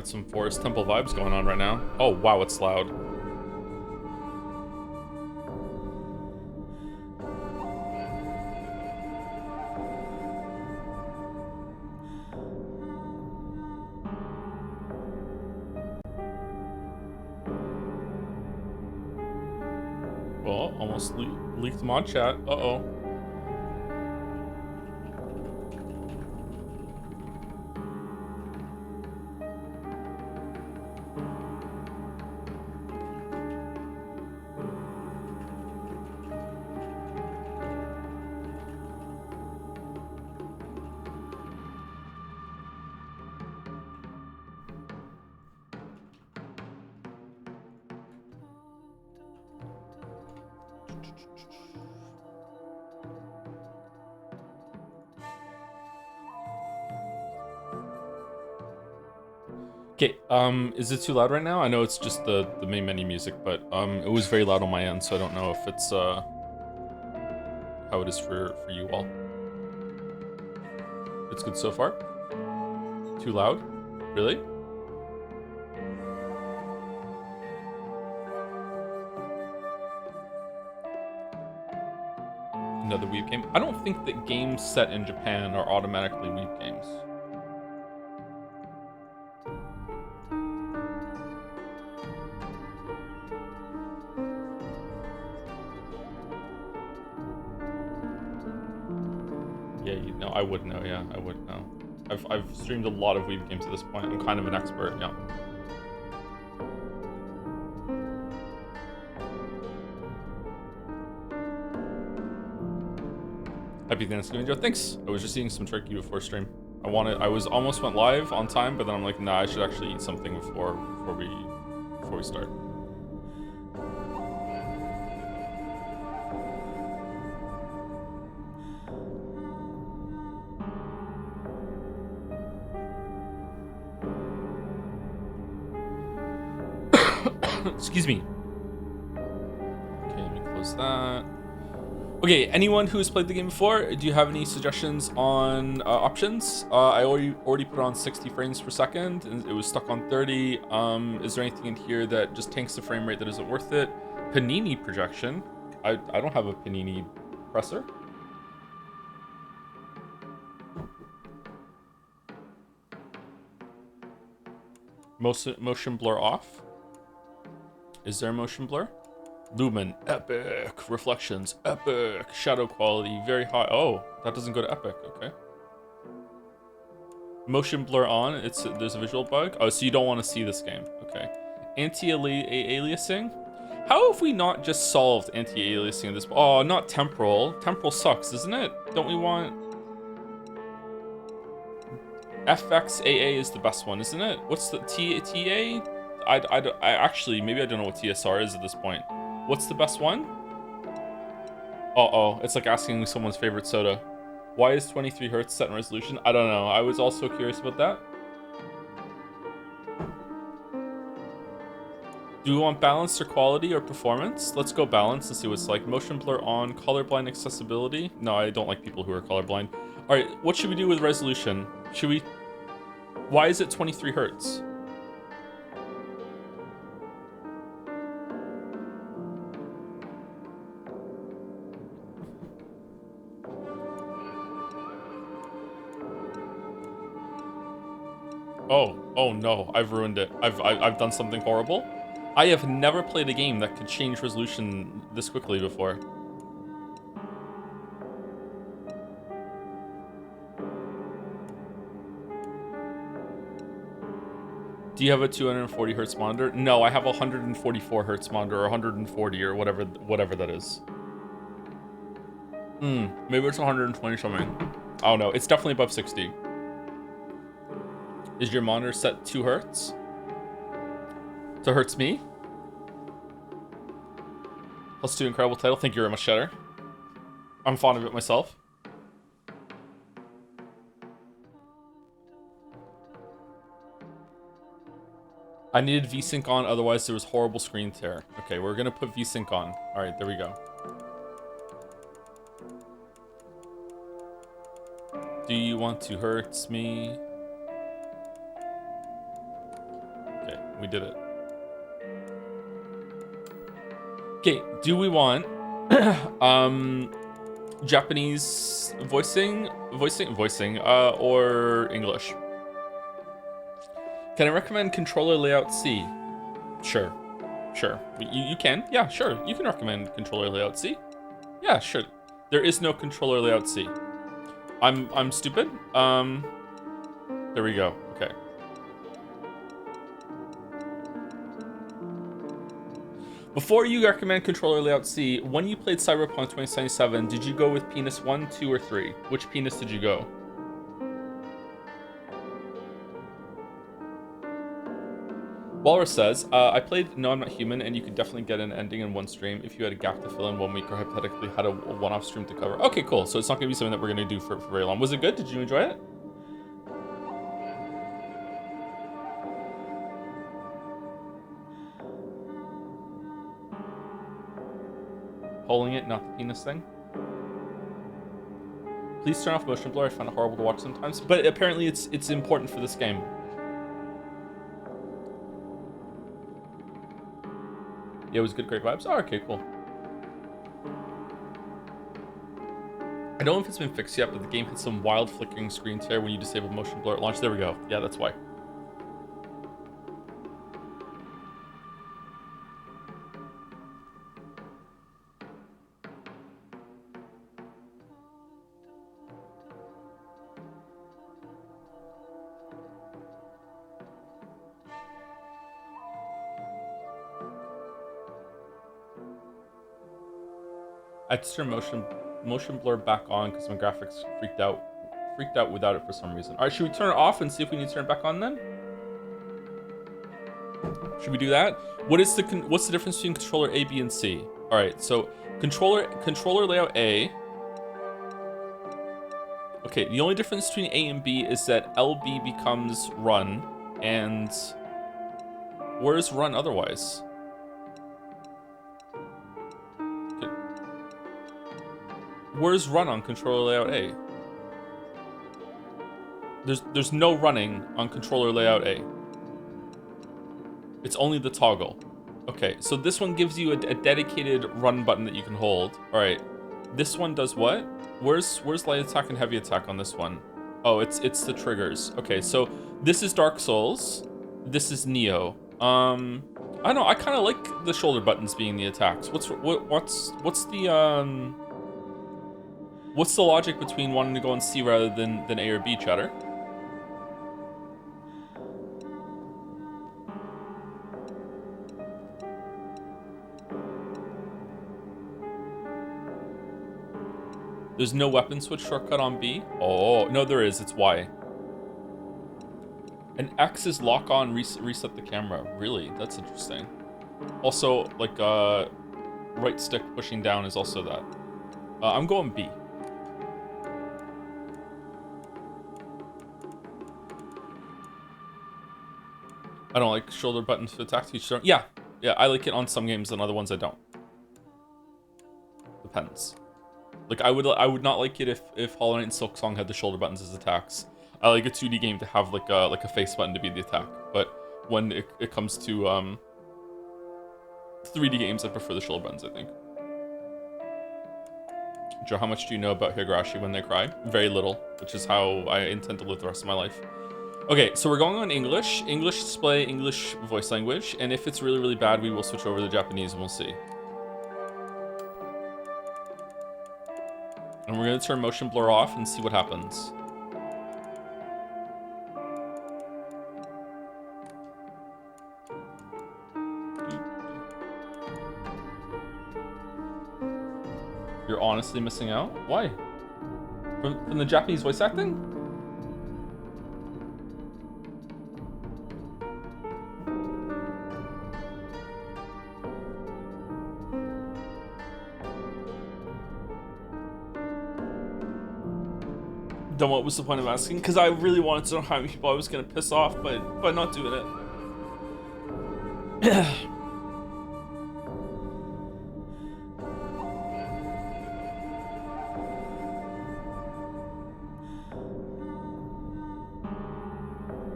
got some Forest Temple vibes going on right now. Oh, wow, it's loud. Well, almost leaked mod chat. Uh-oh. Okay, is it too loud right now? I know it's just the main menu music, but it was very loud on my end, so I don't know if it's how it is for you all. It's good so far? Too loud? Really? Another Weeb game? I don't think that games set in Japan are automatically Weeb games. Yeah, you know, I would know, yeah, I would know. I've streamed a lot of Weeb games at this point. I'm kind of an expert, yeah. Happy Thanksgiving, Joe. Thanks. I was just eating some turkey before stream. I almost went live on time, but then I'm like, nah, I should actually eat something before we start. Excuse me. Okay, let me close that. Okay, anyone who has played the game before, do you have any suggestions on options? I already put on 60 frames per second, and it was stuck on 30. Is there anything in here that just tanks the frame rate that isn't worth it? Panini projection. I don't have a Panini presser. Motion blur off. Is there a motion blur? Lumen, epic. Reflections, epic. Shadow quality, very high. Oh, that doesn't go to epic, okay. Motion blur on, there's a visual bug. Oh, so you don't want to see this game, okay. Anti-aliasing? How have we not just solved anti-aliasing at this? Oh, not temporal. Temporal sucks, isn't it? Don't we want... FXAA is the best one, isn't it? What's the TA? I actually, maybe I don't know what TSR is at this point. What's the best one? Uh-oh, it's like asking someone's favorite soda. Why is 23 hertz set in resolution? I don't know. I was also curious about that. Do we want balance or quality or performance? Let's go balance and see what's like. Motion blur on, colorblind accessibility. No, I don't like people who are colorblind. All right, what should we do with resolution? Should we... Why is it 23 hertz? Oh no, I've ruined it. I've done something horrible. I have never played a game that could change resolution this quickly before. Do you have a 240 hertz monitor? No, I have a 144 hertz monitor, or 140, or whatever that is. Maybe it's 120 something. I don't know. It's definitely above 60. Is your monitor set 2 hertz? To hertz me? +2 incredible title. Thank you very much, Shatter. I'm fond of it myself. I needed VSync on, otherwise there was horrible screen tear. Okay, we're gonna put VSync on. All right, there we go. Do you want to hertz me? We did it. Okay, do we want Japanese voicing, or English? Can I recommend controller layout C? Sure. You can. Yeah, sure. You can recommend controller layout C. Yeah, sure. There is no controller layout C. I'm stupid. There we go. Okay. Before you recommend controller layout C, when you played Cyberpunk 2077, did you go with penis 1, 2, or 3? Which penis did you go? Walrus says, I played No, I'm Not Human, and you could definitely get an ending in one stream if you had a gap to fill in 1 week or hypothetically had a one-off stream to cover. Okay, cool. So it's not going to be something that we're going to do for very long. Was it good? Did you enjoy it? Holding it, not the penis thing. Please turn off motion blur. I find it horrible to watch sometimes, but apparently it's important for this game. Yeah, it was good, great vibes. Oh, okay, cool. I don't know if it's been fixed yet, but the game had some wild flickering screen tear when you disable motion blur at launch. There we go. Yeah, that's why. I had to turn motion blur back on because my graphics freaked out without it for some reason. All right, should we turn it off and see if we need to turn it back on then? Should we do that? What's the difference between controller A, B, and C? All right, so controller layout A. Okay, the only difference between A and B is that LB becomes run, and where's run otherwise? Where's run on controller layout A? There's no running on controller layout A. It's only the toggle. Okay, so this one gives you a dedicated run button that you can hold. All right, this one does what? Where's light attack and heavy attack on this one? Oh, it's the triggers. Okay, so this is Dark Souls. This is Neo. I don't know. I kind of like the shoulder buttons being the attacks. What's the logic between wanting to go on C rather than A or B, chatter? There's no weapon switch shortcut on B? Oh, no there is, it's Y. And X is lock on, reset the camera. Really? That's interesting. Also, like, right stick pushing down is also that. I'm going B. I don't like shoulder buttons for attack each turn. Yeah, I like it on some games and other ones I don't. Depends. Like I would not like it if Hollow Knight and Silksong had the shoulder buttons as attacks. I like a 2D game to have like a face button to be the attack. But when it comes to 3D games, I prefer the shoulder buttons, I think. Joe, how much do you know about Higurashi when they cry? Very little, which is how I intend to live the rest of my life. Okay, so we're going on English display, English voice language, and if it's really, really bad, we will switch over to Japanese and we'll see. And we're gonna turn motion blur off and see what happens. You're honestly missing out? Why? From the Japanese voice acting? Then what was the point of asking? Because I really wanted to know how many people I was gonna piss off by not doing it.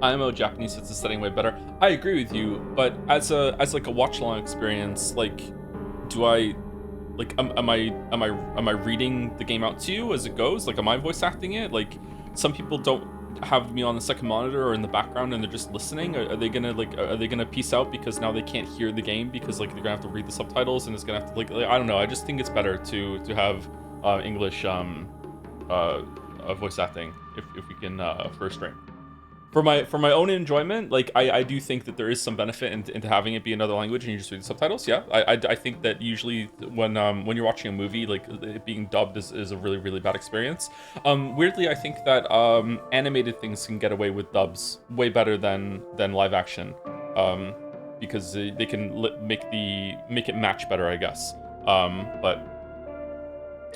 IMO Japanese sets the setting way better. I agree with you, but as like a watch along experience, like, do I, like, am I reading the game out to you as it goes? Like, am I voice acting it? Like, some people don't have me on the second monitor or in the background and they're just listening. Are they gonna peace out because now they can't hear the game because like they're gonna have to read the subtitles and it's gonna have to like I don't know. I just think it's better to have English voice acting if we can first stream. For my own enjoyment, like I do think that there is some benefit into having it be another language and you just read the subtitles. Yeah, I think that usually when you're watching a movie, like it being dubbed is a really bad experience. Weirdly, I think that animated things can get away with dubs way better than live action, because they can make it match better, I guess. But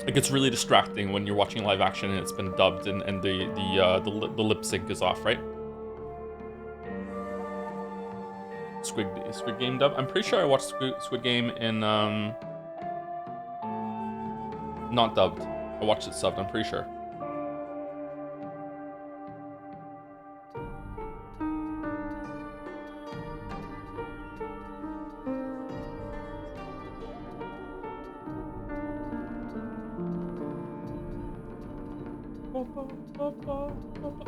it gets really distracting when you're watching live action and it's been dubbed and the lip sync is off, right? Squid Game dub. I'm pretty sure I watched Squid Game in not dubbed. I watched it subbed. I'm pretty sure.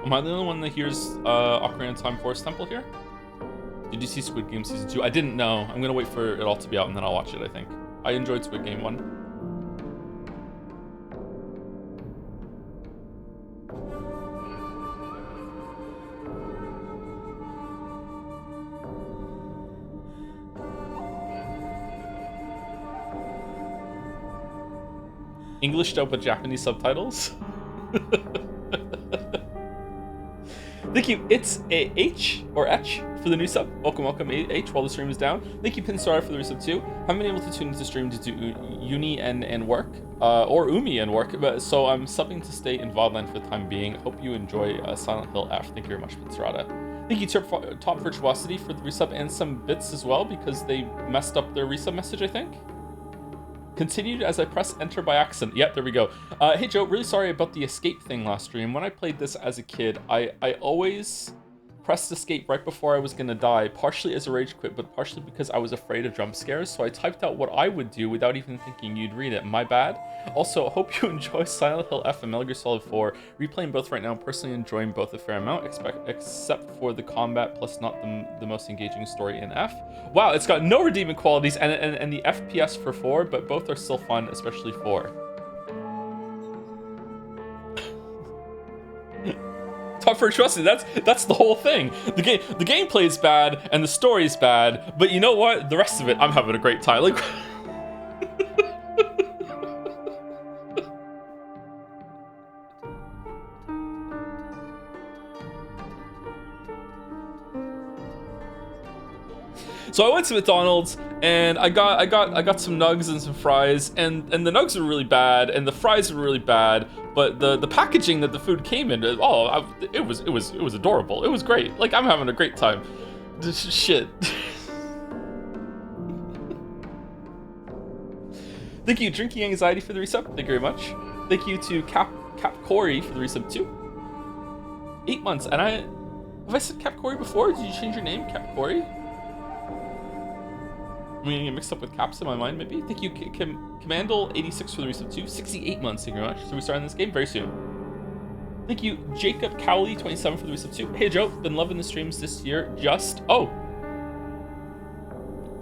Am I the only one that hears Ocarina of Time Forest Temple here? Did you see Squid Game Season 2? I didn't know. I'm gonna wait for it all to be out and then I'll watch it, I think. I enjoyed Squid Game 1. English dub with Japanese subtitles? Thank you, it's H or H for the new sub. Welcome H while the stream is down. Thank you Pinsara for the resub too. Haven't been able to tune into stream to do uni and work, or umi and work, but so I'm subbing to stay in Vodland for the time being. Hope you enjoy Silent Hill F. Thank you very much, Pinsarada. Thank you Top Virtuosity for the resub and some bits as well because they messed up their resub message, I think. Continued as I press enter by accident. Yep, there we go. Hey Joe, really sorry about the escape thing last stream. When I played this as a kid, I always pressed escape right before I was gonna die, partially as a rage quit, but partially because I was afraid of jump scares, so I typed out what I would do without even thinking you'd read it. My bad. Also, hope you enjoy Silent Hill F and Metal Gear Solid 4. Replaying both right now, personally enjoying both a fair amount, except for the combat plus not the most engaging story in F. Wow, it's got no redeeming qualities and the FPS for 4, but both are still fun, especially 4. Top for trusting. That's the whole thing. The gameplay is bad and the story is bad, but you know what? The rest of it, I'm having a great time. Like, so I went to McDonald's and I got some nugs and some fries, and the nugs were really bad and the fries were really bad, but the packaging that the food came in, it was adorable. It was great. Like, I'm having a great time. Shit. Thank you, Drinking Anxiety, for the resub. Thank you very much. Thank you to Cap Corey for the resub too. 8 months, and have I said Cap Corey before? Did you change your name, Cap Corey? I'm gonna get mixed up with caps in my mind, maybe. Thank you, Gamedle 86 for the resub too. 68 months, thank you very much. So we starting this game very soon. Thank you, Jacob Cowley 27 for the resub too. Hey Joe, been loving the streams this year. Oh,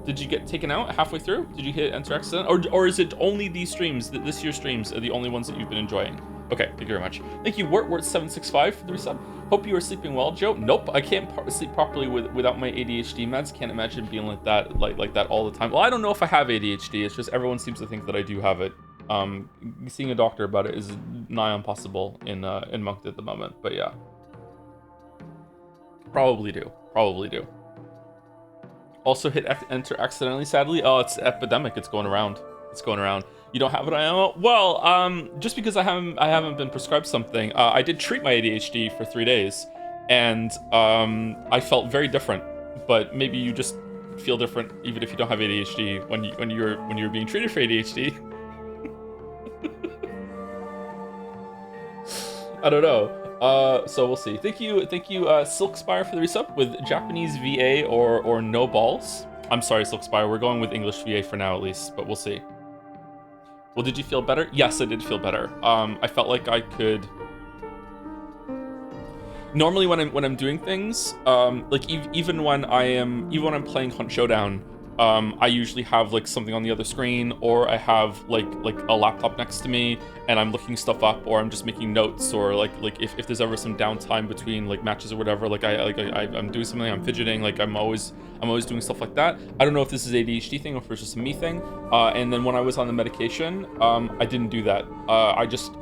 did you get taken out halfway through? Did you hit enter accident, or is it only these streams? This year's streams are the only ones that you've been enjoying? Okay, thank you very much. Thank you, Wort765 for the resub. Hope you are sleeping well, Joe. Nope, I can't sleep properly without my ADHD meds. Can't imagine being like that, like that all the time. Well, I don't know if I have ADHD. It's just everyone seems to think that I do have it. Seeing a doctor about it is nigh impossible in Moncton at the moment. But yeah, probably do. Also hit enter accidentally, sadly. Oh, it's epidemic. It's going around. You don't have it, IMO? Well, just because I haven't been prescribed something. I did treat my ADHD for 3 days, and I felt very different. But maybe you just feel different even if you don't have ADHD when you're being treated for ADHD. I don't know. So we'll see. Thank you, Silkspire for the resub with Japanese VA or no balls. I'm sorry, Silkspire. We're going with English VA for now, at least, but we'll see. Well, did you feel better? Yes, I did feel better. I felt like I could. Normally, when I'm doing things, like even when I'm playing Hunt Showdown, I usually have like something on the other screen, or I have like a laptop next to me, and I'm looking stuff up, or I'm just making notes, or like if there's ever some downtime between like matches or whatever, like I'm doing something, I'm fidgeting, like I'm always doing stuff like that. I don't know if this is ADHD thing or if it's just a me thing. And then when I was on the medication, I didn't do that. I just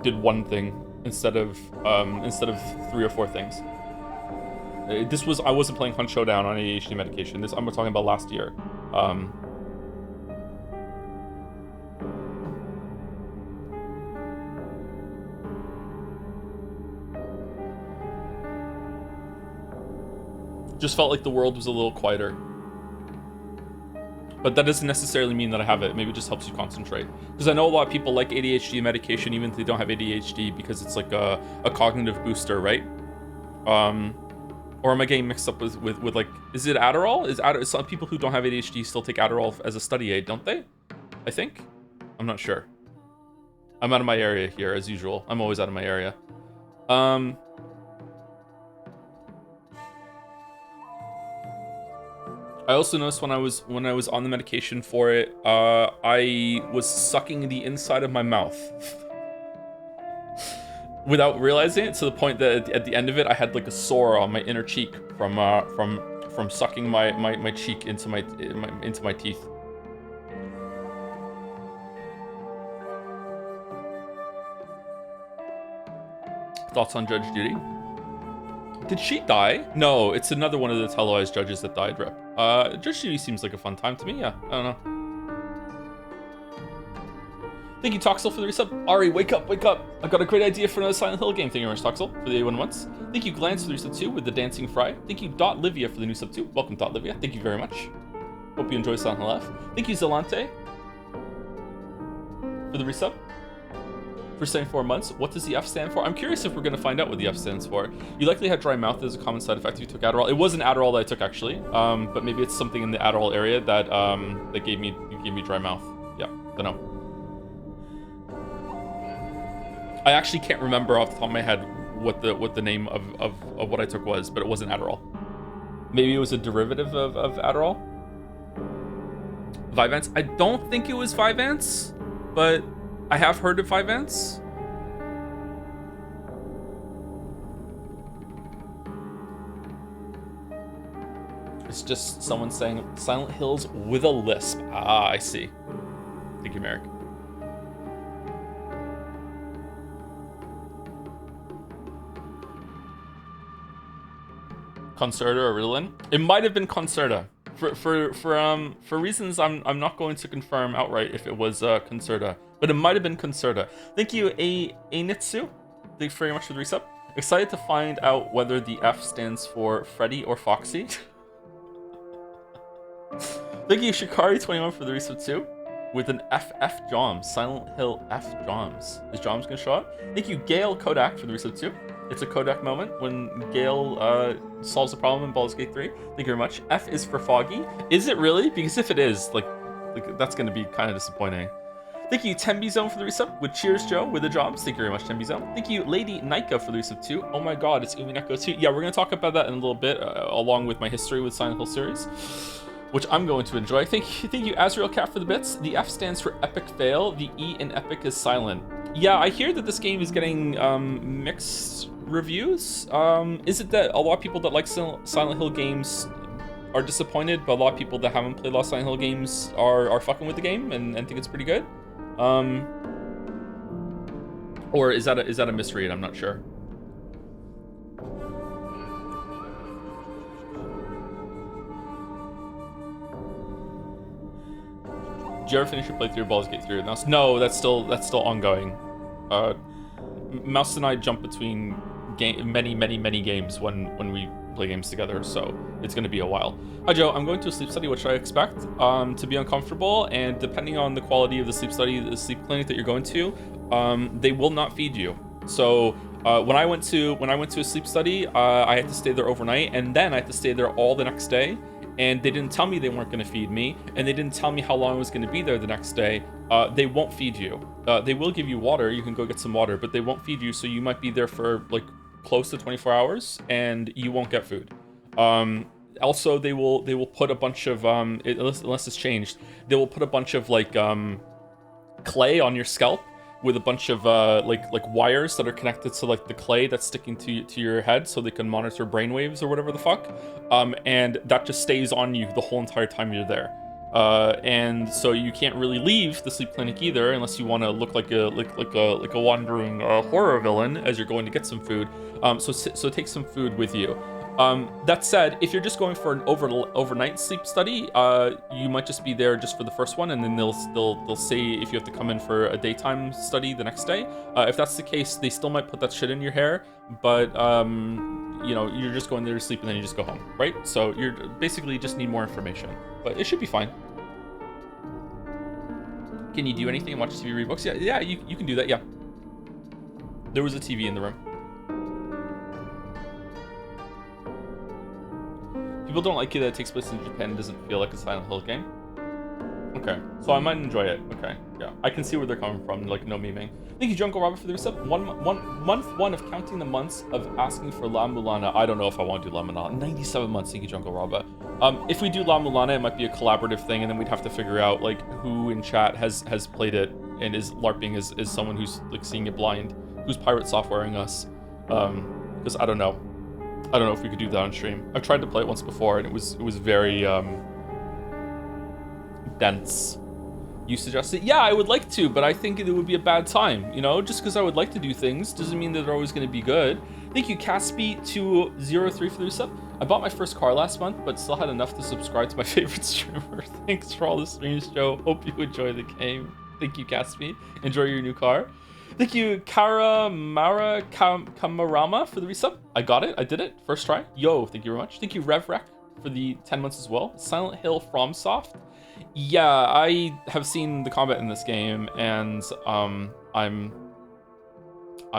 did one thing instead of 3 or 4 things. I wasn't playing Hunt Showdown on ADHD medication. I'm talking about last year. Just felt like the world was a little quieter. But that doesn't necessarily mean that I have it. Maybe it just helps you concentrate. Because I know a lot of people like ADHD medication even if they don't have ADHD, because it's like a cognitive booster, right? Or am I getting mixed up with like, is it Adderall? Some people who don't have ADHD still take Adderall as a study aid, don't they? I think. I'm not sure. I'm out of my area here as usual. I'm always out of my area. I also noticed when I was on the medication for it, I was sucking the inside of my mouth without realizing it, to the point that at the end of it, I had like a sore on my inner cheek from sucking my cheek into my teeth. Thoughts on Judge Judy? Did she die? No, it's another one of the televised judges that died, Rip. Judge Judy seems like a fun time to me, yeah. I don't know. Thank you, Toxel, for the resub. Ari, wake up, wake up. I got a great idea for another Silent Hill game. Thank you very much, Toxel, for the A1 once. Thank you, Glance, for the resub 2 with the Dancing Fry. Thank you, Dot Livia, for the new sub 2. Welcome, Dot Livia. Thank you very much. Hope you enjoy Silent Hill F. Thank you, Zelante, for the resub. For 74 months. What does the F stand for? I'm curious if we're going to find out what the F stands for. You likely had dry mouth as a common side effect if you took Adderall. It was an Adderall that I took, actually, but maybe it's something in the Adderall area that that gave me dry mouth. Yeah, don't know. I actually can't remember off the top of my head what the name of what I took was, but it wasn't Adderall. Maybe it was a derivative of Adderall. Vyvanse. I don't think it was Vyvanse, but I have heard of Vyvanse. It's just someone saying Silent Hills with a lisp. Ah, I see. Thank you, Merrick. Concerta or Ritalin? It might have been Concerta. For reasons I'm not going to confirm outright if it was Concerta, but it might have been Concerta. Thank you, Nitsu. Thanks very much for the resub. Excited to find out whether the F stands for Freddy or Foxy. Thank you, Shikari21, for the resub too, with an FF Joms, Silent Hill F Joms. Is Joms gonna show up? Thank you, Gail Kodak, for the resub too. It's a Kodak moment when Gale solves a problem in Baldur's Gate 3. Thank you very much. F is for Foggy. Is it really? Because if it is, like that's going to be kind of disappointing. Thank you, Tembizone, for the resub with Cheers Joe with the jobs. Thank you very much, Tembizone. Thank you, Lady Nika, for the resub too. Oh my god, it's Umineko 2. Yeah, we're going to talk about that in a little bit, along with my history with Silent Hill series, which I'm going to enjoy. Thank you, Azrael Cat, for the bits. The F stands for Epic Fail. The E in Epic is silent. Yeah, I hear that this game is getting mixed reviews. Is it that a lot of people that like Silent Hill games are disappointed, but a lot of people that haven't played a lot of Silent Hill games are fucking with the game and think it's pretty good? Or is that a misread? I'm not sure. Did you ever finish your playthrough of Baldur's Gate 3 with Mouse? No, that's still ongoing. Mouse and I jump between many games when we play games together, so it's going to be a while. Hi Joe, I'm going to a sleep study. What should I expect? To be uncomfortable, and depending on the quality of the sleep study, the sleep clinic that you're going to, they will not feed you. So When I went to a sleep study, I had to stay there overnight, and then I had to stay there all the next day. And they didn't tell me they weren't going to feed me, and they didn't tell me how long I was going to be there the next day. They won't feed you. They will give you water. You can go get some water, but they won't feed you. So you might be there for like close to 24 hours, and you won't get food. Also, they will put a bunch of unless it's changed, they will put a bunch of like clay on your scalp with a bunch of like wires that are connected to like the clay that's sticking to your head, so they can monitor brainwaves or whatever the fuck. And that just stays on you the whole entire time you're there. And so you can't really leave the sleep clinic either, unless you want to look like a wandering horror villain as you're going to get some food. So take some food with you. That said, if you're just going for an overnight sleep study, you might just be there just for the first one, and then they'll say if you have to come in for a daytime study the next day. If that's the case, they still might put that shit in your hair, but you know, you're just going there to sleep and then you just go home, right? So you're basically just need more information, but it should be fine. Can you do anything and watch TV, read books? Yeah, you can do that. Yeah, there was a TV in the room. People don't like it that it takes place in Japan and doesn't feel like a Silent Hill game. Okay, so I might enjoy it. Okay, yeah, I can see where they're coming from, like no memeing. Thank you, Jungle Robert, for the resub. Month one of counting the months of asking for La Mulana. I don't know if I want to do La Mulana. 97 months, thank you, Jungle Robert. If we do La Mulana, it might be a collaborative thing, and then we'd have to figure out like who in chat has played it and is LARPing is someone who's like seeing it blind, who's pirate softwaring us. Because I don't know if we could do that on stream. I've tried to play it once before, and it was very dense. You suggest it? Yeah, I would like to, but I think it would be a bad time. You know, just because I would like to do things doesn't mean that they're always going to be good. Thank you, Caspi203 for the resub. I bought my first car last month, but still had enough to subscribe to my favorite streamer. Thanks for all the streams, Joe. Hope you enjoy the game. Thank you, Caspi. Enjoy your new car. Thank you, Kamarama for the resub. I got it. I did it. First try. Yo, thank you very much. Thank you, RevRec, for the 10 months as well. Silent Hill FromSoft. Yeah, I have seen the combat in this game, and I'm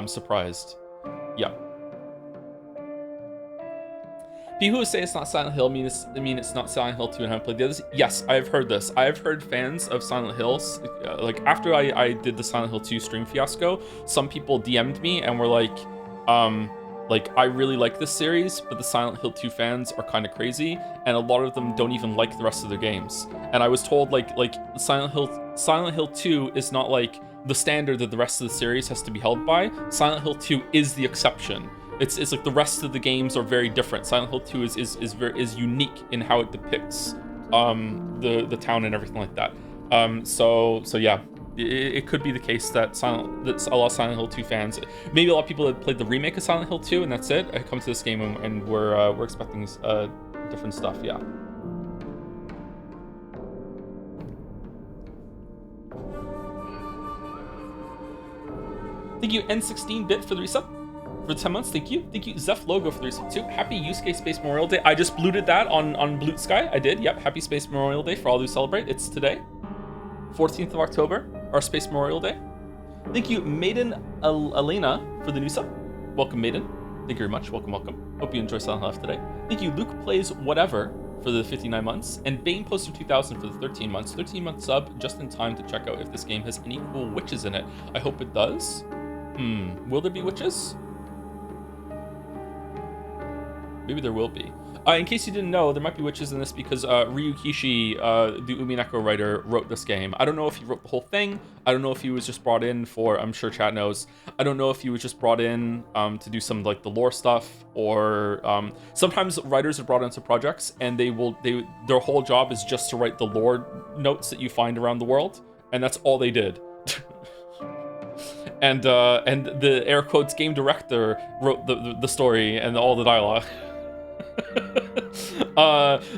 surprised. Yeah. People who say it's not Silent Hill mean it's not Silent Hill 2 and haven't played the others. Yes, I've heard this. I've heard fans of Silent Hills, like after I did the Silent Hill 2 stream fiasco, some people DM'd me and were like, I really like this series, but the Silent Hill 2 fans are kind of crazy, and a lot of them don't even like the rest of their games. And I was told like Silent Hill 2 is not like the standard that the rest of the series has to be held by. Silent Hill 2 is the exception. It's like the rest of the games are very different. Silent Hill 2 is unique in how it depicts the town and everything like that. So yeah. It could be the case that a lot of Silent Hill 2 fans, maybe a lot of people have played the remake of Silent Hill 2, and that's it. I come to this game and we're expecting different stuff. Yeah. Thank you, N16bit, for the resub for 10 months. Thank you. Thank you, Zeph Logo, for the resub too. Happy Yusuke Space Memorial Day. I just blooted that on Blue Sky. I did. Yep. Happy Space Memorial Day for all who celebrate. It's today, 14th of October. Our Space Memorial Day. Thank you, Maiden Elena, for the new sub. Welcome, Maiden. Thank you very much. Welcome. Hope you enjoy Silent Hill today. Thank you, Luke Plays Whatever, for the 59 months, and Bane Poster 2000 for the 13 months. 13-month sub, just in time to check out if this game has any cool witches in it. I hope it does. Will there be witches? Maybe there will be. In case you didn't know, there might be witches in this because Ryu Kishi, the Umineko writer, wrote this game. I don't know if he wrote the whole thing. I don't know if he was just brought in for, I'm sure chat knows, I don't know if he was just brought in to do some like the lore stuff, or sometimes writers are brought into projects and their whole job is just to write the lore notes that you find around the world, and that's all they did. and the air quotes game director wrote the story and all the dialogue.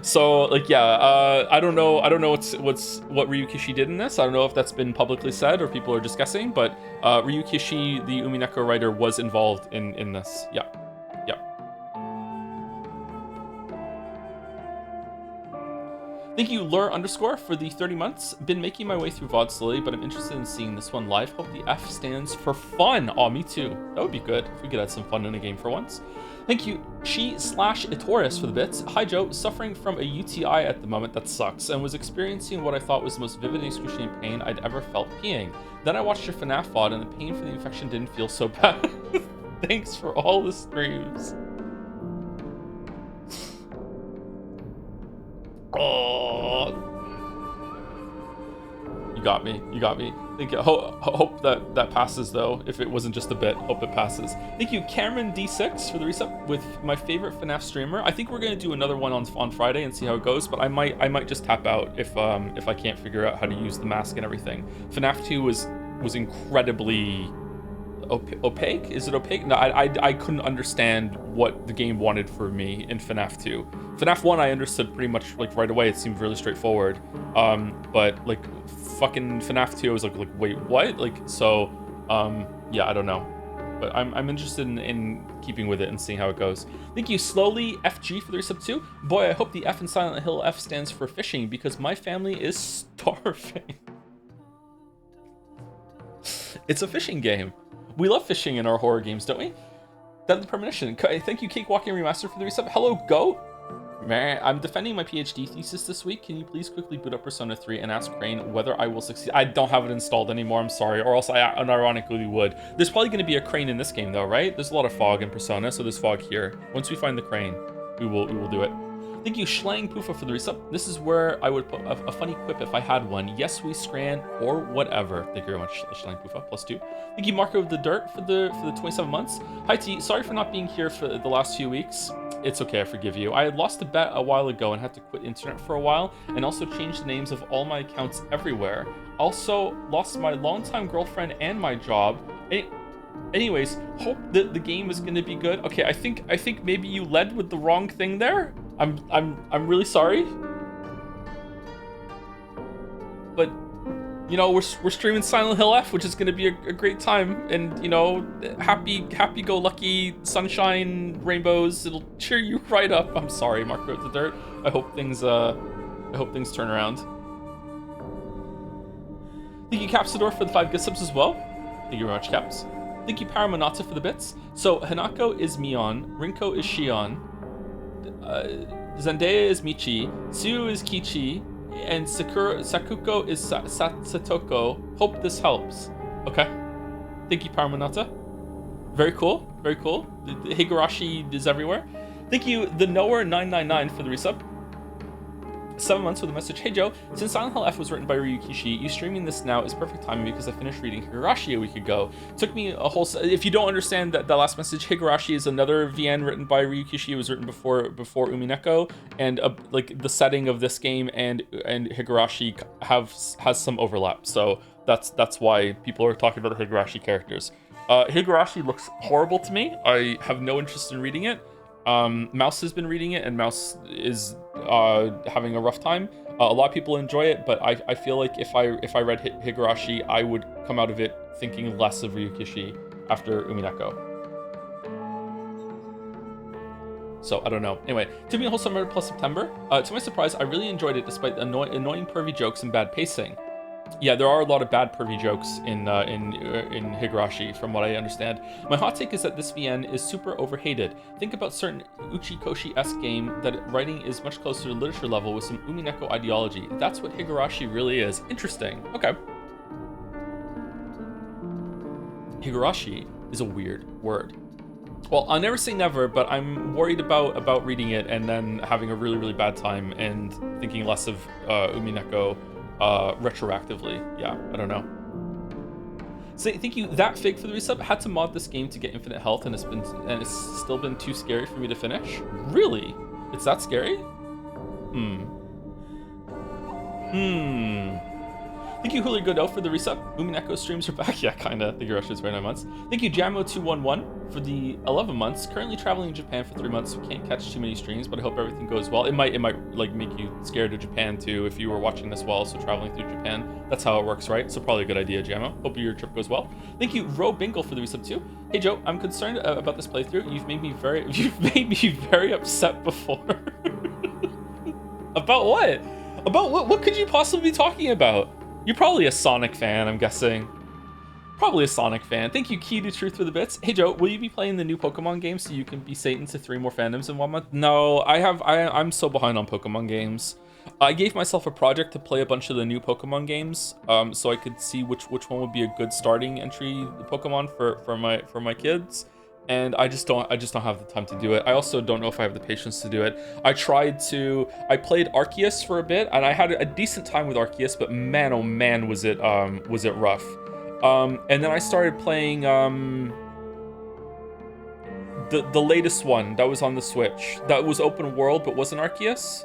So like, yeah, I don't know what Ryu Kishi did in this. I don't know if that's been publicly said or people are just guessing, but Ryu Kishi, the Umineko writer, was involved in this. Yeah. Thank you, Lure underscore, for the 30 months. Been making my way through VOD slowly, but I'm interested in seeing this one live. Hope the F stands for fun. Oh, me too. That would be good if we could have some fun in a game for once. Thank you, She/Itoris, for the bits. Hi, Joe. Suffering from a UTI at the moment that sucks, and was experiencing what I thought was the most vivid and excruciating pain I'd ever felt peeing. Then I watched your FNAF VOD, and the pain for the infection didn't feel so bad. Thanks for all the streams. Oh, you got me. You got me. Thank you. Hope that passes though. If it wasn't just a bit, hope it passes. Thank you, Cameron D6, for the resub with my favorite FNAF streamer. I think we're gonna do another one on Friday and see how it goes. But I might just tap out if I can't figure out how to use the mask and everything. FNAF 2 was incredibly opaque. Is it opaque? No, I couldn't understand what the game wanted for me in FNAF 2. FNAF 1 I understood pretty much like right away. It seemed really straightforward. But like fucking FNAF 2 I was like wait, what? Like, so yeah, I don't know. But I'm interested in keeping with it and seeing how it goes. Thank you, Slowly FG, for the resub too. Boy, I hope the F in Silent Hill F stands for fishing because my family is starving. It's a fishing game. We love fishing in our horror games, don't we? Deadly Premonition. Thank you, Cakewalking Remaster, for the resub. Hello, Goat. Man, I'm defending my PhD thesis this week. Can you please quickly boot up Persona 3 and ask Crane whether I will succeed? I don't have it installed anymore, I'm sorry, or else I unironically would. There's probably going to be a Crane in this game though, right? There's a lot of fog in Persona, so there's fog here. Once we find the Crane, we will do it. Thank you, Schlang Poofa, for the resub. This is where I would put a funny quip if I had one. Yes, we scran, or whatever. Thank you very much, Schlang Poofa, +2. Thank you, Marco of the Dirt, for the 27 months. Hi, T. Sorry for not being here for the last few weeks. It's okay, I forgive you. I had lost a bet a while ago and had to quit internet for a while, and also changed the names of all my accounts everywhere. Also, lost my longtime girlfriend and my job. Anyways, hope that the game is gonna be good. Okay, I think maybe you led with the wrong thing there. I'm really sorry. But you know, we're streaming Silent Hill F, which is going to be a great time, and you know, happy-go-lucky sunshine, rainbows. It'll cheer you right up. I'm sorry, Mark wrote the dirt. I hope things turn around. Thank you, Capsador, for the 5 gift subs as well. Thank you very much, Caps. Thank you, Paramonata, for the bits. So Hanako is Mion, Rinko is Shion, Zendaya is Michi, Tsuyu is Kichi, and Sakuko is Satoko. Hope this helps. Okay. Thank you, Paramonata. Very cool. Very cool. The Higurashi is everywhere. Thank you, the Knower999, for the resub. 7 months with a message. Hey Joe, since Silent Hill F was written by Ryu Kishi, you streaming this now is perfect timing because I finished reading Higurashi a week ago. Took me a whole... If you don't understand that last message, Higurashi is another VN written by Ryu Kishi. It was written before Umineko, and like the setting of this game and Higurashi has some overlap. So that's why people are talking about the Higurashi characters. Higurashi looks horrible to me. I have no interest in reading it. Mouse has been reading it, and Mouse is having a rough time. A lot of people enjoy it, but I feel like if I read Higurashi, I would come out of it thinking less of Ryukishi after Umineko. So I don't know. Anyway, took me a whole summer plus September. To my surprise, I really enjoyed it despite the annoying pervy jokes and bad pacing. Yeah, there are a lot of bad pervy jokes in Higurashi, from what I understand. My hot take is that this VN is super overhated. Think about certain Uchikoshi-esque game that writing is much closer to literature level with some Umineko ideology. That's what Higurashi really is. Interesting. Okay. Higurashi is a weird word. Well, I'll never say never, but I'm worried about reading it and then having a really, really bad time and thinking less of Umineko retroactively. Yeah, I don't know. So thank you, That Fig, for the resub. Had to mod this game to get infinite health, and it's still been too scary for me to finish. Really? It's that scary? Thank you, Huli Godot, for the resub. Umineko streams are back. Yeah, kinda. Thank you, Russia's for 9 months. Thank you, Jamo211, for the 11 months. Currently traveling in Japan for 3 months, so can't catch too many streams, but I hope everything goes well. It might like make you scared of Japan too if you were watching this while also traveling through Japan. That's how it works, right? So probably a good idea, Jamo. Hope your trip goes well. Thank you, Ro Bingle, for the resub too. Hey Joe, I'm concerned about this playthrough. You've made me very upset before. About what? About what? What could you possibly be talking about? You're probably a Sonic fan, I'm guessing. Probably a Sonic fan. Thank you, Key to Truth for the bits. Hey Joe, will you be playing the new Pokemon game so you can be Satan to 3 more fandoms in 1 month? No, I'm so behind on Pokemon games. I gave myself a project to play a bunch of the new Pokemon games, so I could see which one would be a good starting entry Pokemon for my kids. And I just don't have the time to do it. I also don't know if I have the patience to do it. I played Arceus for a bit, and I had a decent time with Arceus, but man, oh man, was it rough. And then I started playing the latest one that was on the Switch. That was open world, but wasn't Arceus.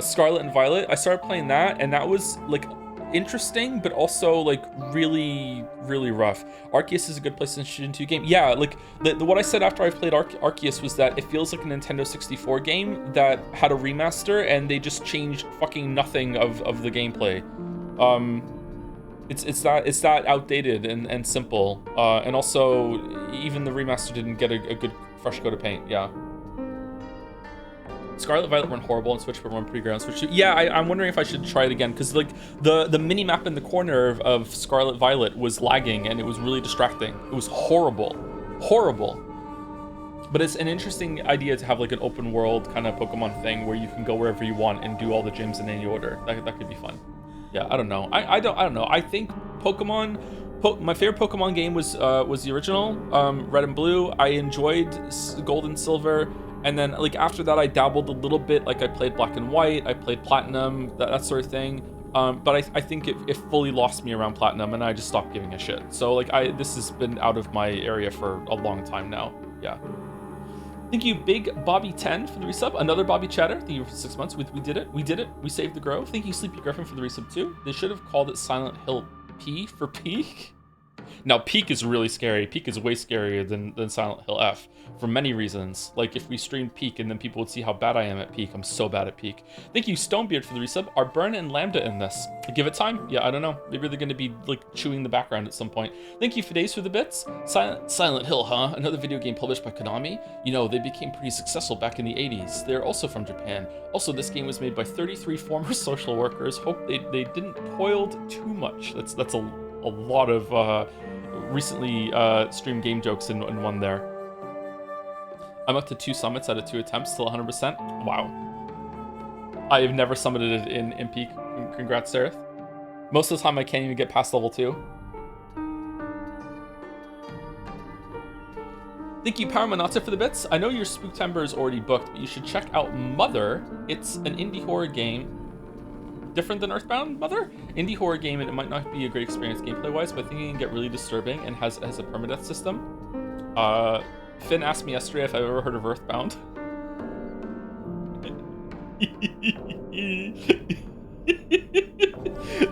Scarlet and Violet. I started playing that, and that was like interesting, but also like really rough. Arceus is a good place to introduce into a game. Yeah, like what I said after I played Arceus was that it feels like a Nintendo 64 game that had a remaster, and they just changed fucking nothing of the gameplay. It's that outdated and simple, and also even the remaster didn't get a good fresh coat of paint. Yeah. Scarlet Violet run horrible on Switch, but run pretty great on Switch too. Yeah, I'm wondering if I should try it again, because like the mini map in the corner of Scarlet Violet was lagging, and it was really distracting. It was horrible. But it's an interesting idea to have like an open world kind of Pokemon thing where you can go wherever you want and do all the gyms in any order. That could be fun. Yeah, I don't know. I don't know. I think my favorite Pokemon game was the original, Red and Blue. I enjoyed Gold and Silver. And then, like, after that, I dabbled a little bit. Like, I played Black and White, I played Platinum, that sort of thing. But I think it fully lost me around Platinum, and I just stopped giving a shit. So, like, this has been out of my area for a long time now. Yeah. Thank you, Big Bobby10 for the resub. Another Bobby Chatter. Thank you for 6 months. We did it. We saved the grove. Thank you, Sleepy Griffin, for the resub, too. They should have called it Silent Hill P for Peak. Now, Peak is really scary. Peak is way scarier than Silent Hill F for many reasons. Like, if we streamed Peak and then people would see how bad I am at Peak. I'm so bad at Peak. Thank you, Stonebeard, for the resub. Are Burn and Lambda in this? Give it time? Yeah, I don't know. Maybe they're going to be, like, chewing the background at some point. Thank you, Fides, for the bits. Silent Hill, huh? Another video game published by Konami? You know, they became pretty successful back in the 80s. They're also from Japan. Also, this game was made by 33 former social workers. Hope they didn't toiled too much. That's a lot of recently streamed game jokes in one there. I'm up to 2 summits out of 2 attempts, still 100%. Wow. I have never summited it in Peak. Congrats, Seraph. Most of the time I can't even get past level 2. Thank you, Power Manata, for the bits. I know your Spooktember is already booked, but you should check out Mother. It's an indie horror game. Different than Earthbound, Mother? Indie horror game, and it might not be a great experience gameplay-wise, but I think it can get really disturbing and has a permadeath system. Finn asked me yesterday if I've ever heard of Earthbound.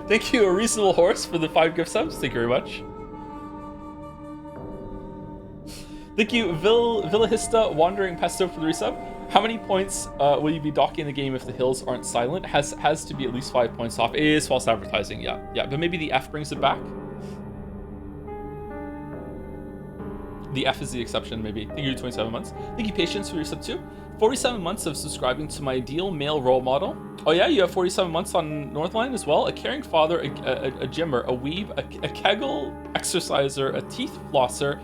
Thank you, A Reasonable Horse, for the 5 gift subs. Thank you very much. Thank you, Villahista Wandering Pesto, for the resub. How many points will you be docking the game if the hills aren't silent? Has to be at least 5 points off. It is false advertising, yeah, but maybe the F brings it back. The F is the exception, maybe. Thank you, 27 months. Thank you, Patience, for your sub too. 47 months of subscribing to my ideal male role model. Oh yeah, you have 47 months on Northline as well. A caring father, a gymmer, a weeb, a kegel exerciser, a teeth flosser,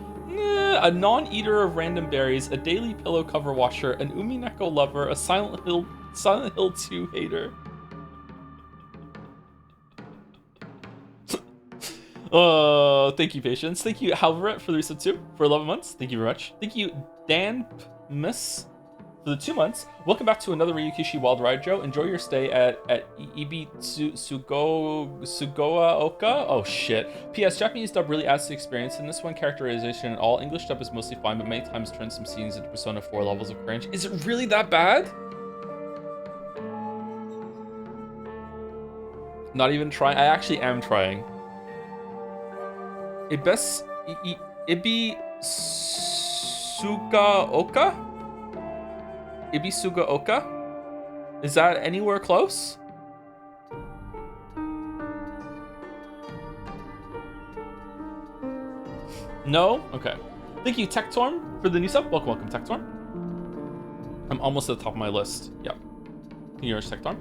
a non-eater of random berries, a daily pillow cover washer, an Umineko lover, a Silent Hill 2 hater. Thank you, Patience. Thank you, Halvaret, for the resub too, for 11 months. Thank you very much. Thank you, Dan Miss, for the 2 months. Welcome back to another Ryukishi Wild Ride, Joe. Enjoy your stay at Ibi Sugoa Oka. Oh shit. P.S. Japanese dub really adds to the experience. In this one, characterization and all English dub is mostly fine, but many times turns some scenes into Persona 4 levels of cringe. Is it really that bad? Not even trying. I actually am trying. Ibi Sugaoka? Ibisugaoka? Is that anywhere close? No? Okay. Thank you, Tektorm, for the new sub. Welcome, Tektorm. I'm almost at the top of my list. Yep. Thank you very much, Tektorm.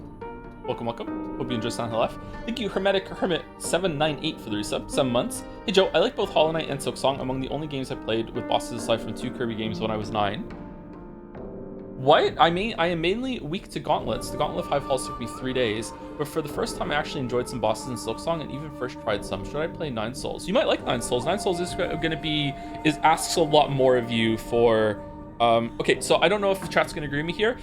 Welcome, welcome. Hope you enjoy Silent Hill F. Thank you, Hermetic Hermit 798 for the resub. 7 months. Hey Joe, I like both Hollow Knight and Silksong, among the only games I played with bosses aside from 2 Kirby games when I was 9. What? I am mainly weak to gauntlets. The Gauntlet of 5 Halls took me 3 days, but for the first time I actually enjoyed some bosses in Silksong and even first tried some. Should I play 9 Souls? You might like 9 Souls. 9 Souls is going to be, asks a lot more of you for, okay, so I don't know if the chat's going to agree with me here.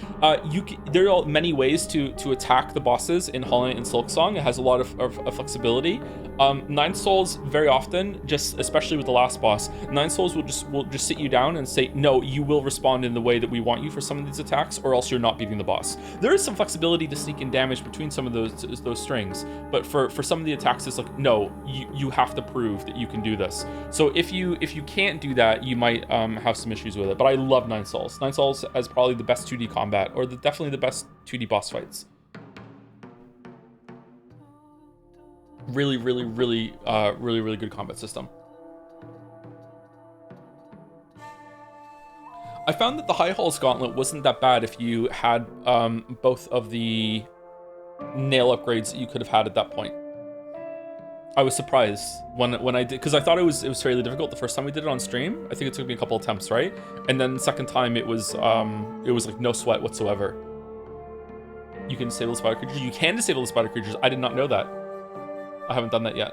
There are many ways to attack the bosses in Hollow Knight and Silksong. It has a lot of flexibility. 9 Souls very often, just especially with the last boss, 9 Souls will just sit you down and say, no, you will respond in the way that we want you for some of these attacks, or else you're not beating the boss. There is some flexibility to sneak in damage between some of those strings, but for some of the attacks, it's like, no, you have to prove that you can do this. So if you can't do that, you might have some issues with it. But I love 9 Souls. 9 Souls has probably the best 2D combat, or definitely the best 2D boss fights. Really good combat system. I found that the High Halls Gauntlet wasn't that bad if you had both of the nail upgrades that you could have had at that point. I was surprised when I did, because I thought it was fairly difficult the first time we did it on stream. I think it took me a couple attempts, right? And then the second time it was like no sweat whatsoever. You can disable the spider creatures. You can disable the spider creatures. I did not know that. I haven't done that yet.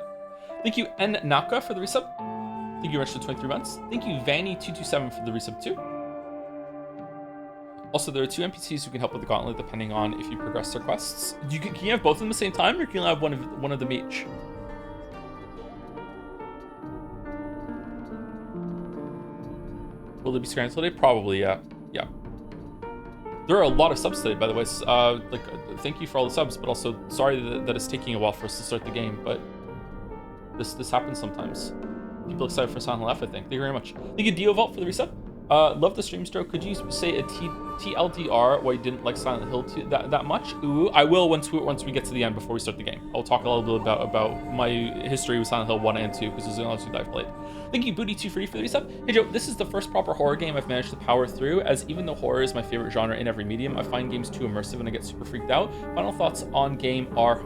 Thank you, N Naka, for the resub. Thank you, Rich, for 23 months. Thank you, Vanny227, for the resub too. Also, there are 2 NPCs who can help with the gauntlet depending on if you progress their quests. Can you have both of them at the same time, or can you have one of them each? Will there be Scrandle today? Probably, yeah. Yeah. There are a lot of subs today, by the way. Thank you for all the subs, but also sorry that it's taking a while for us to start the game, but this happens sometimes. People excited for Silent Hill F, I think. Thank you very much. Thank you, Dio for the resub. Love the stream stroke. Could you say a TLDR why you didn't like Silent Hill that much? Ooh, I will once we get to the end before we start the game. I'll talk a little bit about my history with Silent Hill 1 and 2, because those are the only 2 that I've played. Thank you, Booty2Free, for the resub. Hey Joe, this is the first proper horror game I've managed to power through, as even though horror is my favorite genre in every medium, I find games too immersive and I get super freaked out. Final thoughts on game are,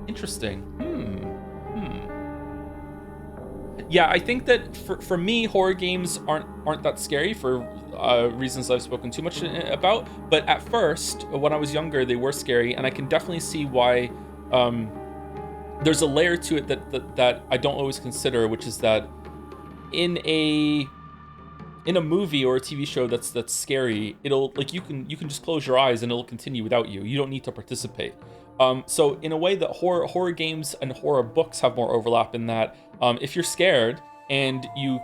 interesting. Yeah, I think that for me, horror games aren't that scary for reasons I've spoken too much about. But at first, when I was younger, they were scary, and I can definitely see why. There's a layer to it that I don't always consider, which is that in a movie or a TV show that's scary, it'll, like, you can just close your eyes and it'll continue without you. You don't need to participate. So in a way that horror games and horror books have more overlap in that if you're scared and you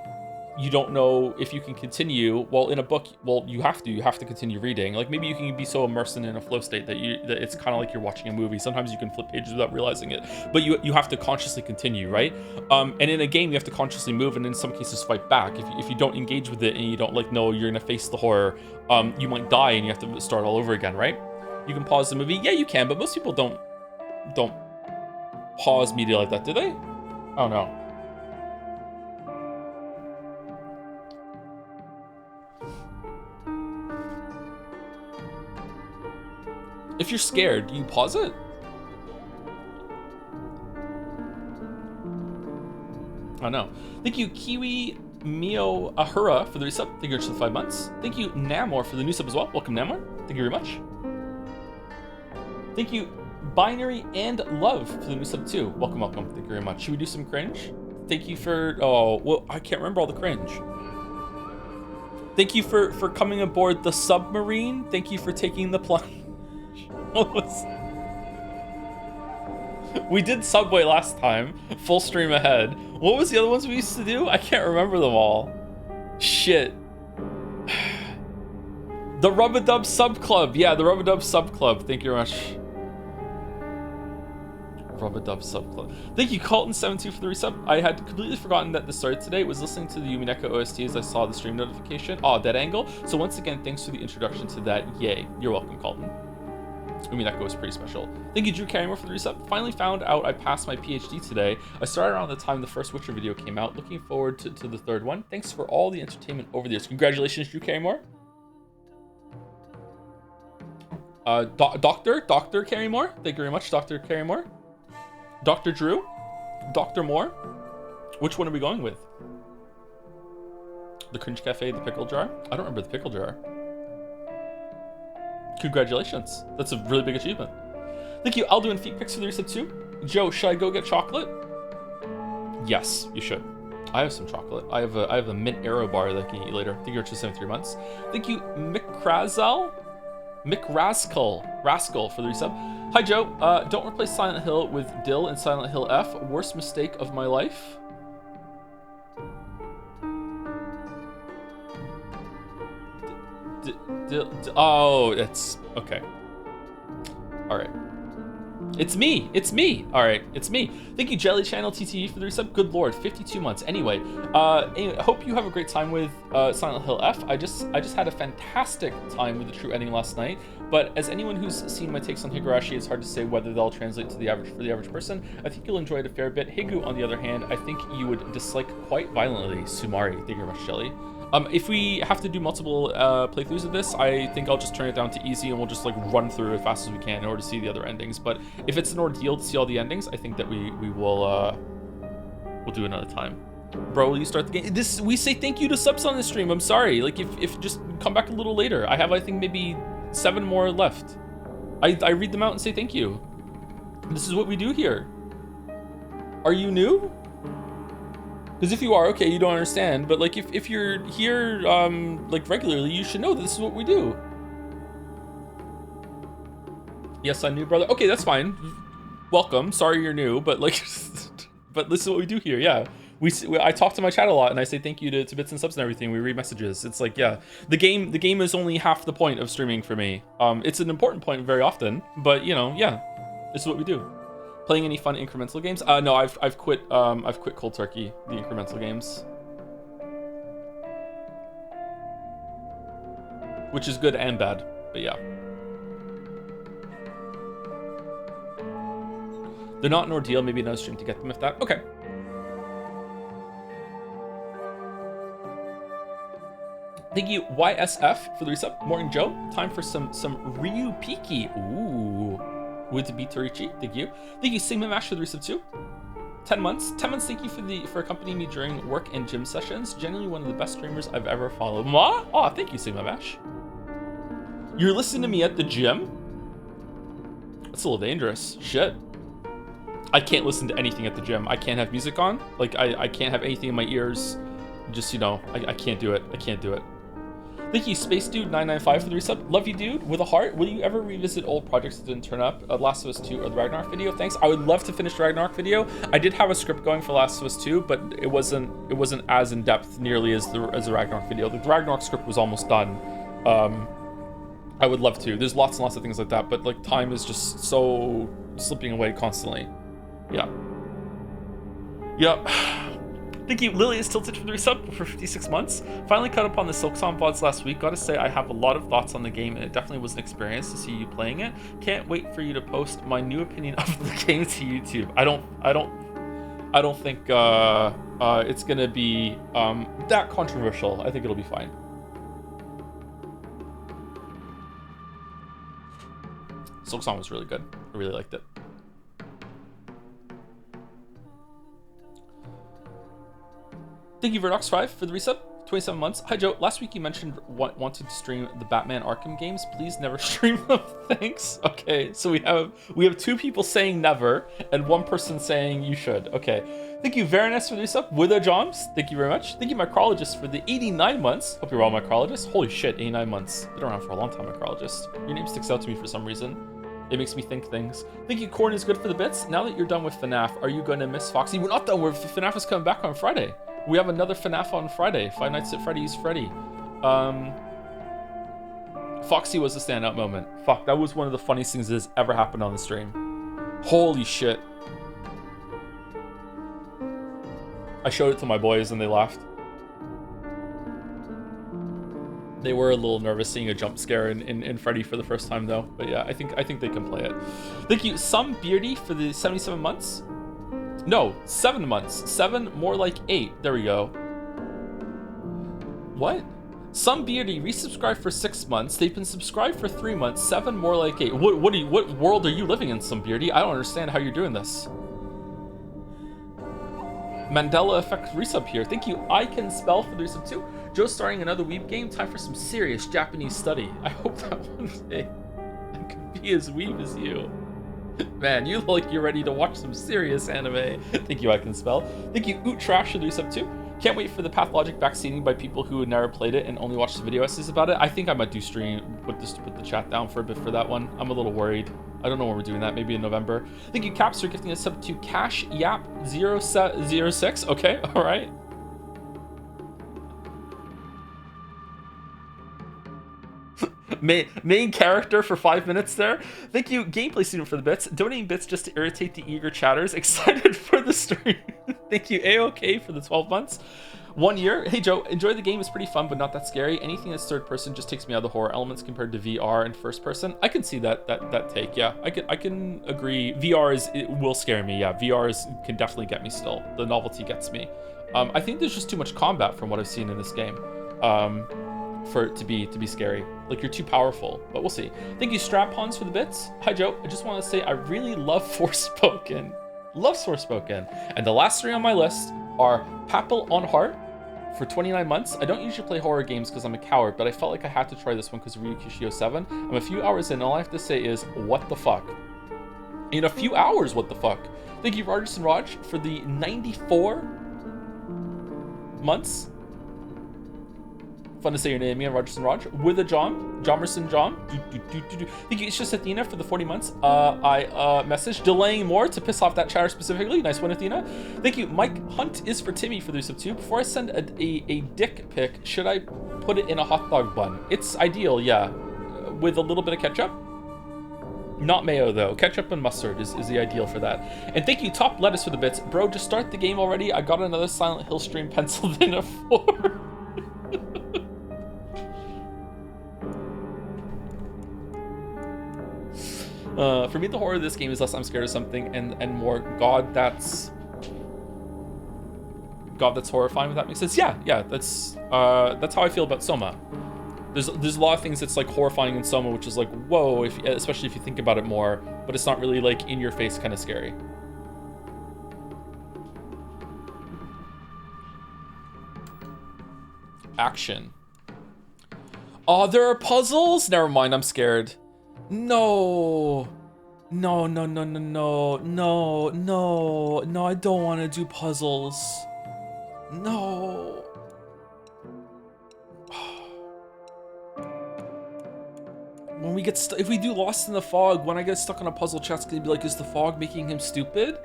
don't know if you can continue, well, in a book, well, you have to continue reading. Like, maybe you can be so immersed in a flow state that it's kind of like you're watching a movie. Sometimes you can flip pages without realizing it, but you have to consciously continue, right? And in a game, you have to consciously move, and in some cases fight back. If you don't engage with it and you don't, like, know you're gonna face the horror, you might die and you have to start all over again, right? You can pause the movie. Yeah, you can, but most people don't pause media like that, do they? Oh no. If you're scared, do you pause it? Oh no. Thank you, Kiwi Mio Ahura, for the resub. Thank you for the 5 months. Thank you, Namor, for the new sub as well. Welcome, Namor. Thank you very much. Thank you, Binary and Love, for the new sub too. Welcome. Thank you very much. Should we do some cringe? Thank you for, oh, well, I can't remember all the cringe. Thank you for coming aboard the submarine. Thank you for taking the plunge. What was... We did Subway last time. Full stream ahead. What was the other ones we used to do? I can't remember them all. Shit. The Rub-a-Dub Sub Club. Yeah, the Rub-a-Dub Sub Club. Thank you very much. Rub-a-Dub Sub Club. Thank you, Colton72, for the resub. I had completely forgotten that this started today. I was listening to the Yumineka OST as I saw the stream notification. Oh, dead angle. So once again, thanks for the introduction to that. Yay. You're welcome, Colton. Yumineka was pretty special. Thank you, Drew Carrymore, for the resub. Finally found out I passed my PhD today. I started around the time the first Witcher video came out. Looking forward to the third one. Thanks for all the entertainment over the years. Congratulations, Drew Carrymore. Dr. Carrymore. Thank you very much, Dr. Carrymore. Dr. Drew. Dr. Moore. Which one are we going with? The Cringe Cafe, the Pickle Jar? I don't remember the Pickle Jar. Congratulations. That's a really big achievement. Thank you, Aldo and Feet Picks for the resub too. Joe, should I go get chocolate? Yes, you should. I have some chocolate. I have a mint arrow bar that I can eat later. Thank you for 73 months. Thank you, Rascal for the resub. Hi Joe, don't replace Silent Hill with Dill in Silent Hill F. Worst mistake of my life. Oh, it's okay. All right. It's me. All right, it's me. Thank you, Jelly Channel TTE for the resub. Good lord, 52 months. Anyway, I hope you have a great time with Silent Hill F. I just had a fantastic time with the true ending last night. But as anyone who's seen my takes on Higurashi, it's hard to say whether they'll translate to the average person. I think you'll enjoy it a fair bit. Higu, on the other hand, I think you would dislike quite violently. Sumari, thank you very much, Jelly. If we have to do multiple playthroughs of this, I think I'll just turn it down to easy and we'll just like run through as fast as we can in order to see the other endings. But if it's an ordeal to see all the endings, I think that we will we'll do another time. Bro, will you start the game? We say thank you to subs on this stream. I'm sorry. Like if just come back a little later. I have I think maybe 7 more left. I read them out and say thank you. This is what we do here. Are you new? Because if you are, okay, you don't understand. But like if you're here like regularly, you should know that this is what we do. Yes, I'm new, brother. Okay, that's fine. Welcome. Sorry you're new, but like, but this is what we do here. Yeah, I talk to my chat a lot, and I say thank you to bits and subs and everything. We read messages. It's like, yeah, the game is only half the point of streaming for me. It's an important point very often, but you know, yeah, this is what we do. Playing any fun incremental games? No, I've quit cold turkey, the incremental games, which is good and bad, but yeah. They're not an ordeal. Maybe another stream to get them if that. Okay. Thank you, YSF, for the resub. Morning, Joe. Time for some Ryu Piki. Ooh. Would to be Torichi. Thank you. Thank you, Sigma Mash, for the resub too. 10 months. 10 months. Thank you for accompanying me during work and gym sessions. Generally one of the best streamers I've ever followed. Ma? Oh, thank you, Sigma Mash. You're listening to me at the gym? That's a little dangerous. Shit. I can't listen to anything at the gym. I can't have music on. Like, I can't have anything in my ears. Just, you know, I can't do it. I can't do it. Thank you, Space Dude 995 for the resub. Love you, dude, with a heart. Will you ever revisit old projects that didn't turn up? Last of Us 2 or the Ragnarok video? Thanks. I would love to finish the Ragnarok video. I did have a script going for Last of Us 2, but it wasn't as in depth nearly as the Ragnarok video. The Ragnarok script was almost done. I would love to. There's lots and lots of things like that, but like time is just so slipping away constantly. Yeah. Yep. Thank you, Lily is tilted for the resub for 56 months. Finally caught up on the Silksong VODs last week. Gotta say, I have a lot of thoughts on the game, and it definitely was an experience to see you playing it. Can't wait for you to post my new opinion of the game to YouTube. I don't think it's gonna be that controversial. I think it'll be fine. Silksong was really good. I really liked it. Thank you, Verdox5, for the resub. 27 months. Hi, Joe. Last week you mentioned wanting to stream the Batman Arkham games. Please never stream them. Thanks. Okay, so we have 2 people saying never and 1 person saying you should. Okay. Thank you, Varanus, for the resub. Wither Joms, thank you very much. Thank you, Micrologist, for the 89 months. Hope you're well, Micrologist. Holy shit, 89 months. Been around for a long time, Micrologist. Your name sticks out to me for some reason. It makes me think things. Thank you, Corn is good for the bits. Now that you're done with FNAF, are you going to miss Foxy? We're not done. FNAF is coming back on Friday. We have another FNAF on Friday. Five Nights at Freddy's Freddy. Foxy was a standout moment. Fuck, that was one of the funniest things that has ever happened on the stream. Holy shit. I showed it to my boys and they laughed. They were a little nervous seeing a jump scare in Freddy for the first time though. But yeah, I think they can play it. Thank you, Some Beardy, for the 77 months. No, 7 months. 7, more like 8. There we go. What? Some Beardy resubscribed for 6 months. They've been subscribed for 3 months. 7 more like 8. What world are you living in, Some Beardy? I don't understand how you're doing this. Mandela Effect resub here. Thank you. I Can Spell for the resub too. Joe's starting another weeb game. Time for some serious Japanese study. I hope that one day I could be as weeb as you. Man, you look like you're ready to watch some serious anime. Thank you, I Can Spell. Thank you, Oot Trash for the resub too. Can't wait for the pathologic vaccinating by people who had never played it and only watched the video essays about it. I think I might do stream, put the chat down for a bit for that one. I'm a little worried. I don't know when we're doing that, maybe in November. Thank you, Caps, for gifting a sub to Cash Yap 06. Okay, all right. Main character for 5 minutes there. Thank you, Gameplay Student, for the bits. Donating bits just to irritate the eager chatters. Excited for the stream. Thank you, AOK, for the 12 months. 1 year. Hey Joe, enjoy the game. It's pretty fun, but not that scary. Anything that's third person just takes me out of the horror elements compared to VR and first person. I can see that take. Yeah, I can agree. It will scare me. Yeah, can definitely get me still. The novelty gets me. I think there's just too much combat from what I've seen in this game. For it to be scary. Like, you're too powerful, but we'll see. Thank you, Strap-Ons, for the bits. Hi, Joe. I just want to say I really love Forspoken. Love Forspoken. And the last 3 on my list are Papal on Heart for 29 months. I don't usually play horror games because I'm a coward, but I felt like I had to try this one because of Ryukishi 07. I'm a few hours in, and all I have to say is, what the fuck? In a few hours, what the fuck? Thank you, Rogerson Raj, for the 94 months. Fun to say your name again, Rogerson Raj. With a Jomerson John. Thank you, it's just Athena, for the 40 months. I messaged delaying more to piss off that chatter specifically. Nice one, Athena. Thank you. Mike Hunt is for Timmy for the resub too. Before I send a dick pic, should I put it in a hot dog bun? It's ideal, yeah. With a little bit of ketchup. Not mayo though. Ketchup and mustard is the ideal for that. And thank you, Top Lettuce, for the bits. Bro, just start the game already. I got another Silent Hill stream penciled in a 4. For me, the horror of this game is less I'm scared of something and more God that's horrifying, if that makes sense. Yeah, that's how I feel about Soma. There's a lot of things that's like horrifying in Soma, which is like, whoa, especially if you think about it more, but it's not really like in your face kind of scary. Action. Oh, there are puzzles? Never mind, I'm scared. No, I don't want to do puzzles. No. When we get if we do Lost in the Fog, when I get stuck on a puzzle, chat's gonna be like, is the fog making him stupid?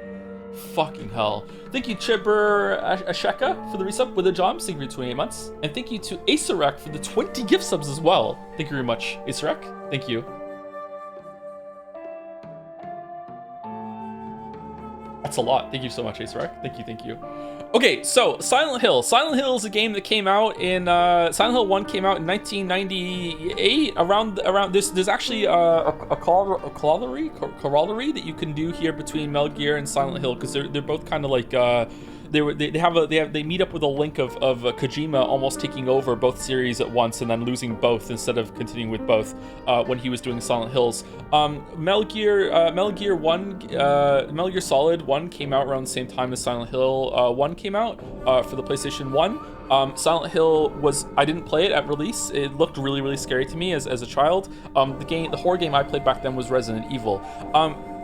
Fucking hell. Thank you, Chipper Asheka, for the resub with a job. Thank you for 28 months. And thank you to Acerek for the 20 gift subs as well. Thank you very much, Acerek. Thank you. That's a lot. Thank you so much, Acerek. Thank you. Okay, so Silent Hill. Silent Hill is a game that came out in Silent Hill 1 came out in 1998. Around there's actually a corollary that you can do here between Metal Gear and Silent Hill, because they're both kind of like they meet up with a link of Kojima almost taking over both series at once and then losing both instead of continuing with both when he was doing Silent Hills. Metal Gear Solid 1 came out around the same time as Silent Hill 1 came out for the PlayStation 1. Silent Hill I didn't play it at release. It looked really, really scary to me as a child. The horror game I played back then was Resident Evil.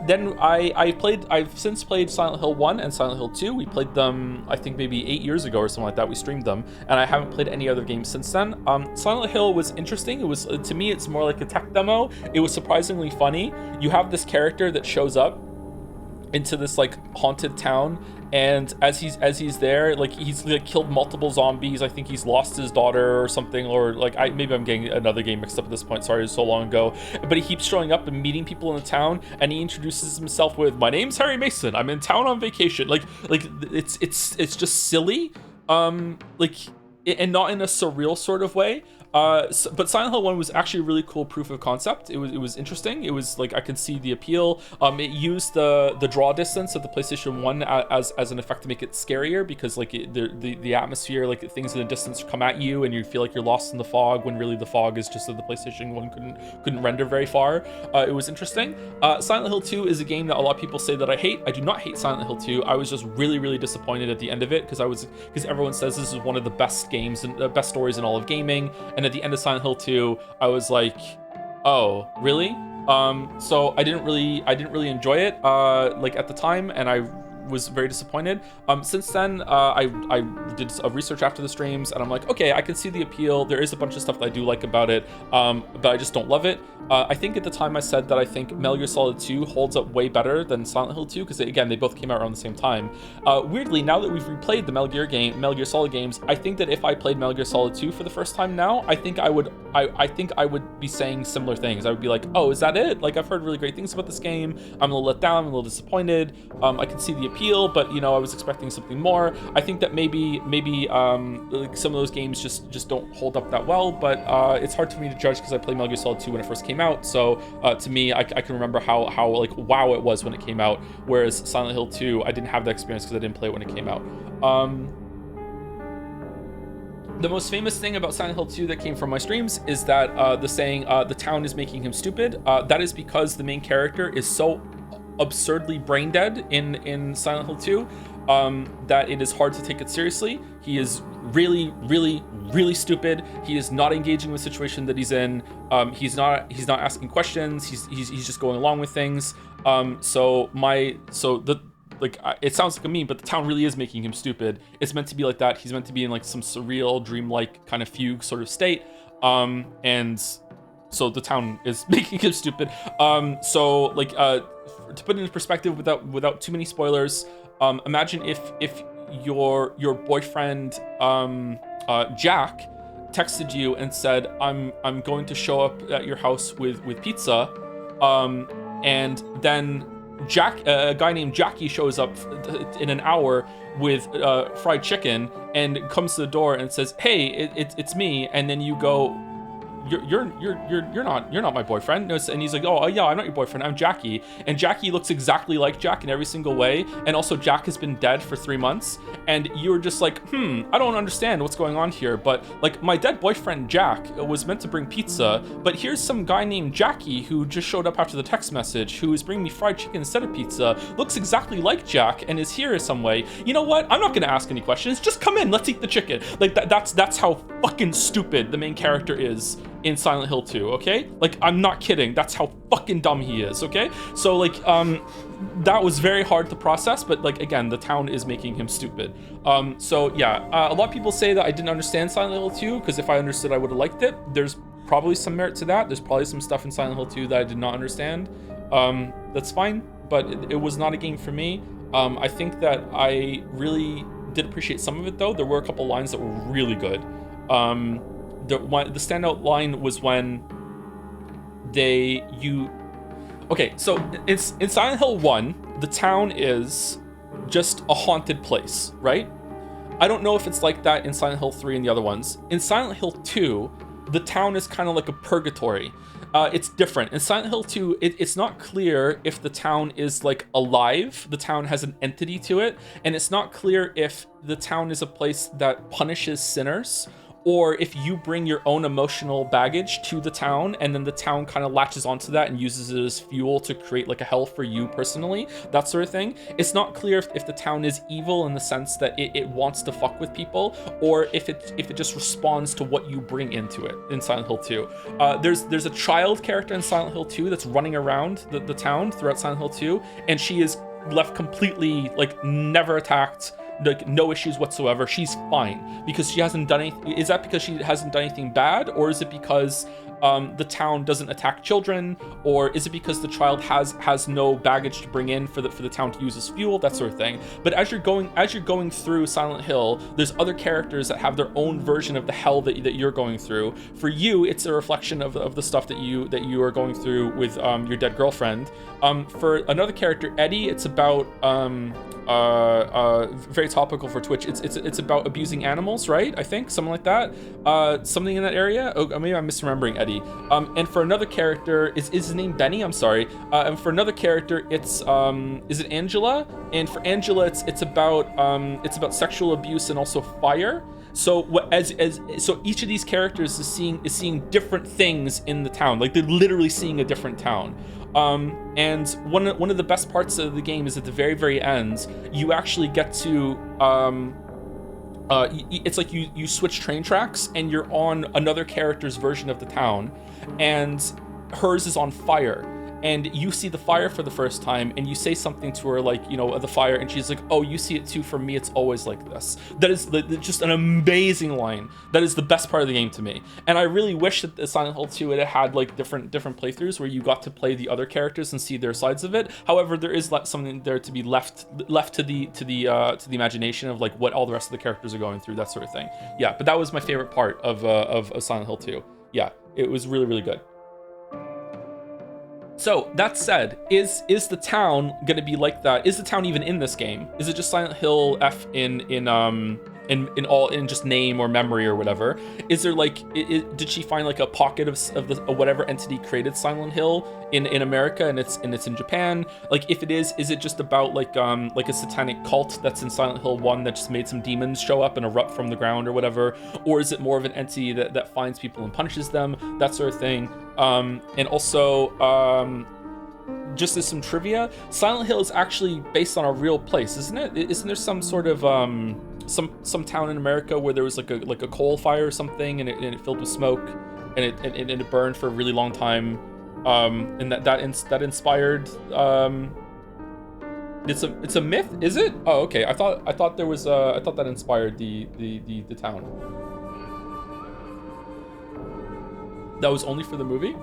Then I've since played Silent Hill 1 and Silent Hill 2. We played them, I think, maybe 8 years ago or something like that. We streamed them, and I haven't played any other games since then. Silent Hill was interesting. It was, to me, it's more like a tech demo. It was surprisingly funny. You have this character that shows up into this like haunted town, and as he's there, like he's like killed multiple zombies. I think he's lost his daughter or something, or like maybe I'm getting another game mixed up at this point. Sorry, it was so long ago. But he keeps showing up and meeting people in the town, and he introduces himself with, "My name's Harry Mason. I'm in town on vacation." Like it's just silly. And not in a surreal sort of way. But Silent Hill 1 was actually a really cool proof of concept. It was interesting. It was like I could see the appeal. It used the draw distance of the PlayStation 1 as an effect to make it scarier, because like the atmosphere, like things in the distance come at you and you feel like you're lost in the fog, when really the fog is just that the PlayStation 1 couldn't render very far. It was interesting. Silent Hill 2 is a game that a lot of people say that I hate. I do not hate Silent Hill 2. I was just really disappointed at the end of it, because everyone says this is one of the best games and the best stories in all of gaming. And at the end of Silent Hill 2, I was like, oh, really? So I didn't really enjoy it like at the time, and I was very disappointed. Since then, I did a research after the streams, and I'm like, okay, I can see the appeal. There is a bunch of stuff that I do like about it, but I just don't love it. I think at the time I said that I think Metal Gear Solid 2 holds up way better than Silent Hill 2, because again, they both came out around the same time. Weirdly, now that we've replayed the Metal Gear Solid games, I think that if I played Metal Gear Solid 2 for the first time now, I think I would be saying similar things. I would be like, oh, is that it? Like, I've heard really great things about this game. I'm a little let down. I'm a little disappointed. I can see the appeal, but I was expecting something more. I think that maybe like some of those games just don't hold up that well, but it's hard for me to judge because I played Metal Gear Solid 2 when it first came out. So to me, I can remember how like wow it was when it came out, whereas Silent Hill 2, I didn't have that experience because I didn't play it when it came out. The most famous thing about Silent Hill 2 that came from my streams is that the saying, the town is making him stupid. That is because the main character is so absurdly brain dead in Silent Hill 2 that it is hard to take it seriously. He is really stupid. He is not engaging with the situation that he's in. He's not asking questions. He's just going along with things. It sounds like a meme, but the town really is making him stupid. It's meant to be like that. He's meant to be in like some surreal, dreamlike kind of fugue sort of state. And so the town is making him stupid. To put it into perspective without too many spoilers, imagine if your boyfriend Jack texted you and said, I'm going to show up at your house with pizza, and then a guy named Jackie shows up in an hour with fried chicken and comes to the door and says, hey, it's me. And then you go, you're not my boyfriend. And he's like, oh yeah, I'm not your boyfriend, I'm Jackie. And Jackie looks exactly like Jack in every single way, and also Jack has been dead for 3 months, and you're just like, I don't understand what's going on here, but like my dead boyfriend Jack was meant to bring pizza, but here's some guy named Jackie who just showed up after the text message, who is bringing me fried chicken instead of pizza, looks exactly like Jack, and is here in some way. You know what, I'm not gonna ask any questions, just come in, let's eat the chicken. Like that's how fucking stupid the main character is in Silent Hill 2, okay? Like, I'm not kidding. That's how fucking dumb he is, okay? So, like, that was very hard to process, but, like, again, the town is making him stupid. So, yeah, a lot of people say that I didn't understand Silent Hill 2, because if I understood, I would have liked it. There's probably some merit to that. There's probably some stuff in Silent Hill 2 that I did not understand. That's fine, but it was not a game for me. I think that I really did appreciate some of it, though. There were a couple lines that were really good. The standout line was when okay, so in Silent Hill 1, the town is just a haunted place, right? I don't know if it's like that in Silent Hill 3 and the other ones. In Silent Hill 2, the town is kind of like a purgatory. It's different. In Silent Hill 2, it's not clear if the town is like alive, the town has an entity to it, and it's not clear if the town is a place that punishes sinners, or if you bring your own emotional baggage to the town and then the town kind of latches onto that and uses it as fuel to create like a hell for you personally, that sort of thing. It's not clear if the town is evil in the sense that it wants to fuck with people, or if it just responds to what you bring into it in Silent Hill 2. There's a child character in Silent Hill 2 that's running around the town throughout Silent Hill 2, and she is left completely like never attacked, like no issues whatsoever. She's fine because she hasn't done anything. Is that because she hasn't done anything bad, or is it because the town doesn't attack children, or is it because the child has no baggage to bring in for the town to use as fuel, that sort of thing. But as you're going through Silent Hill, there's other characters that have their own version of the hell that you're going through. For you, it's a reflection of the stuff that you are going through with your dead girlfriend. For another character, Eddie, it's about very topical for Twitch. It's about abusing animals, right? I think something like that. Something in that area. Oh, maybe I'm misremembering Eddie. And for another character, is his name Benny? I'm sorry. And for another character, it's is it Angela? And for Angela, it's about sexual abuse and also fire. So so each of these characters is seeing different things in the town. Like they're literally seeing a different town. And one of the best parts of the game is at the very end, you actually get to it's like you switch train tracks and you're on another character's version of the town, and hers is on fire. And you see the fire for the first time, and you say something to her like, the fire, and she's like, oh, you see it too. For me, it's always like this. That is just an amazing line. That is the best part of the game to me. And I really wish that the Silent Hill 2 it had like different playthroughs where you got to play the other characters and see their sides of it. However, there is something there to be left to the imagination of like what all the rest of the characters are going through, that sort of thing. Yeah, but that was my favorite part of Silent Hill 2. Yeah, it was really, really good. So that said, is the town gonna be like that? Is the town even in this game? Is it just Silent Hill F in just name or memory or whatever? Is there like, did she find like a pocket of whatever entity created Silent Hill in America, and it's in Japan? Like if it is it just about like a satanic cult that's in Silent Hill 1 that just made some demons show up and erupt from the ground or whatever? Or is it more of an entity that finds people and punishes them, that sort of thing? And also, just as some trivia, Silent Hill is actually based on a real place, isn't it? Isn't there some sort of some town in America where there was like a coal fire or something, and it filled with smoke, and it burned for a really long time, and that inspired. It's a myth, is it? Oh, okay. I thought there was I thought that inspired the town. That was only for the movie?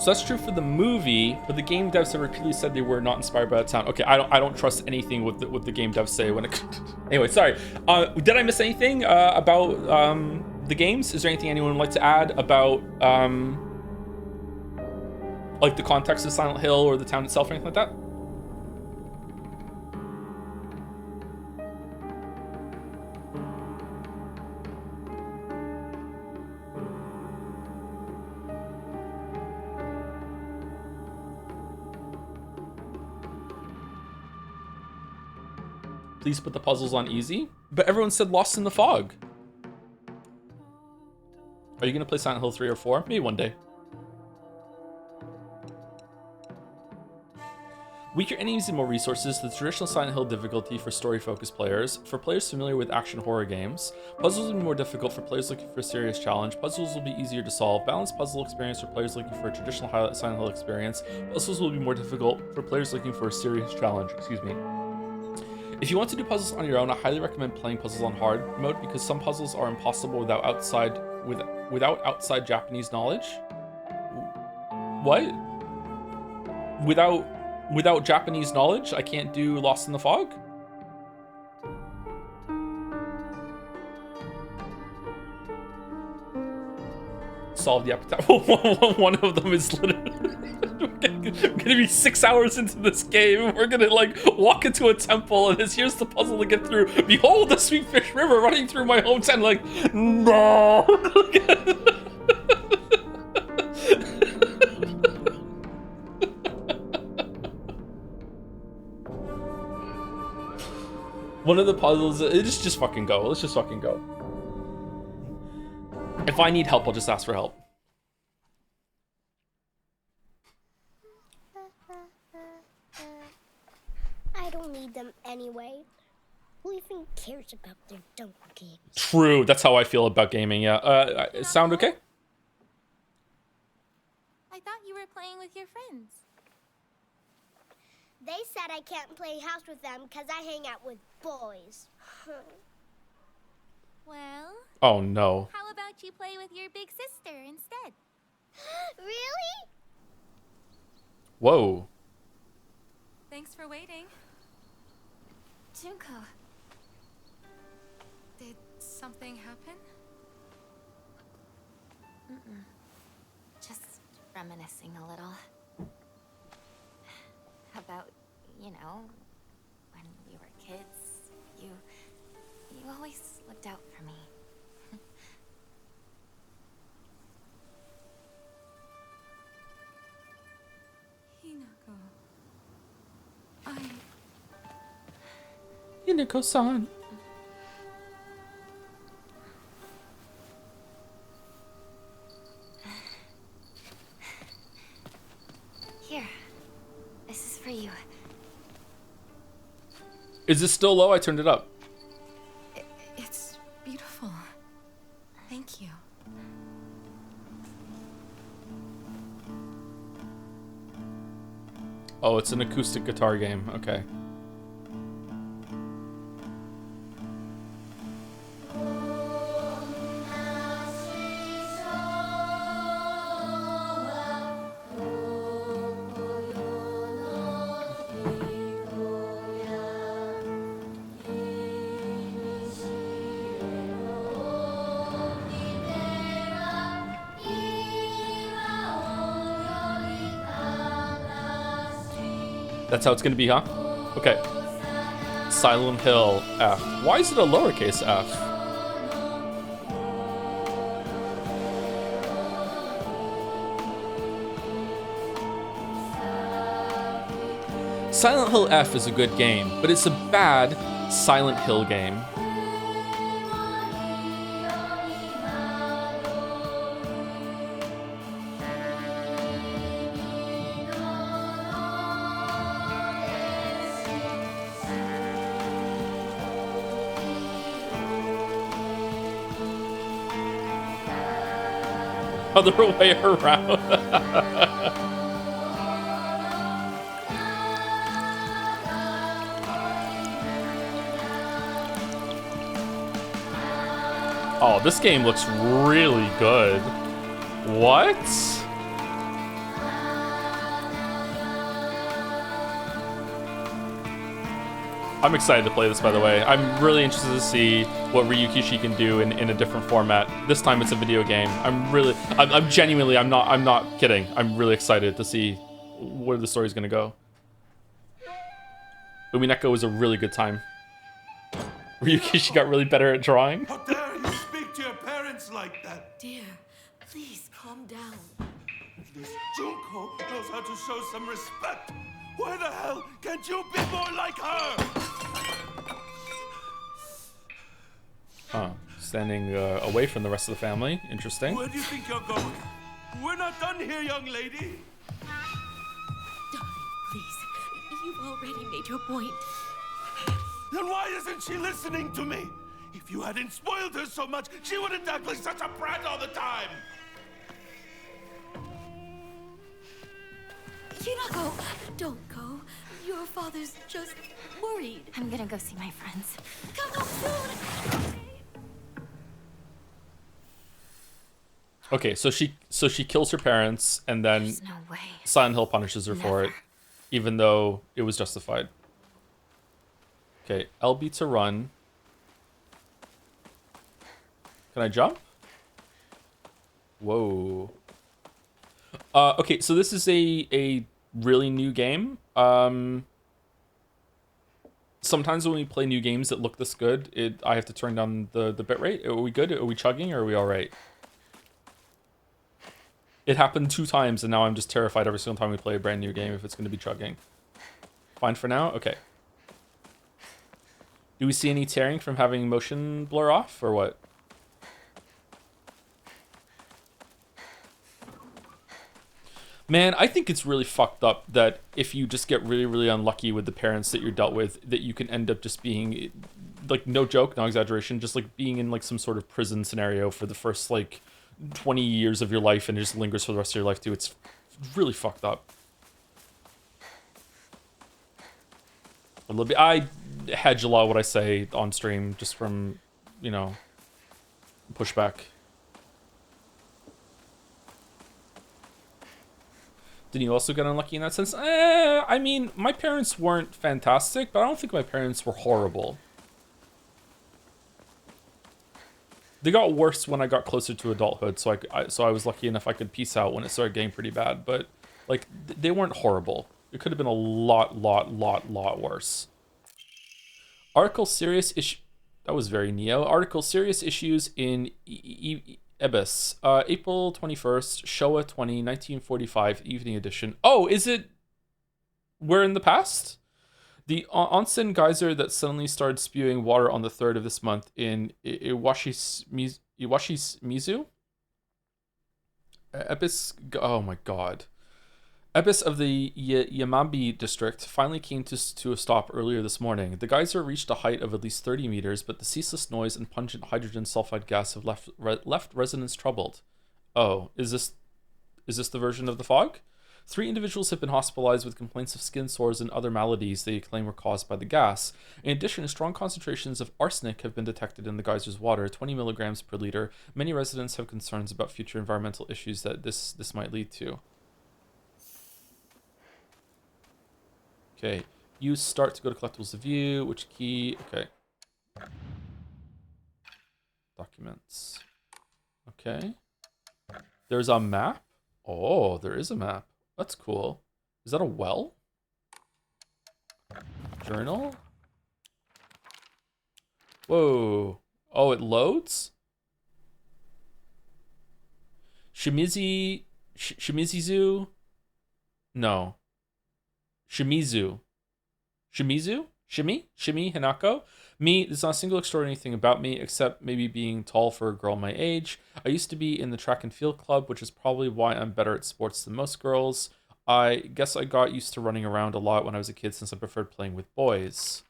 So that's true for the movie, but the game devs have repeatedly said they were not inspired by that town. Okay, I don't trust anything what the game devs say when it. Anyway, sorry. Did I miss anything about the games? Is there anything anyone would like to add about like the context of Silent Hill or the town itself or anything like that? Please put the puzzles on easy. But everyone said Lost in the Fog. Are you gonna play Silent Hill 3 or 4? Maybe one day. Weaker enemies and more resources, the traditional Silent Hill difficulty for story-focused players. For players familiar with action horror games, puzzles will be more difficult for players looking for a serious challenge. Puzzles will be easier to solve. Balanced puzzle experience for players looking for a traditional Silent Hill experience. Puzzles will be more difficult for players looking for a serious challenge. Excuse me. If you want to do puzzles on your own, I highly recommend playing puzzles on hard mode because some puzzles are impossible without outside Japanese knowledge. What? Without Japanese knowledge, I can't do Lost in the Fog? Solve the appetite. One of them is literally gonna be 6 hours into this game. We're gonna like walk into a temple, and here's the puzzle to get through. Behold the sweet fish river running through my hometown. Like, no. One of the puzzles, just fucking go. Let's just fucking go. If I need help, I'll just ask for help. I don't need them anyway. Who even cares about their dumb games? True, that's how I feel about gaming, yeah. Sound okay? I thought you were playing with your friends. They said I can't play house with them because I hang out with boys. Well... Oh, no. How about you you play with your big sister instead. Really? Whoa. Thanks for waiting. Junko. Did something happen? Mm-mm. Just reminiscing a little. About, you know, when we were kids, you always looked out for me. Hinako. Hinako-san. Here. This is for you. Is this still low? I turned it up. It's beautiful. Thank you. Oh, it's an acoustic guitar game. Okay. That's how it's gonna be, huh? Okay. Silent Hill F. Why is it a lowercase f? Silent Hill F is a good game, but it's a bad Silent Hill game. Other way around. Oh, this game looks really good. What? I'm excited to play this, by the way. I'm really interested to see what Ryukishi can do in a different format. This time it's a video game. I'm genuinely, I'm not kidding. I'm really excited to see where the story's gonna go. Umineko was a really good time. Ryukishi got really better at drawing. How dare you speak to your parents like that? Dear, please calm down. At least Junko knows how to show some respect. Why the hell can't you be more like her? Huh. Standing away from the rest of the family. Interesting. Where do you think you're going? We're not done here, young lady. Darling, please. You've already made your point. Then why isn't she listening to me? If you hadn't spoiled her so much, she wouldn't act like such a brat all the time. Hinako, don't go. Your father's just worried. I'm gonna go see my friends. Come home soon. Okay, so she kills her parents, and then There's no way. Silent Hill punishes her for it, Never. even though it was justified. Okay, LB to run. Can I jump? Whoa. Okay, so this is a really new game. Sometimes when we play new games that look this good, I have to turn down the bitrate. Are we good? Are we chugging? Or are we all right? It happened 2 times, and now I'm just terrified every single time we play a brand new game if it's going to be chugging. Fine for now? Okay. Do we see any tearing from having motion blur off, or what? Man, I think it's really fucked up that if you just get really, really unlucky with the parents that you're dealt with, that you can end up just being, like, no joke, no exaggeration, just like being in like some sort of prison scenario for the first like 20 years of your life, and it just lingers for the rest of your life too. It's really fucked up. A little bit. I hedge a lot of what I say on stream just from, you know, pushback. Did you also get unlucky in that sense? I mean, my parents weren't fantastic, but I don't think my parents were horrible. They got worse when I got closer to adulthood, so I was lucky enough I could peace out when it started getting pretty bad. But like, they weren't horrible. It could have been a lot worse. Article serious issue. That was very Neo. Article serious issues in Ebis. April 21st, Showa 20, 1945, evening edition. Oh, is it? We're in the past? The onsen geyser that suddenly started spewing water on the 3rd of this month in Iwashi's Mizu? Ebis. Oh my god. Ebis of the Yamambi district finally came to a stop earlier this morning. The geyser reached a height of at least 30 meters, but the ceaseless noise and pungent hydrogen sulfide gas have left residents troubled. Oh, is this the version of the fog? 3 individuals have been hospitalized with complaints of skin sores and other maladies they claim were caused by the gas. In addition, strong concentrations of arsenic have been detected in the geyser's water, 20 milligrams per liter. Many residents have concerns about future environmental issues that this might lead to. Okay, use start to go to collectibles to view. Which key? Okay. Documents. Okay. There's a map? Oh, there is a map. That's cool. Is that a well? Journal? Whoa. Oh, it loads? Shimizu? No. Shimizu. Shimi? Hinako? Me, there's not a single extraordinary thing about me, except maybe being tall for a girl my age. I used to be in the track and field club, which is probably why I'm better at sports than most girls. I guess I got used to running around a lot when I was a kid since I preferred playing with boys.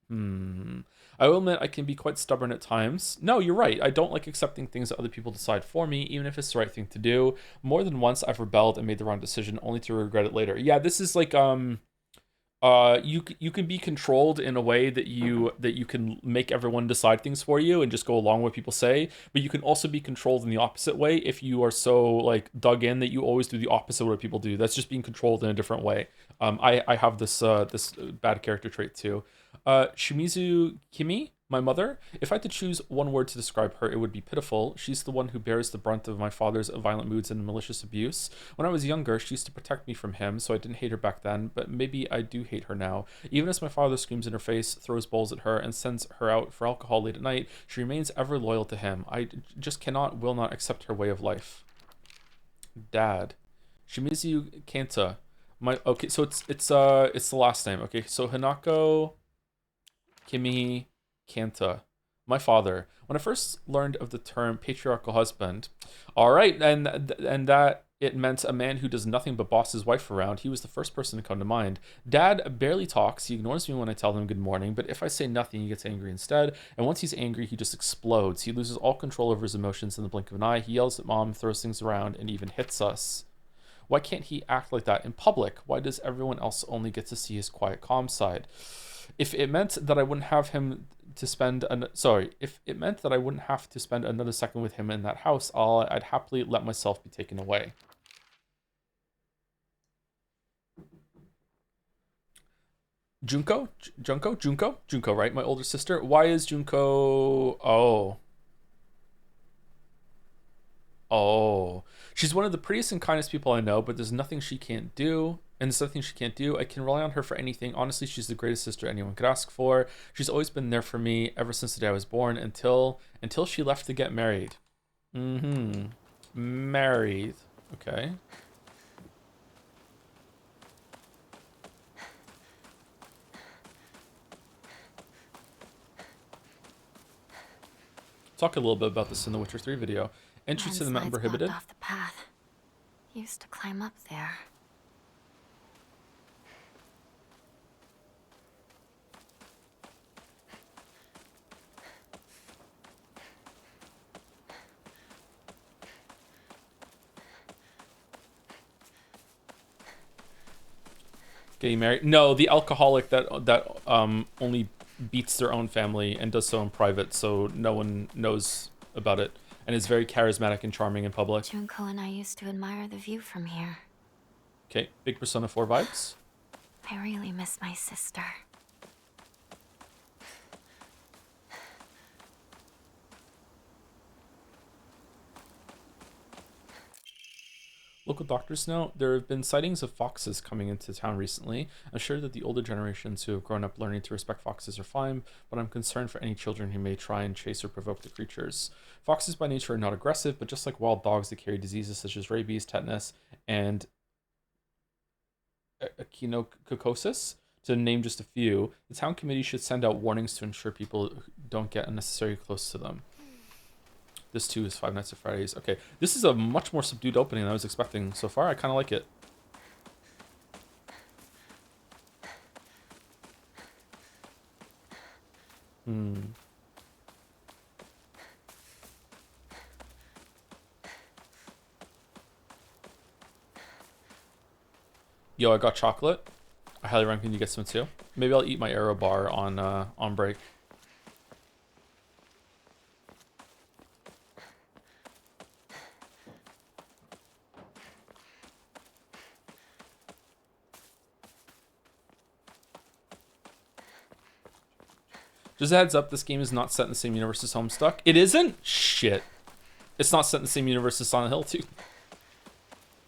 I will admit I can be quite stubborn at times. No, you're right. I don't like accepting things that other people decide for me, even if it's the right thing to do. More than once, I've rebelled and made the wrong decision, only to regret it later. Yeah, this is like you can be controlled in a way that you can make everyone decide things for you and just go along with what people say, but you can also be controlled in the opposite way if you are so like dug in that you always do the opposite of what people do. That's just being controlled in a different way. I have this bad character trait too. Shimizu Kimi, my mother. If I had to choose one word to describe her, it would be pitiful. She's the one who bears the brunt of my father's violent moods and malicious abuse. When I was younger, she used to protect me from him, so I didn't hate her back then, but maybe I do hate her now. Even as my father screams in her face, throws bowls at her, and sends her out for alcohol late at night, she remains ever loyal to him. I just will not accept her way of life. Dad. Shimizu Kanta. Okay, so it's the last name. Okay, so Hinako Kimi Kanta, my father. When I first learned of the term patriarchal husband, all right, and that it meant a man who does nothing but boss his wife around, he was the first person to come to mind. Dad barely talks. He ignores me when I tell him good morning, but if I say nothing, he gets angry instead. And once he's angry, he just explodes. He loses all control over his emotions in the blink of an eye. He yells at mom, throws things around, and even hits us. Why can't he act like that in public? Why does everyone else only get to see his quiet, calm side? If it meant that I wouldn't have to spend another second with him in that house, I'd happily let myself be taken away. Junko, right? My older sister. Why is Junko? Oh, she's one of the prettiest and kindest people I know, but there's nothing she can't do. And there's nothing she can't do. I can rely on her for anything. Honestly, she's the greatest sister anyone could ask for. She's always been there for me ever since the day I was born until she left to get married. Married. Okay. Talk a little bit about this in the Witcher 3 video. Entry to the mountain prohibited. Off the path. Used to climb up there. Getting married? No, the alcoholic that only beats their own family and does so in private, so no one knows about it, and is very charismatic and charming in public. Junko and I used to admire the view from here. Okay, big Persona 4 vibes. I really miss my sister. Local doctors know there have been sightings of foxes coming into town recently. I'm sure that the older generations who have grown up learning to respect foxes are fine, but I'm concerned for any children who may try and chase or provoke the creatures. Foxes by nature are not aggressive, but just like wild dogs, they carry diseases such as rabies, tetanus, and echinococosis, to name just a few. The town committee should send out warnings to ensure people don't get unnecessarily close to them. This too is Five Nights at Freddy's. Okay, this is a much more subdued opening than I was expecting so far. I kind of like it. Yo, I got chocolate. I highly recommend you get some too. Maybe I'll eat my Aero bar on break. Just a heads up, this game is not set in the same universe as Homestuck. It isn't? Shit. It's not set in the same universe as Silent Hill 2.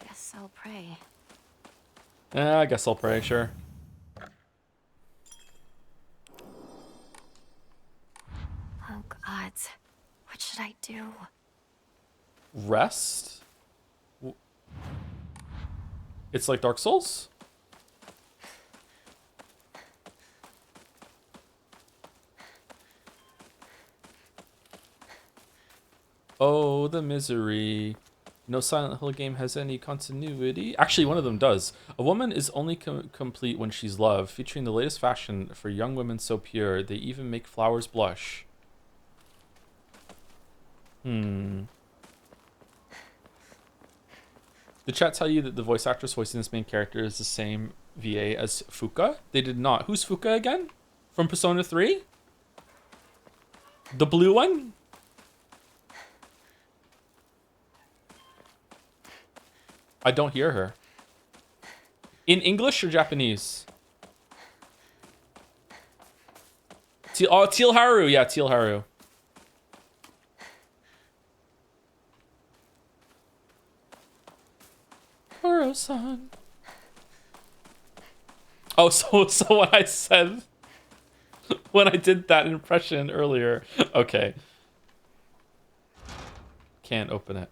Guess I'll pray. Yeah, I guess I'll pray, sure. Oh, gods. What should I do? Rest? It's like Dark Souls? Oh, the misery. No Silent Hill game has any continuity. Actually, one of them does. A woman is only complete when she's loved, featuring the latest fashion for young women so pure, they even make flowers blush. Did chat tell you that the voice actress voicing this main character is the same VA as Fuka? They did not. Who's Fuka again? From Persona 3? The blue one? I don't hear her. In English or Japanese? Teal Haru. Yeah, Teal Haru. Oro-san. Oh, so what I said when I did that impression earlier. Okay. Can't open it.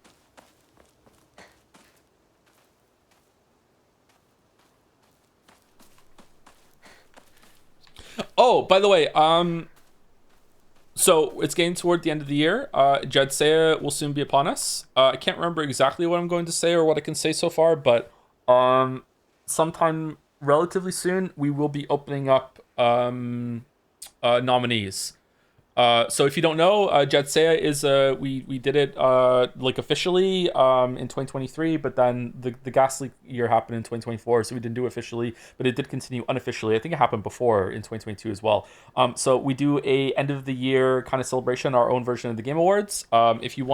Oh, by the way, so it's getting toward the end of the year. Jedsea will soon be upon us. I can't remember exactly what I'm going to say or what I can say so far, but sometime relatively soon we will be opening up nominees. So if you don't know, Jedsea is we did it like officially in 2023, but then the ghastly year happened in 2024, so we didn't do it officially, but it did continue unofficially. I think it happened before in 2022 as well. So we do a end of the year kind of celebration, our own version of the Game Awards. If you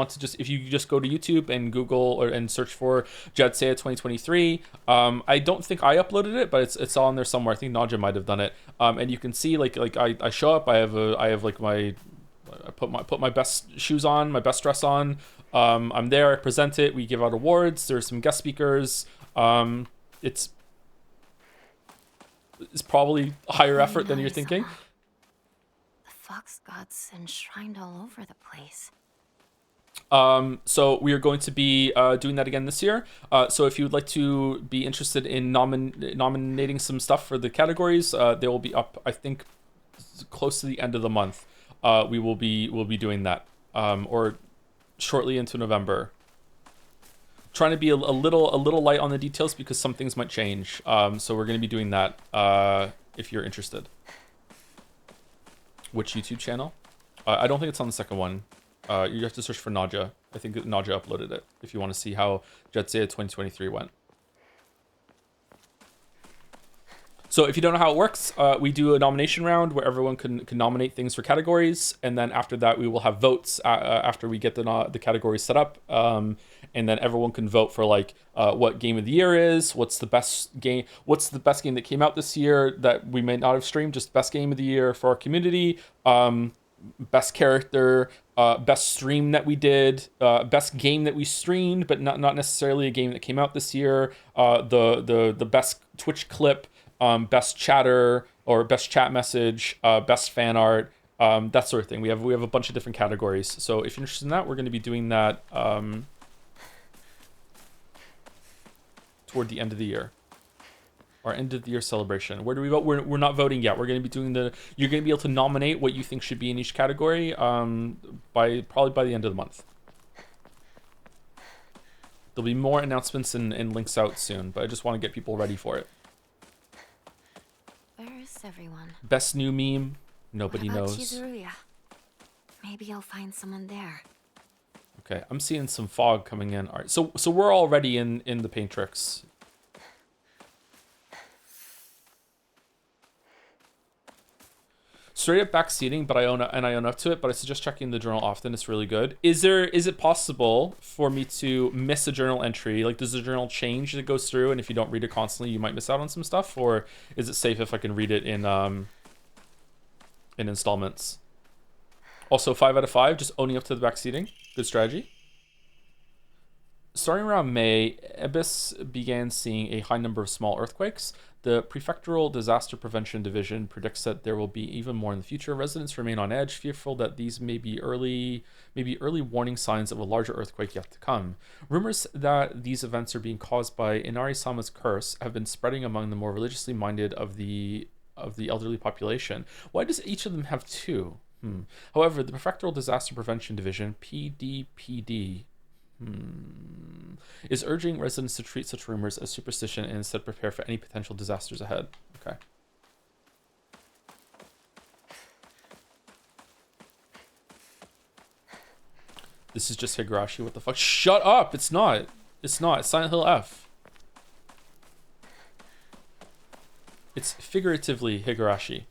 just go to YouTube and Google and search for Jedsea 2023. I don't think I uploaded it, but it's on there somewhere. I think Naja might have done it. And you can see like I show up. I have like I put my best shoes on, my best dress on. I'm there. I present it. We give out awards. There's some guest speakers. It's probably higher effort than you're thinking. The fox gods enshrined all over the place. So we are going to be doing that again this year. So if you would like to be interested in nominating some stuff for the categories, they will be up, I think, close to the end of the month. We'll be doing that, or shortly into November. Trying to be a little light on the details because some things might change. So we're going to be doing that if you're interested. Which YouTube channel? I don't think it's on the second one. You have to search for Naja. I think Naja uploaded it if you want to see how Jedsea 2023 went. So if you don't know how it works, we do a nomination round where everyone can nominate things for categories, and then after that we will have votes after we get the categories set up, and then everyone can vote for like what game of the year is, what's the best game that came out this year that we may not have streamed, just best game of the year for our community, best character, best stream that we did, best game that we streamed but not necessarily a game that came out this year, the best Twitch clip, best chatter or best chat message, best fan art, that sort of thing. We have a bunch of different categories. So if you're interested in that, we're going to be doing that toward the end of the year. Our end of the year celebration. Where do we vote? We're not voting yet. We're going to be doing you're going to be able to nominate what you think should be in each category probably by the end of the month. There'll be more announcements and links out soon, but I just want to get people ready for it. Where is everyone? Best new meme. Nobody What about knows. Chizuruya? Maybe I'll find someone there. Okay, I'm seeing some fog coming in. All right, so we're already in the Paintrix. Straight up back seating, but I own up to it. But I suggest checking the journal often. It's really good. Is it possible for me to miss a journal entry? Like, does the journal change as it goes through? And if you don't read it constantly, you might miss out on some stuff. Or is it safe if I can read it in installments? Also, 5 out of 5, just owning up to the back seating. Good strategy. Starting around May, Ebis began seeing a high number of small earthquakes. The Prefectural Disaster Prevention Division predicts that there will be even more in the future. Residents remain on edge, fearful that these may be early warning signs of a larger earthquake yet to come. Rumors that these events are being caused by Inari-sama's curse have been spreading among the more religiously minded of the elderly population. Why does each of them have two? However, the Prefectural Disaster Prevention Division, PDPD, is urging residents to treat such rumors as superstition and instead prepare for any potential disasters ahead. Okay. This is just Higurashi. What the fuck? Shut up! It's not. It's not. It's Silent Hill F. It's figuratively Higurashi.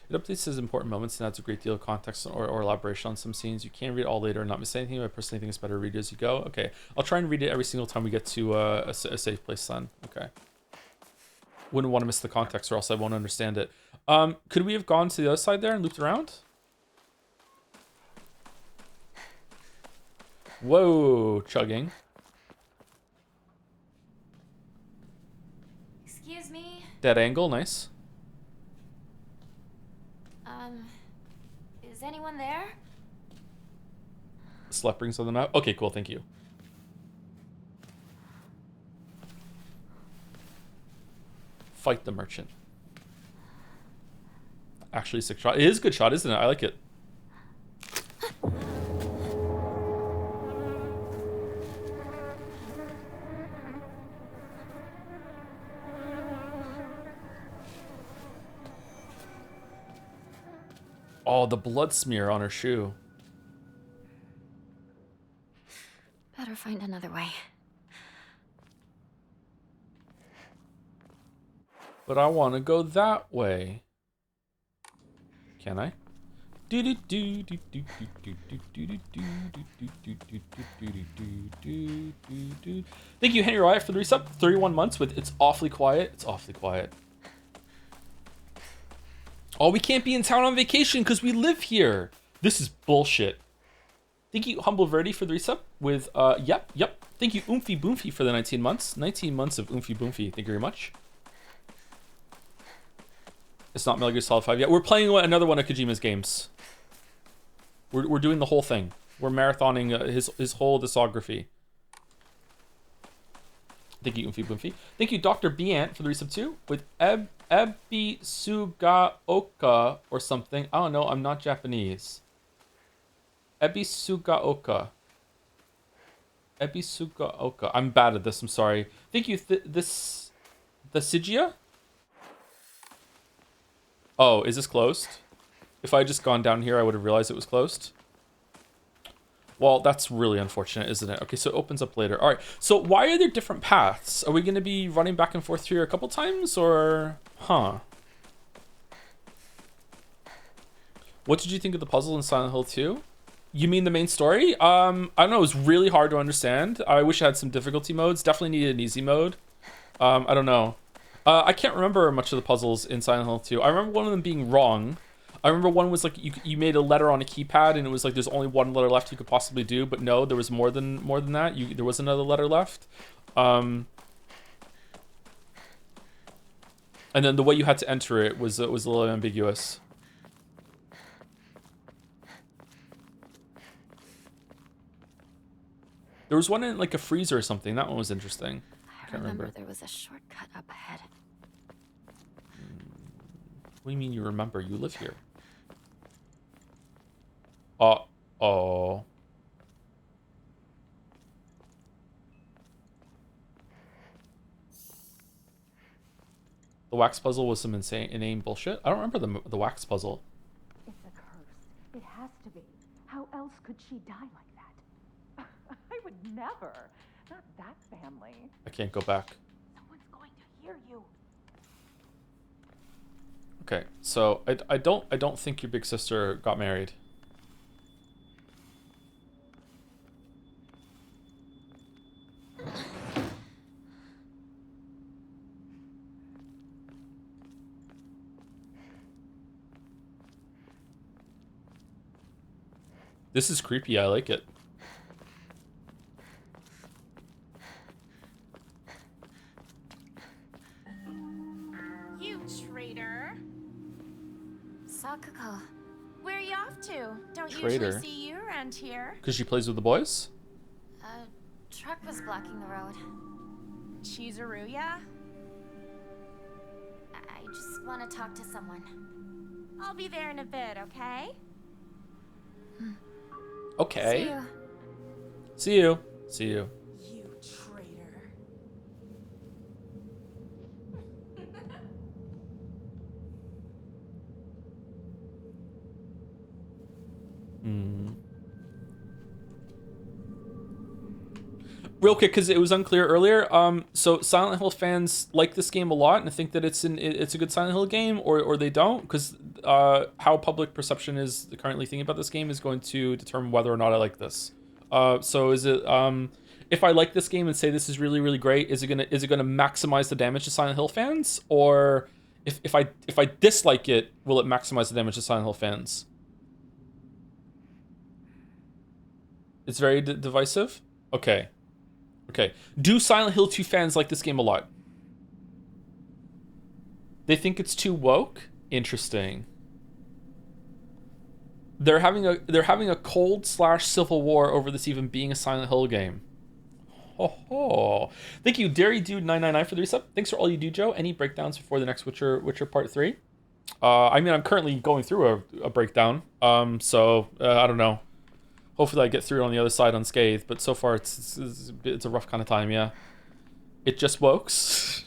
It updates his important moments and adds a great deal of context or elaboration on some scenes. You can read it all later and not miss anything, but I personally think it's better to read it as you go. Okay, I'll try and read it every single time we get to a safe place then. Okay. Wouldn't want to miss the context or else I won't understand it. Could we have gone to the other side there and looped around? Whoa, chugging. Excuse me? Dead angle, nice. Is anyone there? Slut brings on the map. Okay, cool, thank you. Fight the merchant. Actually, 6 shot. It is a good shot, isn't it? I like it. Oh, the blood smear on her shoe. Better find another way. But I want to go that way. Can I? Thank you, Henry Wyatt, for the resub. 31 months with It's Awfully Quiet. It's awfully quiet. Oh, we can't be in town on vacation because we live here. This is bullshit. Thank you, Humble Verde, for the resub with, yep. Thank you, Oomphy Boomfy, for the 19 months. 19 months of Oomphy Boomfy. Thank you very much. It's not Metal Gear Solid 5 yet. We're playing another one of Kojima's games. We're doing the whole thing. We're marathoning his whole discography. Thank you, Oomphy Boomfy. Thank you, Dr. Beant, for the resub too with Ebisugaoka or something. I don't know. I'm not Japanese. Ebisugaoka. Ebisugaoka. I'm bad at this. I'm sorry. Thank you. The Sigia? Oh, is this closed? If I had just gone down here, I would have realized it was closed. Well, that's really unfortunate, isn't it? Okay, so it opens up later. All right. So why are there different paths? Are we going to be running back and forth here a couple times, or huh? What did you think of the puzzle in Silent Hill 2? You mean the main story? I don't know. It was really hard to understand. I wish I had some difficulty modes. Definitely needed an easy mode. I don't know. I can't remember much of the puzzles in Silent Hill 2. I remember one of them being wrong. I remember one was like you made a letter on a keypad and it was like there's only one letter left you could possibly do, but no, there was more than that. There was another letter left. And then the way you had to enter it was a little ambiguous. There was one in like a freezer or something. That one was interesting. I remember there was a shortcut up ahead. What do you mean you remember? You live here. Uh-oh. The wax puzzle was some inane bullshit. I don't remember the wax puzzle. It's a curse. It has to be. How else could she die like that? I would never. Not that family. I can't go back. Someone's going to hear you. Okay, so I don't think your big sister got married. This is creepy. I like it. You traitor. Sakuko. Where are you off to? Don't Traitor. usually see you around here. Because she plays with the boys? A truck was blocking the road. Chizuruya? I just want to talk to someone. I'll be there in a bit, okay? Okay. See you. See you. See you. You traitor. Real quick, because it was unclear earlier. So Silent Hill fans like this game a lot and think that it's a good Silent Hill game, or they don't, because how public perception is currently thinking about this game is going to determine whether or not I like this. So is it if I like this game and say this is really really great, is it gonna maximize the damage to Silent Hill fans, or if I dislike it, will it maximize the damage to Silent Hill fans? It's very divisive. Okay. Okay. Do Silent Hill 2 fans like this game a lot? They think it's too woke? Interesting. They're having a cold/civil war over this even being a Silent Hill game. Oh. Thank you, Dairy Dude 999 for the resub. Thanks for all you do, Joe. Any breakdowns before the next Witcher Part 3? I mean, I'm currently going through a breakdown. So I don't know. Hopefully I get through it on the other side unscathed, but so far it's a rough kind of time, yeah. It just wokes.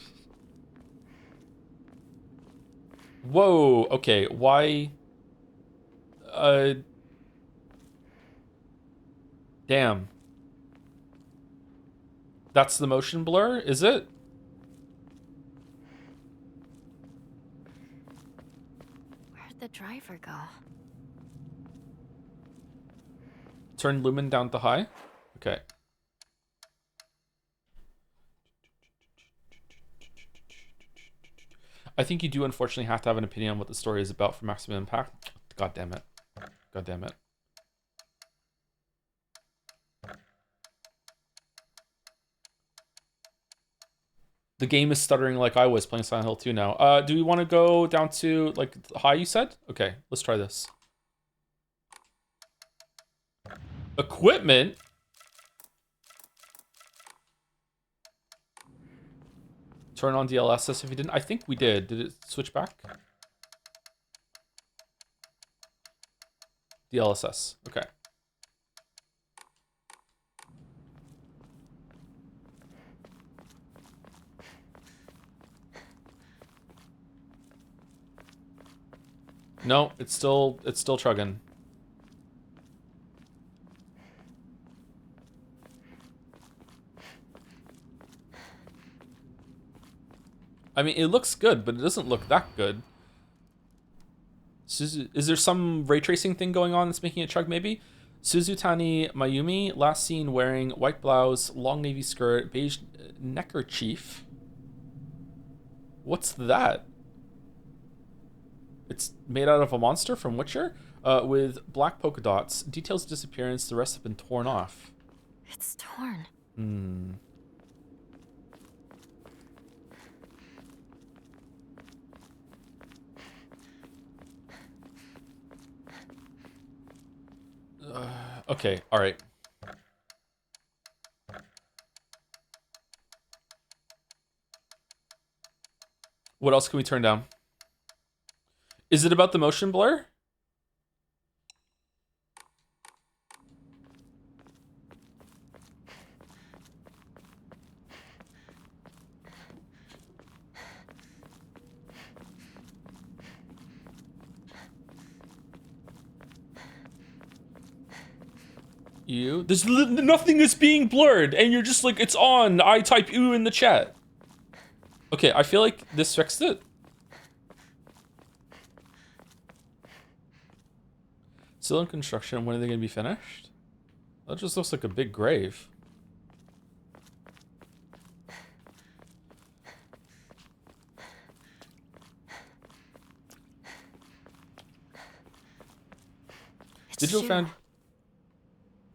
Whoa, okay, why? Damn. That's the motion blur, is it? Where'd the driver go? Turn lumen down to high. Okay. I think you do unfortunately have to have an opinion on what the story is about for maximum impact. God damn it. God damn it. The game is stuttering like I was playing Silent Hill 2 now. Do we want to go down to like high, you said? Okay, let's try this. Equipment? Turn on DLSS if you didn't. I think we did. Did it switch back? DLSS. Okay. No, it's still chugging. I mean, it looks good, but it doesn't look that good. Is there some ray tracing thing going on that's making it chug, maybe? Suzutani Mayumi, last seen wearing white blouse, long navy skirt, beige neckerchief. What's that? It's made out of a monster from Witcher? With black polka dots. Details of disappearance, the rest have been torn off. It's torn. Hmm. Okay, alright. What else can we turn down? Is it about the motion blur? There's nothing is being blurred, and you're just like, it's on. I type "ooh" in the chat. Okay, I feel like this fixed it. Still in construction. When are they gonna be finished? That just looks like a big grave.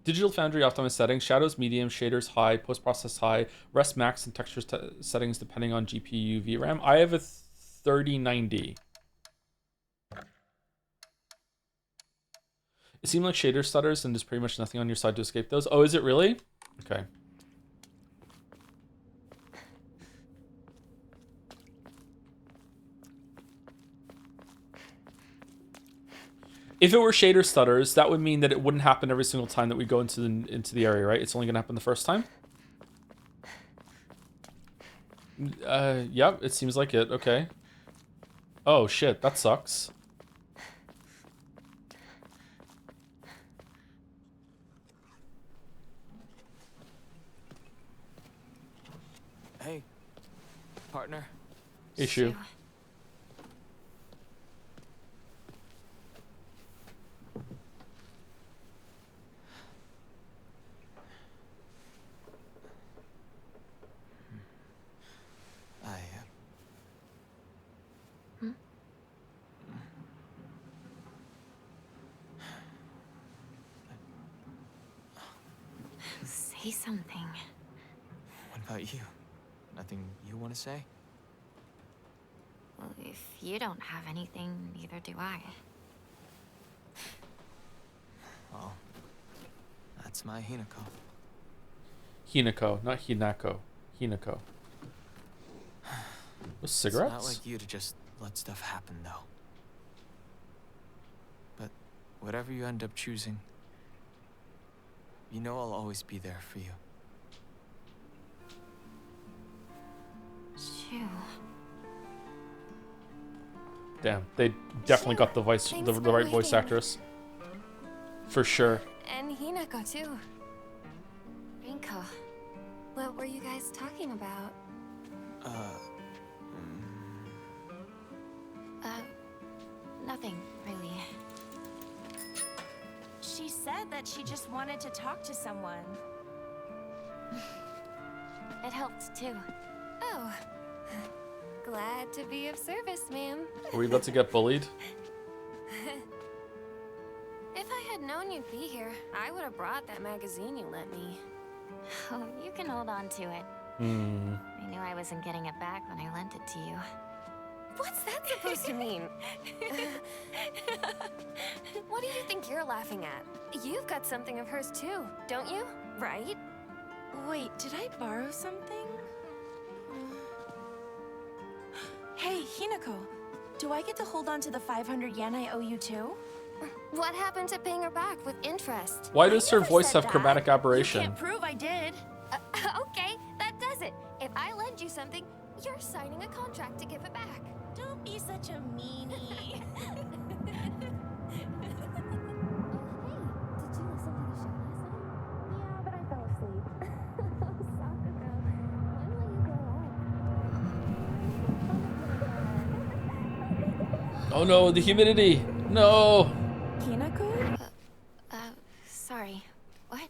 Digital Foundry optimized settings, shadows medium, shaders high, post-process high, rest max, and texture settings depending on GPU VRAM. I have a 3090. It seemed like shader stutters and there's pretty much nothing on your side to escape those. Oh, is it really? Okay. If it were shader stutters, that would mean that it wouldn't happen every single time that we go into the area, right? It's only gonna happen the first time. Yep, it seems like it. Okay. Oh shit, that sucks. Hey, partner. Issue. Say something. What about you? Nothing you want to say? Well, if you don't have anything, neither do I. Well, that's my Hinako. Hinako, not Hinako. Hinako. With cigarettes? It's not like you to just let stuff happen, though. But whatever you end up choosing, you know I'll always be there for you. Shoo. Damn, they definitely got the voice, the right voice actress. For sure. And Hinako too. Rinko, what were you guys talking about? Nothing, really. She said that she just wanted to talk to someone. It helped too. Oh. Glad to be of service, ma'am. Are we about to get bullied? If I had known you'd be here, I would have brought that magazine you lent me. Oh, you can hold on to it. I knew I wasn't getting it back when I lent it to you. What's that supposed to mean? What do you think you're laughing at? You've got something of hers too, don't you? Right? Wait, did I borrow something? Hey, Hinako, do I get to hold on to the 500 yen I owe you too? What happened to paying her back with interest? Why does her never voice said have chromatic that. aberration? You can't prove I did. Okay, that does it. If I lend you something, you're signing a contract to give it back. Don't be such a meanie. Oh no, the humidity. No. Hinako? Sorry. What?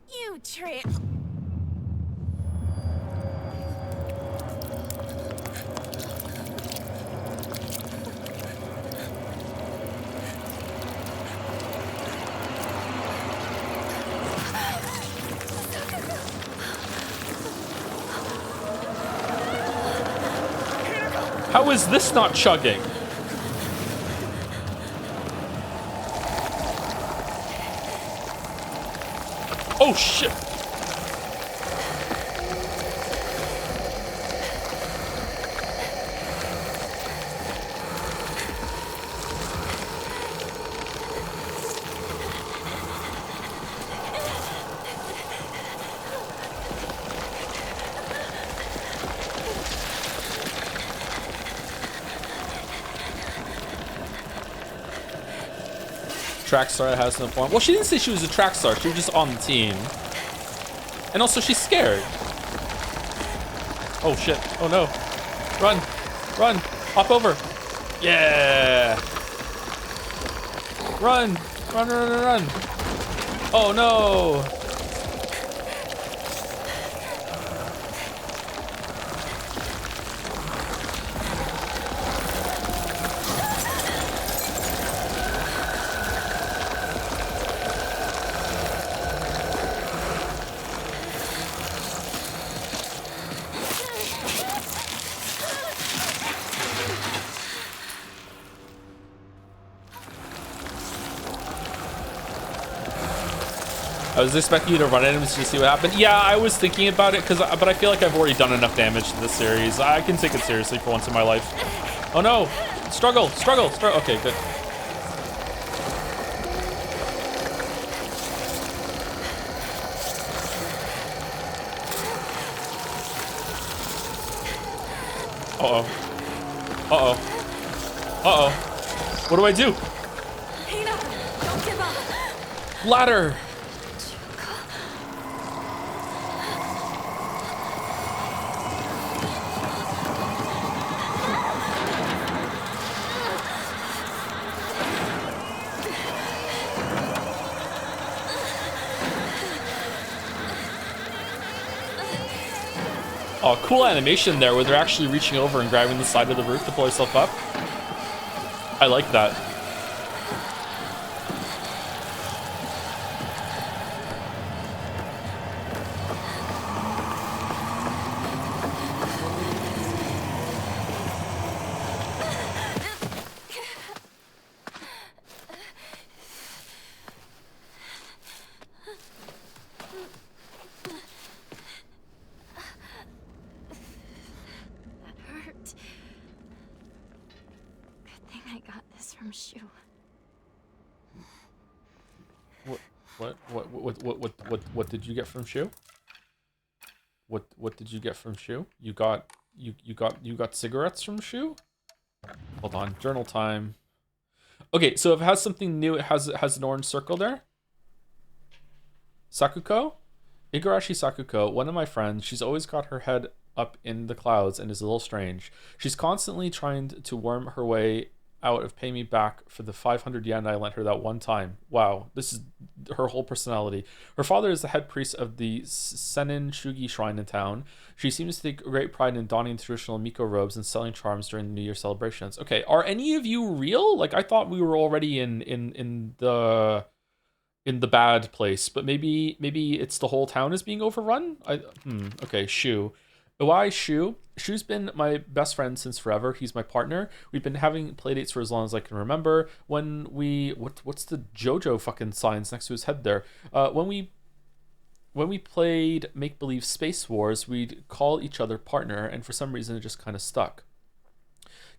You trip. How is this not chugging? Oh shit. Track star has no point. Well, she didn't say she was a track star. She was just on the team. And also, she's scared. Oh, shit. Oh, no. Run. Run. Hop over. Yeah. Run. Run, run, run, run. Oh, no. I was expecting you to run at him to see what happened. Yeah, I was thinking about it, but I feel like I've already done enough damage to this series. I can take it seriously for once in my life. Oh no! Struggle! Struggle! Struggle! Okay, good. Uh-oh. Uh-oh. Uh-oh. What do I do? Hinako, don't give up. Ladder! Oh, cool animation there where they're actually reaching over and grabbing the side of the roof to pull herself up. I like that. From Shu. What did you get from Shu? What did you get from Shu? You got cigarettes from Shu? Hold on, journal time. Okay, so if it has something new, it has an orange circle there. Sakuko? Igarashi Sakuko, one of my friends, she's always got her head up in the clouds and is a little strange. She's constantly trying to worm her way out of pay me back for the 500 yen I lent her that one time. Wow, this is her whole personality. Her father is the head priest of the Senin Shugi shrine in town. She seems to take great pride in donning traditional Miko robes and selling charms during the New Year celebrations. Okay, are any of you real? Like, I thought we were already in the bad place, but maybe it's the whole town is being overrun? Okay, Shu. Why Shu? Shu's been my best friend since forever. He's my partner. We've been having playdates for as long as I can remember. When we what's the JoJo fucking signs next to his head there? When we played Make Believe Space Wars, we'd call each other partner, and for some reason it just kind of stuck.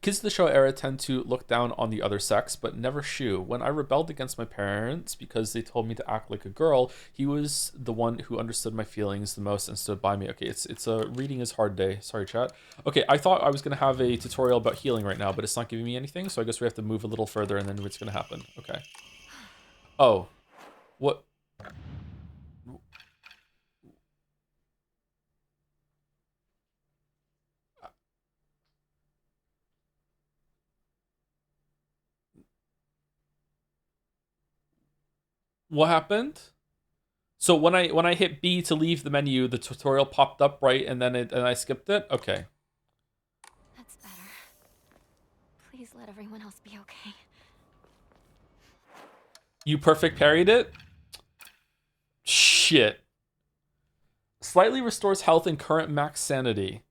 Kids of the show era tend to look down on the other sex, but never Shu. When I rebelled against my parents because they told me to act like a girl, he was the one who understood my feelings the most and stood by me. Okay, it's a reading is hard day. Sorry, chat. Okay, I thought I was going to have a tutorial about healing right now, but it's not giving me anything, so I guess we have to move a little further and then what's going to happen. Okay. Oh. What? What happened? So when I hit B to leave the menu, the tutorial popped up, right? And then I skipped it? Okay. That's better. Please let everyone else be okay. You perfect parried it? Shit. Slightly restores health and current max sanity.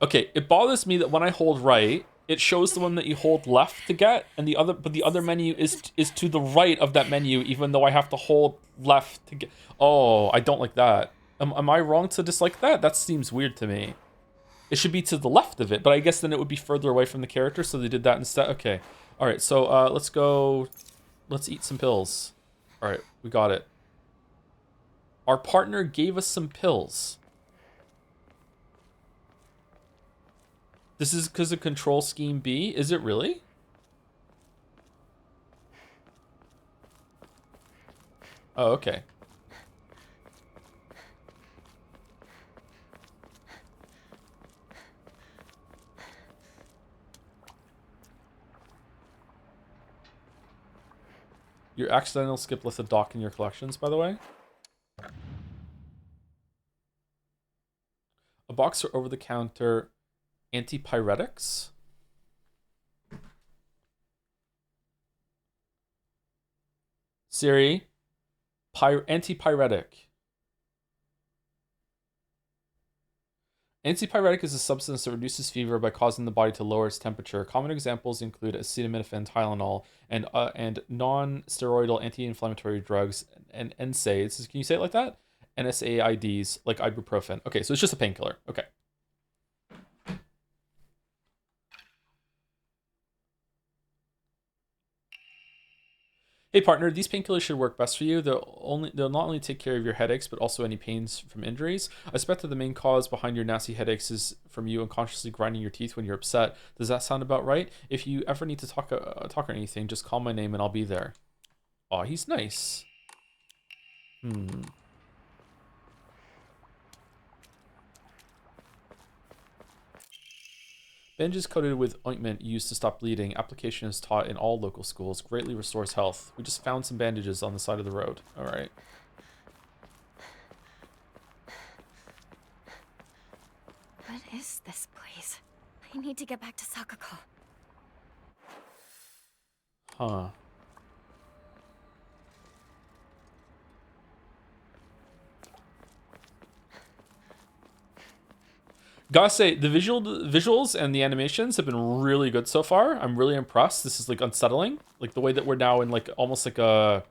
Okay, it bothers me that when I hold right, it shows the one that you hold left to get, and the other menu is to the right of that menu, even though I have to hold left to get. Oh, I don't like that. Am I wrong to dislike that? That seems weird to me. It should be to the left of it, but I guess then it would be further away from the character, so they did that instead. Okay, all right. So let's go. Let's eat some pills. All right, we got it. Our partner gave us some pills. This is because of Control Scheme B? Is it really? Oh, okay. Your accidental skip lets a dock in your collections, by the way. A box for over-the-counter antipyretics. Siri, antipyretic. Antipyretic is a substance that reduces fever by causing the body to lower its temperature. Common examples include acetaminophen, Tylenol, and non-steroidal anti-inflammatory drugs and NSAIDs. Can you say it like that? NSAIDs, like ibuprofen. Okay, so it's just a painkiller. Okay. Hey partner, these painkillers should work best for you. They'll not only take care of your headaches, but also any pains from injuries. I suspect that the main cause behind your nasty headaches is from you unconsciously grinding your teeth when you're upset. Does that sound about right? If you ever need to talk or anything, just call my name and I'll be there. Aw, he's nice. Bandage is coated with ointment used to stop bleeding. Application is taught in all local schools. Greatly restores health. We just found some bandages on the side of the road. All right. What is this place? I need to get back to Sakako. Huh. Gotta say, the visuals and the animations have been really good so far. I'm really impressed. This is like unsettling, like the way that we're now in like almost like a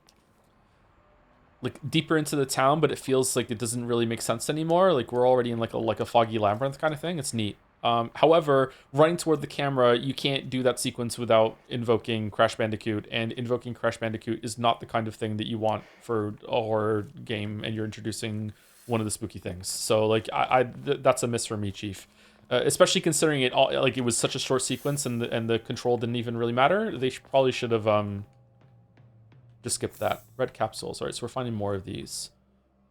deeper into the town, but it feels like it doesn't really make sense anymore. Like we're already in like a foggy labyrinth kind of thing. It's neat. However, running toward the camera, you can't do that sequence without invoking Crash Bandicoot, and invoking Crash Bandicoot is not the kind of thing that you want for a horror game, and you're introducing one of the spooky things. So like that's a miss for me, Chief. Especially considering it all, like it was such a short sequence and the control didn't even really matter. They probably should have just skipped that. Red capsules. All right, so we're finding more of these.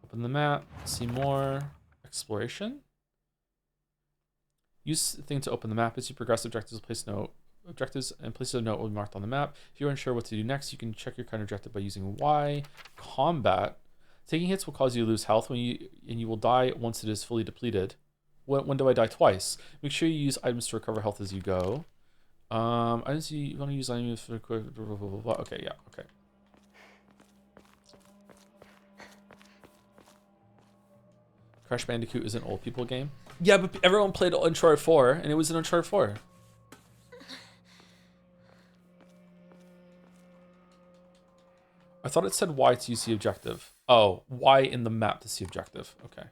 Open the map, see more. Exploration. Use the thing to open the map. As you progress, objectives and places of note will be marked on the map. If you're unsure what to do next, you can check your current objective by using Y. Combat. Taking hits will cause you to lose health and you will die once it is fully depleted. When do I die? Twice. Make sure you use items to recover health as you go. Items you want to use items for blah, blah, blah, blah. Okay, yeah, okay. Crash Bandicoot is an old people game. Yeah, but everyone played Uncharted 4 and it was an Uncharted 4. I thought it said Y to use the objective. Oh, Y in the map to see objective. Okay.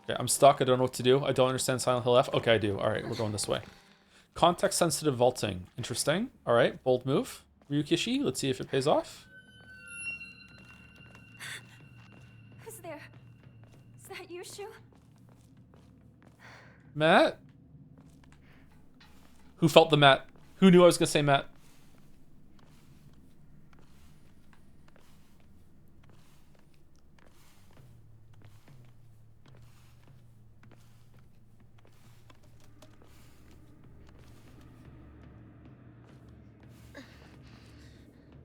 Okay, I'm stuck. I don't know what to do. I don't understand Silent Hill F. Okay, I do. All right, we're going this way. Context-sensitive vaulting. Interesting. All right, bold move. Ryukishi, let's see if it pays off. Who's there? you sure? Matt? Who felt the Matt? Who knew I was gonna say Matt?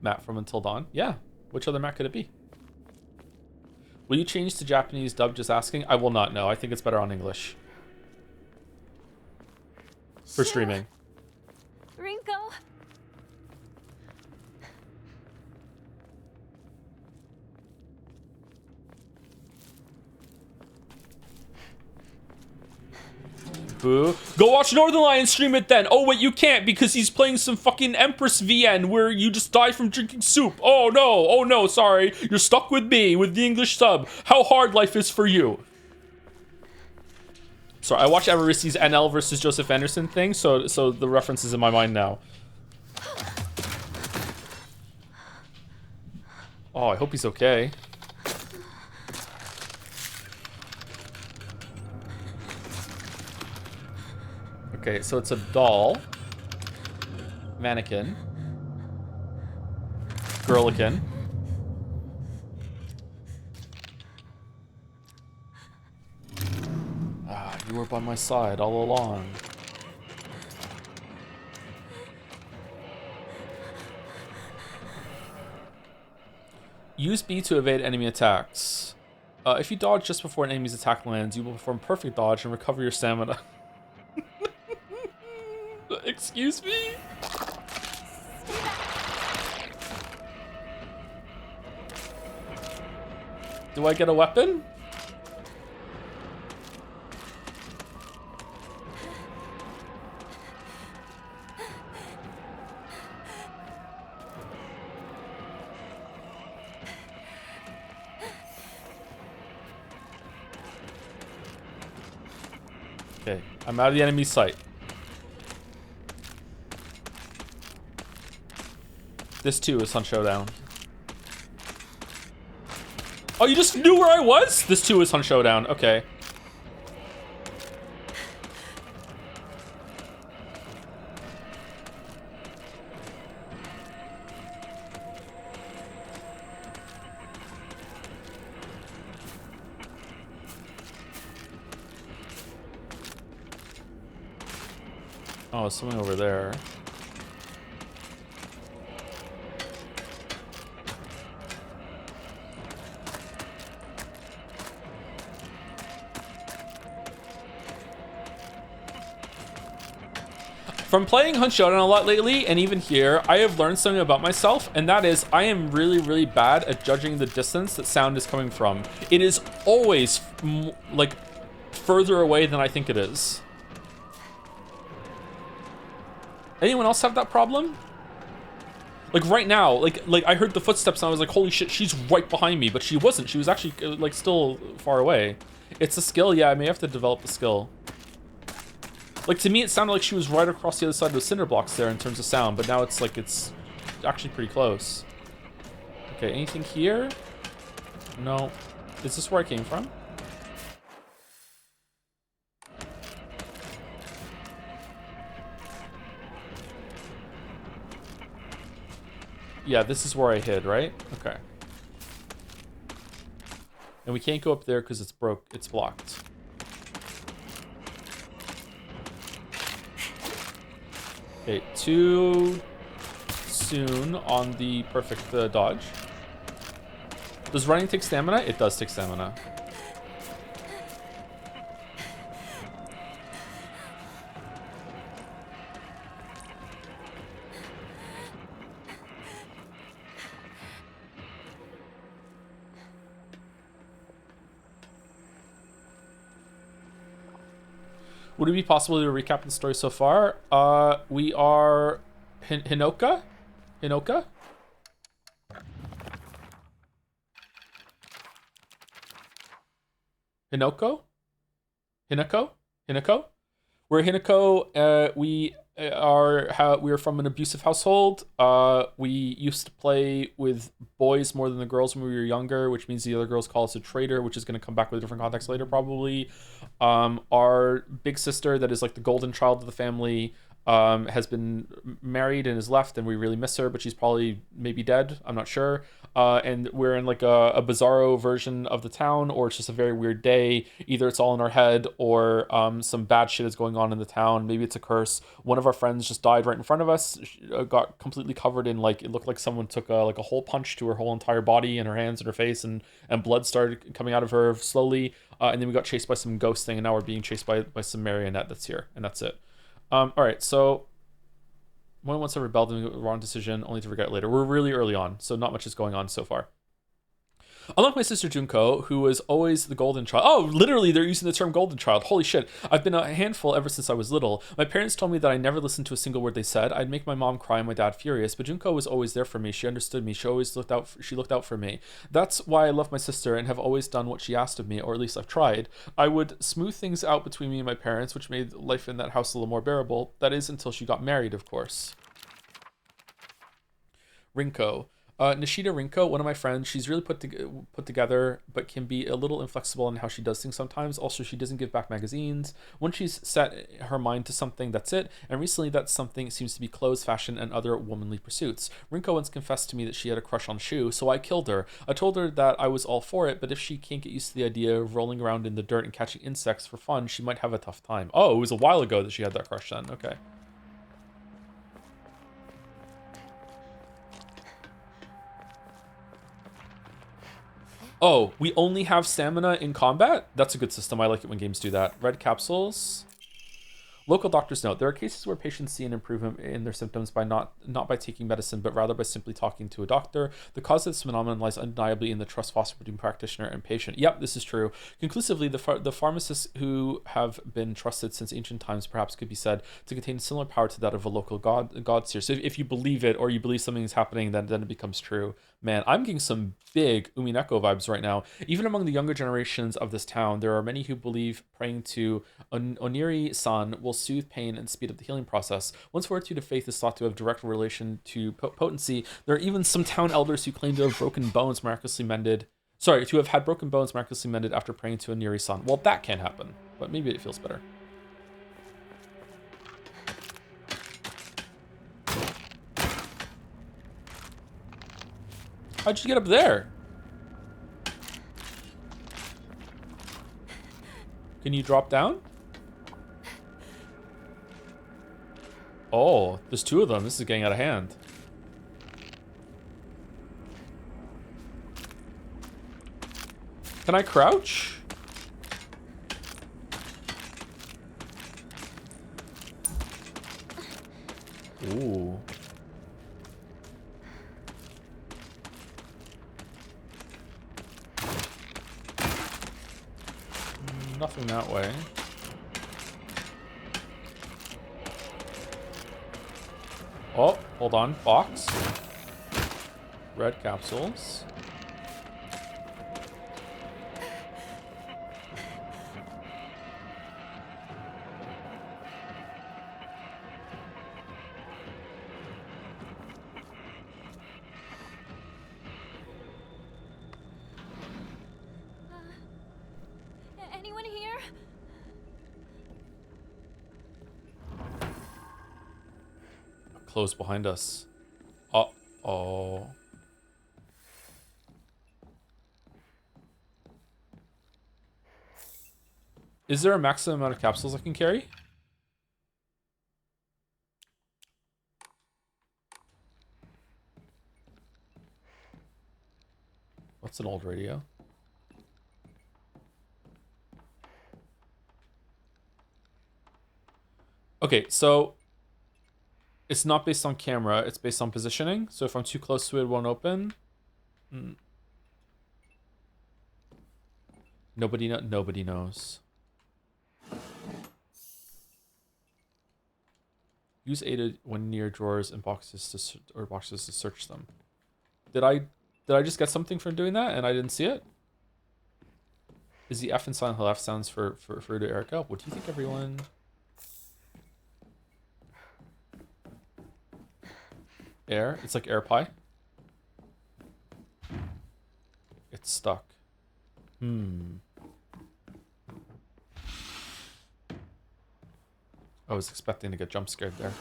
Matt from Until Dawn? Yeah. Which other Matt could it be? Will you change to Japanese dub, just asking? I will not, no. I think it's better on English. For streaming. Rinko? Boo. Go watch Northern Lion stream it then. Oh, wait, you can't because he's playing some fucking Empress VN where you just die from drinking soup. Oh, no. Oh, no. Sorry. You're stuck with me with the English sub. How hard life is for you. Sorry, I watched Everisi's NL versus Joseph Anderson thing, so the reference is in my mind now. Oh, I hope he's okay. Okay, so it's a doll, mannequin, girlican. Ah, you were by my side all along. Use B to evade enemy attacks. If you dodge just before an enemy's attack lands, you will perform perfect dodge and recover your stamina. Excuse me? Do I get a weapon? Okay, I'm out of the enemy's sight. This too is Hunt Showdown. Oh, you just knew where I was? This too is Hunt Showdown. Okay. Oh, something over there. From playing Hunt Showdown a lot lately, and even here, I have learned something about myself, and that is I am really, really bad at judging the distance that sound is coming from. It is always, like, further away than I think it is. Anyone else have that problem? Like right now, like I heard the footsteps and I was like, holy shit, she's right behind me, but she wasn't. She was actually like still far away. It's a skill, yeah, I may have to develop the skill. Like to me, it sounded like she was right across the other side of the cinder blocks there in terms of sound, but now it's like it's actually pretty close. Okay, anything here? No. Is this where I came from? Yeah, this is where I hid, right? Okay. And we can't go up there because it's blocked. Okay, too soon on the perfect dodge. Does running take stamina? It does take stamina. Would it be possible to recap the story so far? We are Hinoka? Hinoka? Hinoko? Hinako? Hinako? We're Hinako. We we are from an abusive household. We used to play with boys more than the girls when we were younger, which means the other girls call us a traitor, which is going to come back with a different context later probably. Our big sister, that is like the golden child of the family, has been married and is left, and we really miss her, but she's probably maybe dead. I'm not sure. And we're in like a bizarro version of the town, or it's just a very weird day. Either it's all in our head, or some bad shit is going on in the town. Maybe it's a curse. One of our friends just died right in front of us. She, got completely covered in like, it looked like someone took like a hole punch to her whole entire body and her hands and her face, and blood started coming out of her slowly. And then we got chased by some ghost thing, and now we're being chased by some marionette that's here, and that's it. All right, so one once I rebelled and made the wrong decision, only to regret it later. We're really early on, so not much is going on so far. Unlike my sister Junko, who was always the golden child. Oh, literally, they're using the term golden child. Holy shit. I've been a handful ever since I was little. My parents told me that I never listened to a single word they said. I'd make my mom cry and my dad furious, but Junko was always there for me. She understood me. She looked out for me. That's why I love my sister and have always done what she asked of me, or at least I've tried. I would smooth things out between me and my parents, which made life in that house a little more bearable. That is, until she got married, of course. Rinko. Nishida Rinko, one of my friends, she's really put together, but can be a little inflexible in how she does things sometimes. Also, she doesn't give back magazines. Once she's set her mind to something, that's it. And recently, that something seems to be clothes, fashion, and other womanly pursuits. Rinko once confessed to me that she had a crush on Shu, so I killed her. I told her that I was all for it, but if she can't get used to the idea of rolling around in the dirt and catching insects for fun, she might have a tough time. Oh, it was a while ago that she had that crush then. Okay. Oh, we only have stamina in combat? That's a good system. I like it when games do that. Red capsules. Local doctors note, there are cases where patients see an improvement in their symptoms by not by taking medicine, but rather by simply talking to a doctor. The cause of this phenomenon lies undeniably in the trust fostered between practitioner and patient. Yep, this is true. Conclusively, the pharmacists who have been trusted since ancient times perhaps could be said to contain similar power to that of a local god seer. So if you believe it, or you believe something is happening, then it becomes true. Man, I'm getting some big Umineko vibes right now. Even among the younger generations of this town, there are many who believe praying to Oniri-san will soothe pain and speed up the healing process. Once fortitude of faith is thought to have direct relation to potency, there are even some town elders who claim to have broken bones miraculously mended. Sorry, to have had broken bones miraculously mended after praying to Oniri-san. Well, that can't happen, but maybe it feels better. How'd you get up there? Can you drop down? Oh, there's two of them. This is getting out of hand. Can I crouch? Ooh. Nothing that way. Oh, hold on. Box. Red capsules. Anyone here? Close behind us. Uh-oh. Is there a maximum amount of capsules I can carry? What's an old radio? Okay, so it's not based on camera, it's based on positioning. So if I'm too close to it, it won't open. Nobody knows. Use A when near drawers and boxes to search them. Did I just get something from doing that and I didn't see it? Is the F in Silent Hill F sounds for to Erica? What do you think, everyone? Air. It's like air pie. It's stuck. I was expecting to get jump scared there.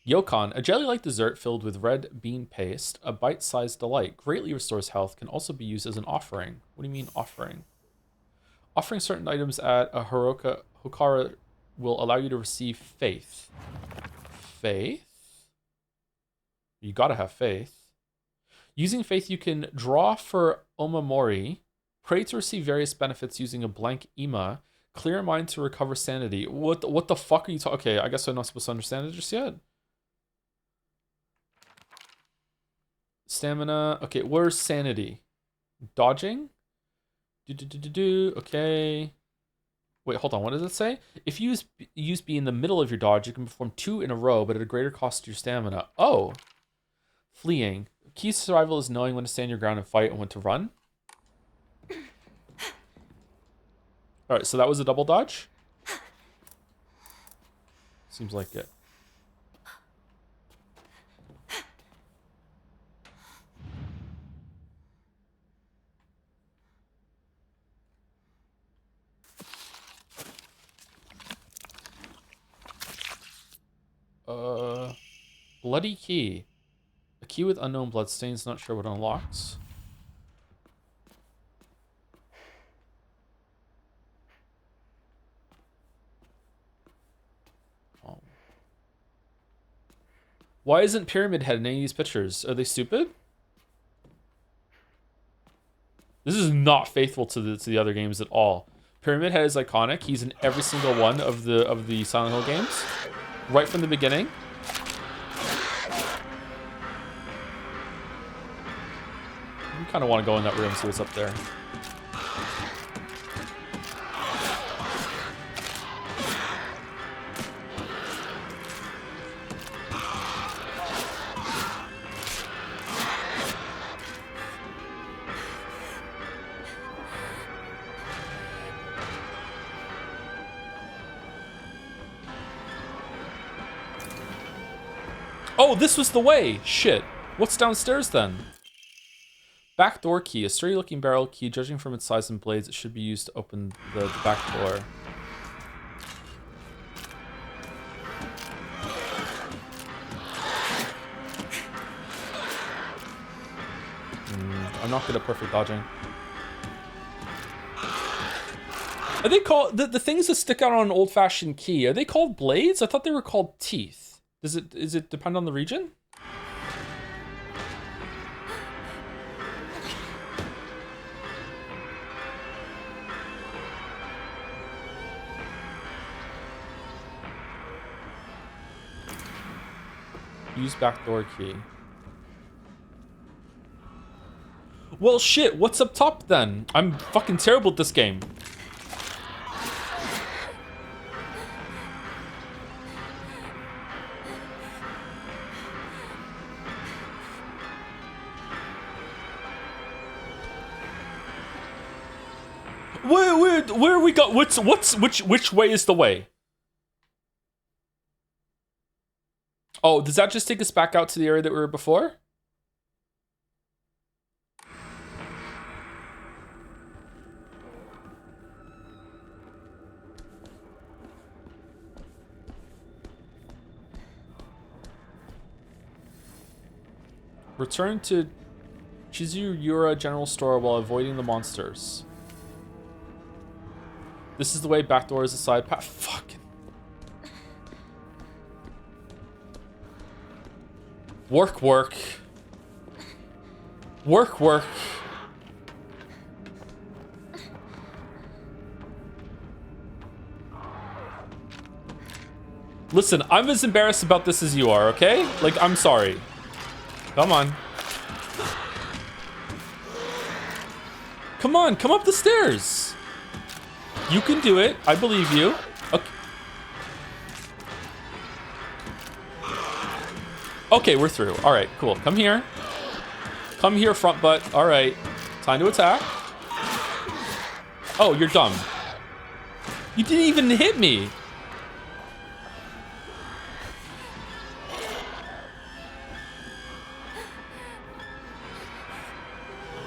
Yokon, a jelly-like dessert filled with red bean paste, a bite-sized delight, greatly restores health, can also be used as an offering. What do you mean offering? Offering certain items at a Hokara will allow you to receive faith. Faith? You gotta have faith. Using faith, you can draw for Omamori, pray to receive various benefits using a blank Ima, clear mind to recover sanity. What the fuck are you talking? Okay, I guess I'm not supposed to understand it just yet. Stamina. Okay, where's sanity? Dodging? Okay. Wait, hold on. What does it say? If you use B in the middle of your dodge, you can perform 2 in a row, but at a greater cost to your stamina. Oh. Fleeing. Key to survival is knowing when to stand your ground and fight and when to run. Alright, so that was a double dodge? Seems like it. Bloody key. A key with unknown bloodstains, not sure what unlocks. Oh. Why isn't Pyramid Head in any of these pictures? Are they stupid? This is not faithful to the other games at all. Pyramid Head is iconic. He's in every single one of the Silent Hill games, right from the beginning. I kind of want to go in that room and see what's up there. Oh, this was the way! Shit. What's downstairs then? Backdoor key. A sturdy looking barrel key. Judging from its size and blades, it should be used to open the back door. I'm not good at perfect dodging. Are they called... The things that stick out on an old-fashioned key, are they called blades? I thought they were called teeth. Is it depend on the region? Use backdoor key. Well, shit, what's up top then? I'm fucking terrible at this game. Where we go? Which way is the way? Oh, does that just take us back out to the area that we were before? Return to Chizuyura General Store while avoiding the monsters. This is the way. Backdoor is a side path. Fucking. Work. Listen, I'm as embarrassed about this as you are, okay? Like, I'm sorry. Come on. Come on, come up the stairs. You can do it. I believe you. Okay. Okay, we're through. All right, cool. Come here. Come here, front butt. All right. Time to attack. Oh, you're dumb. You didn't even hit me.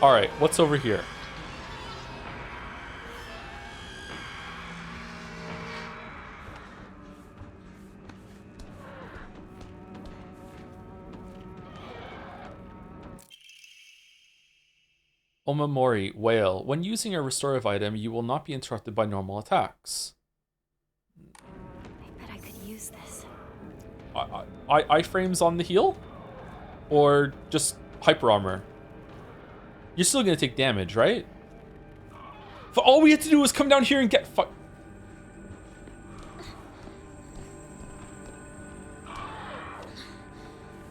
All right, what's over here? Omamori, whale. When using a restorative item, you will not be interrupted by normal attacks. I bet I could use this. Iframes on the heal? Or just hyper armor? You're still gonna take damage, right? For all we had to do was come down here and get fucked.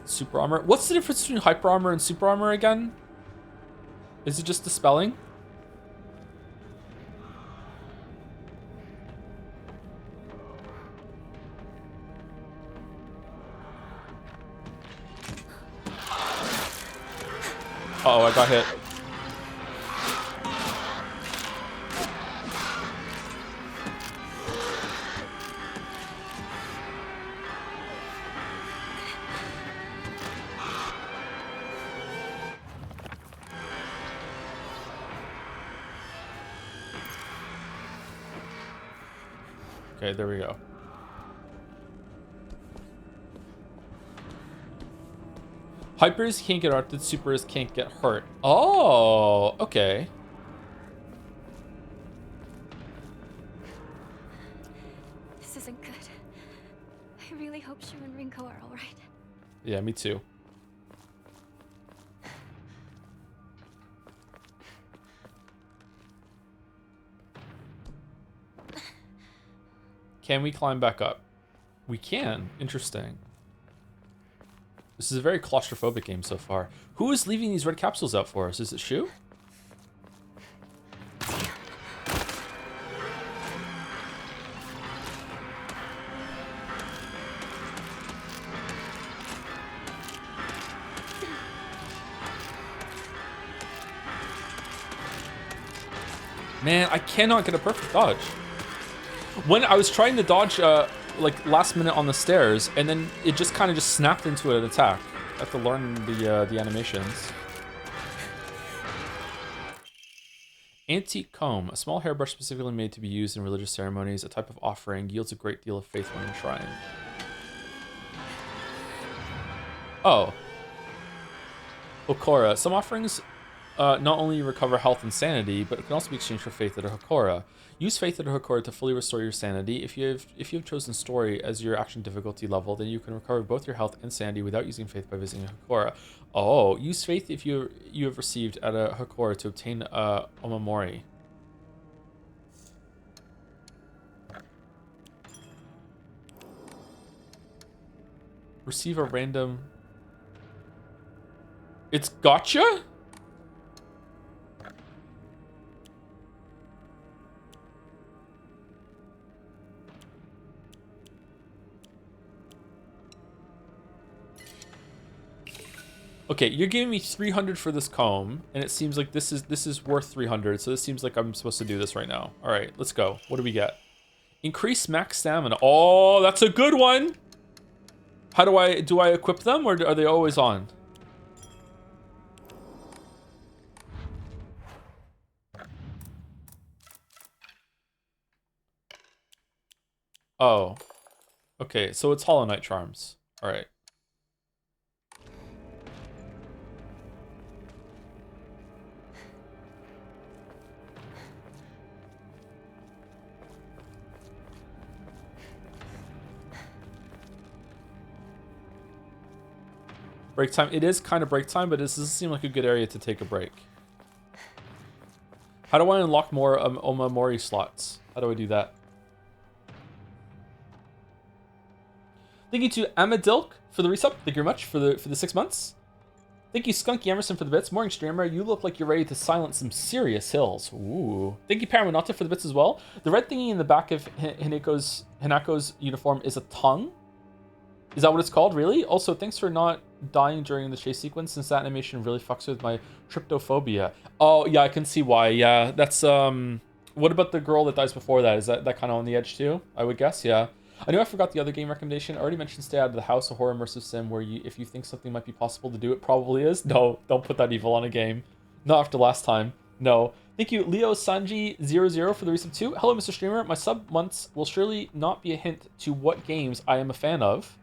Super armor. What's the difference between hyper armor and super armor again? Is it just the spelling? Uh-oh, I got hit. Okay, there we go. Hypers can't get arced, supers can't get hurt. Oh, okay. This isn't good. I really hope Shu and Rinko are all right. Yeah, me too. Can we climb back up? We can. Interesting. This is a very claustrophobic game so far. Who is leaving these red capsules out for us? Is it Shu? Man, I cannot get a perfect dodge. When I was trying to dodge, like last minute on the stairs, and then it just kind of just snapped into an attack. I have to learn the animations. Antique comb, a small hairbrush specifically made to be used in religious ceremonies, a type of offering, yields a great deal of faith when enshrined. Oh. Hokora. Some offerings not only recover health and sanity, but it can also be exchanged for faith at a Hokora. Use faith at a Hokora to fully restore your sanity. If you have chosen story as your action difficulty level, then you can recover both your health and sanity without using faith by visiting a Hokora. Oh, use faith if you have received at a Hokora to obtain Omamori. Receive a random. It's gotcha? Okay, you're giving me 300 for this comb, and it seems like this is worth 300, so this seems like I'm supposed to do this right now. All right, let's go. What do we get? Increase max stamina. Oh, that's a good one. How do I equip them, or are they always on? Oh, okay, so it's Hollow Knight charms. All right. Break time. It is kind of break time, but this doesn't seem like a good area to take a break. How do I unlock more Omamori slots? How do I do that? Thank you to Amadilk for the resub. Thank you very much for the 6 months. Thank you, Skunky Emerson, for the bits. Morning streamer, you look like you're ready to silence some serious hills. Ooh. Thank you, Paramonata, for the bits as well. The red thingy in the back of Hinako's uniform is a tongue. Is that what it's called, really? Also, thanks for not dying during the chase sequence, since that animation really fucks with my tryptophobia. Oh, yeah, I can see why. Yeah, that's, what about the girl that dies before that? Is that kind of on the edge, too? I would guess, yeah. I know I forgot the other game recommendation. I already mentioned Stay Out of the House, a horror immersive sim where if you think something might be possible to do, it probably is. No, don't put that evil on a game. Not after last time. No. Thank you, Leo Sanji00 for the resub 2. Hello, Mr. Streamer. My sub months will surely not be a hint to what games I am a fan of.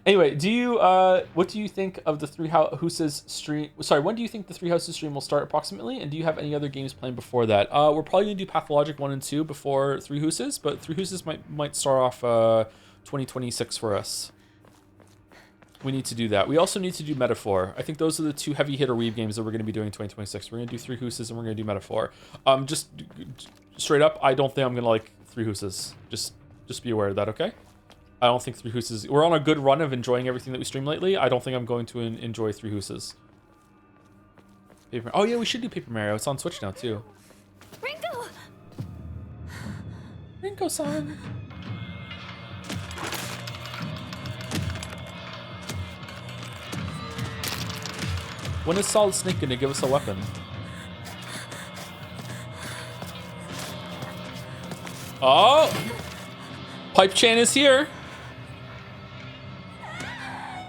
Anyway, what do you think of the Three Houses stream? Sorry, when do you think the Three Houses stream will start approximately? And do you have any other games planned before that? We're probably gonna do Pathologic 1 and 2 before Three Houses, but Three Houses might start off 2026 for us. We need to do that. We also need to do Metaphor. I think those are the two heavy hitter weeb games that we're going to be doing in 2026. We're going to do Three Houses and we're going to do Metaphor. Just straight up, I don't think I'm going to like Three Houses. Just be aware of that, okay? I don't think Three Houses... We're on a good run of enjoying everything that we stream lately. I don't think I'm going to enjoy Three Houses. Oh yeah, we should do Paper Mario. It's on Switch now too. Rinko! Rinko-san! When is Solid Snake gonna give us a weapon? Oh! Pipe Chan is here!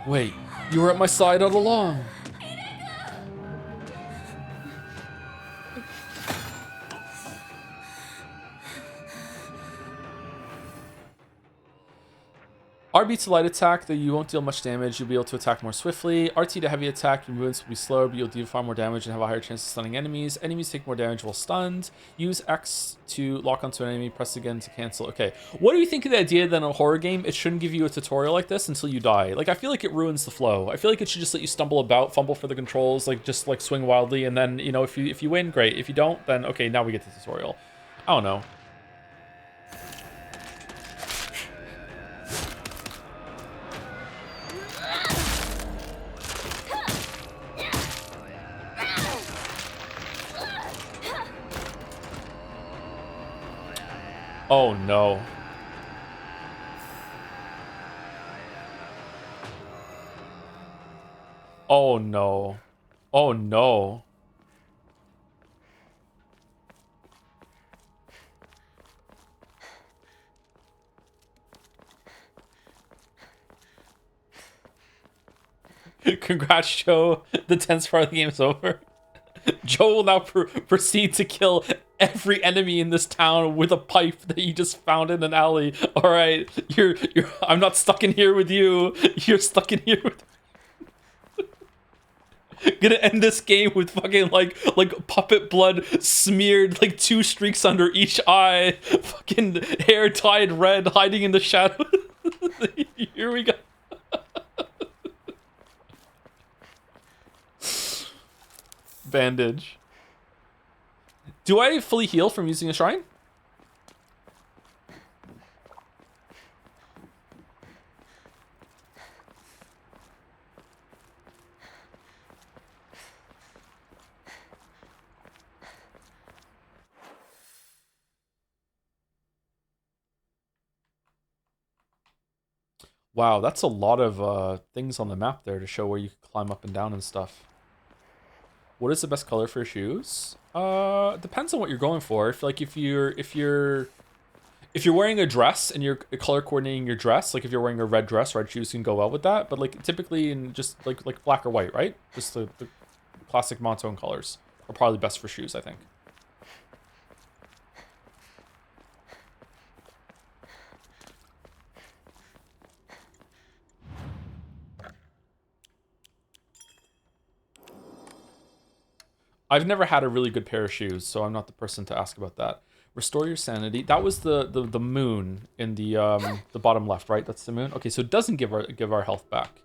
Wait, you were at my side all along. RB to light attack, though you won't deal much damage, you'll be able to attack more swiftly. RT to heavy attack, your movements will be slower, but you'll deal far more damage and have a higher chance of stunning enemies. Enemies take more damage while stunned. Use X to lock onto an enemy, press again to cancel. Okay, what do you think of the idea that in a horror game, it shouldn't give you a tutorial like this until you die? Like, I feel like it ruins the flow. I feel like it should just let you stumble about, fumble for the controls, like, just, like, swing wildly, and then, you know, if you win, great. If you don't, then, okay, now we get the tutorial. I don't know. Oh no. Oh no. Oh no. Congrats, Joe. The tense part of the game's over. Joe will now proceed to kill every enemy in this town with a pipe that you just found in an alley. All right, I'm not stuck in here with you. You're stuck in here with. Gonna end this game with fucking like puppet blood smeared, like 2 streaks under each eye, fucking hair tied red, hiding in the shadow. Here we go. Bandage. Do I fully heal from using a shrine? Wow, that's a lot of things on the map there to show where you can climb up and down and stuff. What is the best color for shoes? Depends on what you're going for. If you're wearing a dress and you're color coordinating your dress, like if you're wearing a red dress, red shoes can go well with that. But like typically in just like black or white, right? Just the classic monotone colors are probably best for shoes, I think. I've never had a really good pair of shoes, so I'm not the person to ask about that. Restore your sanity. That was the moon in the bottom left, right? That's the moon. Okay, so it doesn't give our health back.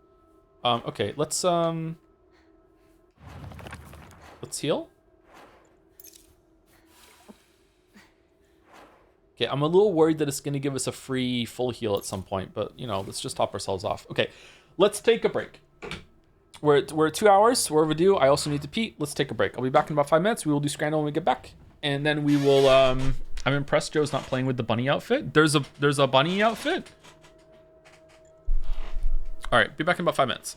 Okay, let's heal. Okay, I'm a little worried that it's going to give us a free full heal at some point, but you know, let's just top ourselves off. Okay, let's take a break. We're at 2 hours. We're overdue. I also need to pee. Let's take a break. I'll be back in about 5 minutes. We will do Scrandle when we get back, and then we will. I'm impressed Joe's not playing with the bunny outfit. There's a bunny outfit. All right, be back in about 5 minutes.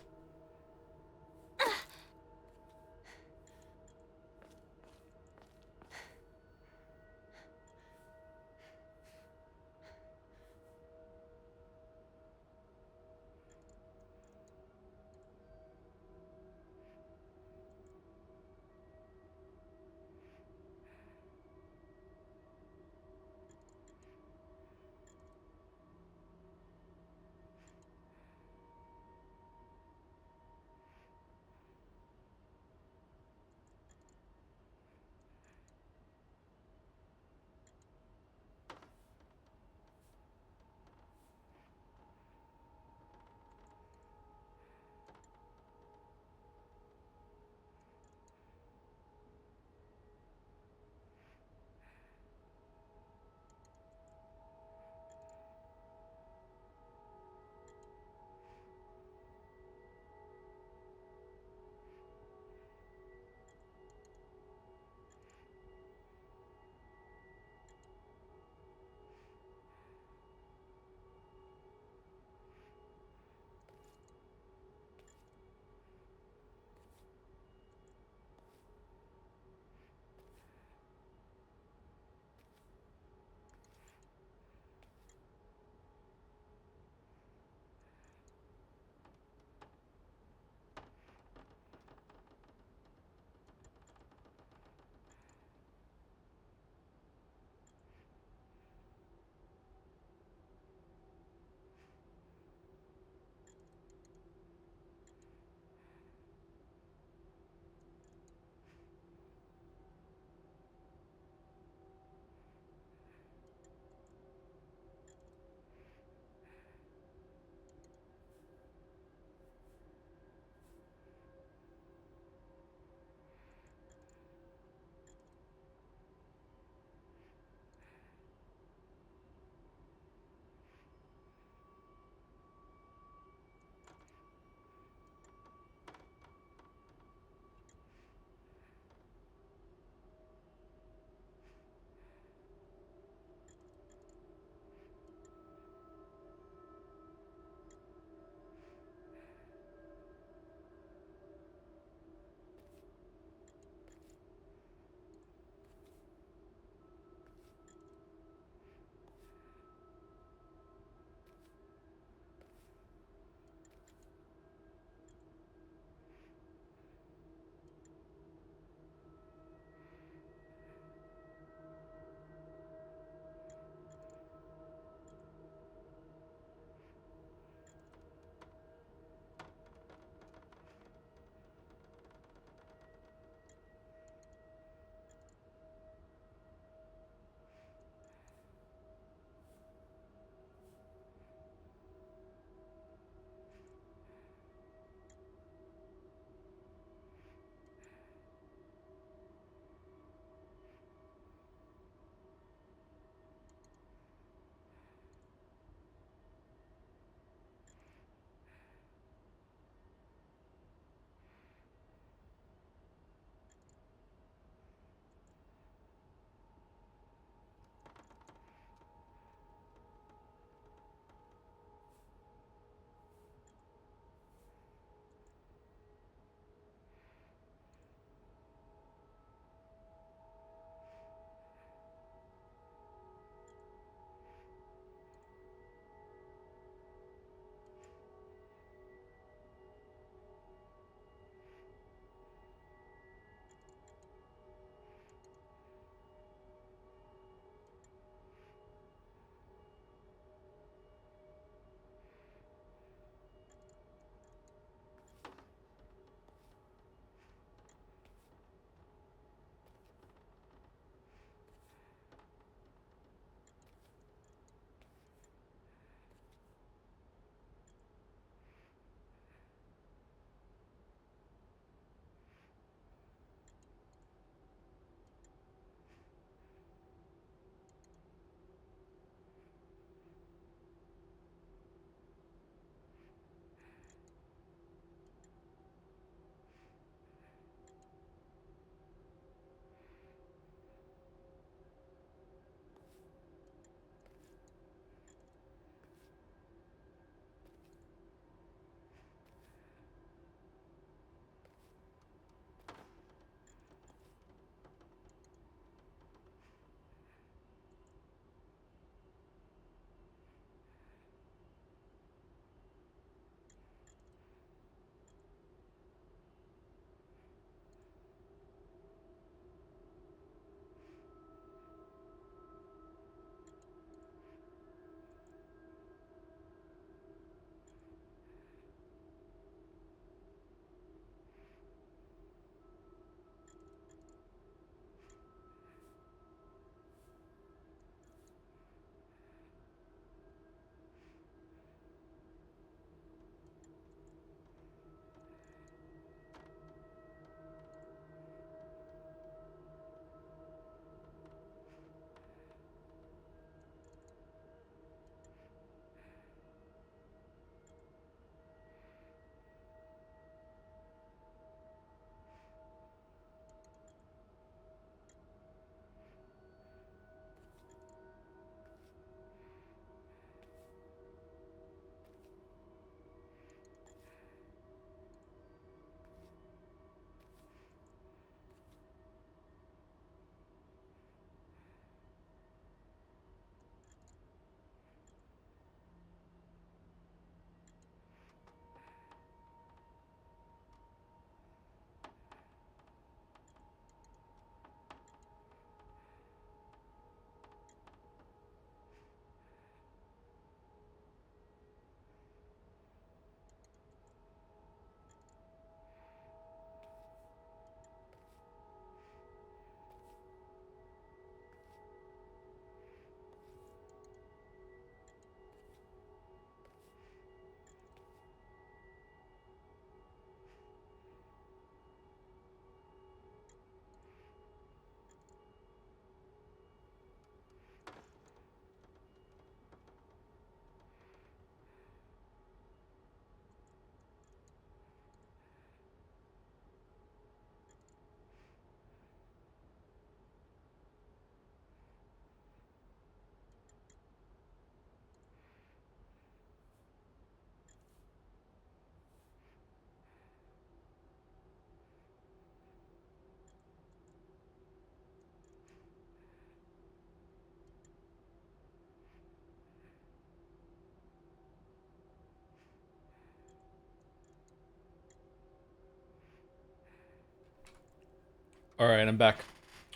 All right, I'm back.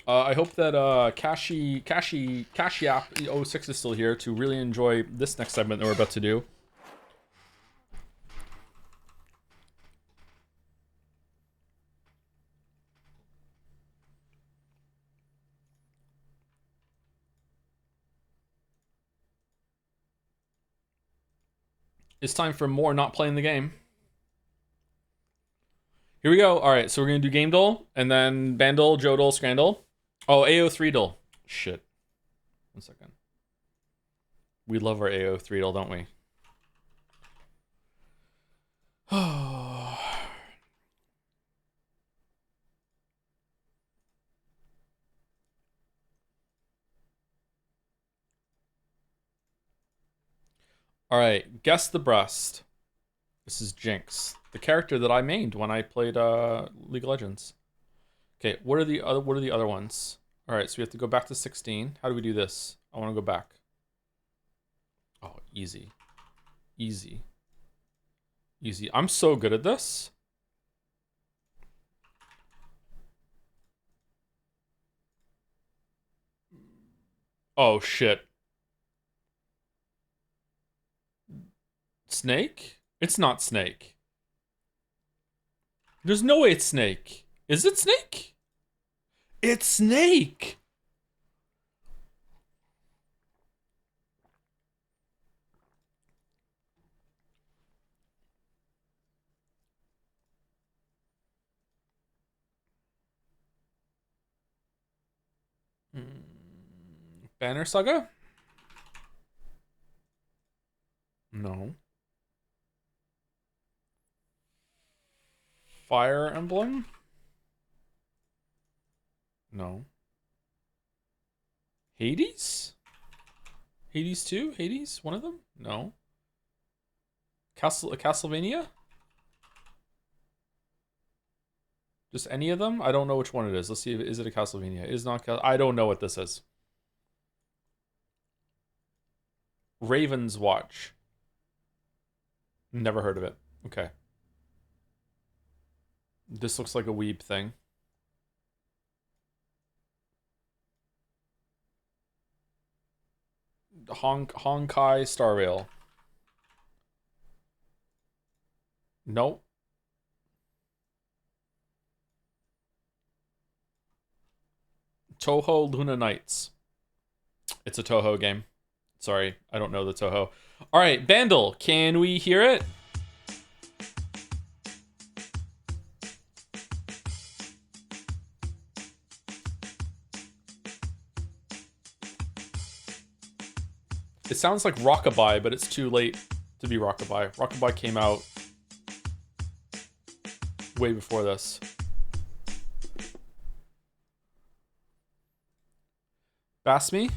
I hope that Cashy App 06 is still here to really enjoy this next segment that we're about to do. It's time for more not playing the game. Here we go. All right, so we're gonna do Gamedle and then Bandle, Joedle, Scrandle. Oh, AO3dle. Shit. 1 second. We love our AO3dle, don't we? Oh. All right, guess the breast. This is Jinx, the character that I mained when I played League of Legends. Okay, what are the other ones? All right, so we have to go back to 16. How do we do this? I want to go back. Oh, easy. Easy. Easy. I'm so good at this. Oh, shit. Snake? It's not Snake. There's no way it's Snake. Is it Snake? It's Snake! Banner Saga? No. Fire Emblem? No. Hades? Hades 2? Hades? One of them? No. Castlevania? Just any of them? I don't know which one it is. Let's see. Is it a Castlevania? It is not. I don't know what this is. Raven's Watch. Never heard of it. Okay. This looks like a weeb thing. Honkai Star Rail. Nope. Toho Luna Nights. It's a Toho game. Sorry, I don't know the Toho. All right, Bandle, can we hear it? It sounds like Rockabye, but it's too late to be Rockabye. Rockabye came out way before this. Bass me?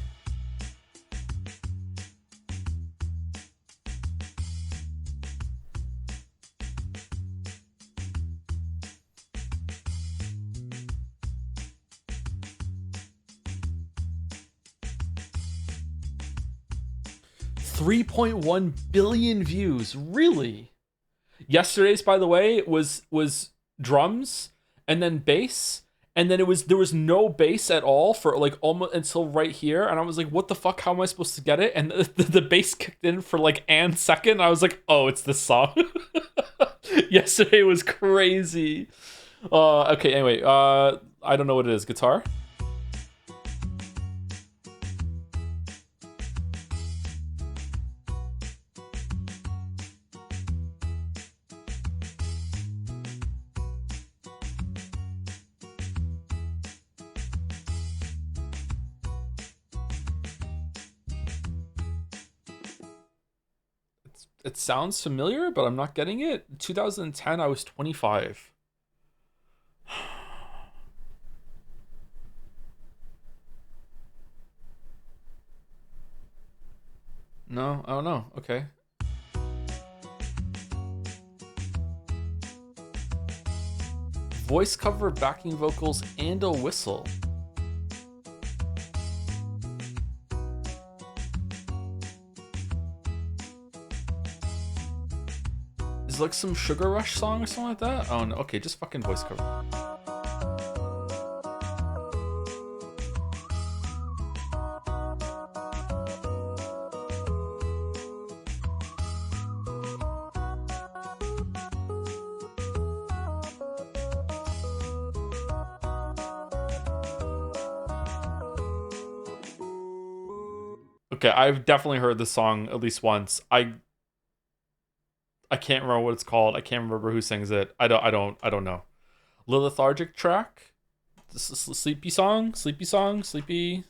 $3.1 billion views. Really? Yesterday's, by the way, was drums and then bass, and then there was no bass at all for like almost until right here, and I was like, what the fuck? How am I supposed to get it? And the bass kicked in for like an second. I was like, oh, it's this song. Yesterday was crazy. Okay, anyway, I don't know what it is. Guitar? It sounds familiar, but I'm not getting it. 2010, I was 25. No, I don't know. Okay. Voice cover, backing vocals, and a whistle. Is it like some Sugar Rush song or something like that? Oh no, okay, just fucking voice cover. Okay, I've definitely heard this song at least once. I can't remember what it's called. I can't remember who sings it. I don't know. Lethargic track? Sleepy song? Sleepy song? Sleepy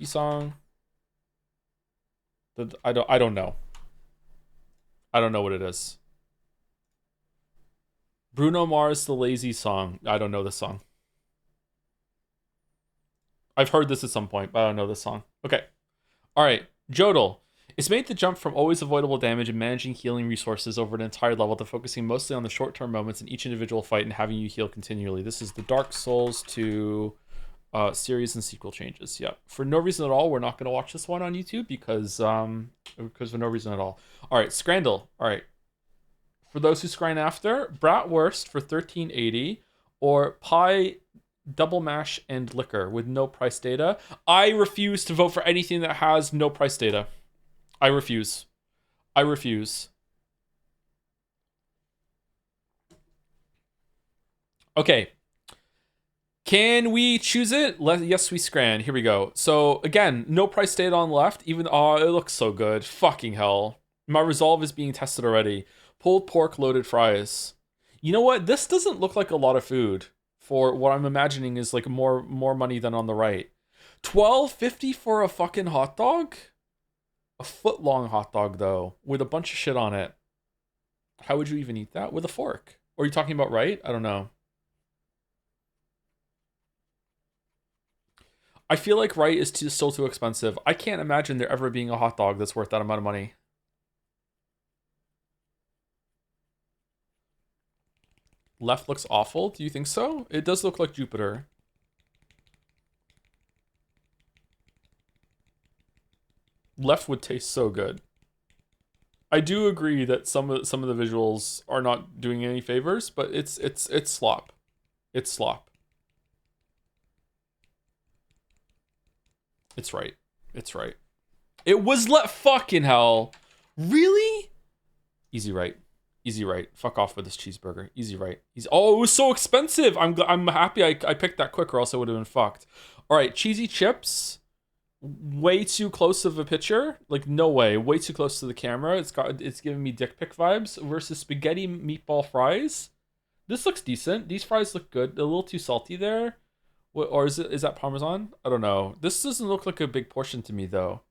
song? I don't know. I don't know what it is. Bruno Mars, The Lazy Song. I don't know this song. I've heard this at some point, but I don't know this song. Okay. Alright. Joedle. It's made the jump from always avoidable damage and managing healing resources over an entire level to focusing mostly on the short-term moments in each individual fight and having you heal continually. This is the Dark Souls to series and sequel changes. Yeah. For no reason at all, we're not going to watch this one on YouTube because for no reason at all. Alright, Scrandle. Alright. For those who scrying after, Bratwurst for $13.80 or Pie Double Mash and Liquor with no price data. I refuse to vote for anything that has no price data. I refuse. Okay. Can we choose it? Yes, we scran. Here we go. So, again, no price data on left. Even, oh, it looks so good. Fucking hell. My resolve is being tested already. Pulled pork, loaded fries. You know what? This doesn't look like a lot of food for what I'm imagining is like more money than on the right. $12.50 for a fucking hot dog? A foot-long hot dog, though, with a bunch of shit on it. How would you even eat that? With a fork? Or are you talking about right? I don't know. I feel like right is still too expensive. I can't imagine there ever being a hot dog that's worth that amount of money. Left looks awful. Do you think so? It does look like Jupiter. Left would taste so good. I do agree that some of the visuals are not doing any favors, but it's slop. It's slop. It's right. It's right. It was fucking hell. Really? Easy right. Easy right. Fuck off with this cheeseburger. Easy right. Oh, it was so expensive. I'm happy I picked that quick or else I would have been fucked. All right, cheesy chips. Way too close of a picture. Like no way. Way too close to the camera. It's giving me dick pic vibes versus spaghetti meatball fries. This looks decent. These fries look good. A little too salty there. Or is that Parmesan? I don't know. This doesn't look like a big portion to me though.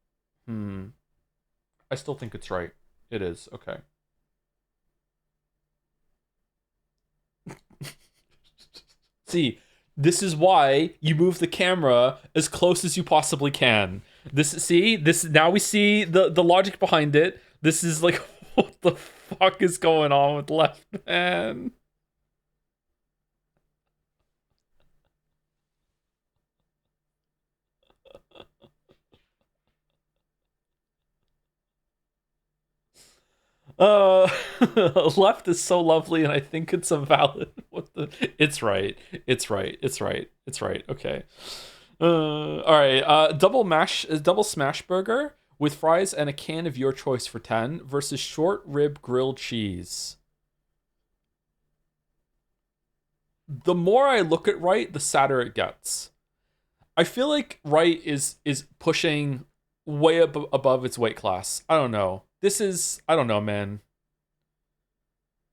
I still think it's right. It is. Okay. See, this is why you move the camera as close as you possibly can. Now we see the logic behind it. This is like, what the fuck is going on with left, man? Left is so lovely, and I think it's a valid. It's right. Okay. All right. Double smash burger with fries and a can of your choice for 10 versus short rib grilled cheese. The more I look at right, the sadder it gets. I feel like right is pushing way above its weight class. I don't know. I don't know, man.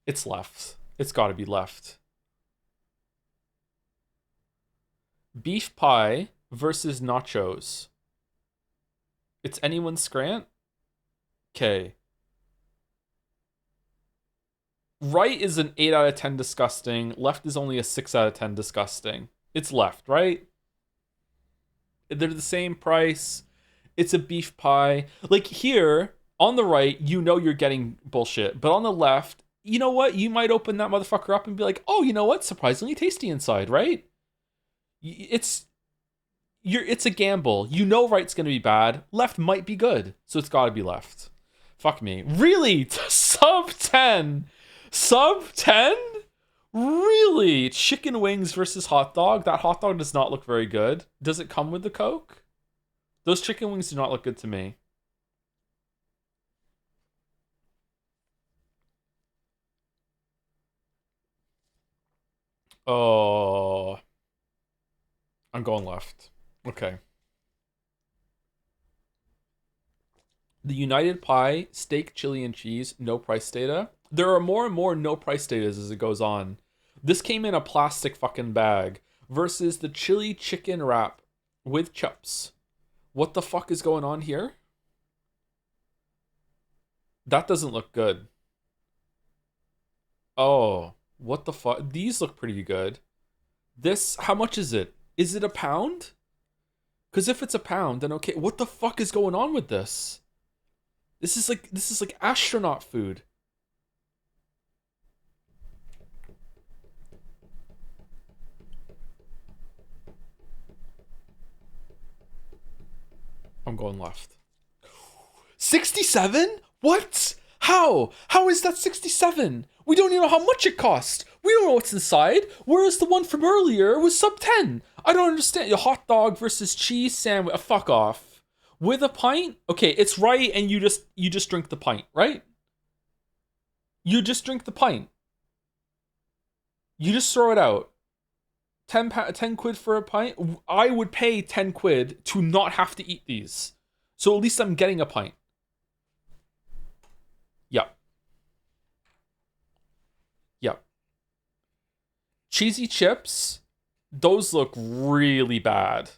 It's left. It's got to be left. Beef pie versus nachos. It's anyone's scrant? Okay. Right is an 8 out of 10 disgusting. Left is only a 6 out of 10 disgusting. It's left, right? They're the same price. It's a beef pie. Like here, on the right, you know you're getting bullshit. But on the left, you know what? You might open that motherfucker up and be like, oh, you know what? Surprisingly tasty inside, right? It's a gamble. You know right's going to be bad. Left might be good. So it's got to be left. Fuck me. Really? Sub 10? Sub 10? Really? Chicken wings versus hot dog? That hot dog does not look very good. Does it come with the Coke? Those chicken wings do not look good to me. Oh. I'm going left. Okay. The United Pie, steak, chili, and cheese, no price data. There are more and more no price datas as it goes on. This came in a plastic fucking bag versus the chili chicken wrap with chips. What the fuck is going on here? That doesn't look good. Oh, what the fuck? These look pretty good. This, how much is it? Is it a pound? Because if it's a pound, then okay. What the fuck is going on with this? This is like astronaut food. I'm going left. 67? What? How? How is that 67? We don't even know how much it cost. We don't know what's inside. Whereas the one from earlier was sub 10. I don't understand. A hot dog versus cheese sandwich. Fuck off. With a pint? Okay, it's right, and you just drink the pint, right? You just drink the pint. You just throw it out. 10 quid for a pint? I would pay 10 quid to not have to eat these. So at least I'm getting a pint. Yep. Yep. Cheesy chips, those look really bad.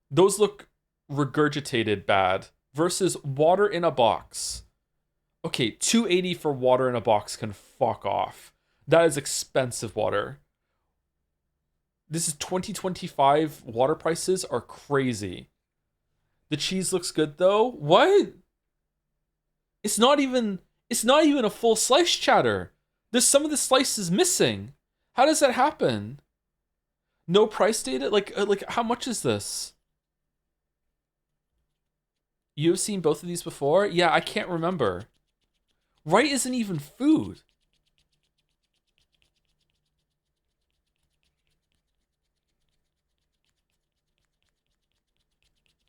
Those look regurgitated bad. Versus water in a box. Okay, $2.80 for water in a box can fuck off. That is expensive water. This is 2025. Water prices are crazy. The cheese looks good though. What? It's not even a full slice, chatter. There's some of the slices missing. How does that happen? No price data? Like how much is this? You have seen both of these before? Yeah, I can't remember. Right isn't even food.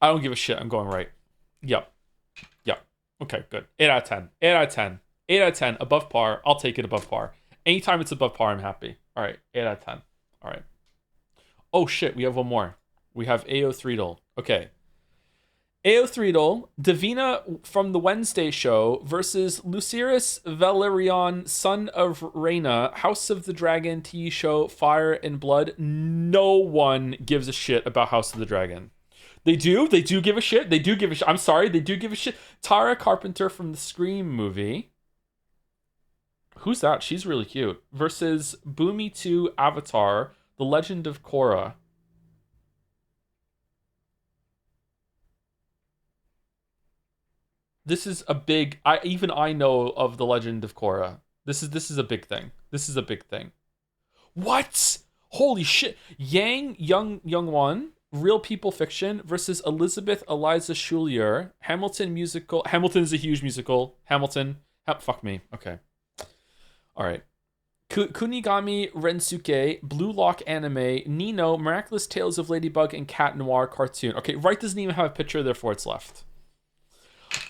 I don't give a shit. I'm going right. Yep. Yep. Okay, good. 8 out of 10. 8 out of 10. 8 out of 10. Above par. I'll take it above par. Anytime it's above par, I'm happy. All right. 8 out of 10. All right. Oh, shit. We have one more. We have A.O. Threedle. Okay. A.O. Threedle, Davina from the Wednesday show versus Lucerys Valerion, son of Rhaena, House of the Dragon TV show, Fire and Blood. No one gives a shit about House of the Dragon. They do give a shit. They do give a shit. I'm sorry, they do give a shit. Tara Carpenter from the Scream movie. Who's that? She's really cute. Versus Boomy 2 Avatar, The Legend of Korra. This is a big... I know of The Legend of Korra. This is a big thing. This is a big thing. What? Holy shit. Yang Young-won, Real People Fiction versus Elizabeth Eliza Schulier, Hamilton musical. Hamilton is a huge musical. Hamilton. Fuck me. Okay. All right. Kunigami Rensuke, Blue Lock anime, Nino, Miraculous Tales of Ladybug, and Cat Noir cartoon. Okay, right doesn't even have a picture, therefore it's left.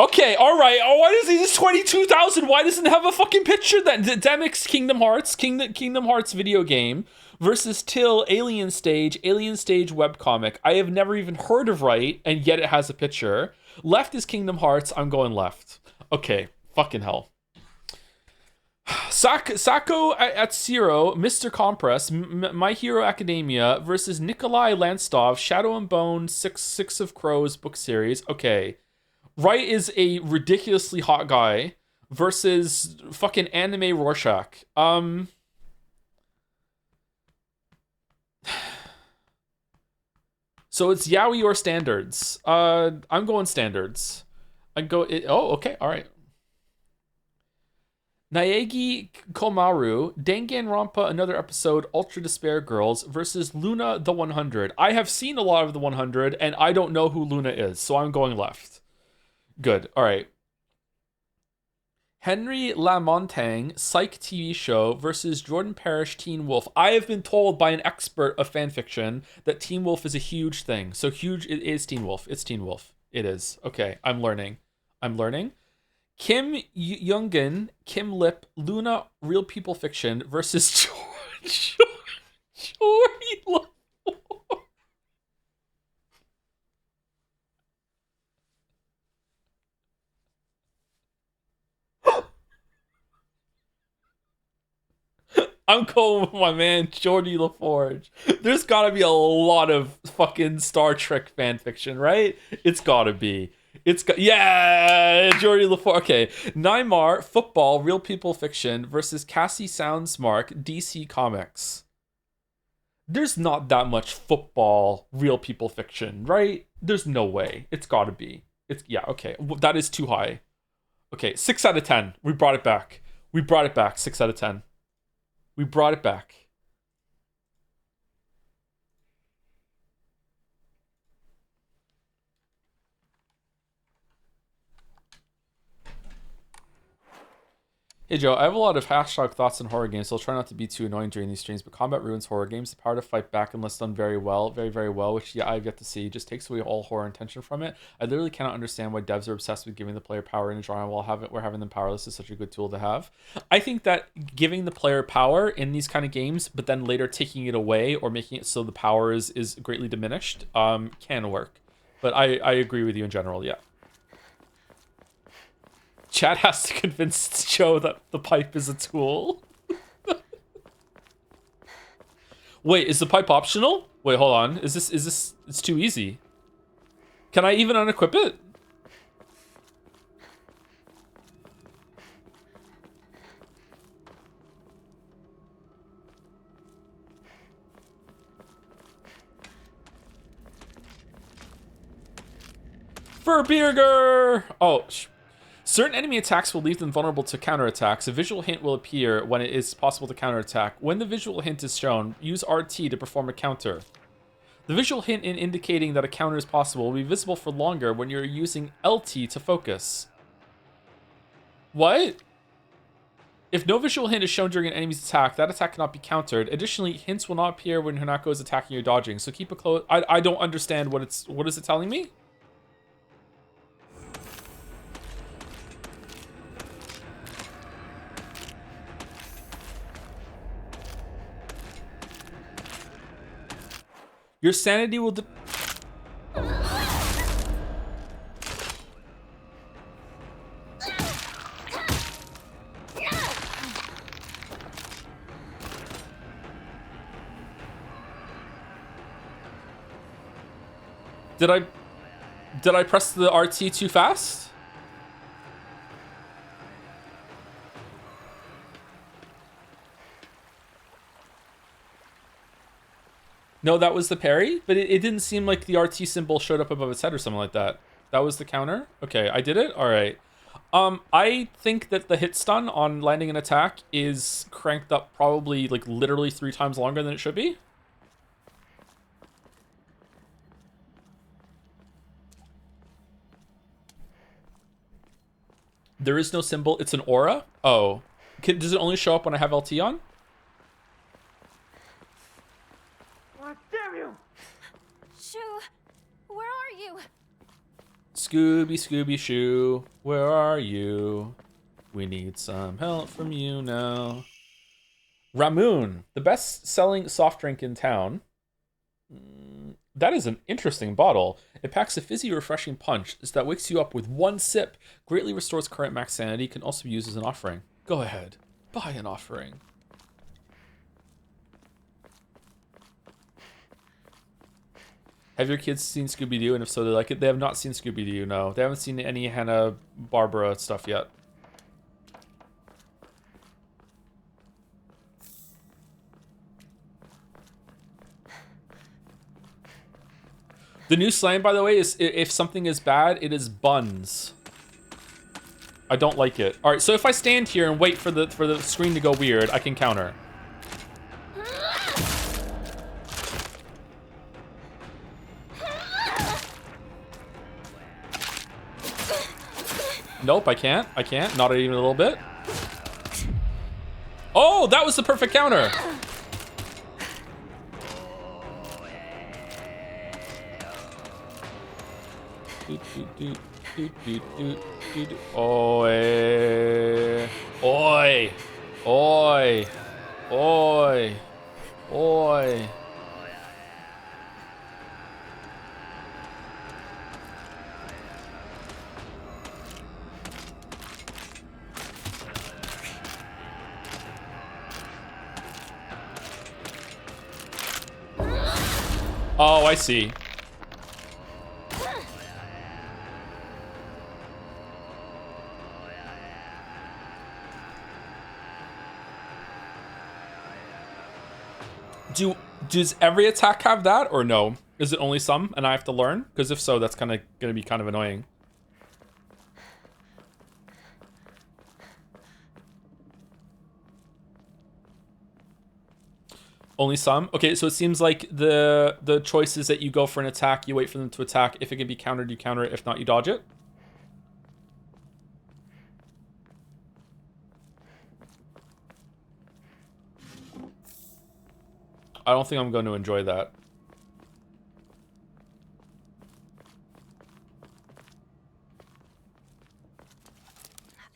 Okay, all right. Oh, why does he just 22,000? Why doesn't it have a fucking picture then? Demix Kingdom Hearts video game versus Till Alien Stage webcomic. I have never even heard of right, and yet it has a picture. Left is Kingdom Hearts. I'm going left. Okay, fucking hell. Sako at Zero, Mr. Compress, My Hero Academia versus Nikolai Lanstov, Shadow and Bone, Six of Crows book series. Okay. Right is a ridiculously hot guy versus fucking anime Rorschach. So it's yaoi or standards. I'm going standards. Oh, okay, all right. Naegi Komaru, Danganronpa Another Episode, Ultra Despair Girls versus Luna the 100. I have seen a lot of the 100, and I don't know who Luna is, so I'm going left. Good. All right. Henry Lamontagne, Psych TV show versus Jordan Parrish, Teen Wolf. I have been told by an expert of fanfiction that Teen Wolf is a huge thing. So huge, it is Teen Wolf. It's Teen Wolf. It is. Okay, I'm learning. Kim Youngin, Kim Lip, Luna, Real People Fiction versus Jory. I'm going with my man Geordie LaForge. There's gotta be a lot of fucking Star Trek fan fiction, right? It's gotta be. Yeah, Geordie LaForge. Okay, Neymar, football, real people fiction versus Cassie Soundsmark, DC Comics. There's not that much football, real people fiction, right? There's no way. It's gotta be. Yeah, okay. That is too high. Okay, 6 out of 10. We brought it back. 6 out of 10. We brought it back. Hey Joe, I have a lot of hashtag thoughts on horror games, so I'll try not to be too annoying during these streams, but combat ruins horror games. The power to fight back unless done very well, very well, which yeah, I've yet to see, just takes away all horror intention from it. I literally cannot understand why devs are obsessed with giving the player power in a genre while we're having them powerless is such a good tool to have. I think that giving the player power in these kind of games, but then later taking it away or making it so the power is greatly diminished, can work. But I agree with you in general, yeah. Chad has to convince Joe that the pipe is a tool. Wait, is the pipe optional? Wait, hold on. Is this it's too easy. Can I even unequip it? Furburger! Oh, certain enemy attacks will leave them vulnerable to counterattacks. A visual hint will appear when it is possible to counterattack. When the visual hint is shown, use RT to perform a counter. The visual hint in indicating that a counter is possible will be visible for longer when you're using LT to focus. What? If no visual hint is shown during an enemy's attack, that attack cannot be countered. Additionally, hints will not appear when Hanako is attacking or dodging, so keep a close... I don't understand what is it telling me? Your sanity will... Did I press the RT too fast? No, that was the parry, but it didn't seem like the RT symbol showed up above its head or something like that. That was the counter? Okay, I did it? All right. I think that the hit stun on landing an attack is cranked up probably like literally 3 times longer than it should be. There is no symbol. It's an aura. Oh. Does it only show up when I have LT on? Shoo, where are you? Scooby Shoo, where are you? We need some help from you now. Ramoon, the best-selling soft drink in town. That is an interesting bottle. It packs a fizzy, refreshing punch that wakes you up with 1 sip, greatly restores current max sanity, can also be used as an offering. Go ahead, buy an offering. Have your kids seen Scooby-Doo? And if so, they like it? They have not seen Scooby-Doo, no. They haven't seen any Hanna-Barbera stuff yet. The new slang, by the way, is if something is bad, it is buns. I don't like it. All right, so if I stand here and wait for the screen to go weird, I can counter. Nope, I can't. I can't. Not even a little bit. Oh, that was the perfect counter. Oi. Oi. Oi. Oi. Oi. Oh, I see. Does every attack have that or no? Is it only some and I have to learn? Because if so, that's kind of going to be kind of annoying. Only some? Okay, so it seems like the choice is that you go for an attack, you wait for them to attack. If it can be countered, you counter it. If not, you dodge it. I don't think I'm going to enjoy that.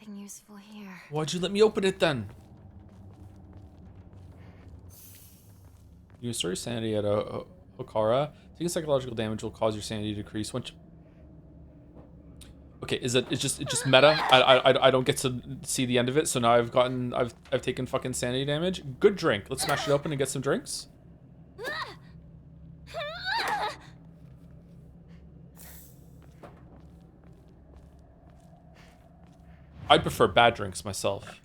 Nothing useful here. Why'd you let me open it then? You restore your sanity at a Hokara. Taking psychological damage will cause your sanity to decrease. Once. Okay, it's just meta. I don't get to see the end of it. So now I've taken fucking sanity damage. Good drink. Let's smash it open and get some drinks. I prefer bad drinks myself.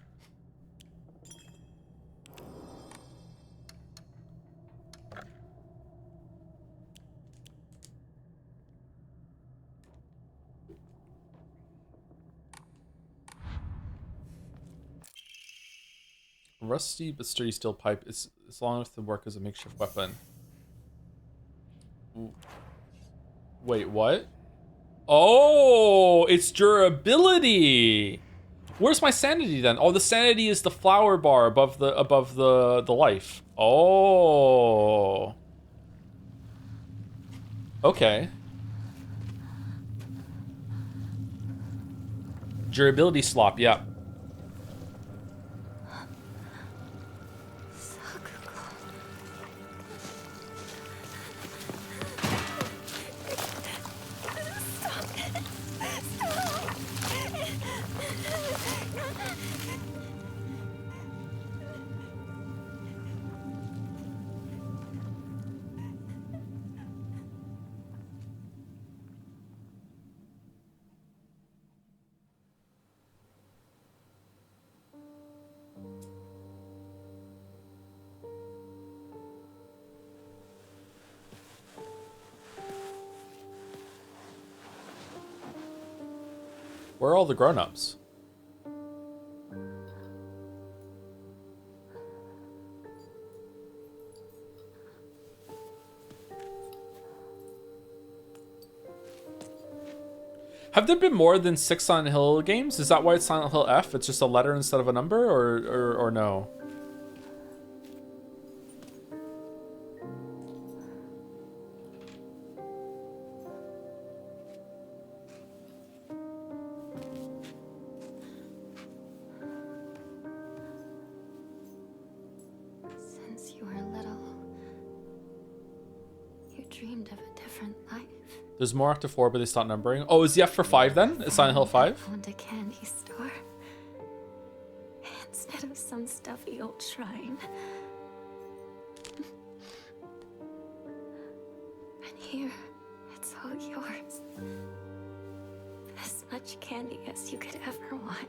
Rusty but sturdy steel pipe is long enough to work as a makeshift weapon. Ooh. Wait, what? Oh, it's durability. Where's my sanity then? Oh, the sanity is the flower bar above the life. Oh. Okay. Durability slop, yeah. Where are all the grown-ups? Have there been more than 6 Silent Hill games? Is that why it's Silent Hill F? It's just a letter instead of a number, or no? Since you were little, you dreamed of a different life. There's more after 4, but they stopped numbering. Oh, is the F for 5 then? Is Silent Hill 5? Found a candy store instead of some stuffy old shrine. And here, it's all yours. As much candy as you could ever want.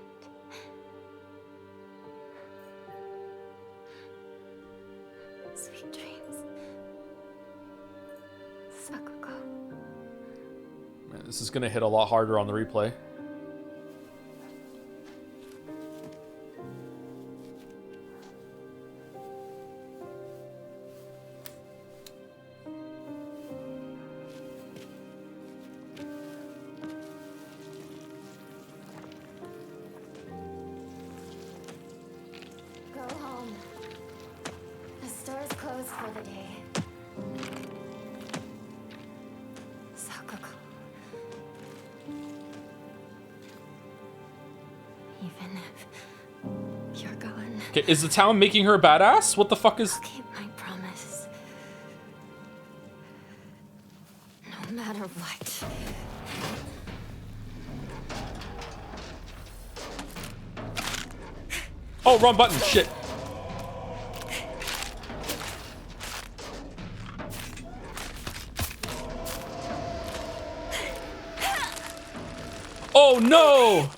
Sweet dreams. Sakuko. Man, this is gonna hit a lot harder on the replay. Go home. The store's closed for the day. Sakuko. Even if you're gone, Okay, is the town making her a badass? What the fuck is... I'll keep my promise. No matter what. Oh, wrong button, shit. Oh no!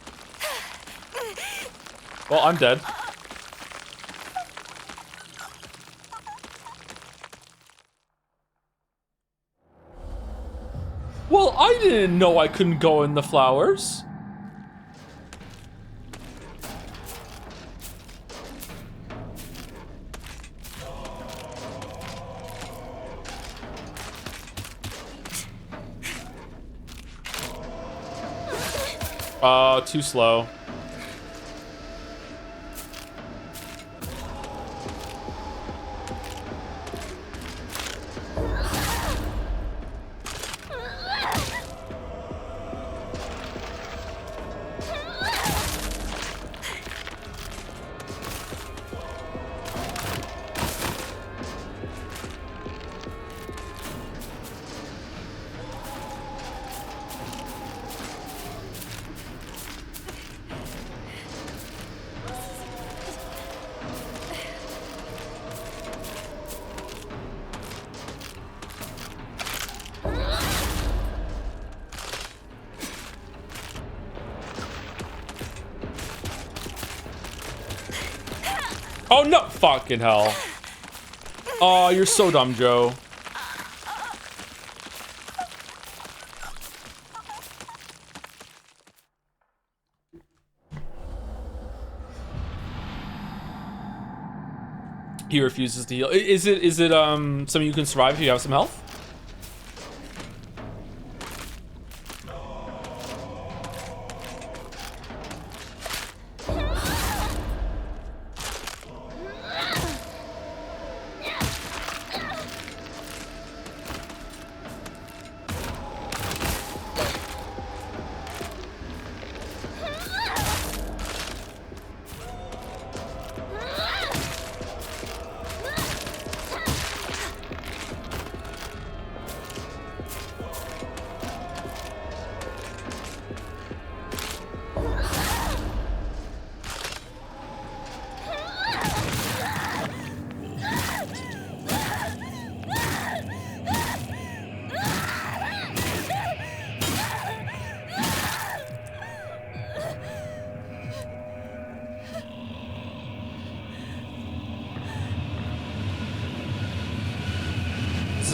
Well, I'm dead. Well, I didn't know I couldn't go in the flowers. Too slow. Oh no, fucking hell. Oh, you're so dumb, Joe. He refuses to heal. Is it something you can survive if you have some health?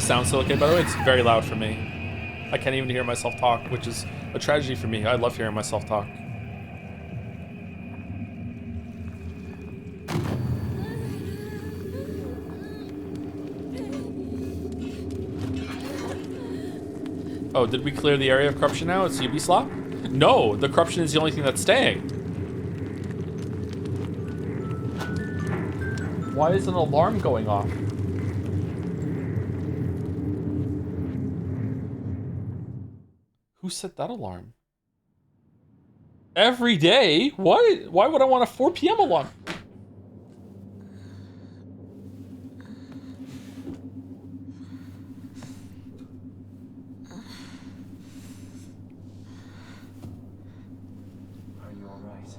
Sounds so okay. By the way, it's very loud for me. I can't even hear myself talk, which is a tragedy for me. I love hearing myself talk. Oh, did we clear the area of corruption now? It's UB slop? No, the corruption is the only thing that's staying. Why is an alarm going off? Who set that alarm? Every day? Why would I want a 4 p.m. alarm? Are you all right?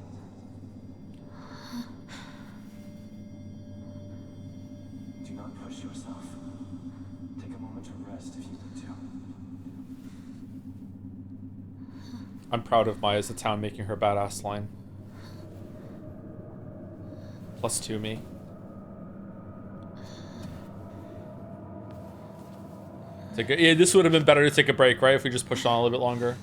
Do not push yourself. Take a moment to rest if you need to. I'm proud of Maya as a town making her badass line. +2 me. Yeah, this would have been better to take a break, right? If we just pushed on a little bit longer.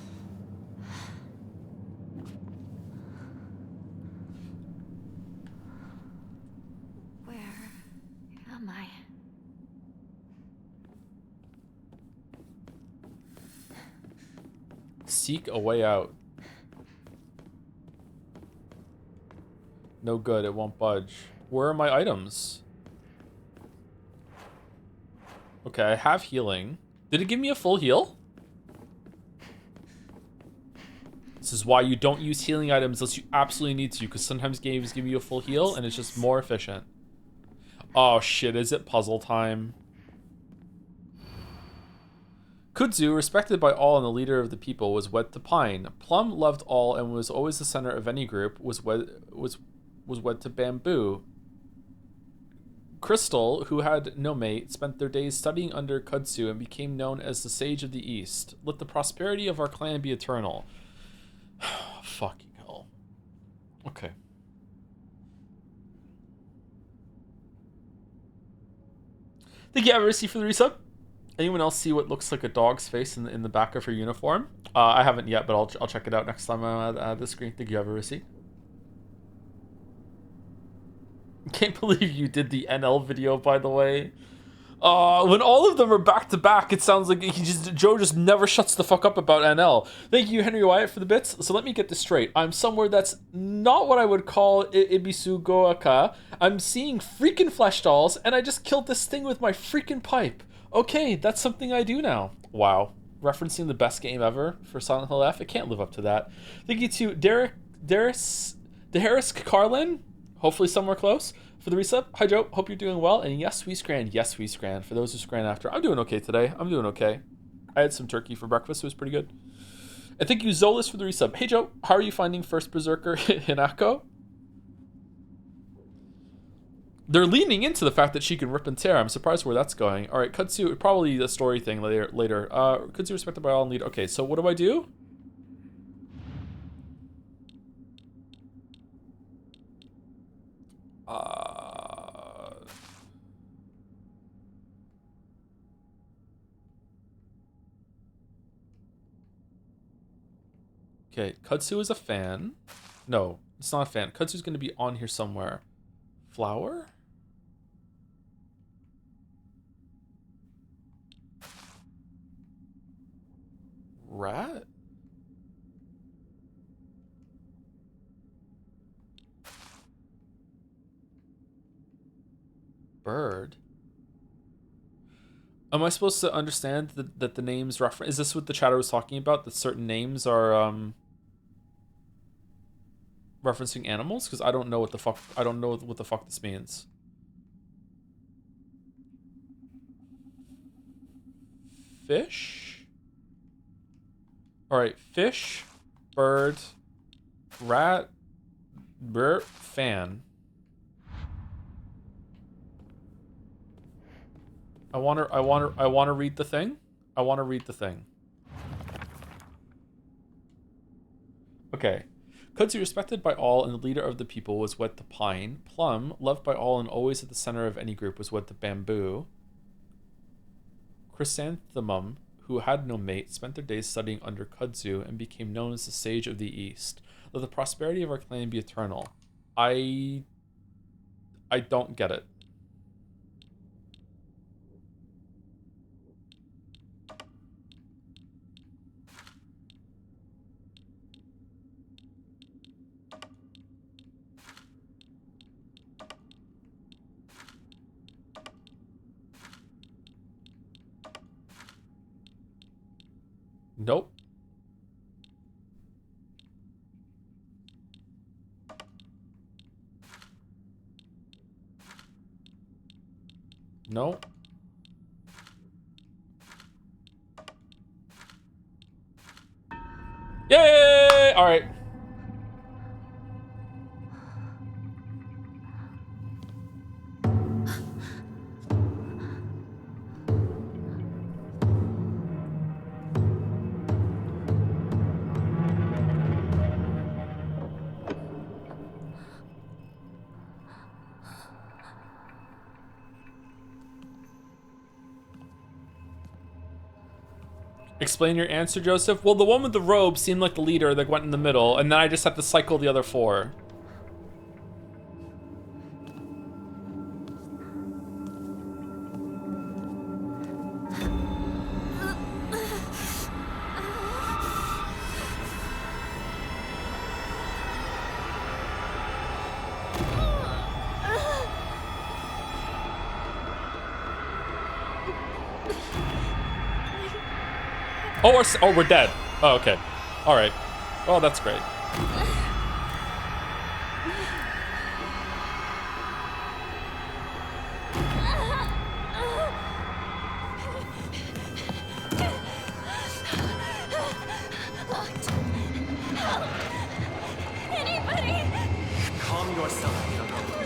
Where am I? Seek a way out. No good, it won't budge. Where are my items? Okay, I have healing. Did it give me a full heal? This is why you don't use healing items unless you absolutely need to, because sometimes games give you a full heal and it's just more efficient. Oh shit, is it puzzle time? Kudzu, respected by all and the leader of the people, was wed to Pine. Plum loved all and was always the center of any group, was wed to Bamboo. Crystal, who had no mate, spent their days studying under Kudzu and became known as the Sage of the East. Let the prosperity of our clan be eternal. fucking hell. Okay. Thank you, Eversy, for the resub. Anyone else see what looks like a dog's face in the back of her uniform? I haven't yet, but I'll check it out next time I'm at the screen. Thank you, Eversy. Can't believe you did the NL video, by the way. When all of them are back to back, it sounds like Joe just never shuts the fuck up about NL. Thank you, Henry Wyatt, for the bits. So let me get this straight. I'm somewhere that's not what I would call Ibisu Goaka. I'm seeing freaking flesh dolls, and I just killed this thing with my freaking pipe. Okay, that's something I do now. Wow. Referencing the best game ever for Silent Hill F. It can't live up to that. Thank you to Darius Carlin. Hopefully somewhere close. For the resub. Hi, Joe. Hope you're doing well. And yes, we scran. Yes, we scran. For those who scran after. I'm doing okay today. I'm doing okay. I had some turkey for breakfast. It was pretty good. And thank you, Zolas, for the resub. Hey, Joe. How are you finding First Berserker Hinako? They're leaning into the fact that she can rip and tear. I'm surprised where that's going. All right, Kutsu. Probably the story thing later. Kutsu respected by all and lead. Okay, so what do I do? Okay, Kutsu is a fan. No, it's not a fan. Kutsu's going to be on here somewhere. Flower? Rat? Bird? Am I supposed to understand that the names reference? Is this what the chatter was talking about? That certain names are referencing animals? Because I don't know what the fuck. I don't know what the fuck this means. Fish. All right, fish, bird, rat, fan. I want to read the thing. I want to read the thing. Okay. Kudzu, respected by all and the leader of the people, was what the pine. Plum, loved by all and always at the center of any group, was what the bamboo. Chrysanthemum, who had no mate, spent their days studying under Kudzu and became known as the Sage of the East. Let the prosperity of our clan be eternal. I don't get it. Nope. No. Yay! All right. Explain your answer, Joseph. Well, the one with the robe seemed like the leader that went in the middle, and then I just have to cycle the other four. Oh, we're dead. Oh, okay. All right. Well, that's great. Anybody! Calm yourself, Hinako.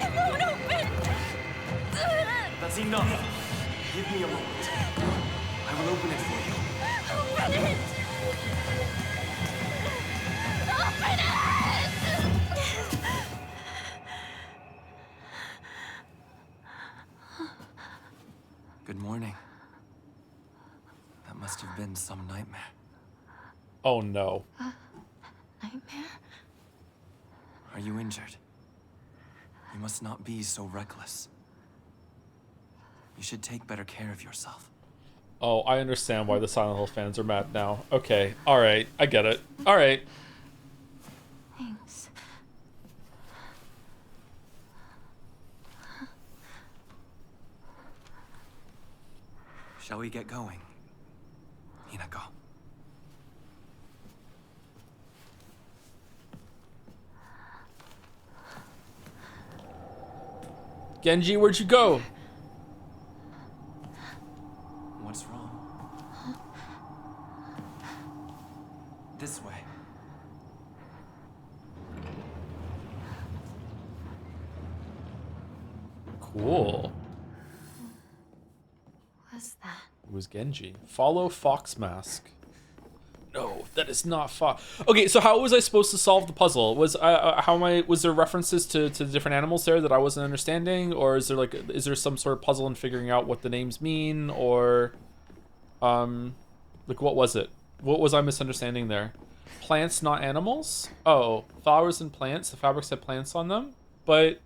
It won't open! That's enough. Give me a moment. I will open it for you. Open it! Good morning. That must have been some nightmare. Oh no. Nightmare? Are you injured? You must not be so reckless. You should take better care of yourself. Oh, I understand why the Silent Hill fans are mad now. Okay, alright, I get it. Alright. Thanks. Shall we get going? Hinako. Genji, where'd you go? What's wrong? This way. Cool. What's that? It was Genji. Follow Fox Mask. No, that is not Fox. Okay, so how was I supposed to solve the puzzle? Was was there references to the different animals there that I wasn't understanding, or is there some sort of puzzle in figuring out what the names mean, or like what was it? What was I misunderstanding there? Plants, not animals? Oh, flowers and plants. The fabrics had plants on them, but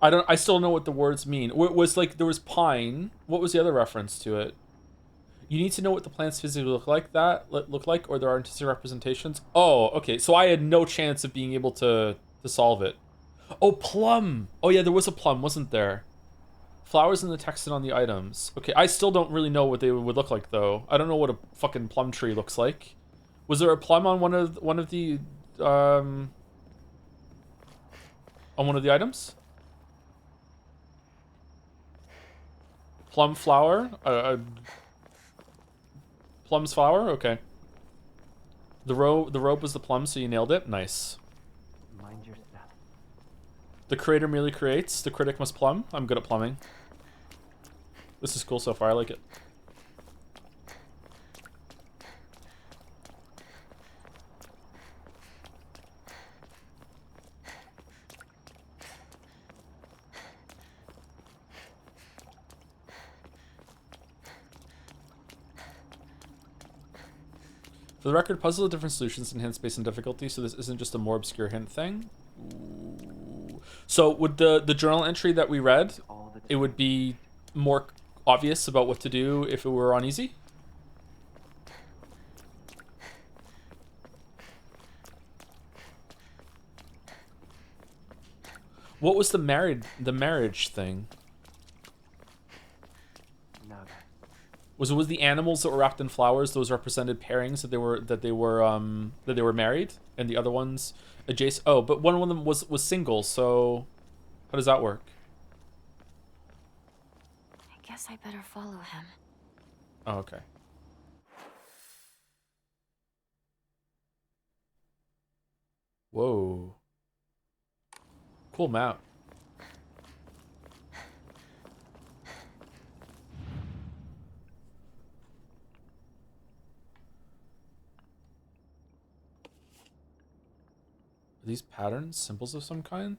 I still don't know what the words mean. Was like there was pine. What was the other reference to it? You need to know what the plants physically look like, or there are artistic representations. Oh, okay. So I had no chance of being able to solve it. Oh, plum. Oh yeah, there was a plum, wasn't there? Flowers in the text and on the items. Okay, I still don't really know what they would look like though. I don't know what a fucking plum tree looks like. Was there a plum on one of the on one of the items? Plum flower? Plum's flower? Okay. The rope was the plum, so you nailed it. Nice. Mind your step. The creator merely creates. The critic must plumb. I'm good at plumbing. This is cool so far. I like it. For the record, puzzle of different solutions enhance space and difficulty, so this isn't just a more obscure hint thing. Ooh. So with the journal entry that we read, it would be more obvious about what to do if it were on easy? What was the marriage thing? Was the animals that were wrapped in flowers, those represented pairings that they were married, and the other ones adjacent? Oh, but one of them was single. So how does that work? I guess I better follow him. Oh, okay. Whoa. Cool map. Are these patterns symbols of some kind?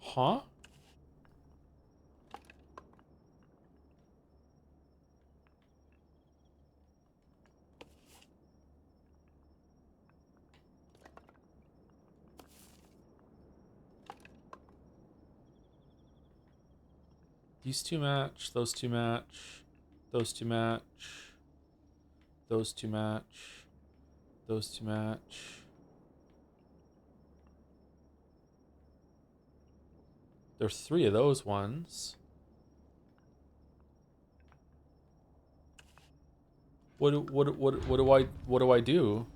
Huh? These two match, those two match, those two match, those two match, those two match. There's 3 of those ones. What do I do?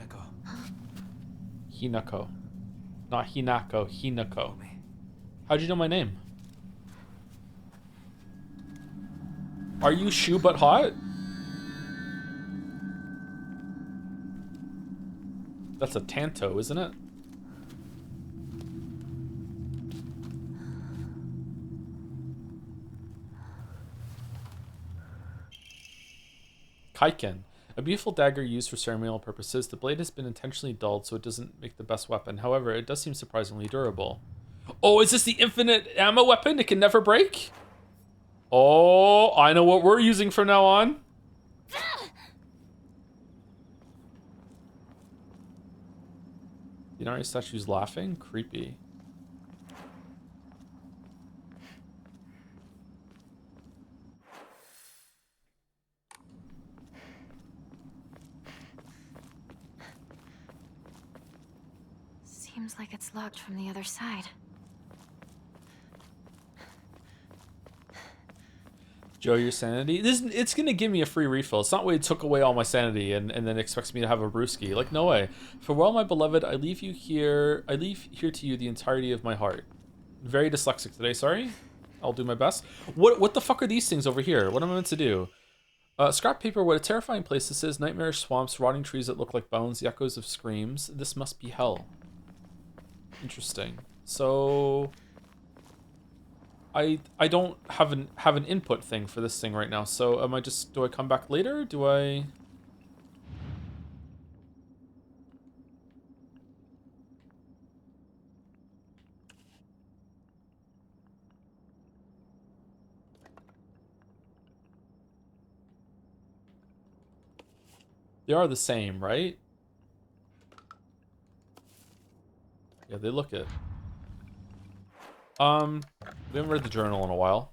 Hinako. Hinako. Not Hinako, Hinako. How'd you know my name? Are you shoe but hot? That's a Tanto, isn't it? Kaiken. A beautiful dagger used for ceremonial purposes. The blade has been intentionally dulled so it doesn't make the best weapon. However, it does seem surprisingly durable. Oh, is this the infinite ammo weapon? It can never break? Oh, I know what we're using from now on. The Inari statue's laughing? Creepy. Seems like it's locked from the other side. Joe, your sanity? It's gonna give me a free refill. It's not way it took away all my sanity and then expects me to have a brewski. Like, no way. Farewell, my beloved, I leave here to you the entirety of my heart. Very dyslexic today, sorry. I'll do my best. What the fuck are these things over here? What am I meant to do? Scrap paper, what a terrifying place this is. Nightmarish swamps, rotting trees that look like bones, the echoes of screams. This must be hell. Interesting. So I don't have an input thing for this thing right now. So am I just, do I come back later? Do I? They are the same, right? Yeah, they look it. We haven't read the journal in a while.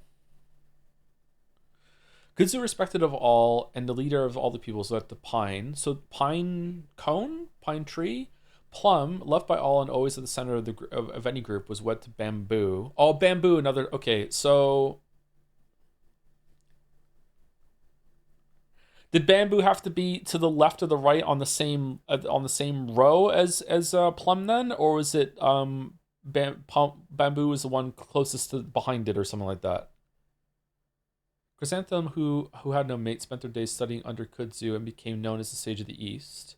Kudzu respected of all, and the leader of all the peoples at the pine. So pine cone? Pine tree? Plum, loved by all and always at the center of any group, was wed to bamboo. Oh, bamboo, another... Okay, so... Did bamboo have to be to the left or the right on the same row as plum then, or was it bamboo was the one closest to behind it or something like that? Chrysanthemum, who had no mate, spent their days studying under Kudzu and became known as the Sage of the East.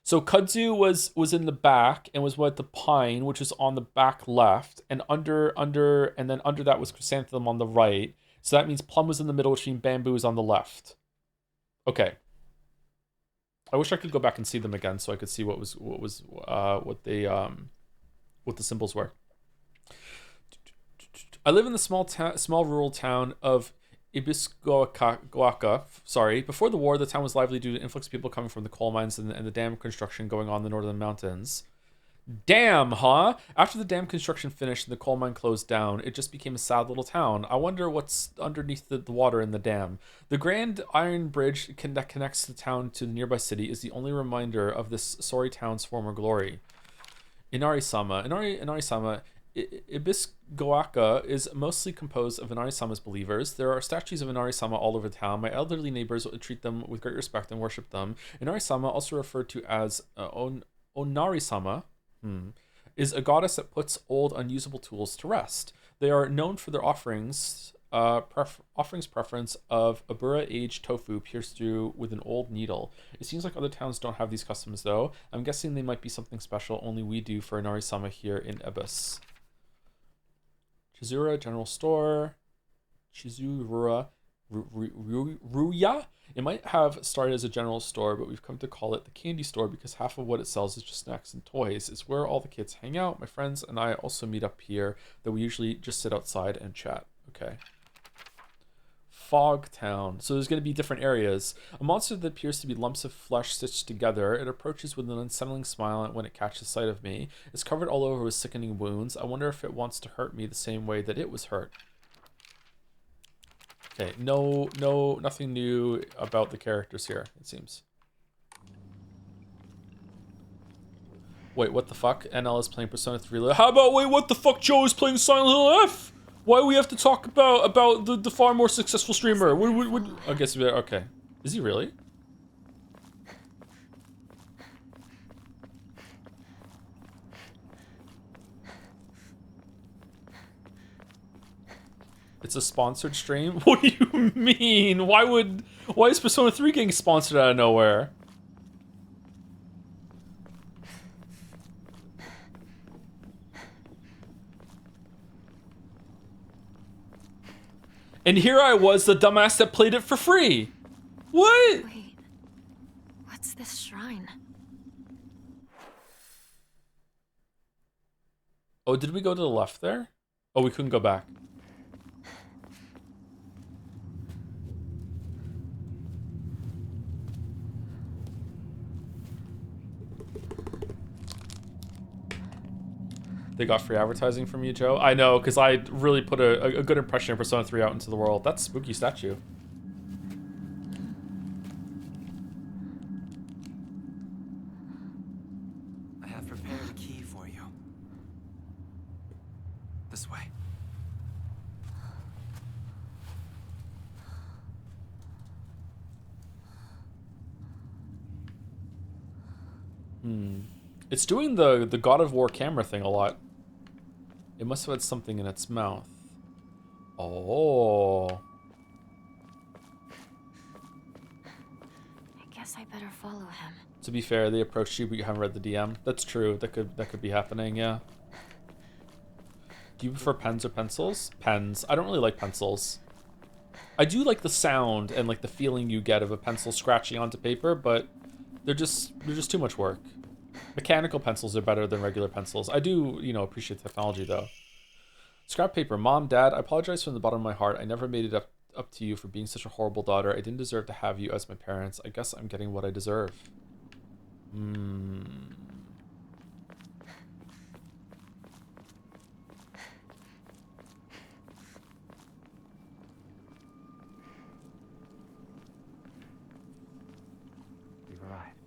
So Kudzu was in the back and was what the pine, which was on the back left, and under that was Chrysanthemum on the right. So that means plum was in the middle, which means bamboo was on the left. Okay. I wish I could go back and see them again so I could see what the symbols were. I live in the small rural town of Ibiscoaca. Sorry. Before the war, the town was lively due to influx of people coming from the coal mines and the dam construction going on in the northern mountains. Damn, huh? After the dam construction finished and the coal mine closed down, it just became a sad little town. I wonder what's underneath the water in the dam. The grand iron bridge that connects the town to the nearby city is the only reminder of this sorry town's former glory. Inari-sama. Inari-sama. Ibiscoaca is mostly composed of Inari-sama's believers. There are statues of Inari-sama all over town. My elderly neighbors treat them with great respect and worship them. Inari-sama, also referred to as Onari-sama, is a goddess that puts old, unusable tools to rest. They are known for their offerings preference of Abura-aged tofu pierced through with an old needle. It seems like other towns don't have these customs, though. I'm guessing they might be something special only we do for Inari-sama here in Ebis. Chizura General Store. Chizura Ruya. It might have started as a general store, but we've come to call it the candy store because half of what it sells is just snacks and toys. It's where all the kids hang out. My friends and I also meet up here, though we usually just sit outside and chat. Okay. Fog Town. So there's going to be different areas. A monster that appears to be lumps of flesh stitched together. It approaches with an unsettling smile when it catches sight of me. It's covered all over with sickening wounds. I wonder if it wants to hurt me the same way that it was hurt. Okay, nothing new about the characters here, it seems. Wait, what the fuck? NL is playing Persona 3. How about, wait, what the fuck? Joe is playing Silent Hill F? Why do we have to talk about the far more successful streamer? I guess, okay. Is he really? It's a sponsored stream? What do you mean? Why is Persona 3 getting sponsored out of nowhere? And here I was, the dumbass that played it for free. What? Wait, what's this shrine? Oh, did we go to the left there? Oh, we couldn't go back. They got free advertising from you, Joe? I know, because I really put a good impression of Persona 3 out into the world. That's a spooky statue. I have prepared a key for you. This way. It's doing the God of War camera thing a lot. It must have had something in its mouth. Oh. I guess I better follow him. To be fair, they approached you, but you haven't read the DM. That's true. That could be happening, yeah. Do you prefer pens or pencils? Pens. I don't really like pencils. I do like the sound and like the feeling you get of a pencil scratching onto paper, but they're just too much work. Mechanical pencils are better than regular pencils. I do, you know, appreciate technology though. Scrap paper. Mom, Dad, I apologize from the bottom of my heart. I never made it up to you for being such a horrible daughter. I didn't deserve to have you as my parents. I guess I'm getting what I deserve. We've arrived.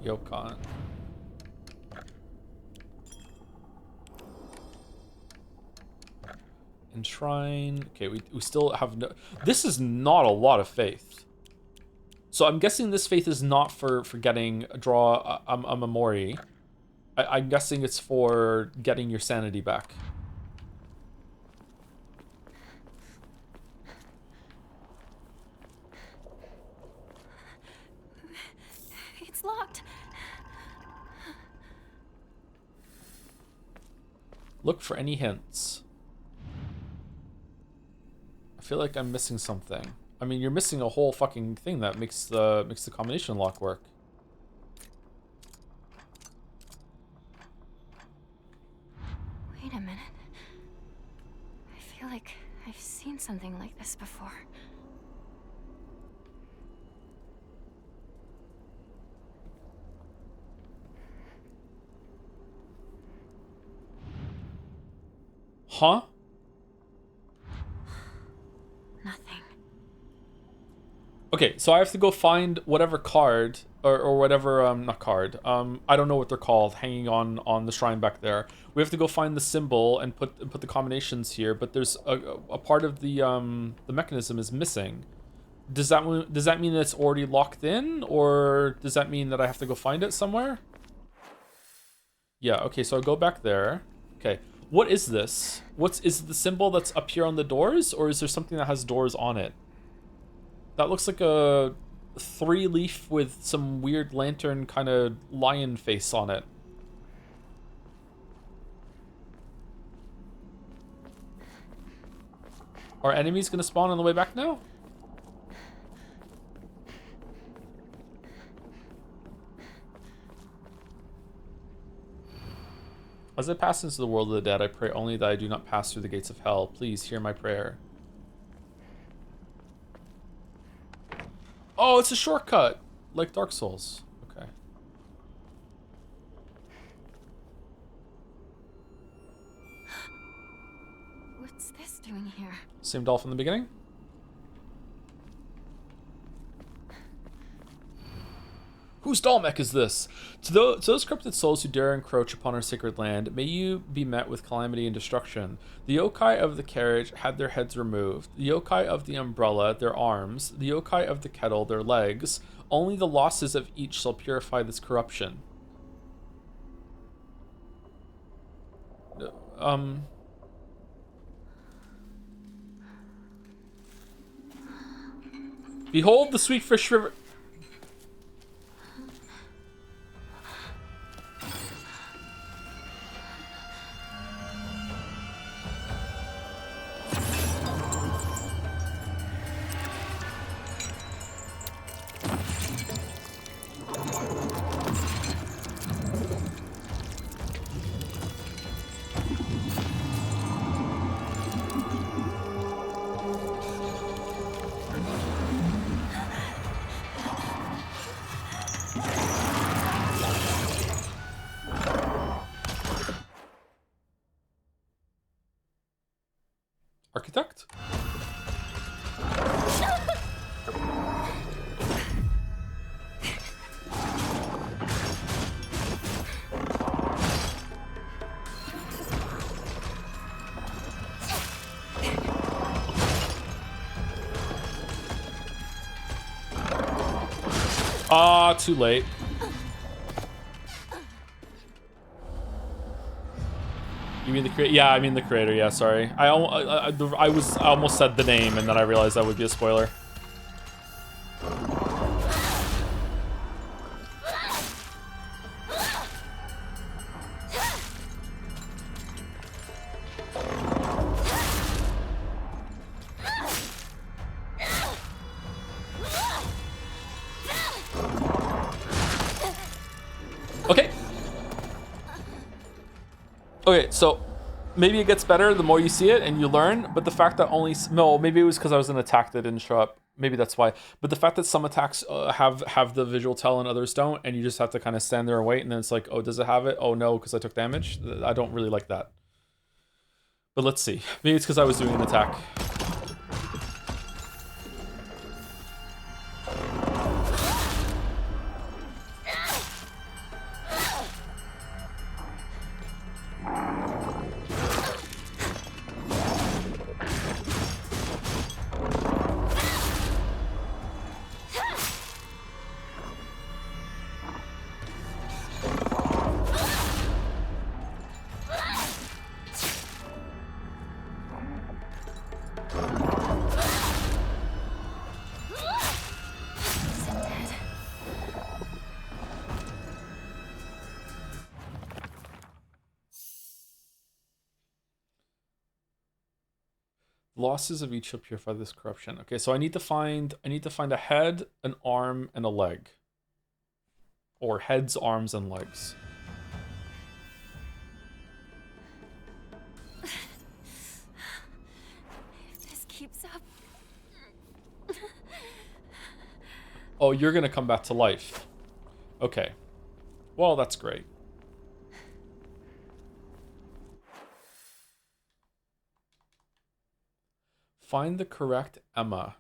Yokon. Enshrine. Okay, we still have no... This is not a lot of faith. So I'm guessing this faith is not for getting draw a Mamori. I'm guessing it's for getting your sanity back. It's locked. Look for any hints. I feel like I'm missing something. I mean, you're missing a whole fucking thing that makes the combination lock work. Wait a minute. I feel like I've seen something like this before. Huh? Nothing. Okay, so I have to go find whatever card or whatever not card. I don't know what they're called, hanging on the shrine back there. We have to go find the symbol and put the combinations here, but there's a part of the mechanism is missing. Does that mean that it's already locked in, or does that mean that I have to go find it somewhere? Yeah, okay, so I'll go back there. Okay. What is this? Is it the symbol that's up here on the doors, or is there something that has doors on it? That looks like a 3-leaf with some weird lantern kind of lion face on it. Are enemies gonna spawn on the way back now? As I pass into the world of the dead, I pray only that I do not pass through the gates of hell. Please hear my prayer. Oh, it's a shortcut, like Dark Souls. Okay. What's this doing here? Same doll from the beginning? Whose doll mech is this? To those corrupted souls who dare encroach upon our sacred land, may you be met with calamity and destruction. The yokai of the carriage had their heads removed. The yokai of the umbrella, their arms. The yokai of the kettle, their legs. Only the losses of each shall purify this corruption. Behold the sweet fish river. Architect? Ah, too late. You mean the creator? Yeah, I mean the creator. Yeah, sorry. I almost said the name, and then I realized that would be a spoiler. Okay. Okay, so maybe it gets better the more you see it and you learn, but the fact that no, maybe it was because I was an attack that didn't show up. Maybe that's why. But the fact that some attacks have the visual tell and others don't, and you just have to kind of stand there and wait, and then it's like, oh, does it have it? Oh no, because I took damage. I don't really like that. But let's see. Maybe it's because I was doing an attack. Losses of each shall purify this corruption. Okay, so I need to find a head, an arm, and a leg. Or heads, arms, and legs. If this keeps up. Oh, you're gonna come back to life. Okay. Well, that's great. Find the correct Emma.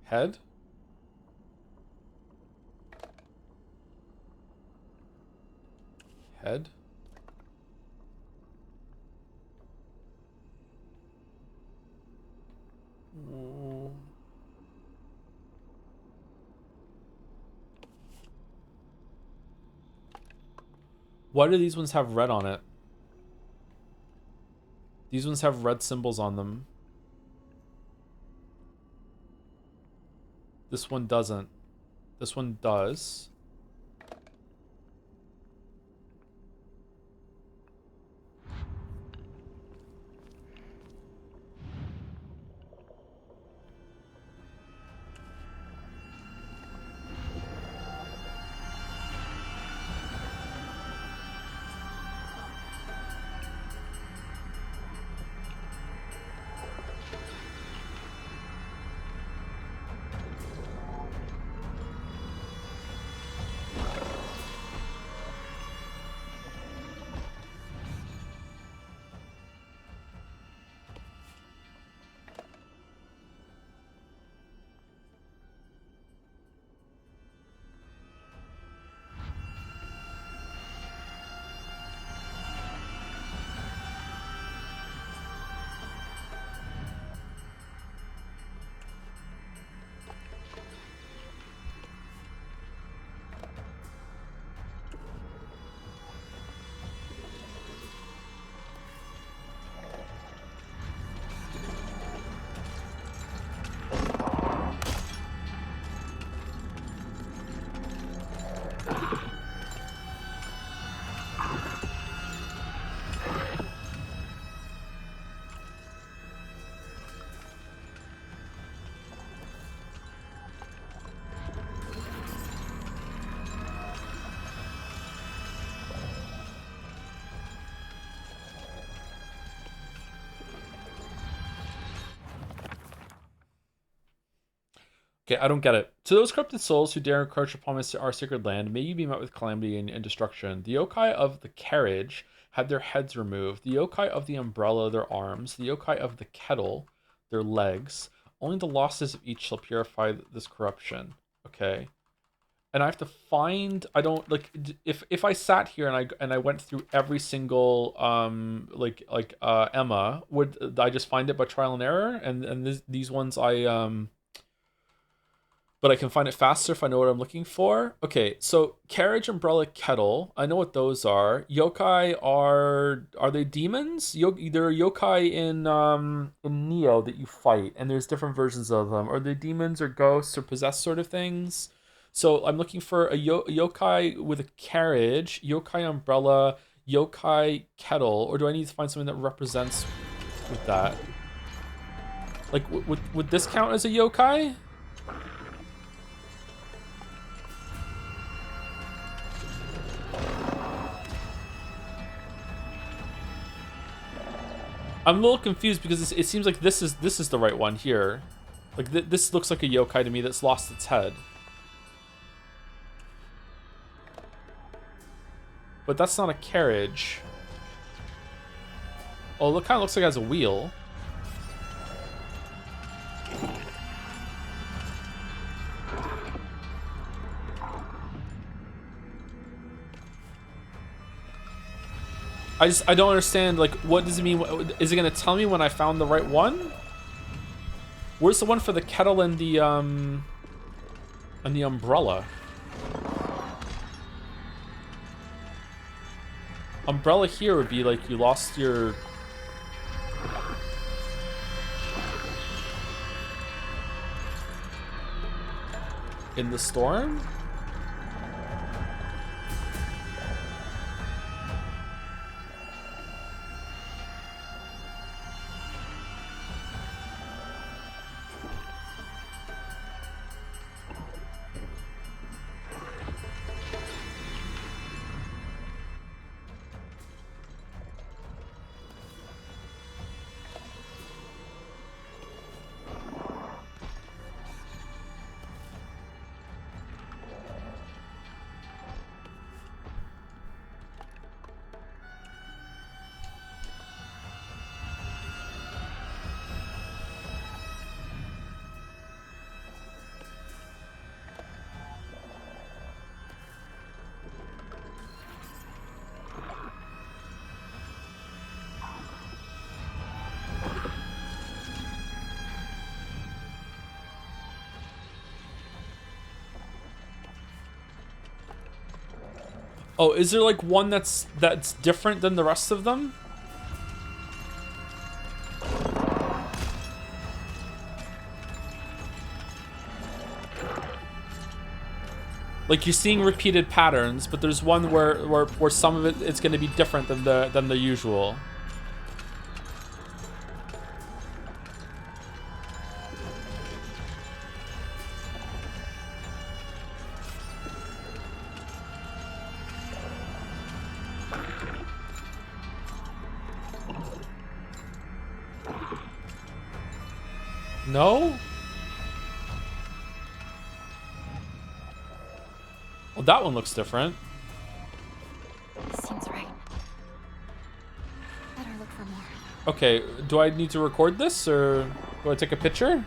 Head? Head? Why do these ones have red on it? These ones have red symbols on them. This one doesn't. This one does. Okay, I don't get it. To those corrupted souls who dare encroach upon our sacred land, may you be met with calamity and destruction. The yokai of the carriage had their heads removed. The yokai of the umbrella, their arms. The yokai of the kettle, their legs. Only the losses of each shall purify this corruption. Okay. And I have to find. I don't like if I sat here and I went through every single Emma, would I just find it by trial and error? And these ones but I can find it faster if I know what I'm looking for. Okay, so carriage, umbrella, kettle. I know what those are. Yokai are they demons? There are yokai in Neo that you fight, and there's different versions of them. Are they demons or ghosts or possessed sort of things? So I'm looking for a yokai with a carriage, yokai umbrella, yokai kettle, or do I need to find something that represents with that? Like, would this count as a yokai? I'm a little confused because it seems like this is the right one here. Like this looks like a yokai to me that's lost its head. But that's not a carriage. Oh, it kind of looks like it has a wheel. I don't understand, like, what does it mean? Is it gonna tell me when I found the right one? Where's the one for the kettle and the umbrella? Umbrella here would be like you lost your... in the storm? Oh, is there like one that's different than the rest of them? Like you're seeing repeated patterns, but there's one where some of it's going to be different than the usual. No? Well, that one looks different. Seems right. Better look for more. Okay, do I need to record this or do I take a picture?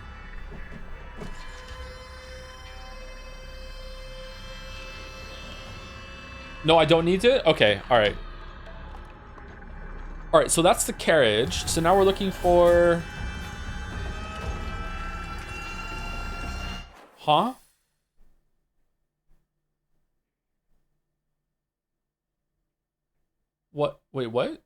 No, I don't need to? Okay, all right. All right, so that's the carriage. So now we're looking for... Huh? What? Wait, what?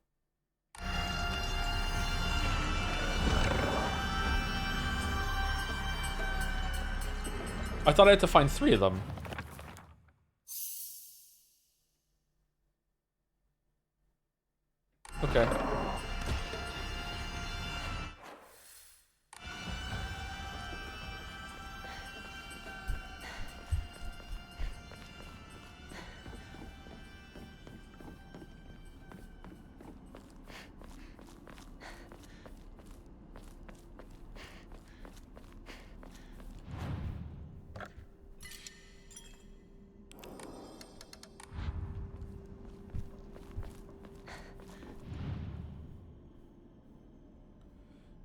I thought I had to find 3 of them. Okay.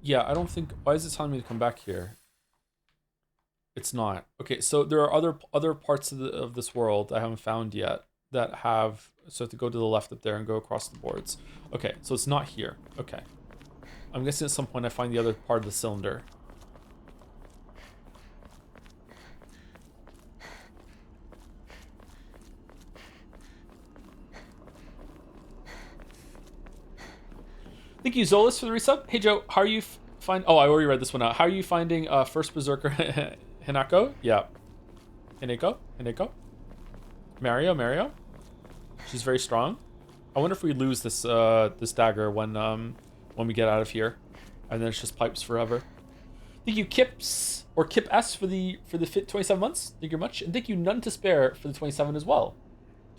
Yeah, I don't think... Why is it telling me to come back here? It's not. Okay, so there are other parts of this world I haven't found yet that have... So I have to go to the left up there and go across the boards. Okay, so it's not here. Okay. I'm guessing at some point I find the other part of the cylinder. Thank you, Zolas, for the resub. Hey, Joe, how are you Oh, I already read this one out. How are you finding First Berserker Hinako? Yeah. Hinako? Mario? She's very strong. I wonder if we lose this this dagger when we get out of here. And then it's just pipes forever. Thank you, Kips, or Kip S for the fit 27 months. Thank you very much. And thank you, None to Spare, for the 27 as well.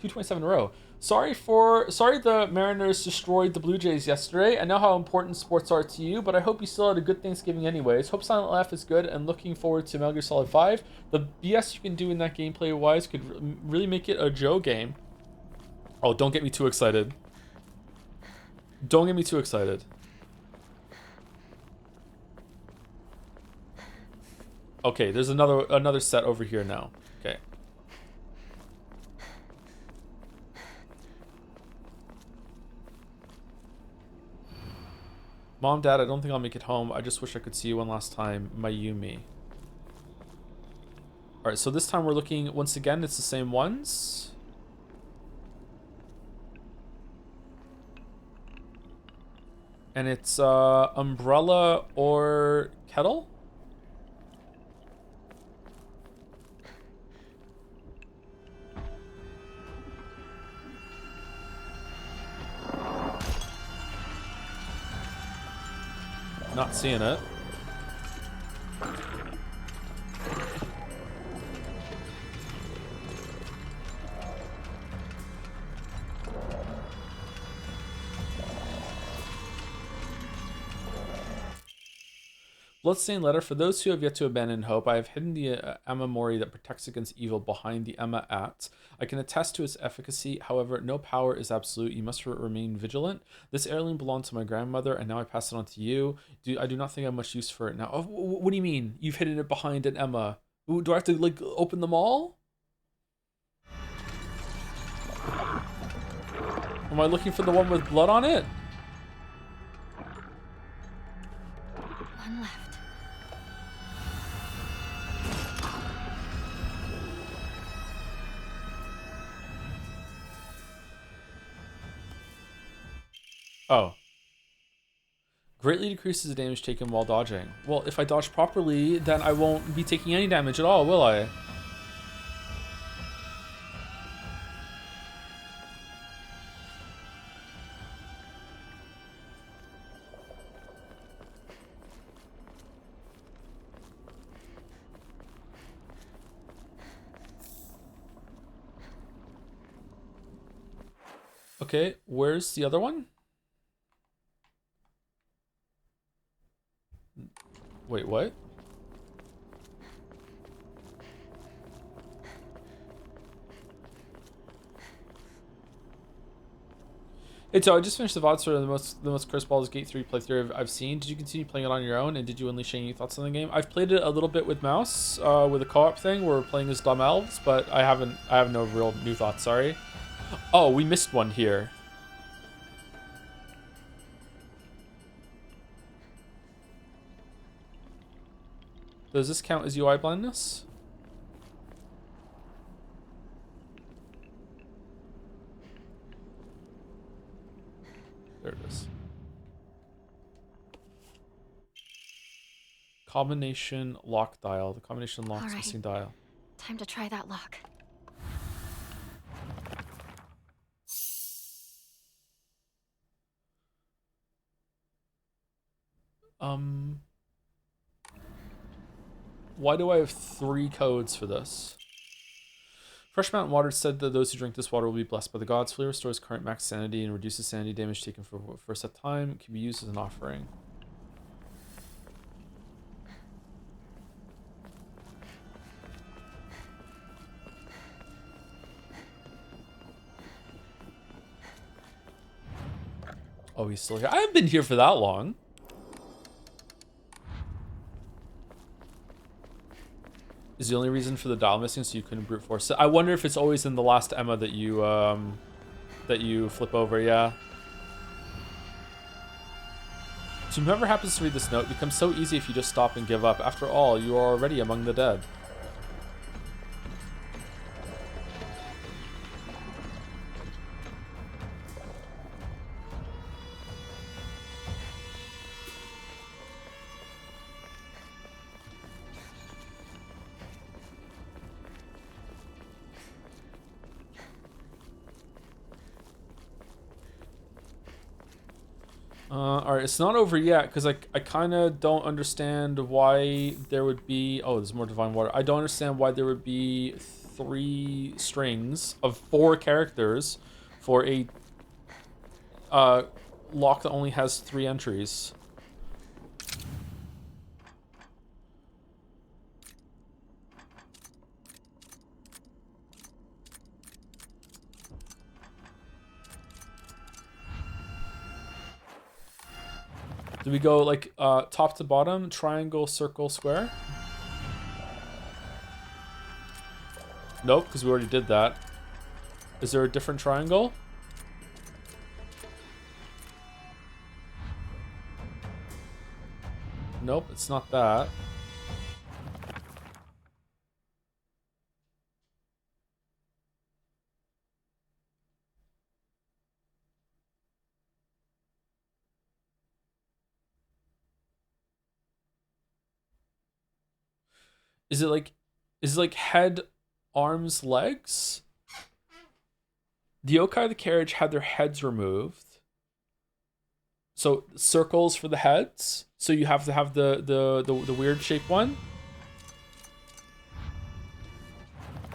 227 in a row. Sorry the Mariners destroyed the Blue Jays yesterday. I know how important sports are to you, but I hope you still had a good Thanksgiving anyways. Hope Silent Laugh is good and looking forward to Metal Gear Solid 5. The BS you can do in that gameplay wise could really make it a Joe game. Oh, don't get me too excited. Don't get me too excited. Okay, there's another set over here now. Okay. Mom, Dad, I don't think I'll make it home. I just wish I could see you one last time. Mayumi. Alright, so this time we're looking, once again, it's the same ones. And it's umbrella or kettle? Not seeing it. Bloodstained letter. For those who have yet to abandon hope, I have hidden the Emma Mori that protects against evil behind the Emma at. I can attest to its efficacy. However, no power is absolute. You must remain vigilant. This heirloom belonged to my grandmother, and now I pass it on to you. I do not think I have much use for it now. Oh, what do you mean? You've hidden it behind an Emma? Ooh, do I have to like open them all? Am I looking for the one with blood on it? One left. Oh. Greatly decreases the damage taken while dodging. Well, if I dodge properly, then I won't be taking any damage at all, will I? Okay, where's the other one? Wait, what? Hey, so I just finished the VOD sort of the most cursed Baldur's Gate 3 playthrough I've seen. Did you continue playing it on your own, and did you unleash any thoughts on the game? I've played it a little bit with mouse, with a co-op thing where we're playing as dumb elves, but I have no real new thoughts. Sorry. Oh, we missed one here. Does this count as UI blindness? There it is. Combination lock dial. The combination lock's missing dial. Time to try that lock. Why do I have 3 codes for this? Fresh Mountain Water said that those who drink this water will be blessed by the gods. Fully restores current max sanity and reduces sanity damage taken for a set time. It can be used as an offering. Oh, he's still here. I haven't been here for that long. Is the only reason for the dial missing so you couldn't brute force it. I wonder if it's always in the last Emma that you flip over, yeah. To whomever happens to read this note, it becomes so easy if you just stop and give up. After all, you are already among the dead. Alright, it's not over yet, because I kind of don't understand why there would be... Oh, there's more divine water. I don't understand why there would be 3 strings of 4 characters for a lock that only has 3 entries. Do we go like top to bottom, triangle, circle, square? Nope, because we already did that. Is there a different triangle? Nope, it's not that. Is it like head, arms, legs? The yokai of the carriage had their heads removed. So circles for the heads. So you have to have the weird shaped one.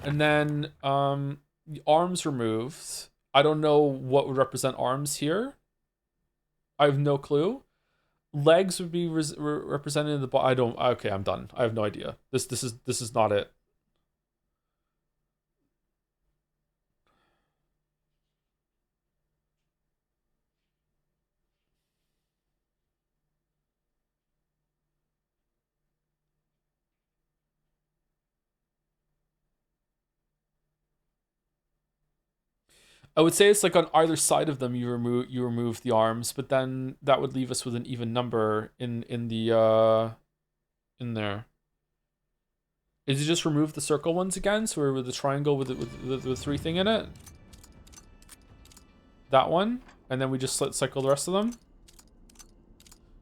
And then the arms removed. I don't know what would represent arms here. I have no clue. Legs would be represented in the I don't. Okay, I'm done. I have no idea. This is not it. I would say it's like on either side of them you remove the arms, but then that would leave us with an even number in there. Is it just remove the circle ones again? So we're with the triangle with the 3 thing in it. That one, and then we just cycle the rest of them.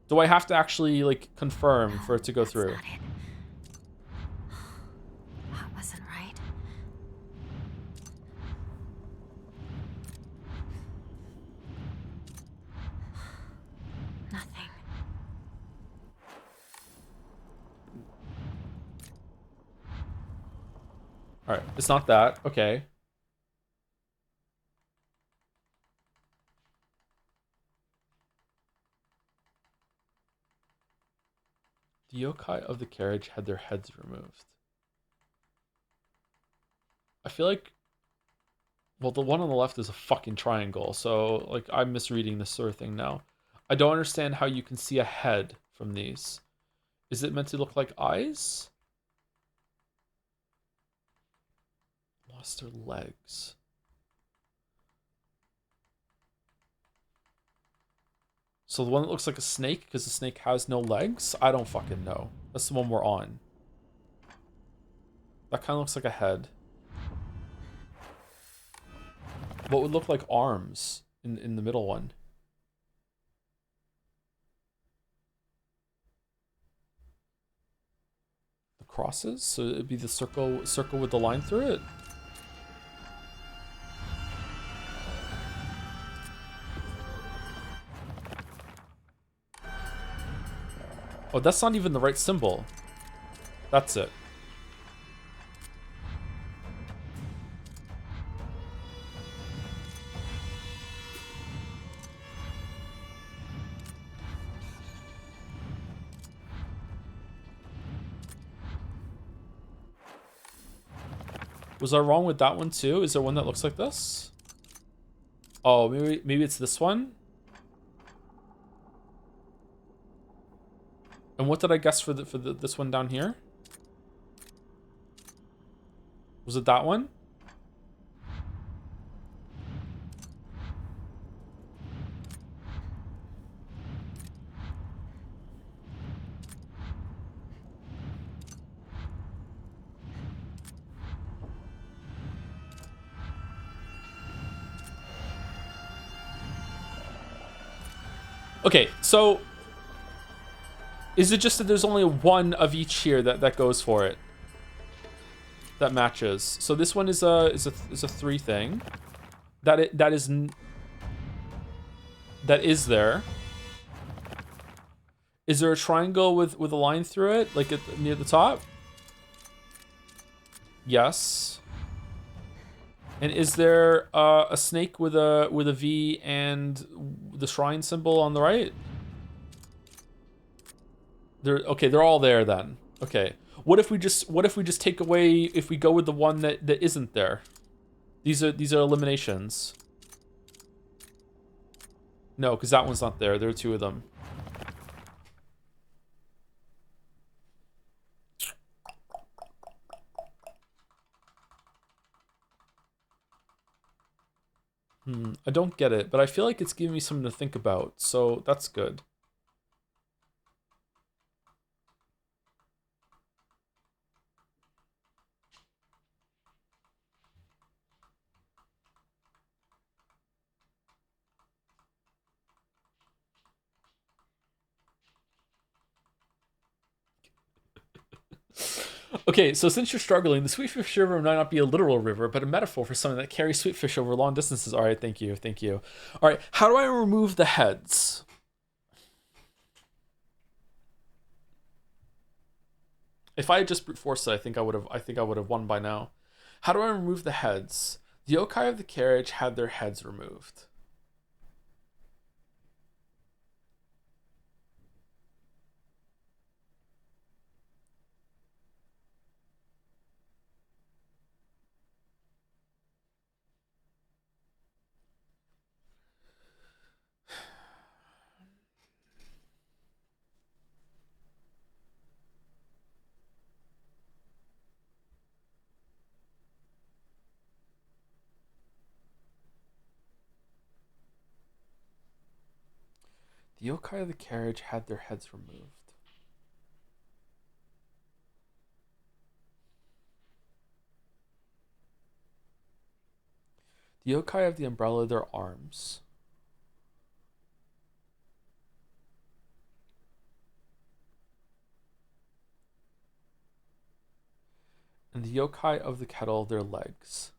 Do I have to actually like confirm for it to go through? That wasn't right. Nothing. All right, it's not that. Okay. The yokai of the carriage had their heads removed. I feel like, well, the one on the left is a fucking triangle, so like I'm misreading this sort of thing now. I don't understand how you can see a head from these. Is it meant to look like eyes? Lost their legs. So the one that looks like a snake because the snake has no legs? I don't fucking know. That's the one we're on. That kind of looks like a head. What would look like arms in the middle one? The crosses? So it'd be the circle with the line through it? Oh, that's not even the right symbol. That's it. Was I wrong with that one too? Is there one that looks like this? Oh, maybe it's this one? And what did I guess for this one down here? Was it that one? Okay, so is it just that there's only one of each here that goes for it? That matches. So this one is a 3 thing. That is there. Is there a triangle with a line through it, like near the top? Yes. And is there a snake with a V and the shrine symbol on the right? Okay, they're all there then. Okay. What if we just take away, if we go with the one that isn't there? These are eliminations. No, because that one's not there. There are 2 of them. I don't get it, but I feel like it's giving me something to think about, so that's good. Okay, so since you're struggling, the Sweetfish River might not be a literal river, but a metaphor for something that carries sweetfish over long distances. All right, thank you, thank you. All right, how do I remove the heads? If I had just brute forced it, I think I would have won by now. How do I remove the heads? The yokai of the carriage had their heads removed. The yokai of the carriage had their heads removed. The yokai of the umbrella, their arms. And the yokai of the kettle, their legs.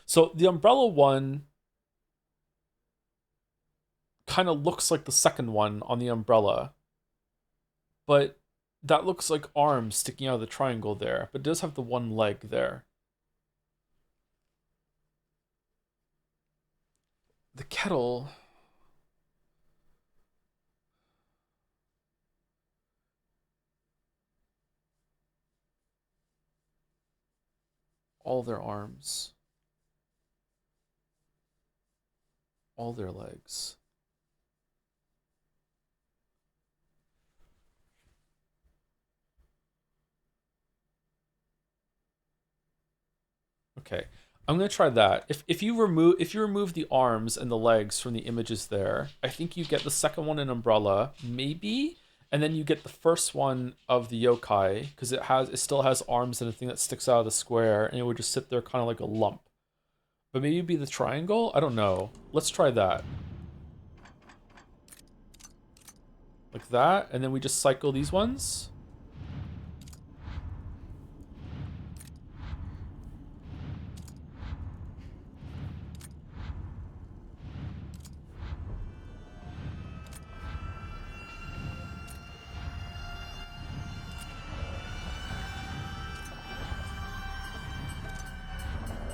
So the umbrella one kind of looks like the second one on the umbrella, but that looks like arms sticking out of the triangle there, but it does have the one leg there. The kettle... all their arms. All their legs. Okay, I'm gonna try that. If you remove the arms and the legs from the images there, I think you get the second one in umbrella, maybe, and then you get the first one of the yokai because it still has arms and a thing that sticks out of the square, and it would just sit there kind of like a lump. But maybe it'd be the triangle? I don't know. Let's try that. Like that, and then we just cycle these ones.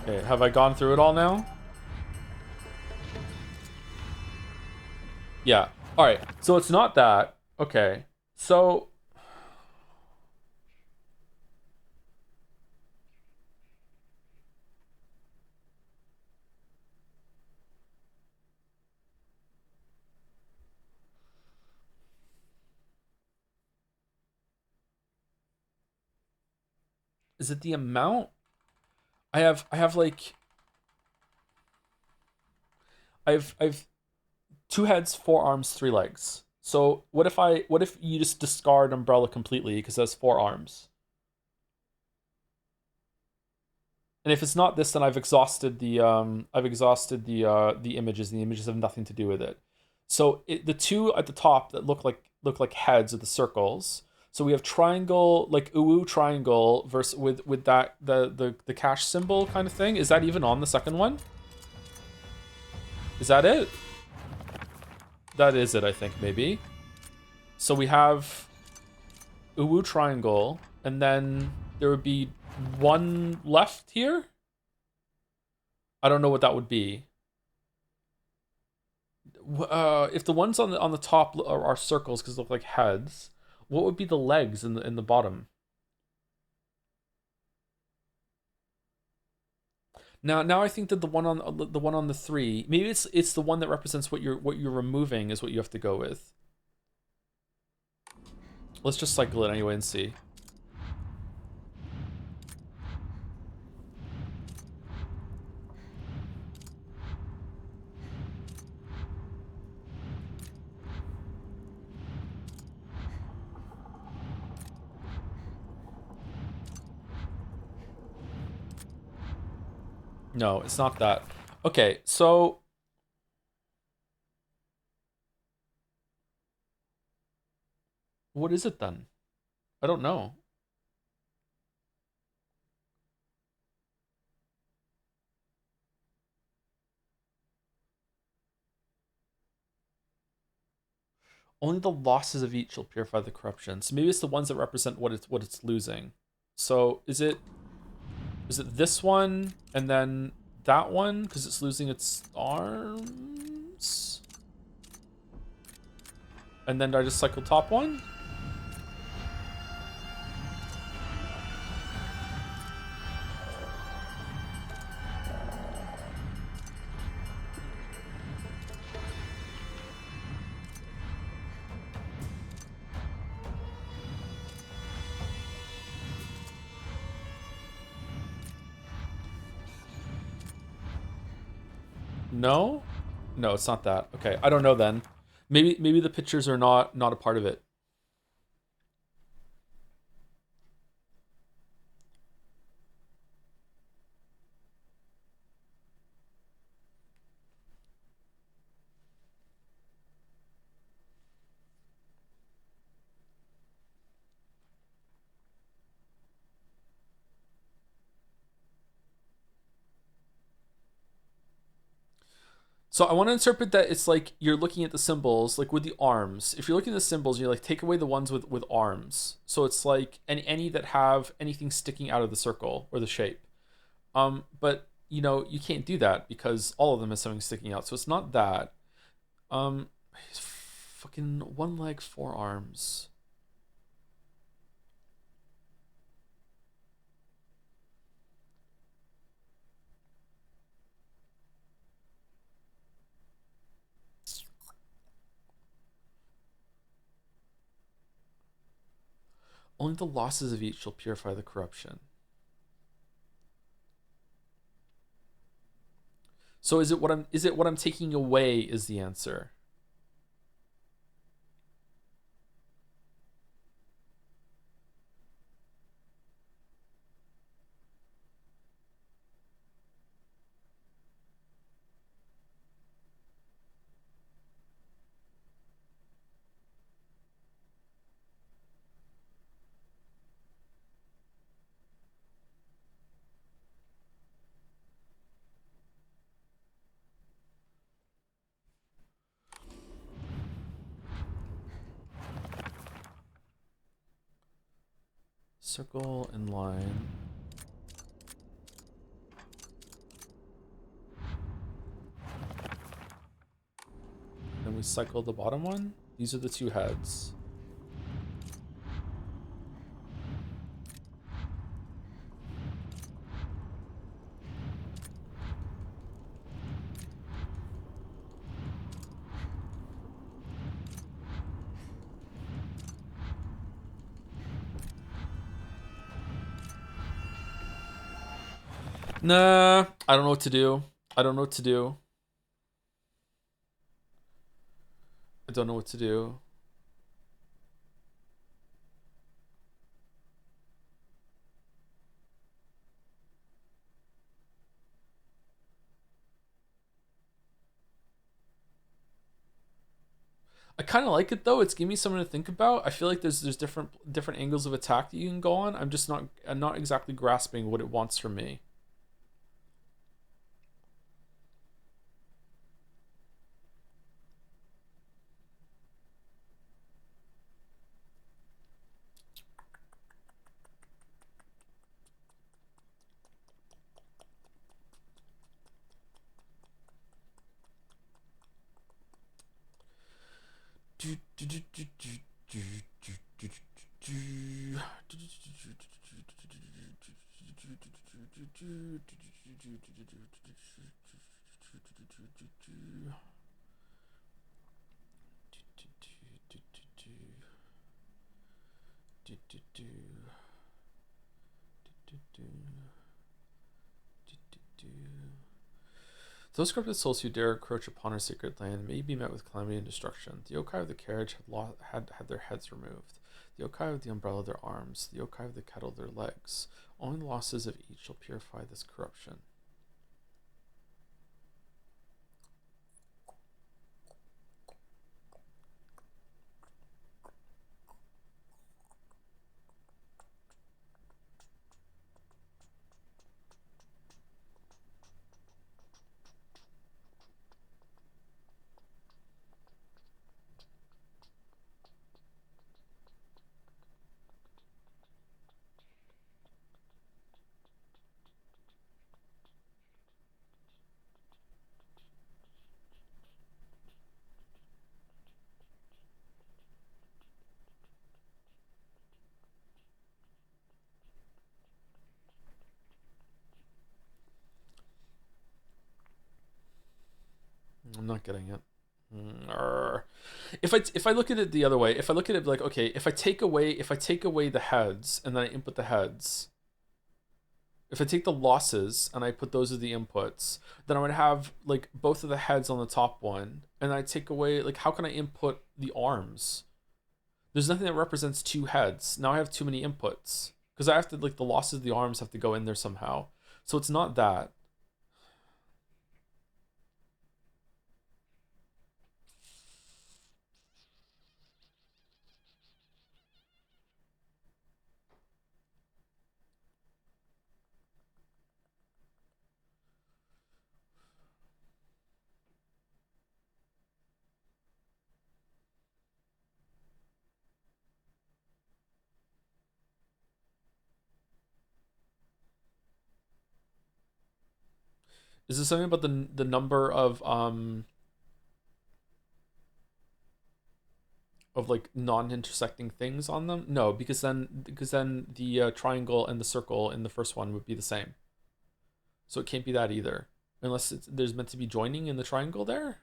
Okay, have I gone through it all now? Yeah. All right. So it's not that. Okay. So Is it the amount? I have like I've 2 heads, 4 arms, 3 legs. So what if you just discard umbrella completely because it has 4 arms? And if it's not this, then I've exhausted the images. The images have nothing to do with it. So the 2 at the top that look like heads are the circles. So we have triangle, like uwu triangle versus with that the cash symbol kind of thing. Is that even on the second one? Is that it? That is it, I think, maybe. So we have uwu triangle, and then there would be 1 left here. I don't know what that would be. If the ones on the top are circles because they look like heads, what would be the legs in the bottom? Now I think that the one on the 3, maybe it's the one that represents what you're removing is what you have to go with. Let's just cycle it anyway and see. No, it's not that. Okay, so what is it then? I don't know. Only the losses of each shall purify the corruption. So maybe it's the ones that represent what it's losing. So is it this one and then that one because it's losing its arms? And then I just cycle top one? No? No, it's not that. Okay, I don't know then. Maybe the pictures are not a part of it. So I want to interpret that it's like you're looking at the symbols, like with the arms. If you're looking at the symbols, you're like, take away the ones with arms. So it's like any that have anything sticking out of the circle or the shape. But you know, you can't do that because all of them has something sticking out. So it's not that. Fucking 1 leg, 4 arms. Only the losses of each shall purify the corruption. So is it what I'm taking away is the answer? Circle and line. Then we cycle the bottom one. These are the 2 heads. Nah, I don't know what to do. I don't know what to do. I don't know what to do. I kind of like it though. It's giving me something to think about. I feel like there's different angles of attack that you can go on. I'm not exactly grasping what it wants from me. Those corrupted souls who dare encroach upon our sacred land may be met with calamity and destruction. The yokai of the carriage had their heads removed. The yokai of the umbrella their arms. The yokai of the kettle their legs. Only the losses of each shall purify this corruption. I'm not getting it. If I look at it the other way, if I look at it like, okay, if I take away the heads and then I input the heads, if I take the losses and I put those as the inputs, then I would have like both of the heads on the top one, and I take away, like, how can I input the arms? There's nothing that represents two heads. Now I have too many inputs because I have to, like, the losses of the arms have to go in there somehow. So it's not that. Is this something about the number of like non-intersecting things on them? No, because then the triangle and the circle in the first one would be the same. So it can't be that either, unless there's meant to be joining in the triangle there.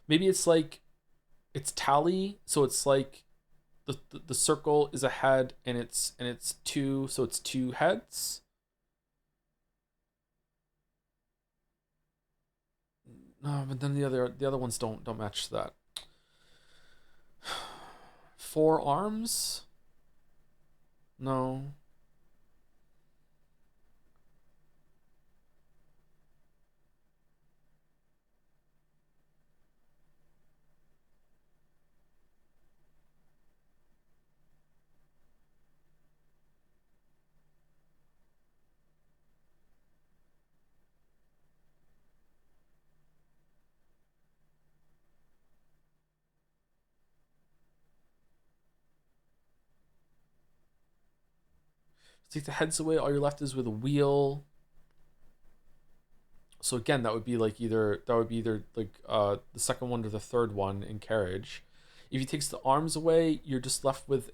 Maybe it's like, it's tally, so it's like the circle is a head and it's two, so it's two heads. No, but then the other ones don't match that. 4 arms? No. Take the heads away, all you're left is with a wheel. So again, that would be either like the second one or the third one in carriage. If he takes the arms away, you're just left with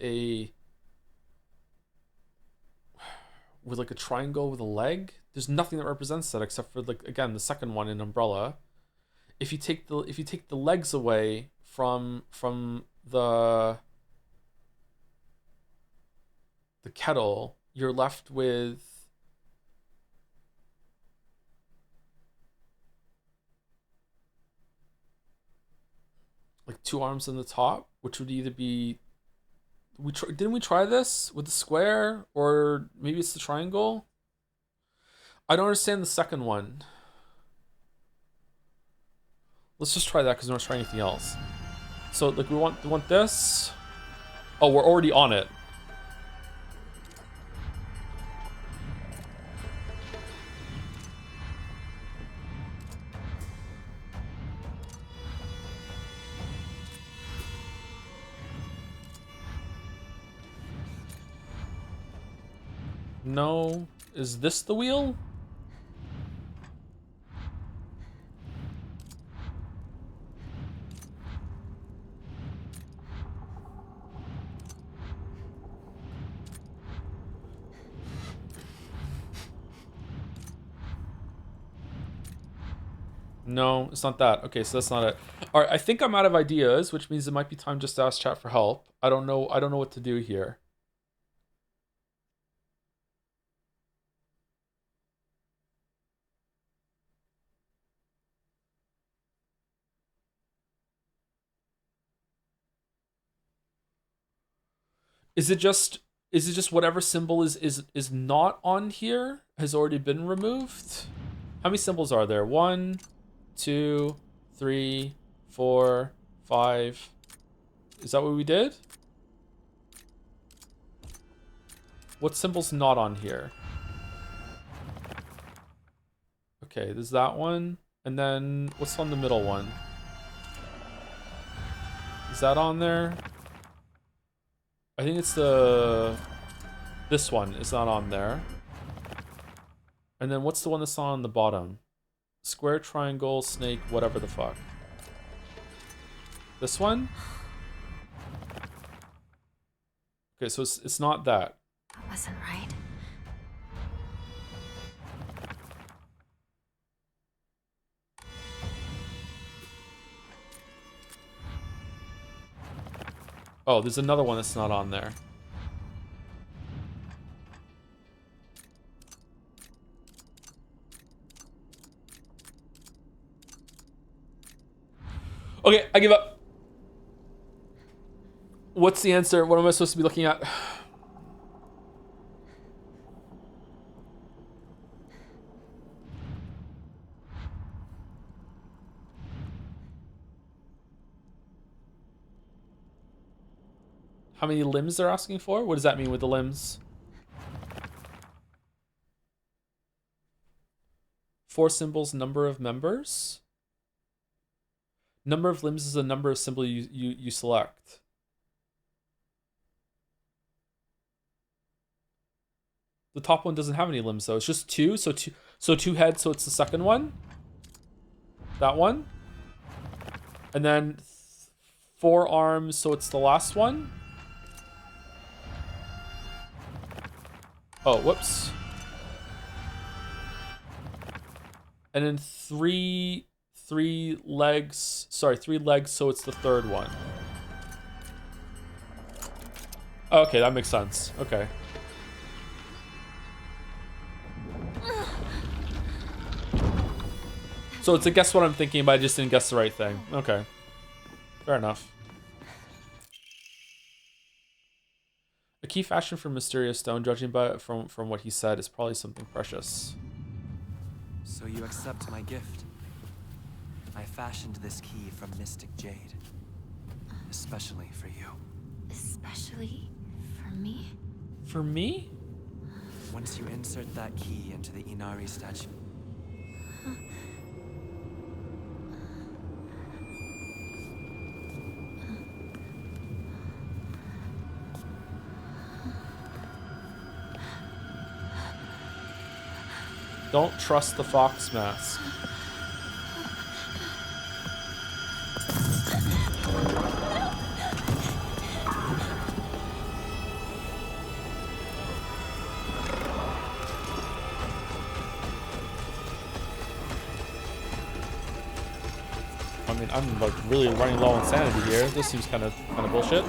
like a triangle with a leg. There's nothing that represents that except for again the second one in umbrella. If you take the legs away from the kettle, you're left with like 2 arms on the top, which would either be didn't we try this with the square, or maybe it's the triangle? I don't understand the second one. Let's just try that because we're not trying anything else. So we want this. Oh, we're already on it. No, is this the wheel? No, it's not that. Okay, so that's not it. All right, I think I'm out of ideas, which means it might be time just to ask chat for help. I don't know what to do here. Is it just whatever symbol is not on here has already been removed? How many symbols are there? 1, 2, 3, 4, 5. Is that what we did? What symbol's not on here? Okay, there's that one. And then what's on the middle one? Is that on there? I think it's this one is not on there. And then what's the one that's on the bottom? Square, triangle, snake, whatever the fuck. This one? Okay, so it's not that. That wasn't right. Oh, there's another one that's not on there. Okay, I give up. What's the answer? What am I supposed to be looking at? How many limbs they're asking for? What does that mean with the limbs? 4 symbols, number of members. Number of limbs is the number of symbol you select. The top one doesn't have any limbs though. It's just 2, so 2 heads, so it's the second one. That one. And then 4 arms, so it's the last one. Oh, whoops. And then 3 legs, sorry, 3 legs, so it's the third one. Oh, okay, that makes sense. Okay. So it's a guess what I'm thinking, but I just didn't guess the right thing. Okay. Fair enough. A key fashioned from mysterious stone, judging by from what he said, is probably something precious. So you accept my gift? I fashioned this key from mystic jade. Especially for you. Especially for me? For me? Once you insert that key into the Inari statue... Don't trust the fox mask. I mean, I'm like really running low on sanity here. This seems kind of bullshit.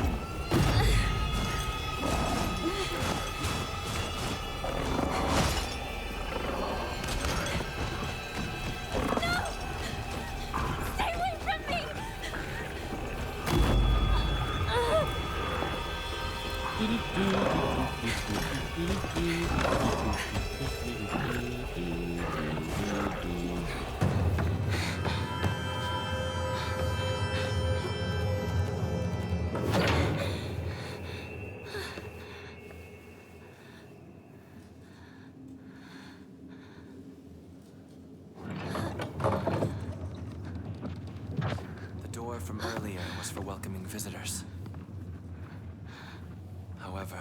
The door from earlier was for welcoming visitors. However,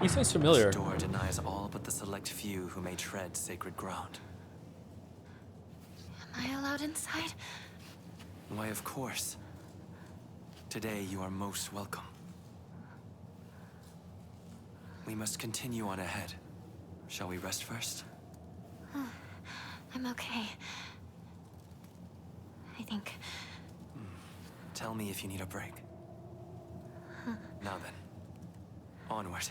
He sounds familiar. this door denies all but the select few who may tread sacred ground. Am I allowed inside? Why, of course. Today you are most welcome. We must continue on ahead. Shall we rest first? I'm okay. I think. Tell me if you need a break. Now then, onward.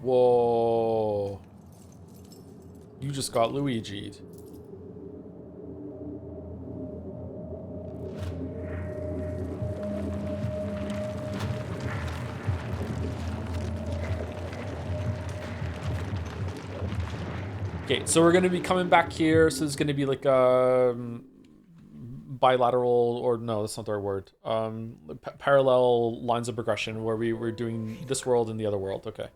Whoa. You just got Luigi'd. Okay, so we're going to be coming back here. So there's going to be like a bilateral, or no, that's not the right word. Parallel lines of progression where we're doing this world and the other world. Okay.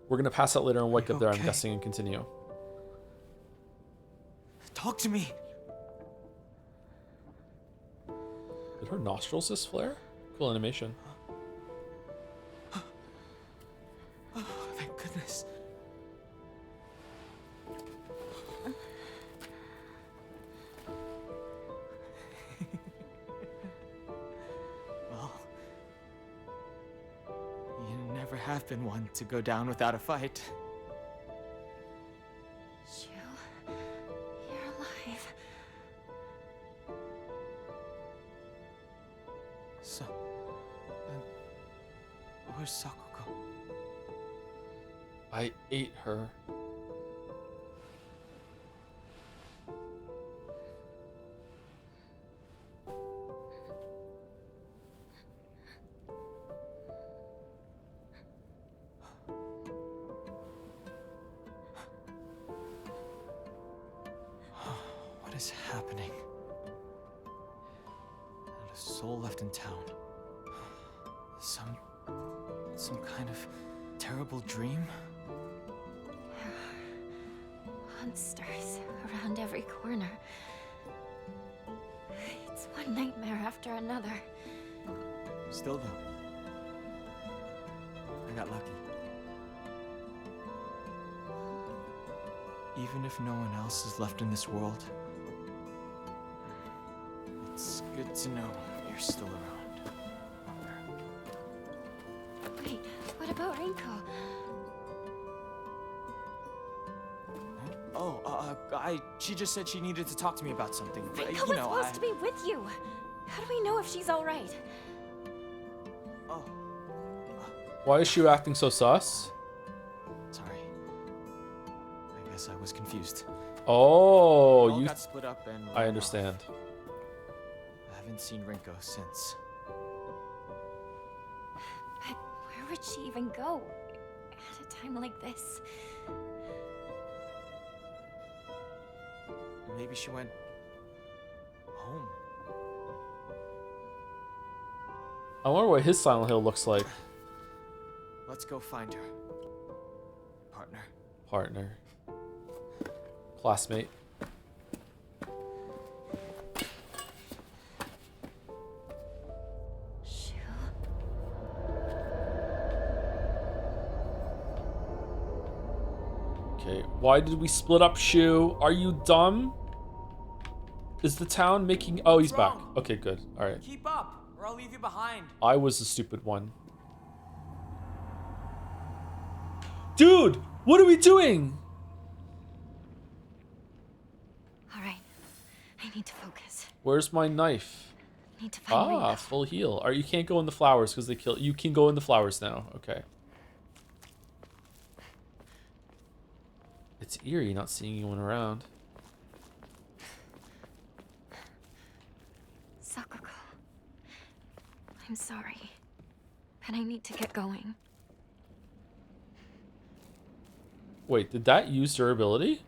We're going to pass out later and wake up there, I'm guessing, and continue. Talk to me. Did her nostrils just flare? Cool animation. Oh, thank goodness. Well, you never have been one to go down without a fight. You're alive. So, where's Sakuko? I ate her. What is happening? Not a soul left in town. Some kind of terrible dream? There are monsters around every corner. It's one nightmare after another. Still though, I got lucky. Even if no one else is left in this world, the It's good to know you're still around. Wait, what about Rinko? She just said she needed to talk to me about something. Rinko was supposed to be with you. How do we know if she's all right? Oh. Why is she acting so sus? Sorry. I guess I was confused. Oh, We you got split up and I understand. I haven't seen Rinko since. But where would she even go at a time like this? Maybe she went home. I wonder what his Silent Hill looks like. Let's go find her. Partner. Partner. Classmate. Okay, why did we split up, Shu? Are you dumb? Is the town making... Oh, he's back. Okay, good. All right. Keep up, or I'll leave you behind. I was the stupid one. Dude, what are we doing? All right, I need to focus. Where's my knife? I need to find Ah, Rinko. full heal. Or you can't go in the flowers because they kill... You can go in the flowers now. Okay. It's eerie not seeing anyone around. Sakuko, I'm sorry, but I need to get going. Wait, did that use durability?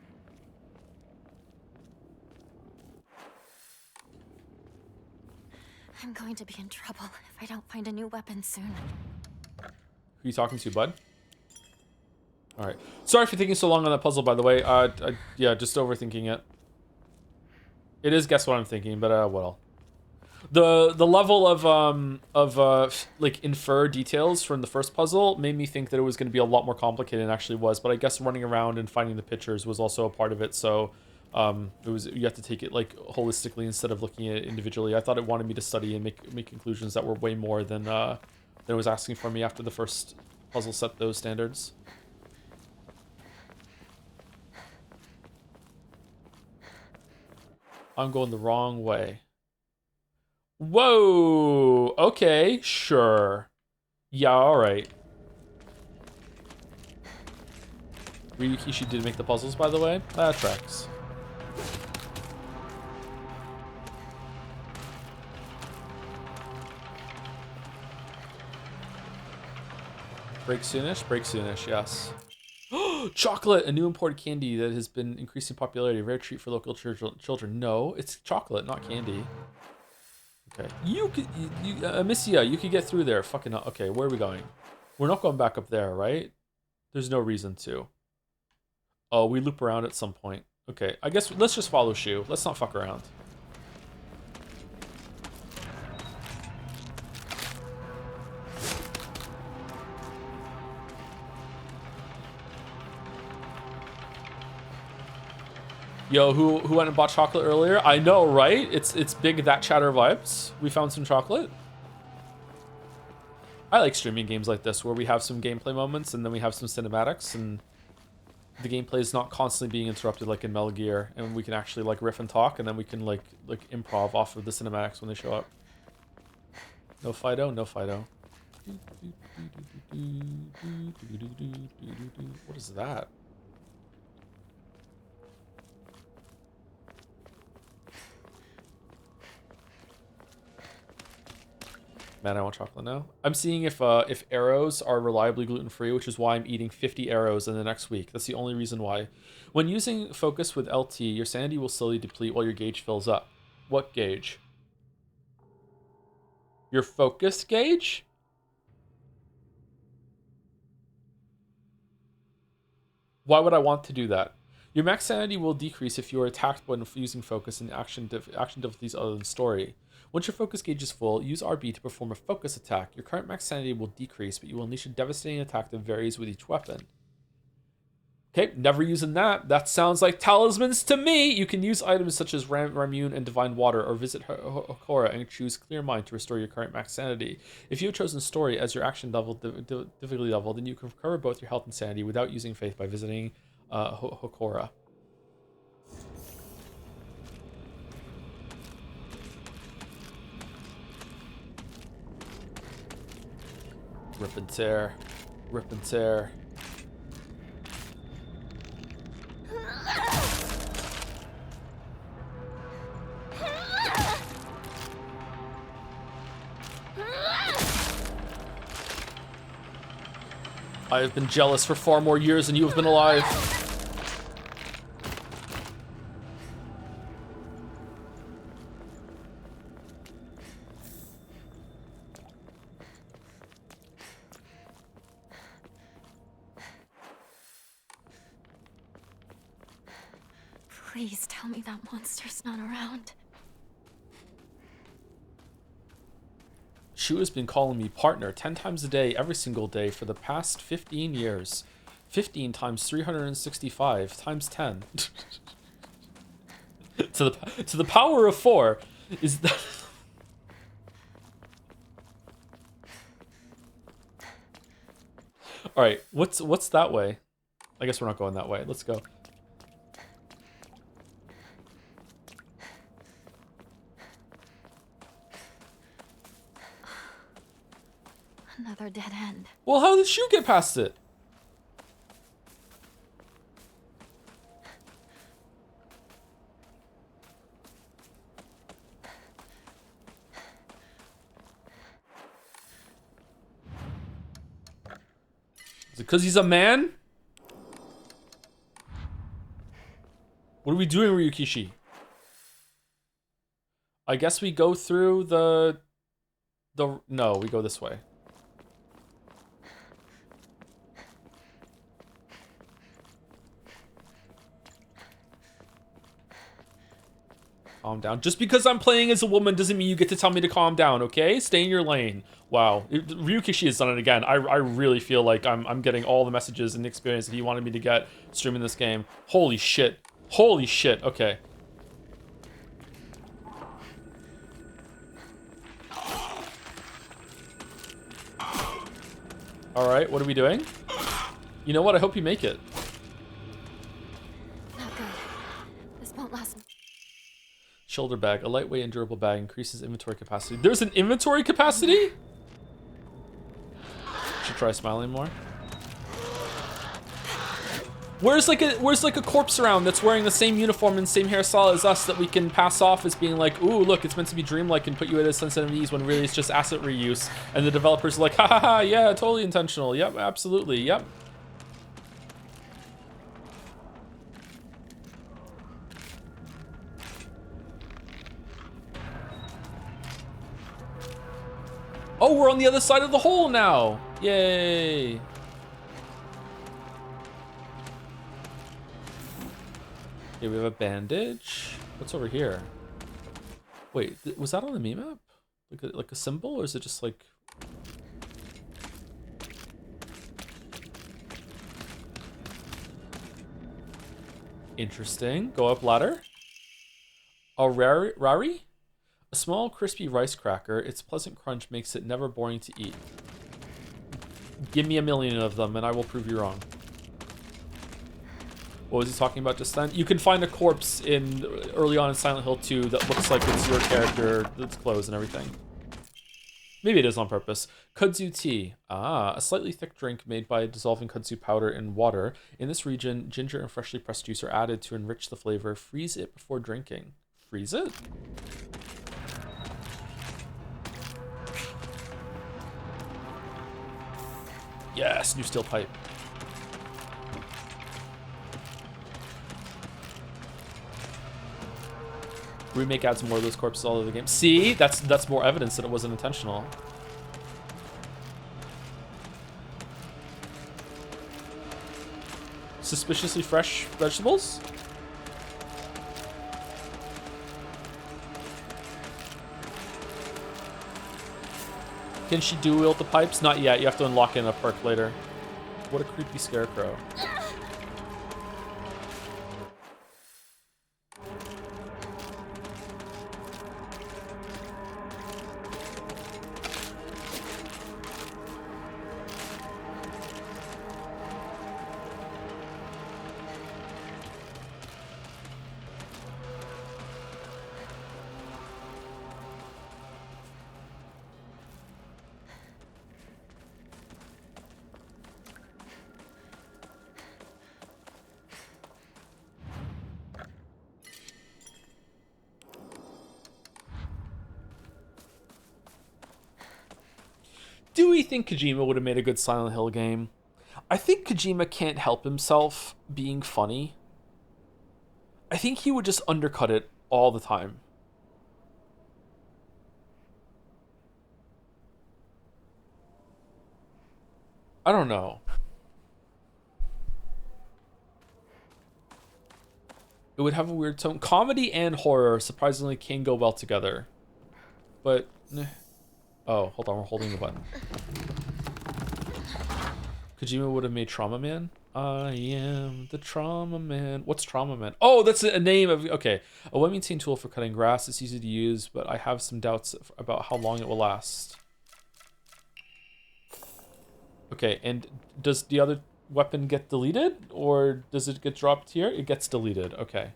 I'm going to be in trouble if I don't find a new weapon soon. Who are you talking to, bud? All right. Sorry for taking so long on that puzzle, by the way. Yeah, just overthinking it. It is guess what I'm thinking, but well. The level of like infer details from the first puzzle made me think that it was going to be a lot more complicated than it actually was. But I guess running around and finding the pictures was also a part of it. So you have to take it like holistically instead of looking at it individually. I thought it wanted me to study and make conclusions that were way more than it was asking for me after the first puzzle set those standards. I'm going the wrong way. Whoa! Okay, sure. Yeah, alright. Ryukishi did make the puzzles, by the way. That tracks. Break soonish? Break soonish, yes. Chocolate, a new imported candy that has been increasing popularity. A rare treat for local children. No, it's chocolate, not candy. Okay, you could, Amicia, you could get through there. Fucking, okay, where are we going? We're not going back up there, right? There's no reason to. Oh, we loop around at some point. Okay, I guess let's just follow Shu. Let's not fuck around. Yo, who went and bought chocolate earlier? I know, right? It's big that chatter vibes. We found some chocolate. I like streaming games like this where we have some gameplay moments and then we have some cinematics and the gameplay is not constantly being interrupted like in Metal Gear, and we can actually like riff and talk, and then we can like improv off of the cinematics when they show up. No Fido, no Fido. What is that? Man, I want chocolate now. I'm seeing if arrows are reliably gluten-free, which is why I'm eating 50 arrows in the next week. That's the only reason why. When using focus with LT, your sanity will slowly deplete while your gauge fills up. What gauge? Your focus gauge? Why would I want to do that? Your max sanity will decrease if you are attacked when using focus in action difficulties other than story. Once your focus gauge is full, use RB to perform a focus attack. Your current max sanity will decrease, but you will unleash a devastating attack that varies with each weapon. Okay, never using that. That sounds like talismans to me. You can use items such as Ramune and Divine Water, or visit Hokora and choose Clear Mind to restore your current max sanity. If you have chosen Story as your action level, difficulty level, then you can recover both your health and sanity without using Faith by visiting Hokora. Rip and tear. Rip and tear. I have been jealous for far more years than you have been alive. Please tell me that monster's not around. Shu has been calling me partner 10 times a day, every single day for the past 15 years. 15 times 365 times 10. to the power of 4 is that. All right, what's that way? I guess we're not going that way. Let's go. Another dead end. Well, how did Shu get past it? Is it because he's a man? What are we doing, Ryukishi? I guess we go through no, we go this way. Calm down. Just because I'm playing as a woman doesn't mean you get to tell me to calm down, okay? Stay in your lane. Wow. Ryukishi has done it again. I really feel like I'm getting all the messages and the experience that he wanted me to get streaming this game. Holy shit. Holy shit. Okay. Alright, what are we doing? You know what? I hope you make it. Not good. This won't last. Shoulder bag. A lightweight and durable bag increases inventory capacity. There's an inventory capacity? Should try smiling more. Where's like a corpse around that's wearing the same uniform and same hairstyle as us that we can pass off as being like, ooh, look, it's meant to be dreamlike and put you at a sense of ease when really it's just asset reuse. And the developers are like, ha ha ha, yeah, totally intentional. Yep, absolutely, yep. Oh, we're on the other side of the hole now. Yay. Okay, we have a bandage. What's over here? Wait, was that on the map? Like a symbol, or is it just like... Interesting. Go up ladder. A rari? A small crispy rice cracker. Its pleasant crunch makes it never boring to eat. Give me 1,000,000 of them and I will prove you wrong. What was he talking about just then? You can find a corpse in early on in Silent Hill 2 that looks like it's your character, its clothes and everything. Maybe it is on purpose. Kudzu tea. Ah, a slightly thick drink made by dissolving kudzu powder in water. In this region, ginger and freshly pressed juice are added to enrich the flavor. Freeze it before drinking. Freeze it? Yes, new steel pipe. Remake adds more of those corpses all over the game. See, that's more evidence that it wasn't intentional. Suspiciously fresh vegetables? Can she dual wield the pipes? Not yet. You have to unlock in a perk later. What a creepy scarecrow. really think Kojima would have made a good Silent Hill game. I think Kojima can't help himself being funny. I think he would just undercut it all the time. I don't know. It would have a weird tone. Comedy and horror surprisingly can go well together. But... Oh, hold on. We're holding the button. Kojima would have made Trauma Man. I am the Trauma Man. What's Trauma Man? Oh, that's a name of... Okay. A well-maintained tool for cutting grass. It's easy to use, but I have some doubts about how long it will last. Okay, and does the other weapon get deleted? Or does it get dropped here? It gets deleted. Okay.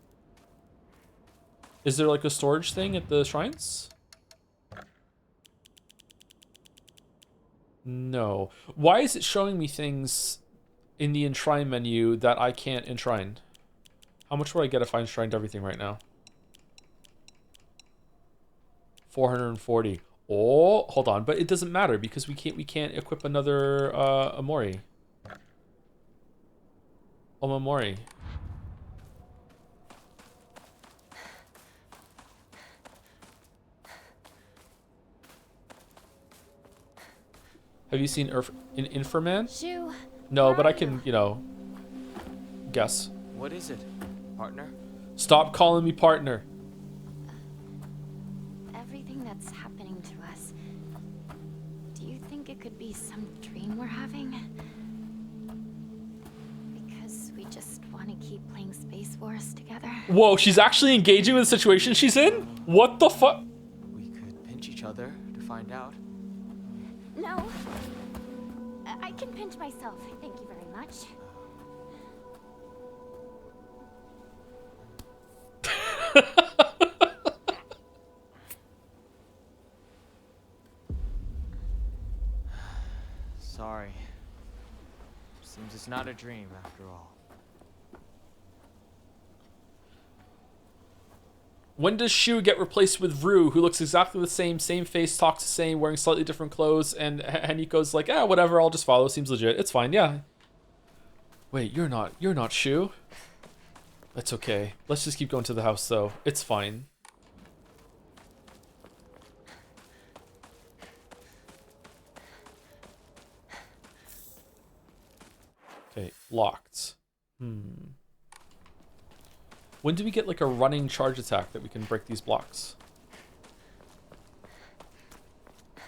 Is there like a storage thing at the shrines? No. Why is it showing me things in the enshrine menu that I can't enshrine? How much would I get if I enshrined everything right now? 440. Oh, hold on, but it doesn't matter because we can't equip another Amori. Omamori. Have you seen Inframan? Shoo. No, but I can, you know, guess. What is it, partner? Stop calling me partner. Everything that's happening to us. Do you think it could be some dream we're having? Because we just want to keep playing Space Wars together. Whoa, she's actually engaging with the situation she's in? What the fuck? We could pinch each other to find out. No. I can pinch myself. Thank you very much. Sorry. Seems it's not a dream after all. When does Shu get replaced with Rue, who looks exactly the same face, talks the same, wearing slightly different clothes, and Haniko's like, ah, whatever, I'll just follow, seems legit, it's fine, yeah. Wait, you're not Shu? That's okay. Let's just keep going to the house, though. It's fine. Okay, locked. When do we get like a running charge attack that we can break these blocks?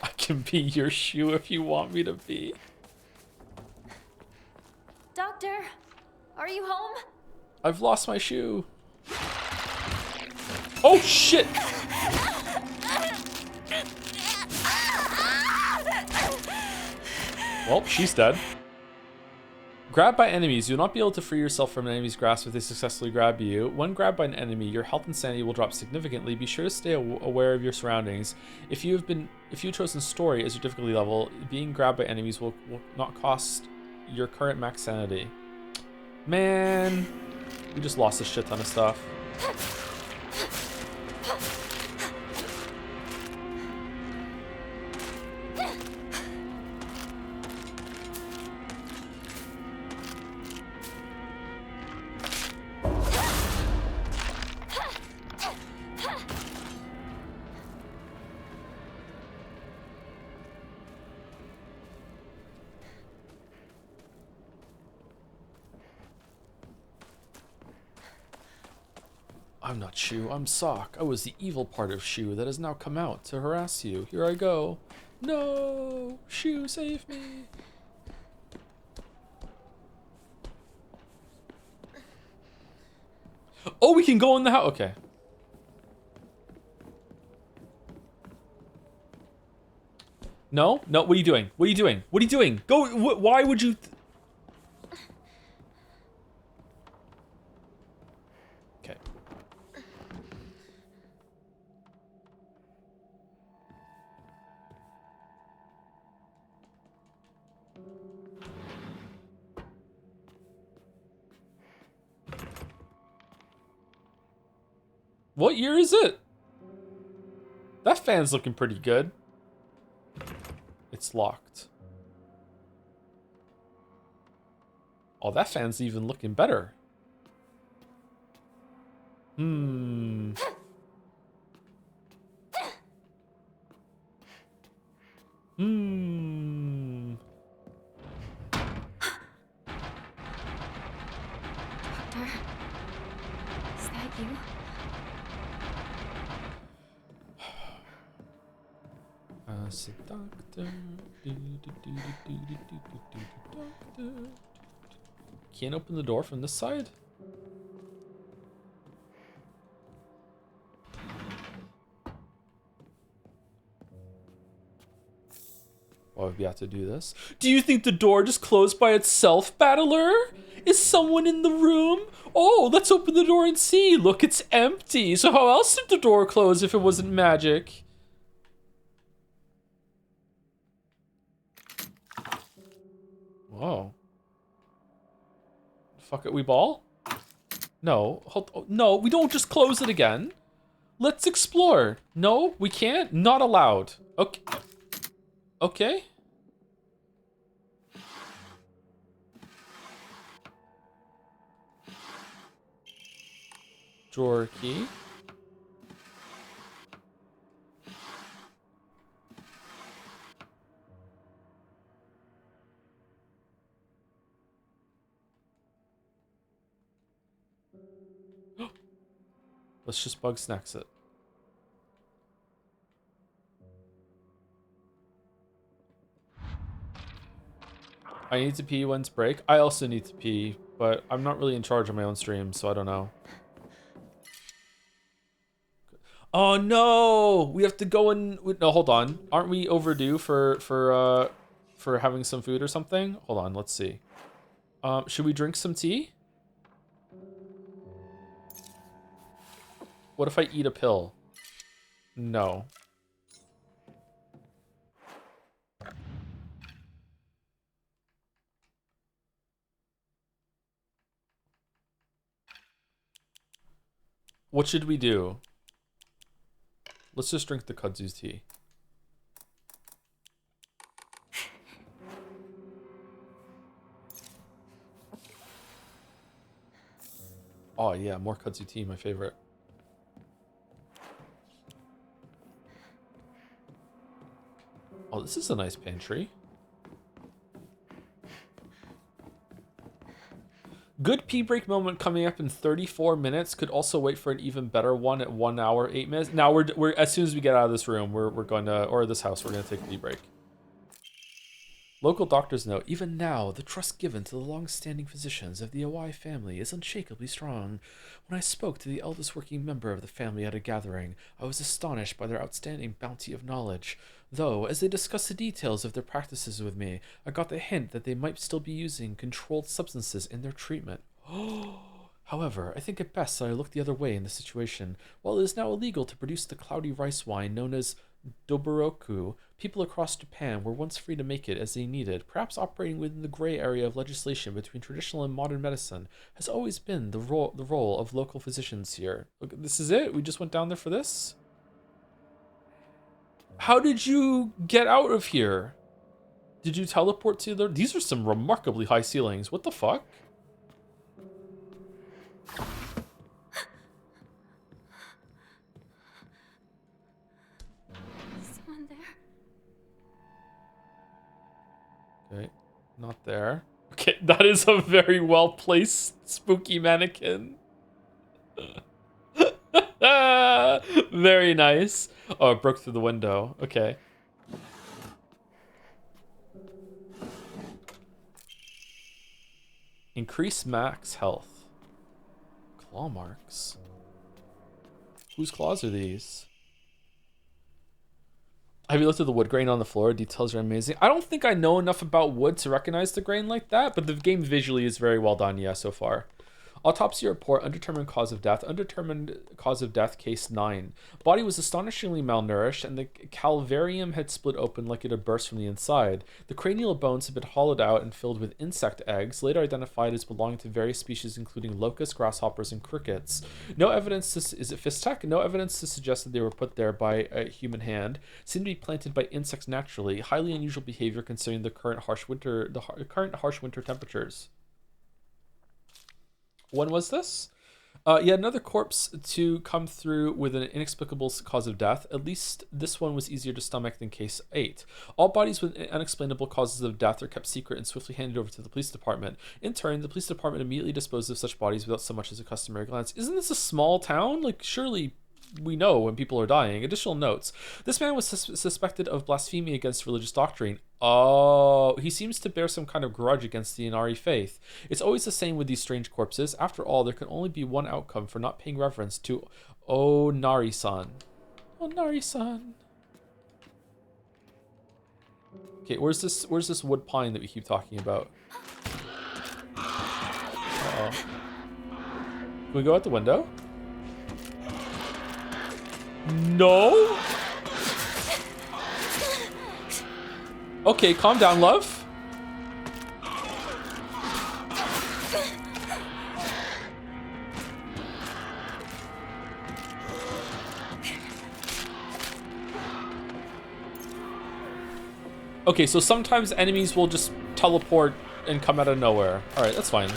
I can be your Shu if you want me to be. Doctor, are you home? I've lost my shoe. Oh shit! Well, she's dead. Grabbed by enemies. You'll not be able to free yourself from an enemy's grasp if they successfully grab you. When grabbed by an enemy, your health and sanity will drop significantly. Be sure to stay aware of your surroundings. If you've chosen story as your difficulty level, being grabbed by enemies will not cost your current max sanity. Man, we just lost a shit ton of stuff. I'm not Shu, I'm Sock. I was the evil part of Shu that has now come out to harass you. Here I go. No! Shu, save me! Oh, we can go in the house. Okay. No? No, what are you doing? What are you doing? What are you doing? Go! Why would you... Okay. What year is it? That fan's looking pretty good. It's locked. Oh, that fan's even looking better. Hmm. Hmm. Doctor, is that you? As a doctor. Doctor. Can't open the door from this side? Why would we have to do this? Do you think the door just closed by itself, Battler? Is someone in the room? Oh, let's open the door and see. Look, it's empty. So how else did the door close if it wasn't magic? Whoa. Fuck it, we ball? No, no, we don't just close it again. Let's explore. No, we can't. Not allowed. Okay. Okay. Drawer key. Let's just bug snacks it. I need to pee when's break. I also need to pee, but I'm not really in charge of my own stream, so I don't know. Oh no! We have to go and no, hold on. Aren't we overdue for having some food or something? Hold on, let's see. Should we drink some tea? What if I eat a pill? No. What should we do? Let's just drink the kudzu's tea. Oh yeah, more kudzu tea, my favorite. Oh, this is a nice pantry. Good pee break moment coming up in 34 minutes. Could also wait for an even better one at 1 hour, 8 minutes. Now we're as soon as we get out of this room, we're going to, or this house, we're going to take a pee break. Local doctors note, even now, the trust given to the long-standing physicians of the Awai family is unshakably strong. When I spoke to the eldest working member of the family at a gathering, I was astonished by their outstanding bounty of knowledge. Though, as they discussed the details of their practices with me, I got the hint that they might still be using controlled substances in their treatment. However, I think it best that I look the other way in this situation. While it is now illegal to produce the cloudy rice wine known as Doboroku, people across Japan were once free to make it as they needed. Perhaps operating within the gray area of legislation between traditional and modern medicine has always been the role of local physicians here. Look, this is it? We just went down there for this? How did you get out of here? Did you teleport to the... These are some remarkably high ceilings. What the fuck? Someone there? Okay, not there. Okay, that is a very well-placed spooky mannequin. Very nice. Oh, it broke through the window. Okay. Increase max health. Claw marks. Whose claws are these? Have you looked at the wood grain on the floor? Details are amazing. I don't think I know enough about wood to recognize the grain like that, but the game visually is very well done, yeah, so far. Autopsy report, undetermined cause of death. Undetermined cause of death, case 9. Body was astonishingly malnourished, and the calvarium had split open like it had burst from the inside. The cranial bones had been hollowed out and filled with insect eggs, later identified as belonging to various species including locusts, grasshoppers, and crickets. No evidence to... Is it Fistech? No evidence to suggest that they were put there by a human hand. Seemed to be planted by insects naturally. Highly unusual behavior considering the current harsh winter temperatures. When was this? Yeah, another corpse to come through with an inexplicable cause of death. At least this one was easier to stomach than case 8. All bodies with unexplainable causes of death are kept secret and swiftly handed over to the police department. In turn, the police department immediately disposed of such bodies without so much as a customary glance. Isn't this a small town? Like, surely we know when people are dying. Additional notes. This man was suspected of blasphemy against religious doctrine. Oh, he seems to bear some kind of grudge against the Inari faith. It's always the same with these strange corpses. After all, there can only be one outcome for not paying reverence to Onari-san. Onari-san. Okay, where's this wood pine that we keep talking about? Uh-oh. Can we go out the window? No? Okay, calm down, love. Okay, so sometimes enemies will just teleport and come out of nowhere. All right, that's fine.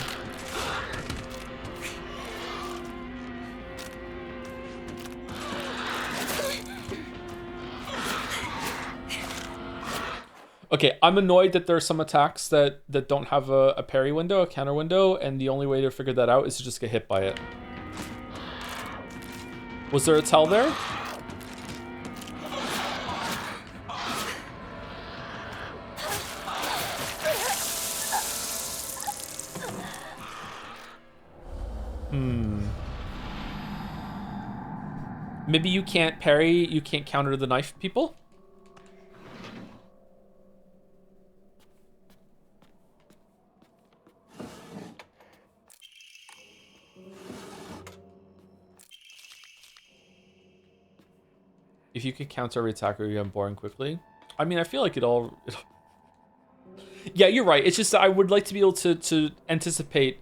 Okay, I'm annoyed that there are some attacks that don't have a parry window, a counter window, and the only way to figure that out is to just get hit by it. Was there a tell there? Maybe you can't parry, you can't counter the knife people? If you could counter every attacker, you get boring quickly. I mean, I feel like it'll... Yeah, you're right. It's just that I would like to be able to anticipate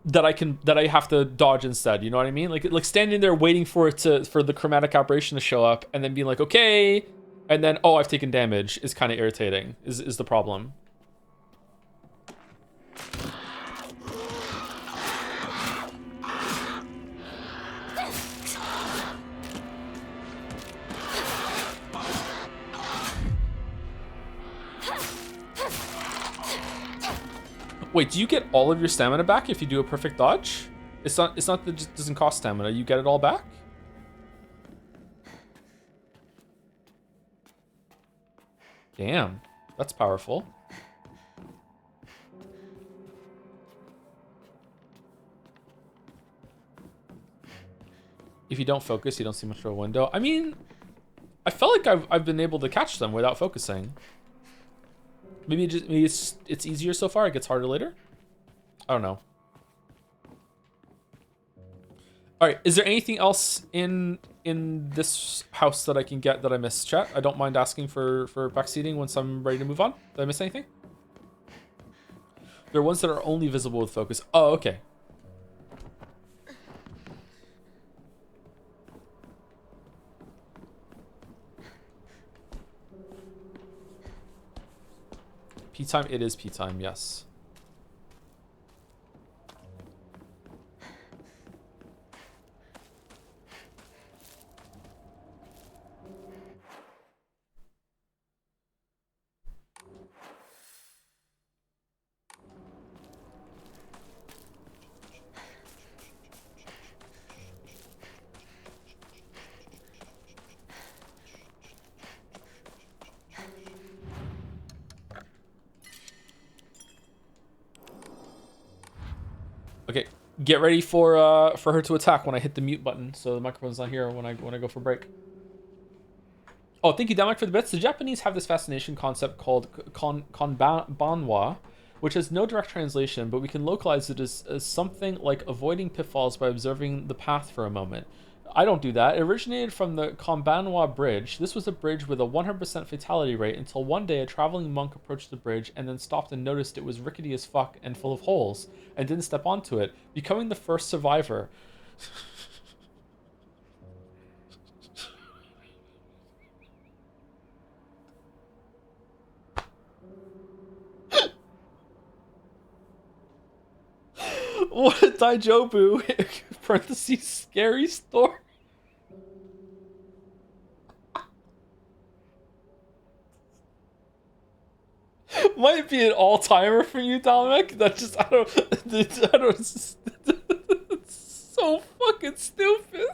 that I have to dodge instead. You know what I mean? Like standing there waiting for the chromatic aberration to show up and then being like, okay, and then I've taken damage is kind of irritating. Is the problem. Wait, do you get all of your stamina back if you do a perfect dodge? It's not that it just doesn't cost stamina. You get it all back? Damn, that's powerful. If you don't focus, you don't see much of a window. I mean, I felt like I've been able to catch them without focusing. Maybe it's easier so far. It gets harder later. I don't know. All right. Is there anything else in this house that I can get that I missed, chat? I don't mind asking for backseating once I'm ready to move on. Did I miss anything? There are ones that are only visible with focus. Oh, okay. P time, it is P time, yes. Okay, get ready for her to attack when I hit the mute button, so the microphone's not here when I go for break. Oh, thank you, Damak, for the bits. The Japanese have this fascination concept called konbanwa, which has no direct translation, but we can localize it as something like avoiding pitfalls by observing the path for a moment. I don't do that. It originated from the Konbanwa Bridge. This was a bridge with a 100% fatality rate until one day a traveling monk approached the bridge and then stopped and noticed it was rickety as fuck and full of holes and didn't step onto it, becoming the first survivor. What a Daijobu, parentheses, scary story. Might be an all-timer for you, Dominic. That just, I don't, it's so fucking stupid.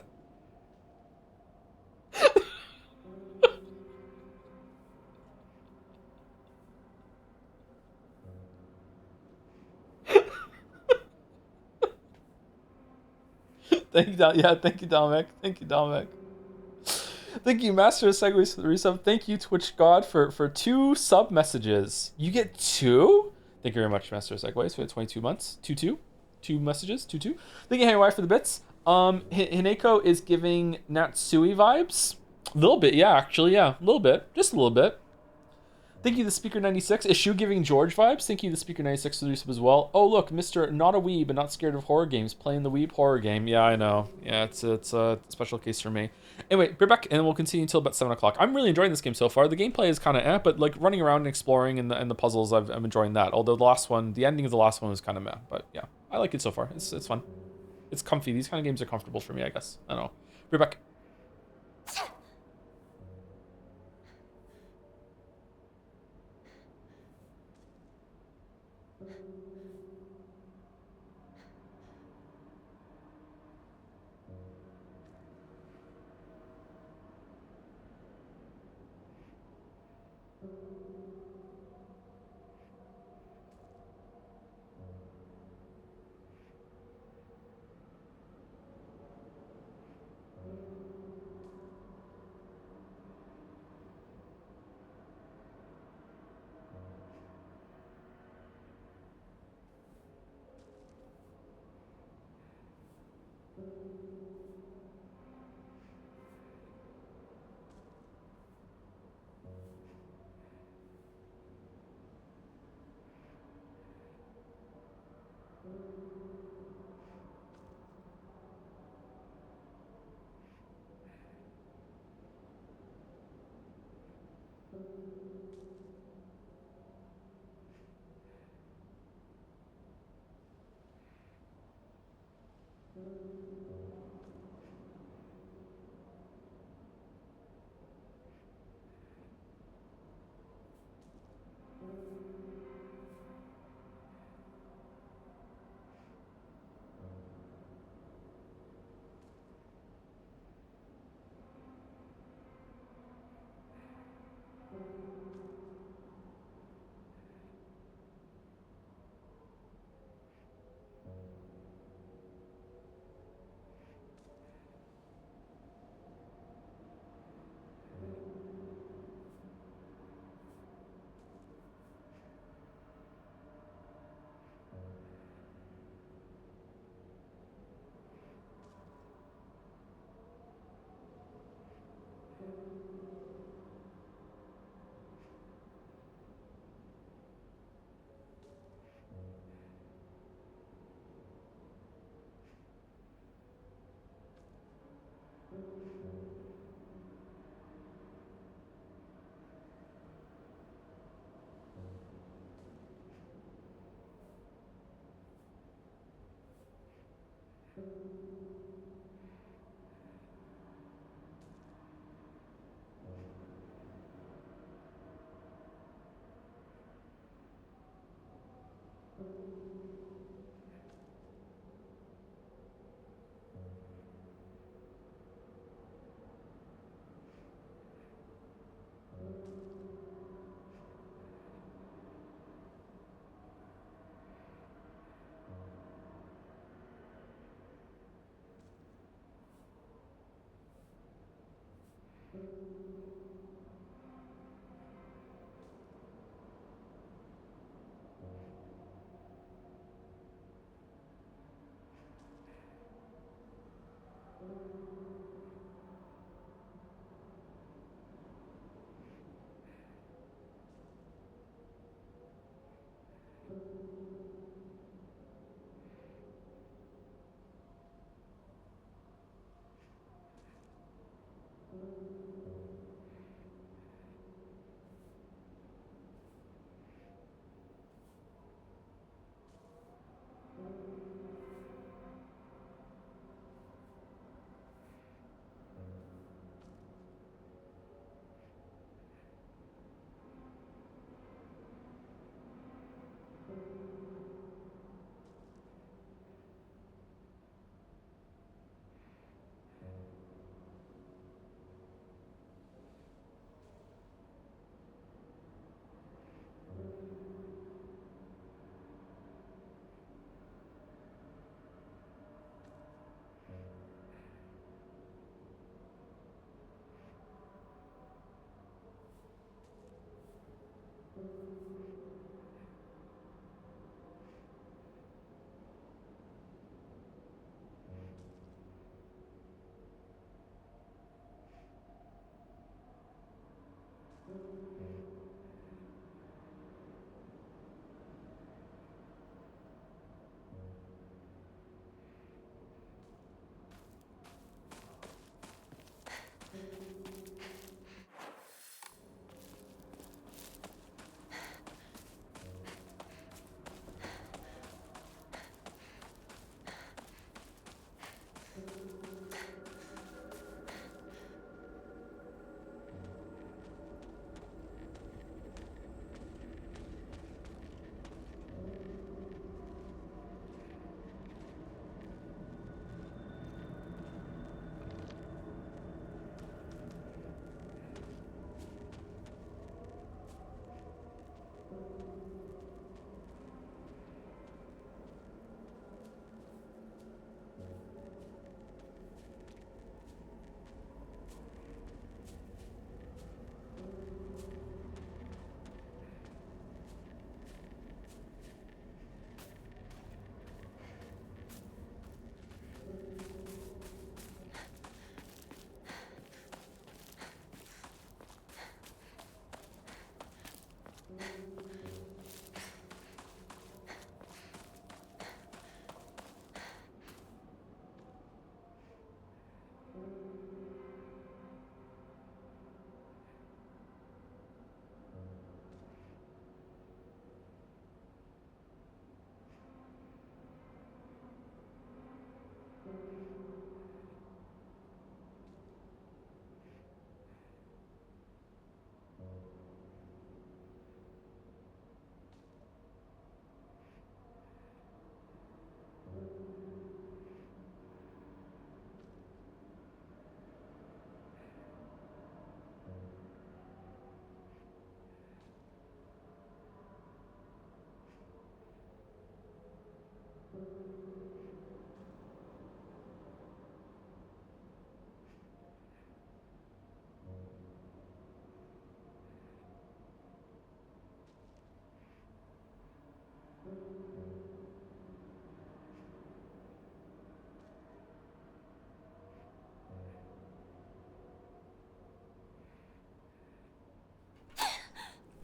Thank you, yeah, thank you, Dominic. Thank you, Dominic. Thank you, Master of Segways, for the resub. Thank you, Twitch God, for 2 sub messages. You get 2? Thank you very much, Master of Segways, for the 22 months. 2 messages. 2. Thank you, Hey Wife, for the bits. Hineko is giving Natsui vibes. A little bit, yeah, actually, yeah. A little bit. Just a little bit. Thank you, the Speaker 96. Is Shu giving George vibes? Thank you, the Speaker 96 for the resub as well. Oh, look, Mr. Not a Weeb and not scared of horror games playing the Weeb horror game. Yeah, I know. Yeah, it's a special case for me. Anyway, we're back, and we'll continue until about 7 o'clock. I'm really enjoying this game so far. The gameplay is kind of but like running around and exploring and the puzzles, I'm enjoying that. Although the ending of the last one was kind of meh. But yeah, I like it so far. It's fun. It's comfy. These kind of games are comfortable for me, I guess. I don't know. We're back.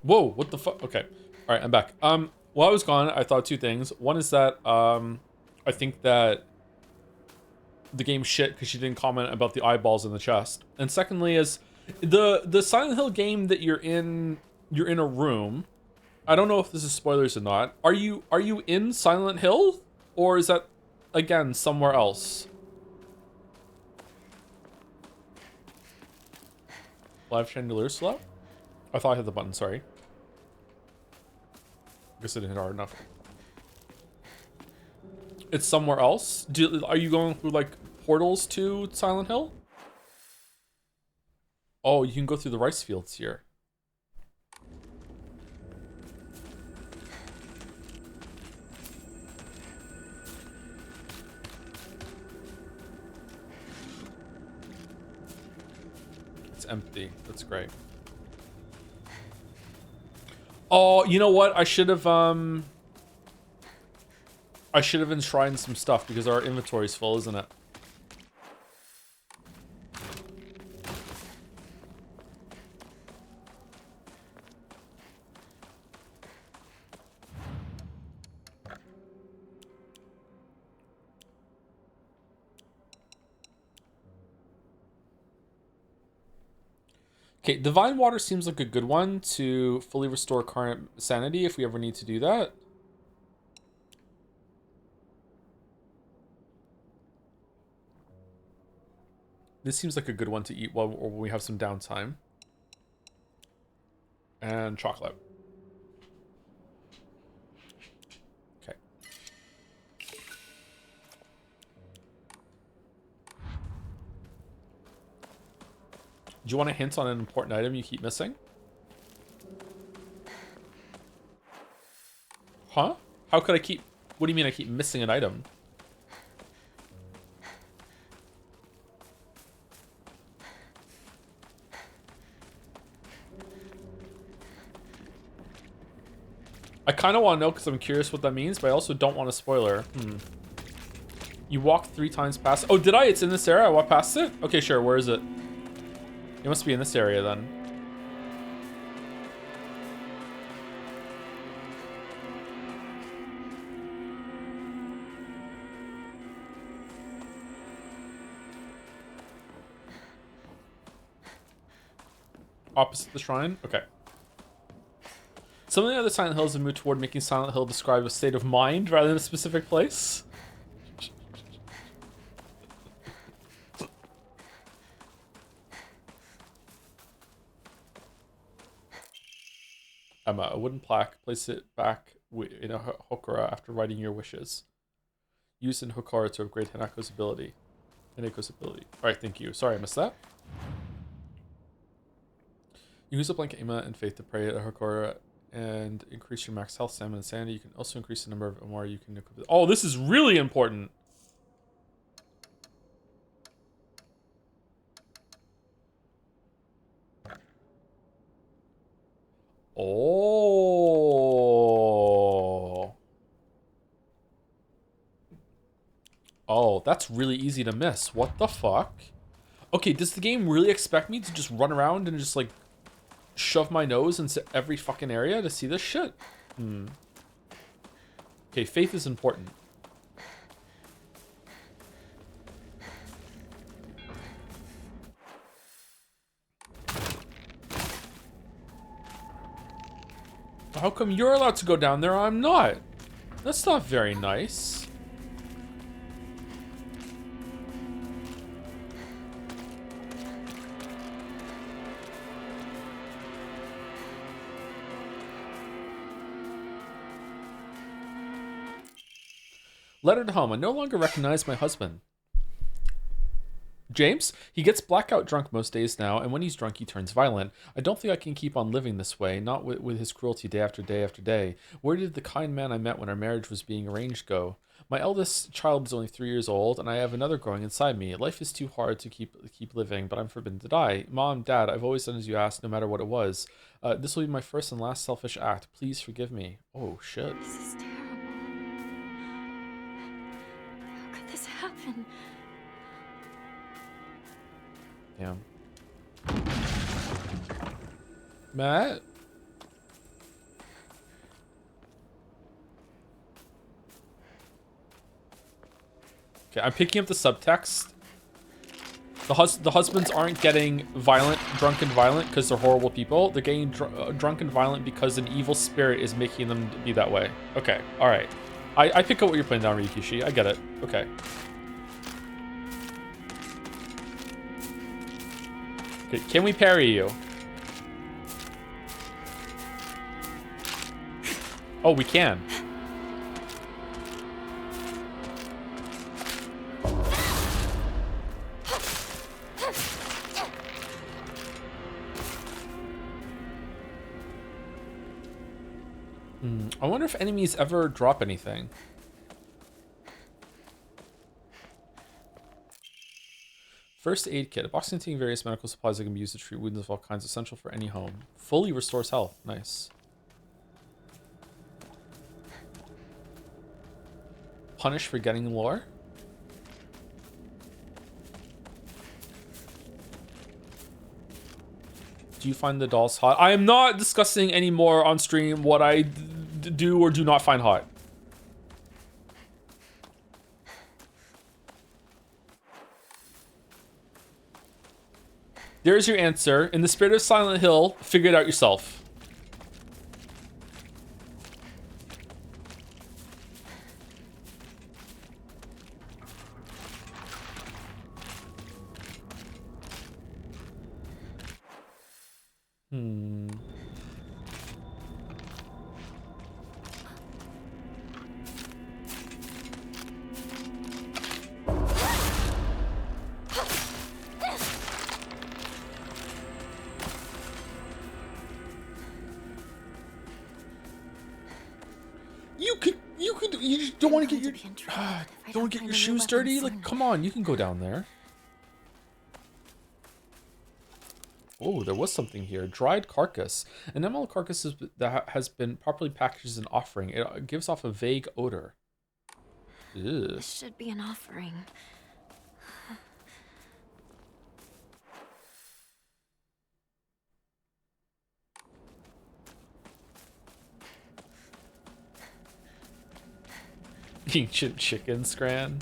Whoa, what the fuck? Okay. All right, I'm back. While I was gone, I thought two things. One is that I think that the game's shit because she didn't comment about the eyeballs in the chest. And secondly is the Silent Hill game that you're in a room. I don't know if this is spoilers or not. Are you in Silent Hill, or is that again somewhere else? Live chandelier slot? I thought I hit the button, sorry. I guess I didn't hit hard enough. It's somewhere else? Are you going through like portals to Silent Hill? Oh, you can go through the rice fields here. It's empty. That's great. Oh, you know what? I should have enshrined some stuff because our inventory's full, isn't it? Okay, Divine Water seems like a good one to fully restore current sanity if we ever need to do that. This seems like a good one to eat while we have some downtime. And chocolate. Okay. Do you want a hint on an important item you keep missing? Huh? How could I keep... What do you mean I keep missing an item? I kind of want to know because I'm curious what that means, but I also don't want a spoiler. You walked 3 times past... Oh, did I? It's in this area? I walked past it? Okay, sure. Where is it? It must be in this area then. opposite the shrine? Okay. Some of the other Silent Hills have moved toward making Silent Hill describe a state of mind rather than a specific place. Emma, a wooden plaque. Place it back in a hokora after writing your wishes. Used in hokora to upgrade Hanako's ability. Alright, thank you. Sorry, I missed that. You use a blanket Emma and Faith to pray at a hokora and increase your max health, stamina, and sanity. You can also increase the number of more you can equip. Oh, this is really important. Oh. Oh, that's really easy to miss. What the fuck? Okay, does the game really expect me to just run around and just like shove my nose into every fucking area to see this shit? Okay, faith is important. How come you're allowed to go down there? I'm not. That's not very nice. Letter to home. I no longer recognize my husband. James? He gets blackout drunk most days now, and when he's drunk, he turns violent. I don't think I can keep on living this way, not with his cruelty day after day after day. Where did the kind man I met when our marriage was being arranged go? My eldest child is only 3 years old, and I have another growing inside me. Life is too hard to keep living, but I'm forbidden to die. Mom, Dad, I've always done as you asked, no matter what it was. This will be my first and last selfish act. Please forgive me. Oh, shit. This is terrible. How could this happen? Yeah. Matt? Okay, I'm picking up the subtext. The husbands aren't getting drunk and violent because they're horrible people. They're getting drunk and violent because an evil spirit is making them be that way. Okay, alright. I pick up what you're putting down, Rikishi. I get it. Okay. Okay, can we parry you? Oh, we can. I wonder if enemies ever drop anything. First aid kit. A box containing various medical supplies that can be used to treat wounds of all kinds, essential for any home. Fully restores health. Nice. Punish for getting lore. Do you find the dolls hot? I am not discussing anymore on stream what I do or do not find hot. There's your answer. In the spirit of Silent Hill, figure it out yourself. You just don't want to get your shoes dirty? Like, come on, you can go down there. Oh, there was something here. Dried carcass. An animal carcass that has been properly packaged as an offering. It gives off a vague odor. Ugh. This should be an offering. Ancient chicken, Scran.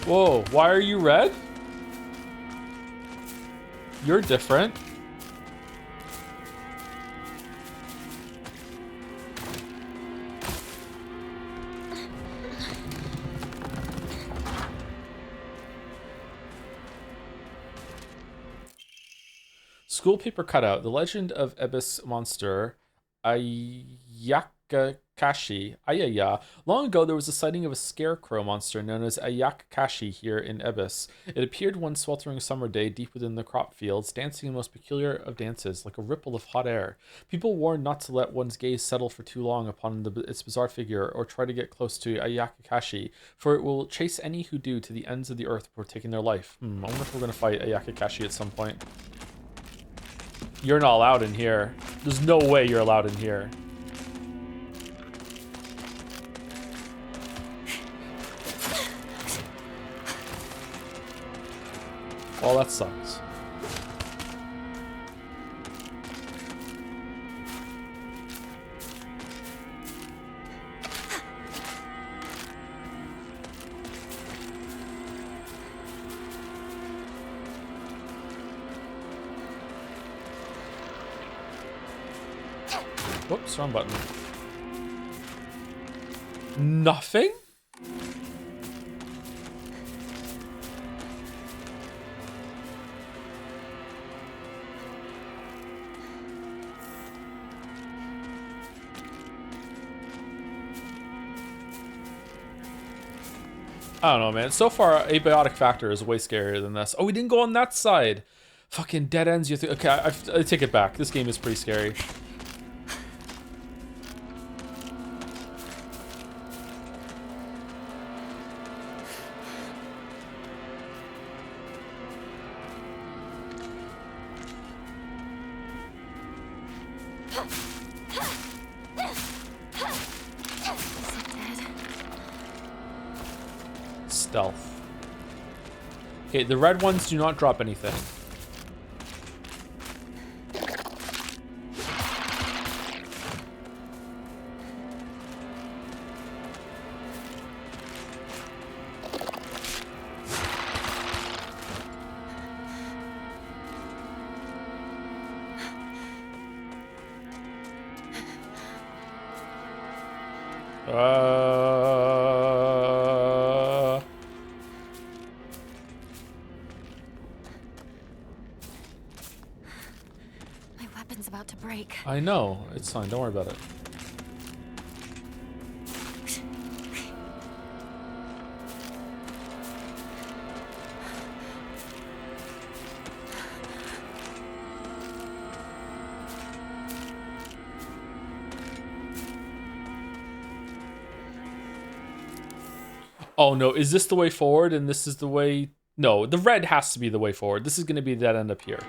Whoa, why are you red? You're different. School paper cutout. The legend of Abyss monster Ayakakashi. Ayaya. Long ago, there was a sighting of a scarecrow monster known as Ayakakashi here in Abyss. It appeared one sweltering summer day deep within the crop fields, dancing the most peculiar of dances, like a ripple of hot air. People warned not to let one's gaze settle for too long upon its bizarre figure, or try to get close to Ayakakashi, for it will chase any who do to the ends of the earth before taking their life. I wonder if we're going to fight Ayakakashi at some point. You're not allowed in here. There's no way you're allowed in here. Well, that sucks. Whoops, wrong button. Nothing? I don't know, man. So far, Abiotic Factor is way scarier than this. Oh, we didn't go on that side. Fucking dead ends. You okay, I take it back. This game is pretty scary. Stealth. Okay, the red ones do not drop anything. I know. It's fine. Don't worry about it. Oh no, is this the way forward and this is the way? No, the red has to be the way forward. This is going to be that end up here.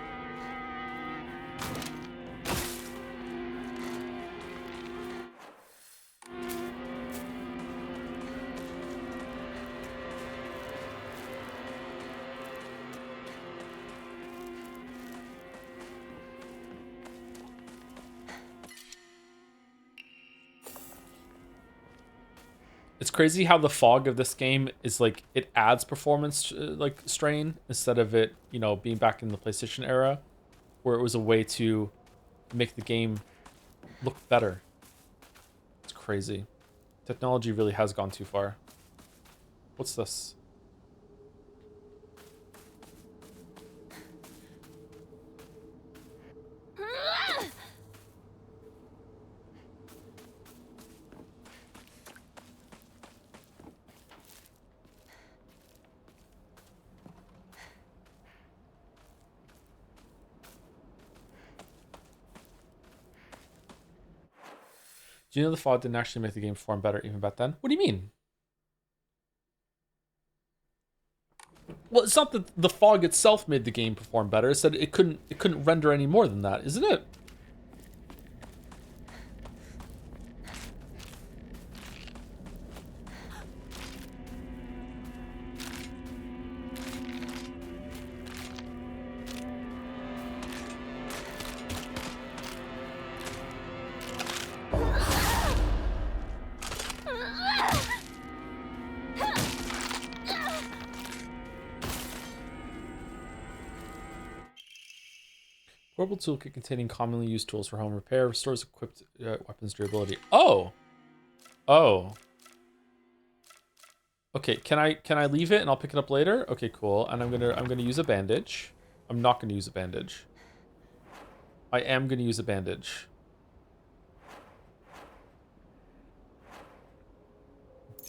It's crazy how the fog of this game is like, it adds performance like strain instead of it, you know, being back in the PlayStation era where it was a way to make the game look better. It's crazy. Technology really has gone too far. What's this? Do you know the fog didn't actually make the game perform better even back then? What do you mean? Well, it's not that the fog itself made the game perform better. It's that it couldn't render any more than that, isn't it? Portable toolkit containing commonly used tools for home repair. Restores equipped weapons durability. Oh! Oh. Okay, can I leave it and I'll pick it up later? Okay, cool. And I'm gonna use a bandage. I'm not gonna use a bandage. I am gonna use a bandage.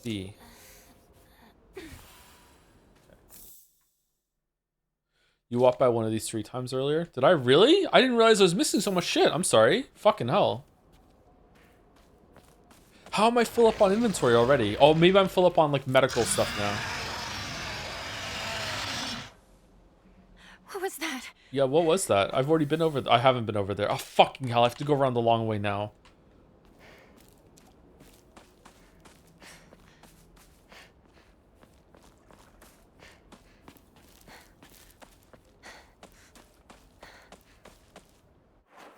B. You walked by one of these 3 times earlier. Did I really? I didn't realize I was missing so much shit. I'm sorry. Fucking hell. How am I full up on inventory already? Oh, maybe I'm full up on like medical stuff now. What was that? Yeah, what was that? I've already been over. I haven't been over there. Oh, fucking hell. I have to go around the long way now.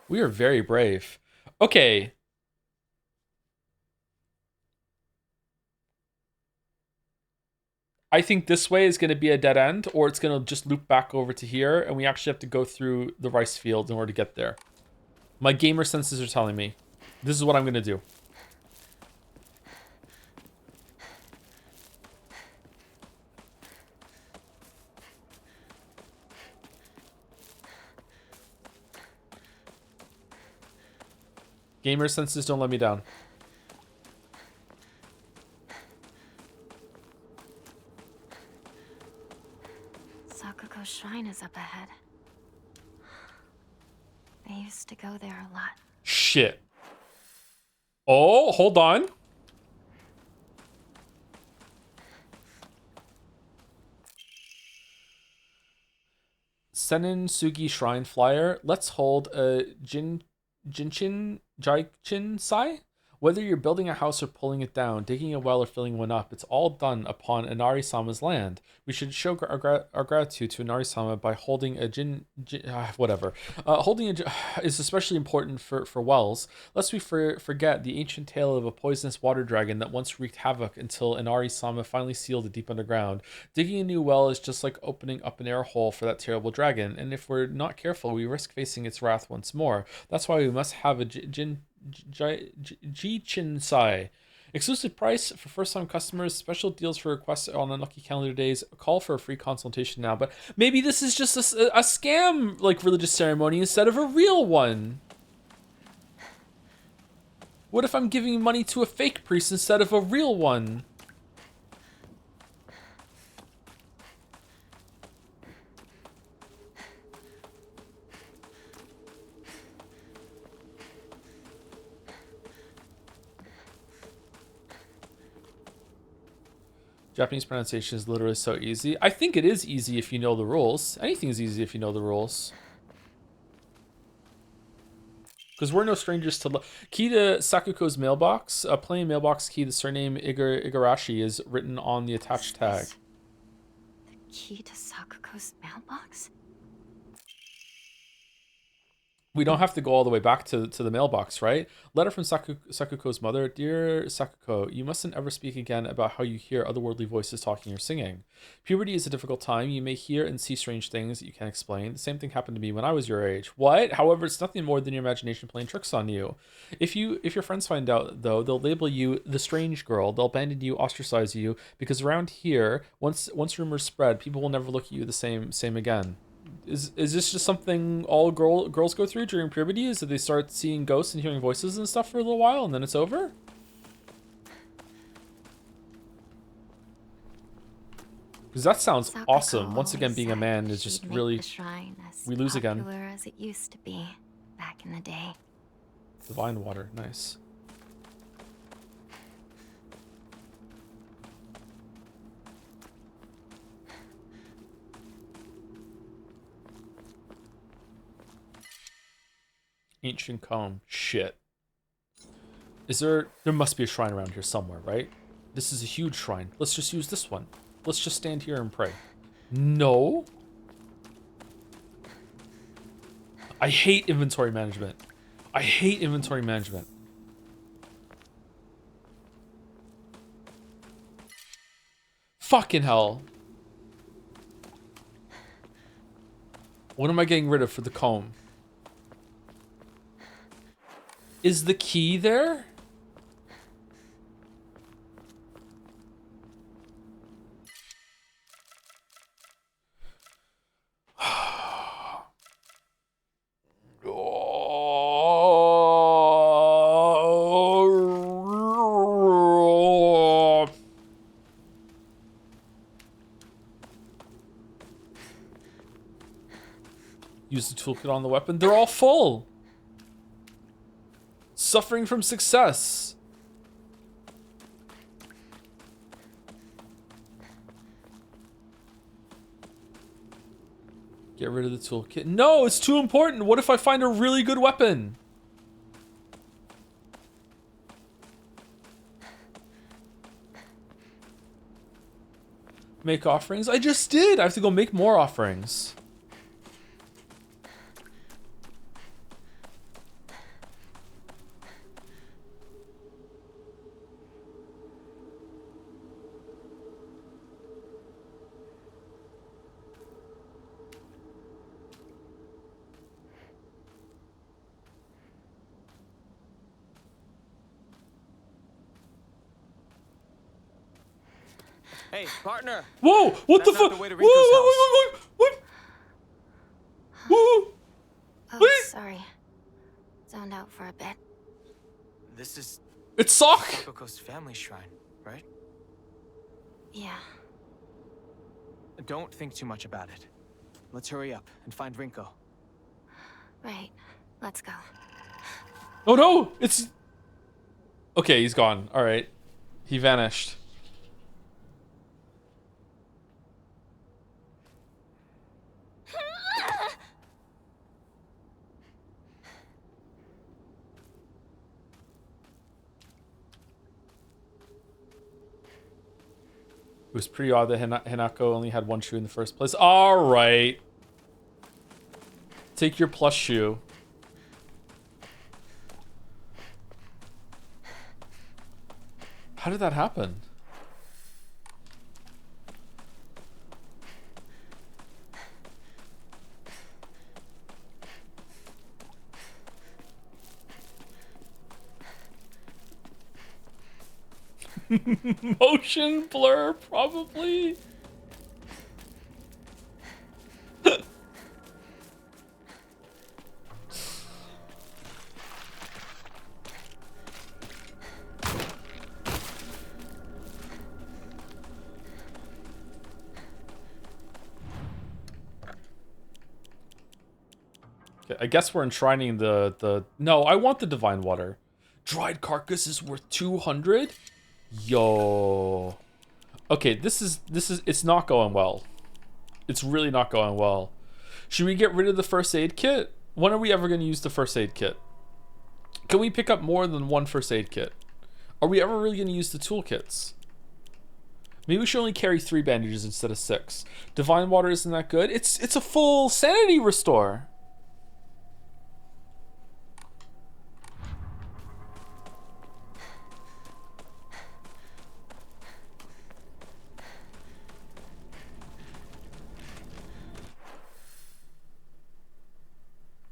We are very brave. Okay. I think this way is going to be a dead end, or it's going to just loop back over to here, and we actually have to go through the rice field in order to get there. My gamer senses are telling me. This is what I'm going to do. Gamer senses don't let me down. Sakuko's shrine is up ahead. I used to go there a lot. Shit. Oh, hold on. Senin Sugi Shrine Flyer. Let's hold a Jinchin Jaichin Sai. Whether you're building a house or pulling it down, digging a well or filling one up, it's all done upon Inari-sama's land. We should show our gratitude to Inari-sama by holding a whatever. Holding is especially important for wells. Lest we forget the ancient tale of a poisonous water dragon that once wreaked havoc until Inari-sama finally sealed it deep underground. Digging a new well is just like opening up an air hole for that terrible dragon, and if we're not careful, we risk facing its wrath once more. That's why we must have a Jichin Sai. Exclusive price for first-time customers, special deals for requests on unlucky calendar days. Call for a free consultation now. But maybe this is just a scam, like religious ceremony, instead of a real one. What if I'm giving money to a fake priest instead of a real one? Japanese pronunciation is literally so easy. I think it is easy if you know the rules. Anything's easy if you know the rules. Because we're no strangers to... Key to Sakuko's mailbox. Plain mailbox key. The surname Igarashi is written on the attached tag. The key to Sakuko's mailbox? We don't have to go all the way back to the mailbox, right? Letter from Sakuko's mother. Dear Sakuko, you mustn't ever speak again about how you hear otherworldly voices talking or singing. Puberty is a difficult time. You may hear and see strange things that you can't explain. The same thing happened to me when I was your age. What? However, it's nothing more than your imagination playing tricks on you. If your friends find out, though, they'll label you the strange girl. They'll abandon you, ostracize you, because around here, once rumors spread, people will never look at you the same again. Is this just something all girls go through during puberty? Is that they start seeing ghosts and hearing voices and stuff for a little while and then it's over? Because that sounds awesome. Once again, being a man is just really... We lose again. As it used to be back in the day. Divine water, nice. Ancient comb. Shit. Is there must be a shrine around here somewhere, right? This is a huge shrine. Let's just use this one. Let's just stand here and pray. No. I hate inventory management. I hate inventory management. Fucking hell. What am I getting rid of for the comb? Is the key there? Use the toolkit on the weapon. They're all full. Suffering from success. Get rid of the toolkit. No, it's too important. What if I find a really good weapon? Make offerings? I just did. I have to go make more offerings. Hey, partner. Whoa! What That's the not fuck? the way to Whoa! Rico's house. What? Whoa! Oh, sorry. Zoned out for a bit. This is It's Sock. Coco's family shrine, right? Yeah. Don't think too much about it. Let's hurry up and find Rinko. Right. Let's go. Oh no! It's... Okay, he's gone. Alright. He vanished. It was pretty odd that Hinako only had one shoe in the first place. Alright. Take your plus shoe. How did that happen? Motion blur, probably. Okay, I guess we're enshrining the... No, I want the divine water. Dried carcass is worth 200? Yo. Okay, this is it's not going well. It's really not going well. Should we get rid of the first aid kit? When are we ever going to use the first aid kit? Can we pick up more than one first aid kit? Are we ever really going to use the toolkits? Maybe we should only carry 3 bandages instead of 6. Divine water isn't that good. It's a full sanity restore.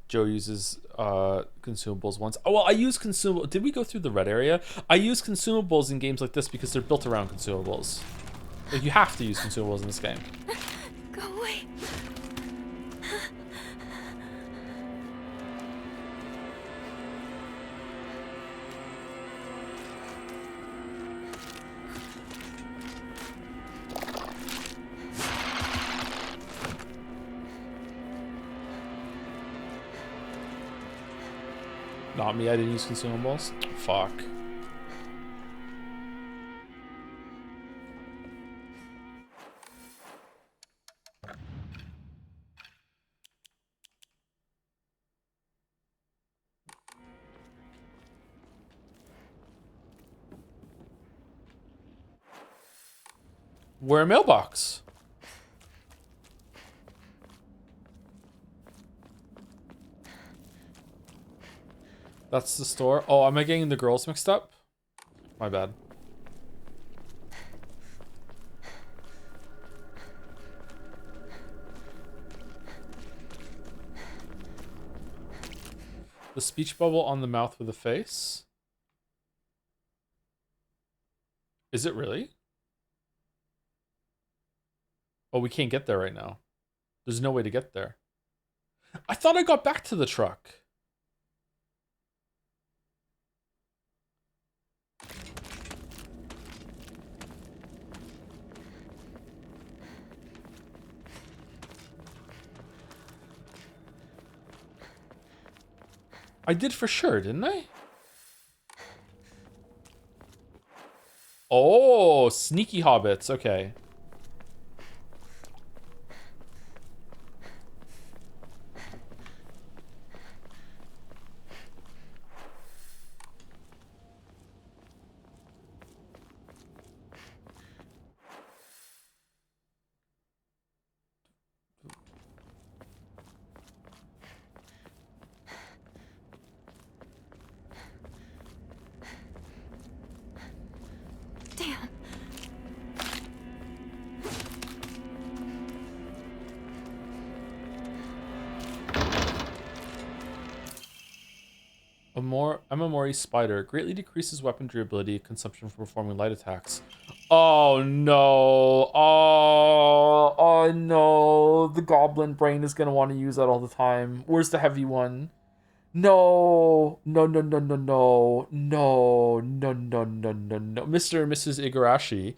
Joe uses consumables once. Oh, well, I use consumable. Did we go through the red area? I use consumables in games like this because they're built around consumables. Like, you have to use consumables in this game. Go away. Not me, I didn't use consumables. Fuck. We're a mailbox. That's the store. Oh, am I getting the girls mixed up? My bad. The speech bubble on the mouth with a face. Is it really? Oh, we can't get there right now. There's no way to get there. I thought I got back to the truck. I did for sure, didn't I? Oh, sneaky hobbits. Okay. Damn. Amamori Spider greatly decreases weapon durability consumption for performing light attacks. Oh no. Oh no. The goblin brain is gonna want to use that all the time. Where's the heavy one? No. No, no, no, no, no. No, no, no, no, no, no. Mr. and Mrs. Igarashi.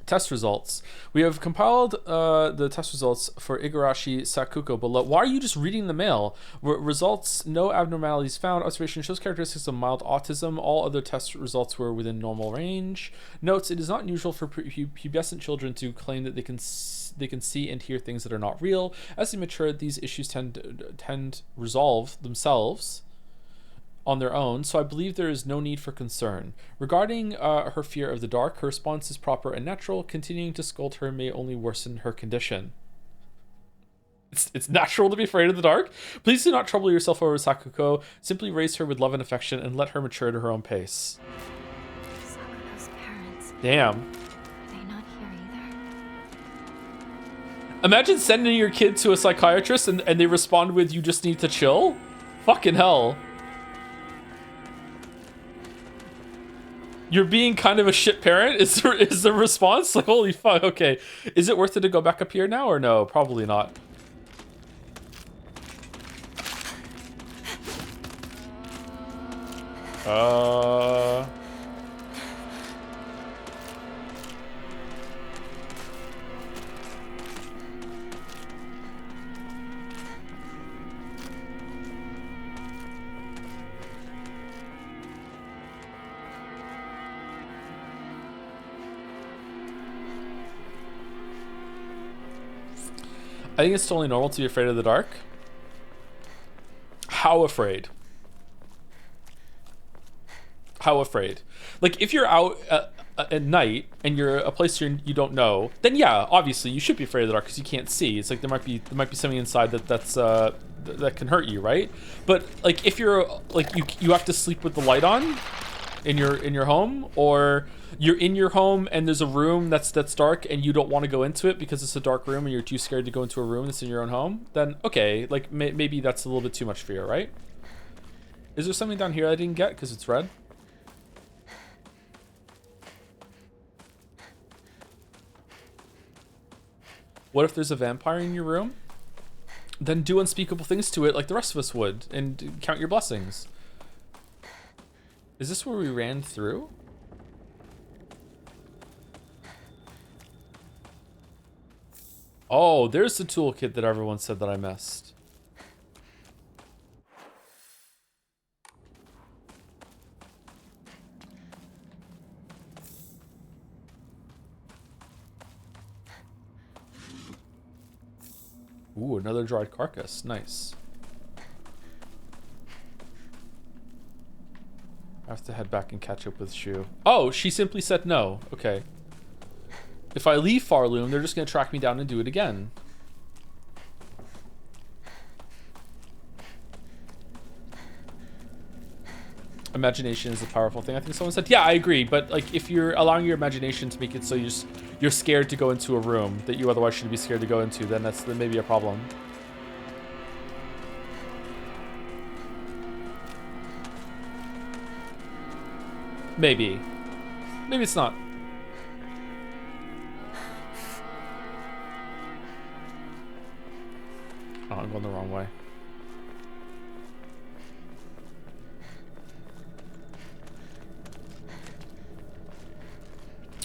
Test results. We have compiled the test results for Igarashi Sakuko below. Why are you just reading the mail? Results, no abnormalities found. Observation shows characteristics of mild autism. All other test results were within normal range. Notes, it is not unusual for pubescent children to claim that they can see and hear things that are not real. As they mature, these issues tend resolve themselves on their own, so I believe there is no need for concern. Regarding her fear of the dark, her response is proper and natural. Continuing to scold her may only worsen her condition. It's natural to be afraid of the dark. Please do not trouble yourself over Sakuko. Simply raise her with love and affection and let her mature at her own pace. Sakuko's parents. Damn. Are they not here either? Imagine sending your kid to a psychiatrist and they respond with, "You just need to chill." Fucking hell. You're being kind of a shit parent is the response? Like, holy fuck, okay. Is it worth it to go back up here now or no? Probably not. I think it's totally normal to be afraid of the dark. How afraid? How afraid? Like, if you're out at night and you're a place you don't know, then yeah, obviously you should be afraid of the dark because you can't see. It's like there might be something inside that can hurt you, right? But like if you're like you have to sleep with the light on in your home, or you're in your home and there's a room that's dark and you don't want to go into it because it's a dark room and you're too scared to go into a room that's in your own home, then okay, like maybe that's a little bit too much fear, right? Is there something down here I didn't get because it's red? What if there's a vampire in your room? Then do unspeakable things to it like the rest of us would and count your blessings. Is this where we ran through? Oh, there's the toolkit that everyone said that I missed. Ooh, another dried carcass. Nice. I have to head back and catch up with Shu. Oh, she simply said no. Okay. If I leave Farloom, they're just going to track me down and do it again. Imagination is a powerful thing. I think someone said, yeah, I agree. But like, if you're allowing your imagination to make it so you're scared to go into a room that you otherwise shouldn't be scared to go into, then that's maybe a problem. Maybe. Maybe it's not. Oh, I'm going the wrong way.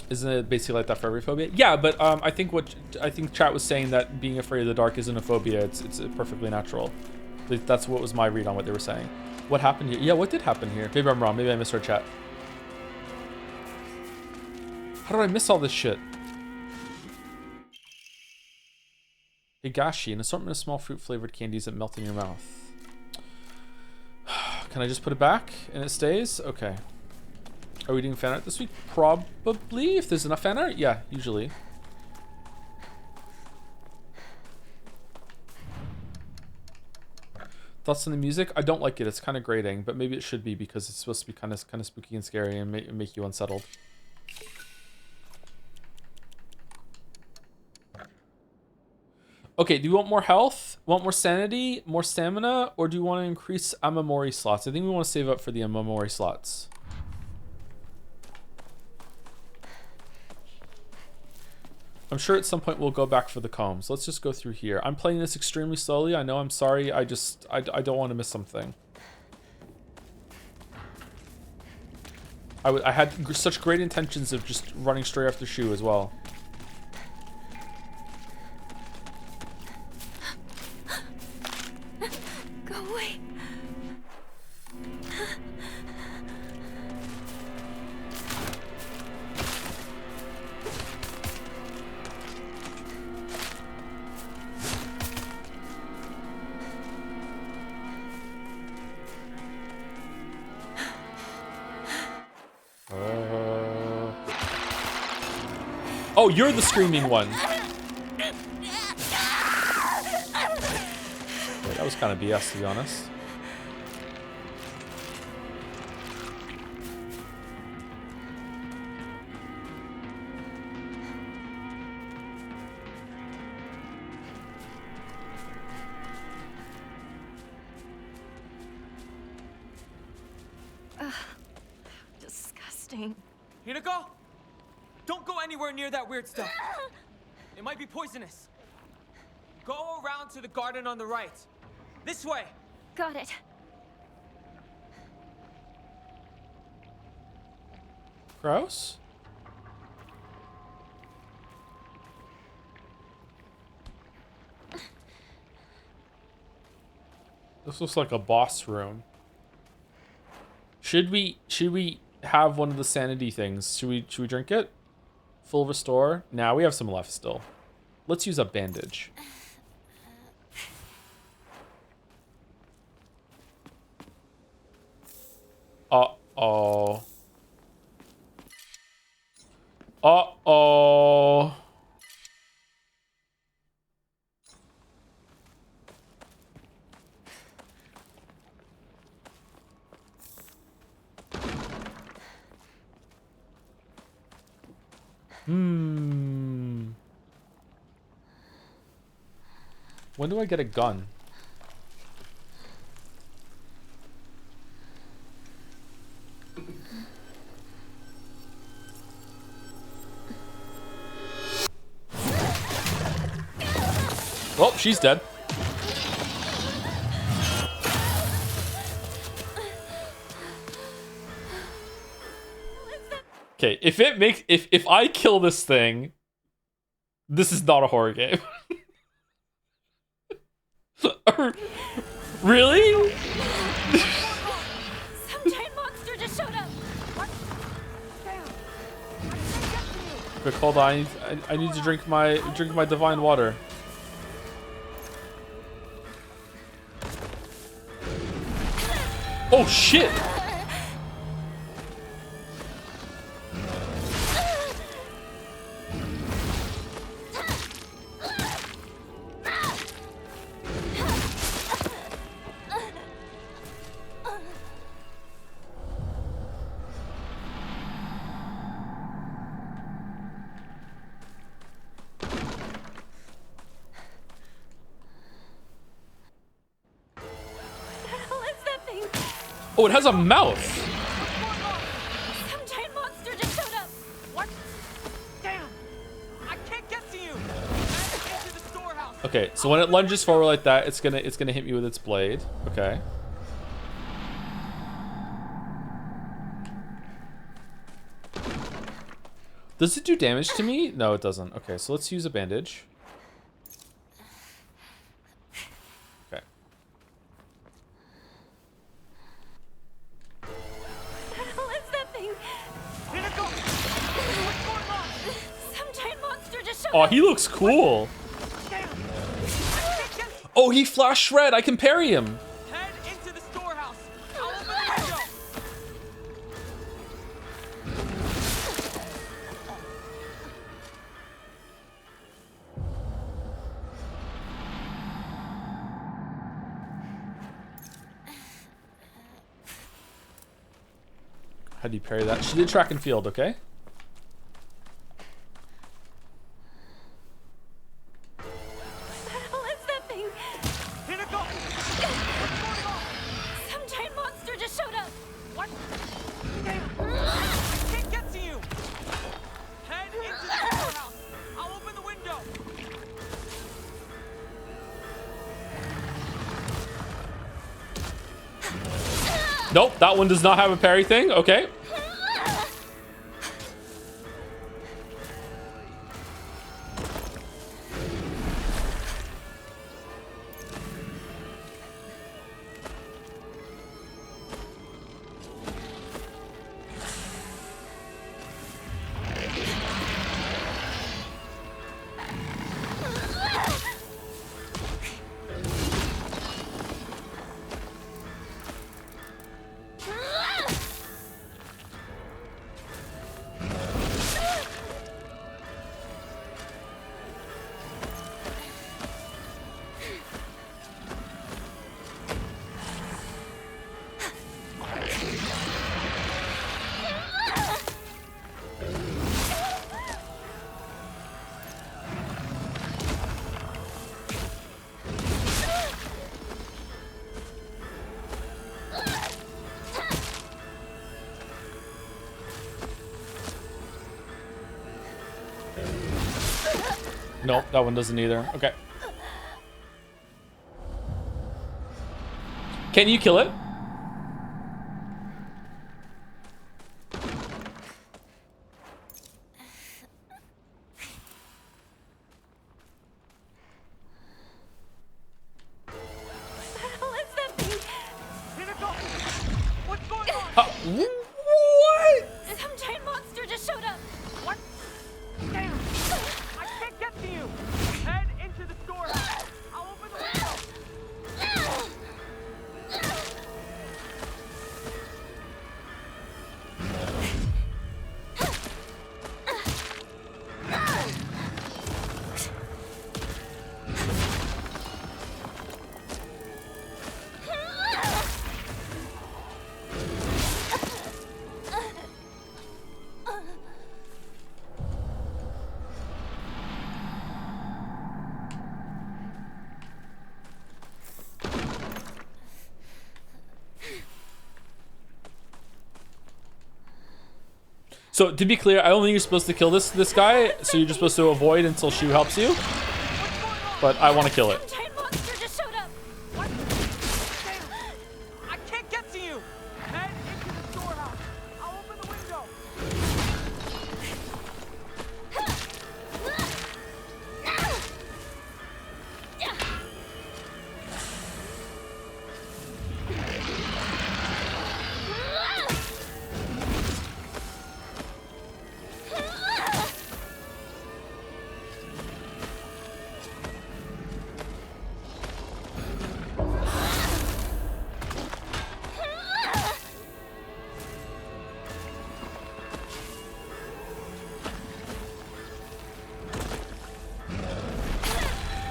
Isn't it basically like that for every phobia? Yeah, but I think chat was saying that being afraid of the dark isn't a phobia. It's perfectly natural. That's what was my read on what they were saying. What happened here? Yeah, what did happen here? Maybe I'm wrong. Maybe I misheard chat. How did I miss all this shit? Higashi, an assortment of small fruit-flavored candies that melt in your mouth. Can I just put it back and it stays? Okay. Are we doing fan art this week? Probably, if there's enough fan art. Yeah, usually. Thoughts on the music? I don't like it. It's kind of grating, but maybe it should be because it's supposed to be kind of spooky and scary and make you unsettled. Okay, do you want more health? Want more sanity? More stamina? Or do you want to increase Amamori slots? I think we want to save up for the Amamori slots. I'm sure at some point we'll go back for the combs. Let's just go through here. I'm playing this extremely slowly. I know, I'm sorry. I don't want to miss something. I had such great intentions of just running straight after Shu as well. Go away. Oh, you're the screaming one. Wait, that was kind of BS, to be honest. Disgusting. Hinako? Don't go anywhere near that weird stuff. It might be poisonous. Go around to the garden on the right. This way. Got it. Gross. This looks like a boss room. Should we have one of the sanity things? Should we drink it? Full restore? Nah, we have some left still. Let's use a bandage. Uh-oh. Uh-oh. When do I get a gun? Oh, she's dead. Okay, if I kill this thing, this is not a horror game. Really? Some giant monster just showed up. Quick, hold on. I need to drink my divine water. Oh shit! What the hell is that thing? Oh, it has a mouth. Some Okay, so when it lunges forward like that, it's gonna hit me with its blade. Okay. Does it do damage to me? No, it doesn't. Okay, so let's use a bandage. Okay. What is that thing? Some giant monster just showed Oh, up. he looks cool. Oh, he flashed shred. I can parry him. Head into the storehouse. I'll open the window. How do you parry that? She did track and field, okay? What is that thing? Some giant monster just showed up. What? I can't get to you. Head into the storehouse. I'll open the window. Nope, that one does not have a parry thing. Okay. Nope, that one doesn't either. Okay. Can you kill it? What is that thing? What's going on? What? Some giant monster just showed up. What? Damn. I can't get to you. Head into the storehouse. I'll open the window. So to be clear, I don't think you're supposed to kill this guy. So you're just supposed to avoid until Shu helps you. But I want to kill it. Some giant monster just showed up. What? Damn. I can't get to you. Head into the storehouse. I'll open the window.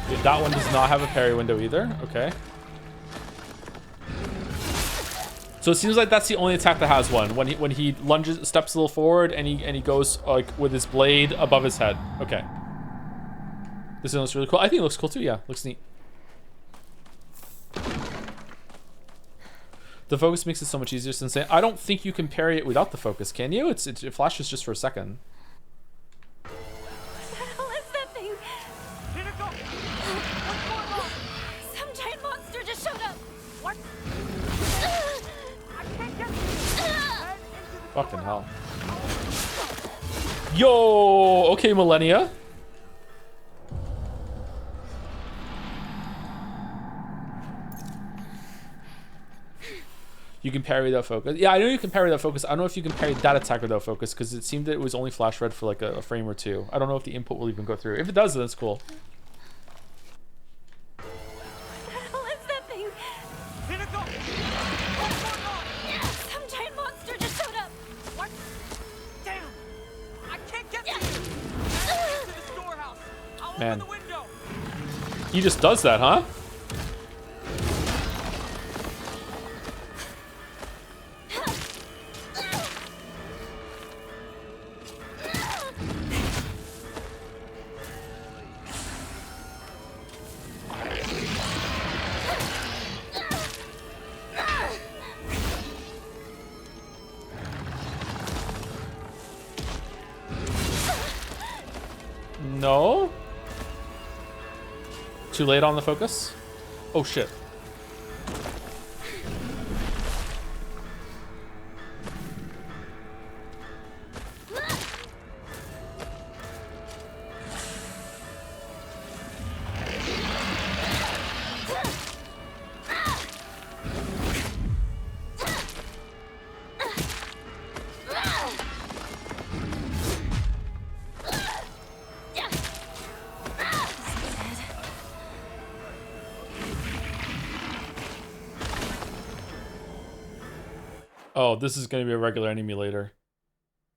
Yeah, that one does not have a parry window either. Okay. So it seems like that's the only attack that has one. When he lunges, steps a little forward, and he goes like with his blade above his head. Okay. This one looks really cool. I think it looks cool too. Yeah, looks neat. The focus makes it so much easier since I don't think you can parry it without the focus, can you? It flashes just for a second. What is that thing? Here it goes. Fucking hell. Yo! Okay, Millennia. You can parry without focus. Yeah, I know you can parry without focus. I don't know if you can parry that attack without focus because it seemed that it was only flash red for like a frame or two. I don't know if the input will even go through. If it does, then it's cool. What the hell is that thing? Hinako! What's going on? Some giant monster just showed up. What? Damn! I can't get to you! Into the storehouse! I'll Man. open the window! He just does that, huh? No. Too late on the focus? Oh shit. Oh, this is going to be a regular enemy later.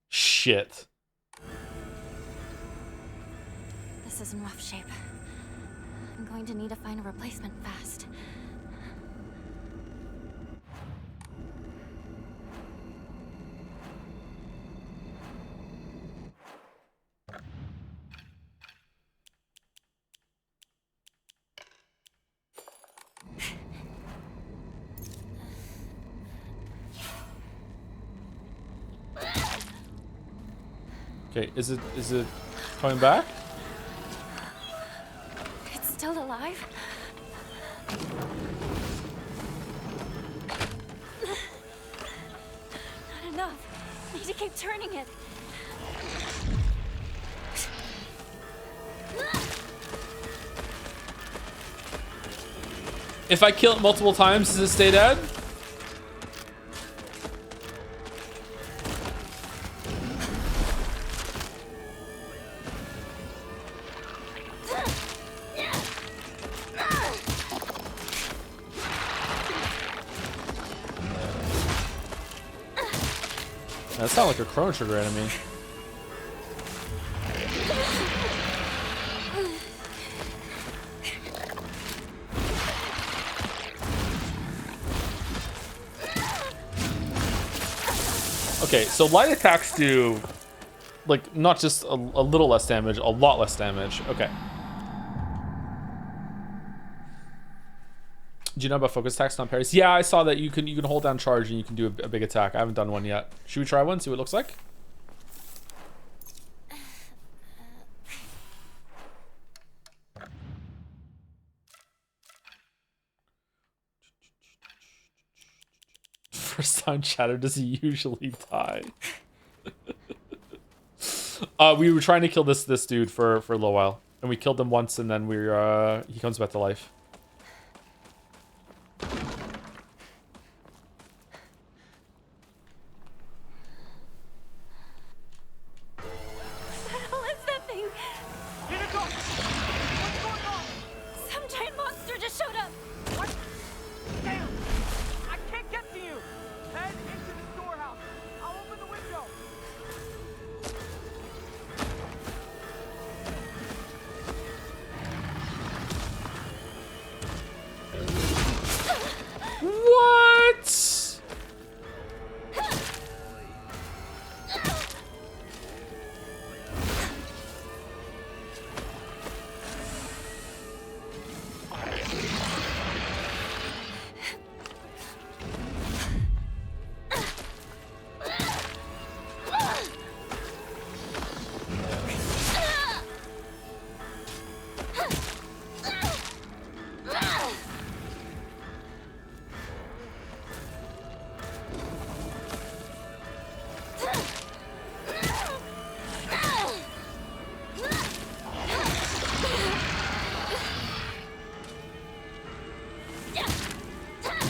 Shit. This is in rough shape. I'm going to need to find a replacement fast. Okay, is it coming back? It's still alive? Not enough. Need to keep turning it. If I kill it multiple times, does it stay dead? That sounds like a Chrono Trigger enemy. Okay, so light attacks do, like, not just a little less damage, a lot less damage. Okay. Do you know about focus attacks, not parries? Yeah, I saw that you can hold down charge and you can do a big attack. I haven't done one yet. Should we try one? See what it looks like? First time chatter, does he usually die? We were trying to kill this dude for a little while, and we killed him once, and then he comes back to life.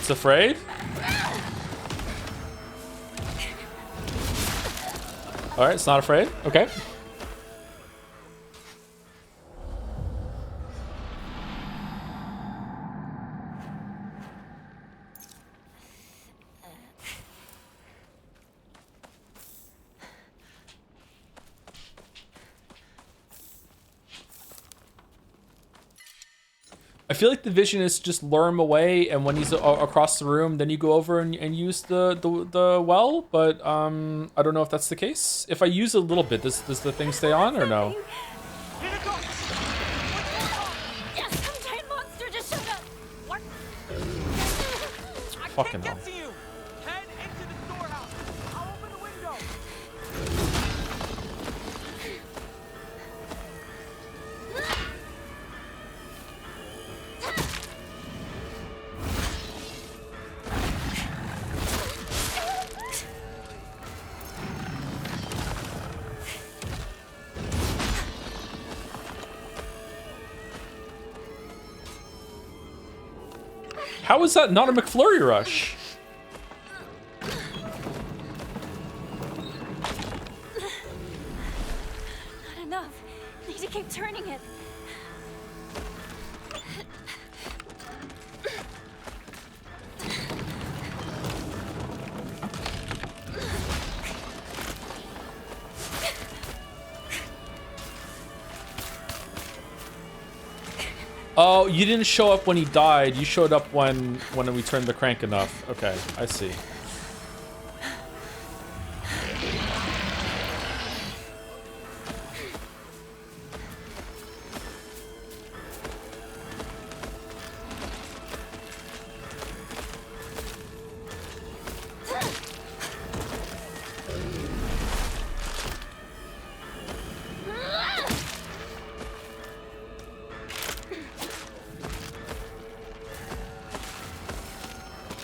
It's afraid? Alright, it's not afraid. Okay. I feel like the vision is just lure him away, and when he's across the room, then you go over and use the well. But I don't know if that's the case. If I use a little bit, does the thing stay on or no? Some giant monster just showed up. What? Fucking hell. Head into the storehouse. I'll open the window. How is that not a McFlurry rush? Not enough. Need to keep turning it. Oh, you didn't show up when he died. You showed up when we turned the crank enough. Okay, I see.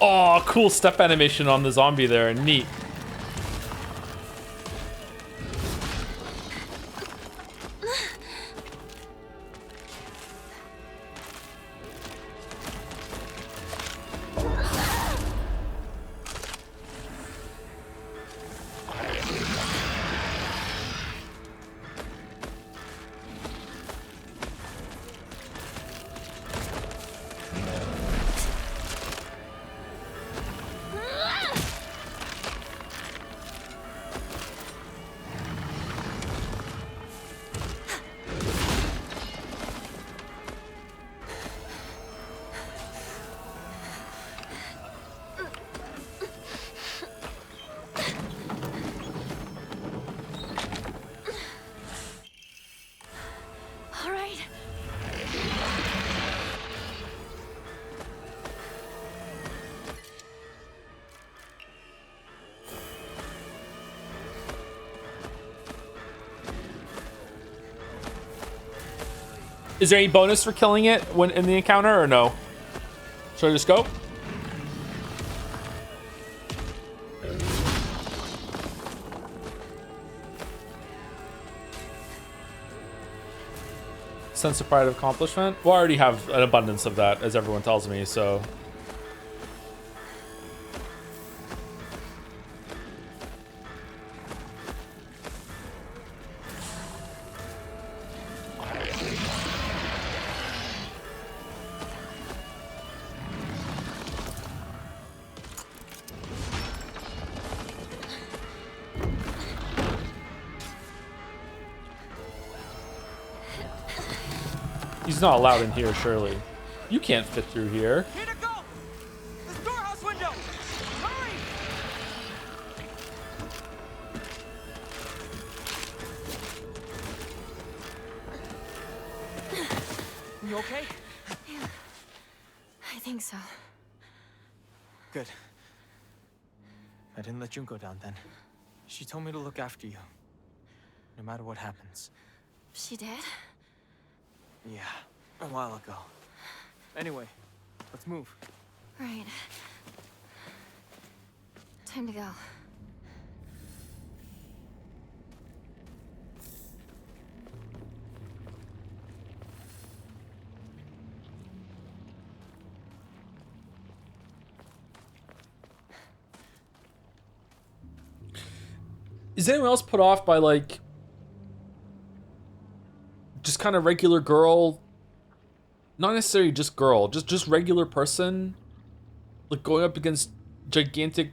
Oh, cool step animation on the zombie there. Neat. All right. Is there any bonus for killing it when in the encounter or no? Should I just go? Sense of pride of accomplishment. Well, I already have an abundance of that, as everyone tells me, so. He's not allowed in here, surely. You can't fit through here. Here to go! The storehouse window! Hurry! You okay? Yeah, I think so. Good. I didn't let Junko down then. She told me to look after you, no matter what happens. She did? Yeah, a while ago. Anyway, let's move. Right. Time to go. Is anyone else put off by like just kind of regular girl, not necessarily just girl, just regular person, like going up against gigantic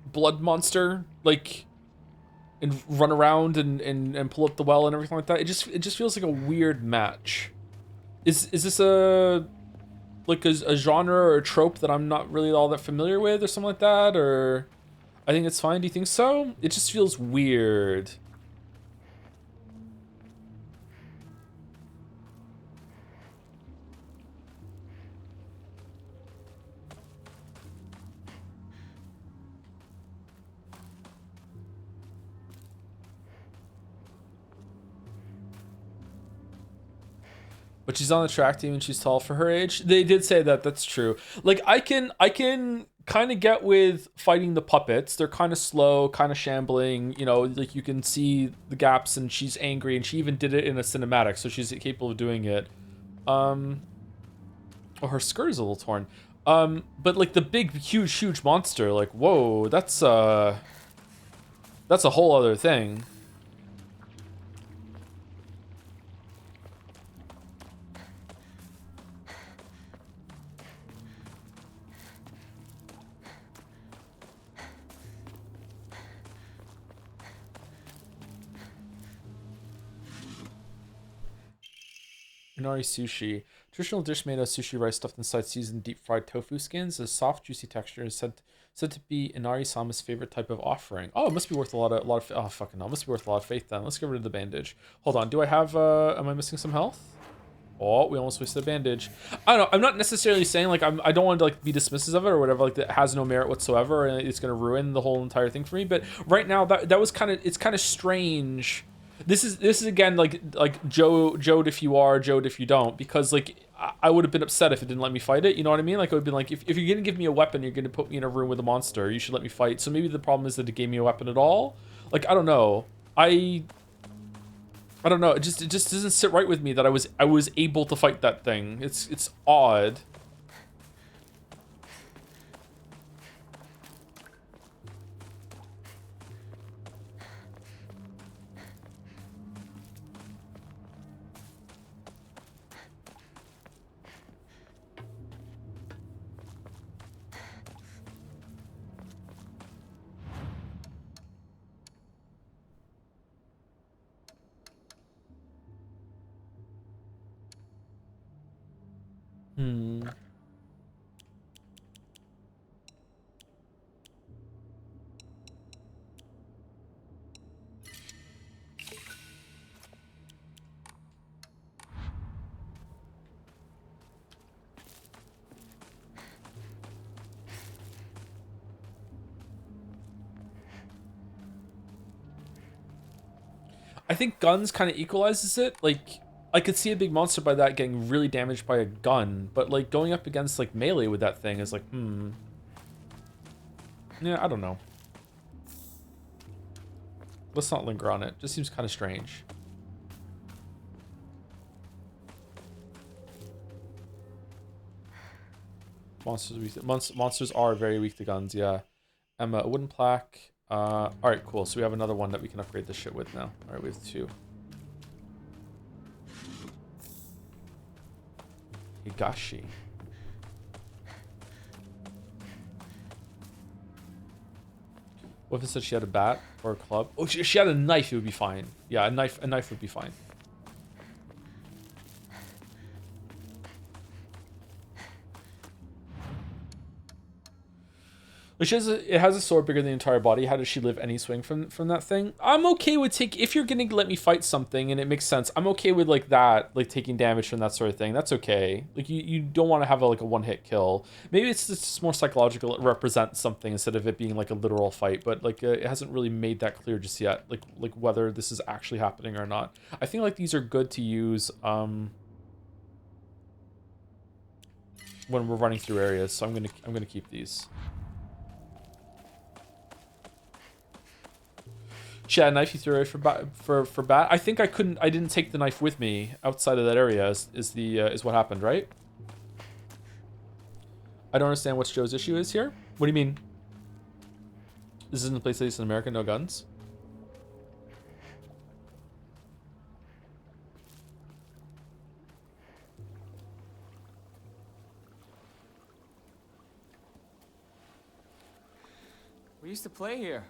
blood monster, like, and run around and pull up the well and everything like that? It just feels like a weird match. Is this a genre or a trope that I'm not really all that familiar with or something like that? Or I think it's fine. Do you think so? It just feels weird. But she's on the track team and she's tall for her age. They did say that. That's true. Like I can kind of get with fighting the puppets. They're kind of slow, kind of shambling. You know, like you can see the gaps, and she's angry, and she even did it in a cinematic, so she's capable of doing it. Oh, her skirt is a little torn. But like the big, huge monster, like whoa, that's a whole other thing. Inari sushi. Traditional dish made of sushi rice stuffed inside seasoned deep-fried tofu skins. A soft, juicy texture is said to be Inari-sama's favorite type of offering. Oh, it must be worth a lot of oh fucking hell. It must be worth a lot of faith then. Let's get rid of the bandage. Hold on. Do I have am I missing some health? Oh, we almost wasted a bandage. I don't know. I'm not necessarily saying like I don't want to like be dismissive of it or whatever. Like that has no merit whatsoever and it's gonna ruin the whole entire thing for me. But right now that was it's kind of strange. This is again like Joed if you are, Joed if you don't, because like I would have been upset if it didn't let me fight it. You know what I mean? Like I would have been like, if you're gonna give me a weapon, you're gonna put me in a room with a monster. You should let me fight. So maybe the problem is that it gave me a weapon at all. Like I don't know. I don't know. It just doesn't sit right with me that I was able to fight that thing. It's odd. I think guns kind of equalizes it. Like, I could see a big monster by that getting really damaged by a gun, but like going up against like melee with that thing is like, yeah, I don't know. Let's not linger on it. Just seems kind of strange. Monsters are very weak to guns, yeah. Emma, a wooden plaque. Alright, cool. So we have another one that we can upgrade this shit with now. Alright, we have 2. Higashi. What if it said she had a bat or a club? Oh, she had a knife, it would be fine. Yeah, a knife would be fine. It has a sword bigger than the entire body. How does she live any swing from that thing? I'm okay with if you're gonna let me fight something and it makes sense. I'm okay with like that, like taking damage from that sort of thing. That's okay. Like you don't want to have like a one-hit kill. Maybe it's just more psychological. It represents something instead of it being like a literal fight. But like it hasn't really made that clear just yet. Like whether this is actually happening or not. I think like these are good to use when we're running through areas. So I'm gonna keep these. She had a knife you threw away for bat. I think I didn't take the knife with me outside of that area is what happened, right? I don't understand what Joe's issue is here. What do you mean? This isn't the place in America, no guns. We used to play here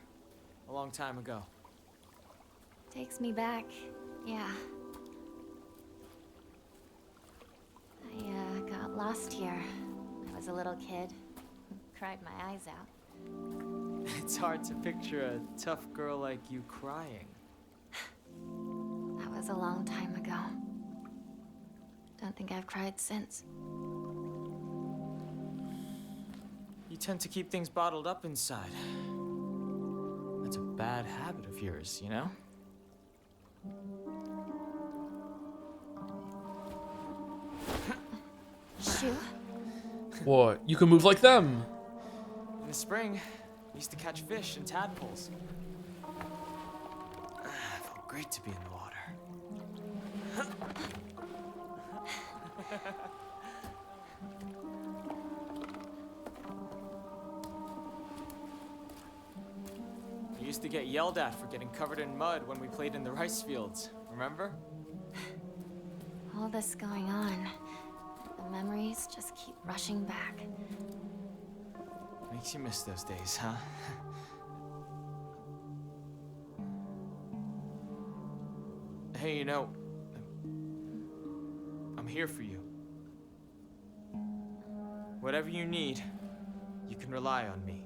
a long time ago. Takes me back. Yeah. I got lost here. I was a little kid. Cried my eyes out. It's hard to picture a tough girl like you crying. That was a long time ago. Don't think I've cried since. You tend to keep things bottled up inside. That's a bad habit of yours, you know? Shoo? What? You can move like them. In the spring, we used to catch fish and tadpoles. Felt great to be in the water. We used to get yelled at for getting covered in mud when we played in the rice fields, remember? All this going on. The memories just keep rushing back. Makes you miss those days, huh? Hey, you know, I'm here for you. Whatever you need, you can rely on me.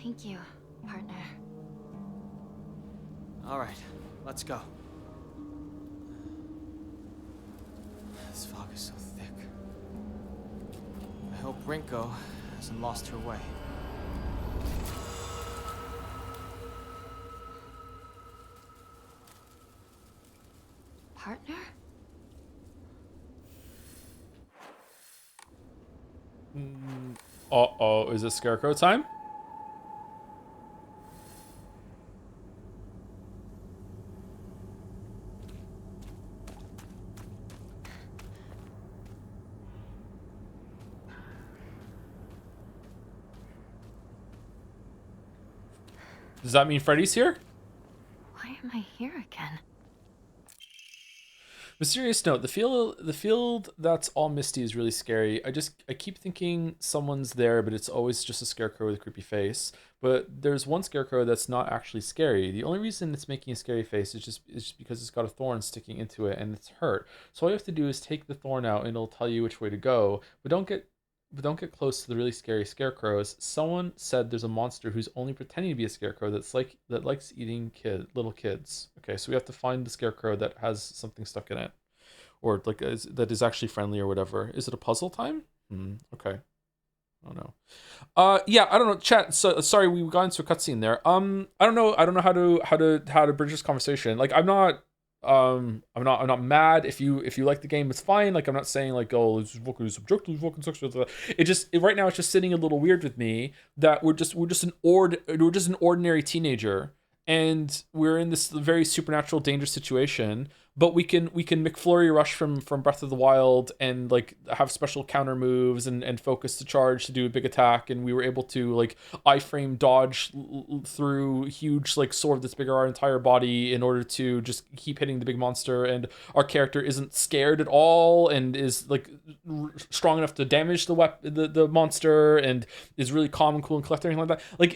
Thank you, partner. All right, let's go. This fog is so thick. I hope Rinko hasn't lost her way. Partner? Uh-oh, is it Scarecrow time? Does that mean Freddy's here? Why am I here again? Mysterious note: the field that's all misty is really scary. I keep thinking someone's there, but it's always just a scarecrow with a creepy face. But there's one scarecrow that's not actually scary. The only reason it's making a scary face is just because it's got a thorn sticking into it and it's hurt. So all you have to do is take the thorn out and it'll tell you which way to go. But don't get close to the really scary scarecrows. Someone said there's a monster who's only pretending to be a scarecrow that likes eating little kids. Okay, so we have to find the scarecrow that has something stuck in it, or like that is actually friendly or whatever. Is it a puzzle time? Okay. I don't know. Yeah, I don't know. Chat. So sorry, we got into a cutscene there. I don't know how to bridge this conversation. Like, I'm not mad if you like the game. It's fine. Like, I'm not saying like, oh, this is fucking subjective, fucking sexual. Right now it's just sitting a little weird with me that we're just an ordinary teenager and we're in this very supernatural dangerous situation. But we can McFlurry rush from Breath of the Wild and like have special counter moves and focus to charge to do a big attack, and we were able to like iframe dodge through huge like sword that's bigger our entire body in order to just keep hitting the big monster, and our character isn't scared at all and is like strong enough to damage the monster and is really calm and cool and collected, everything like that. Like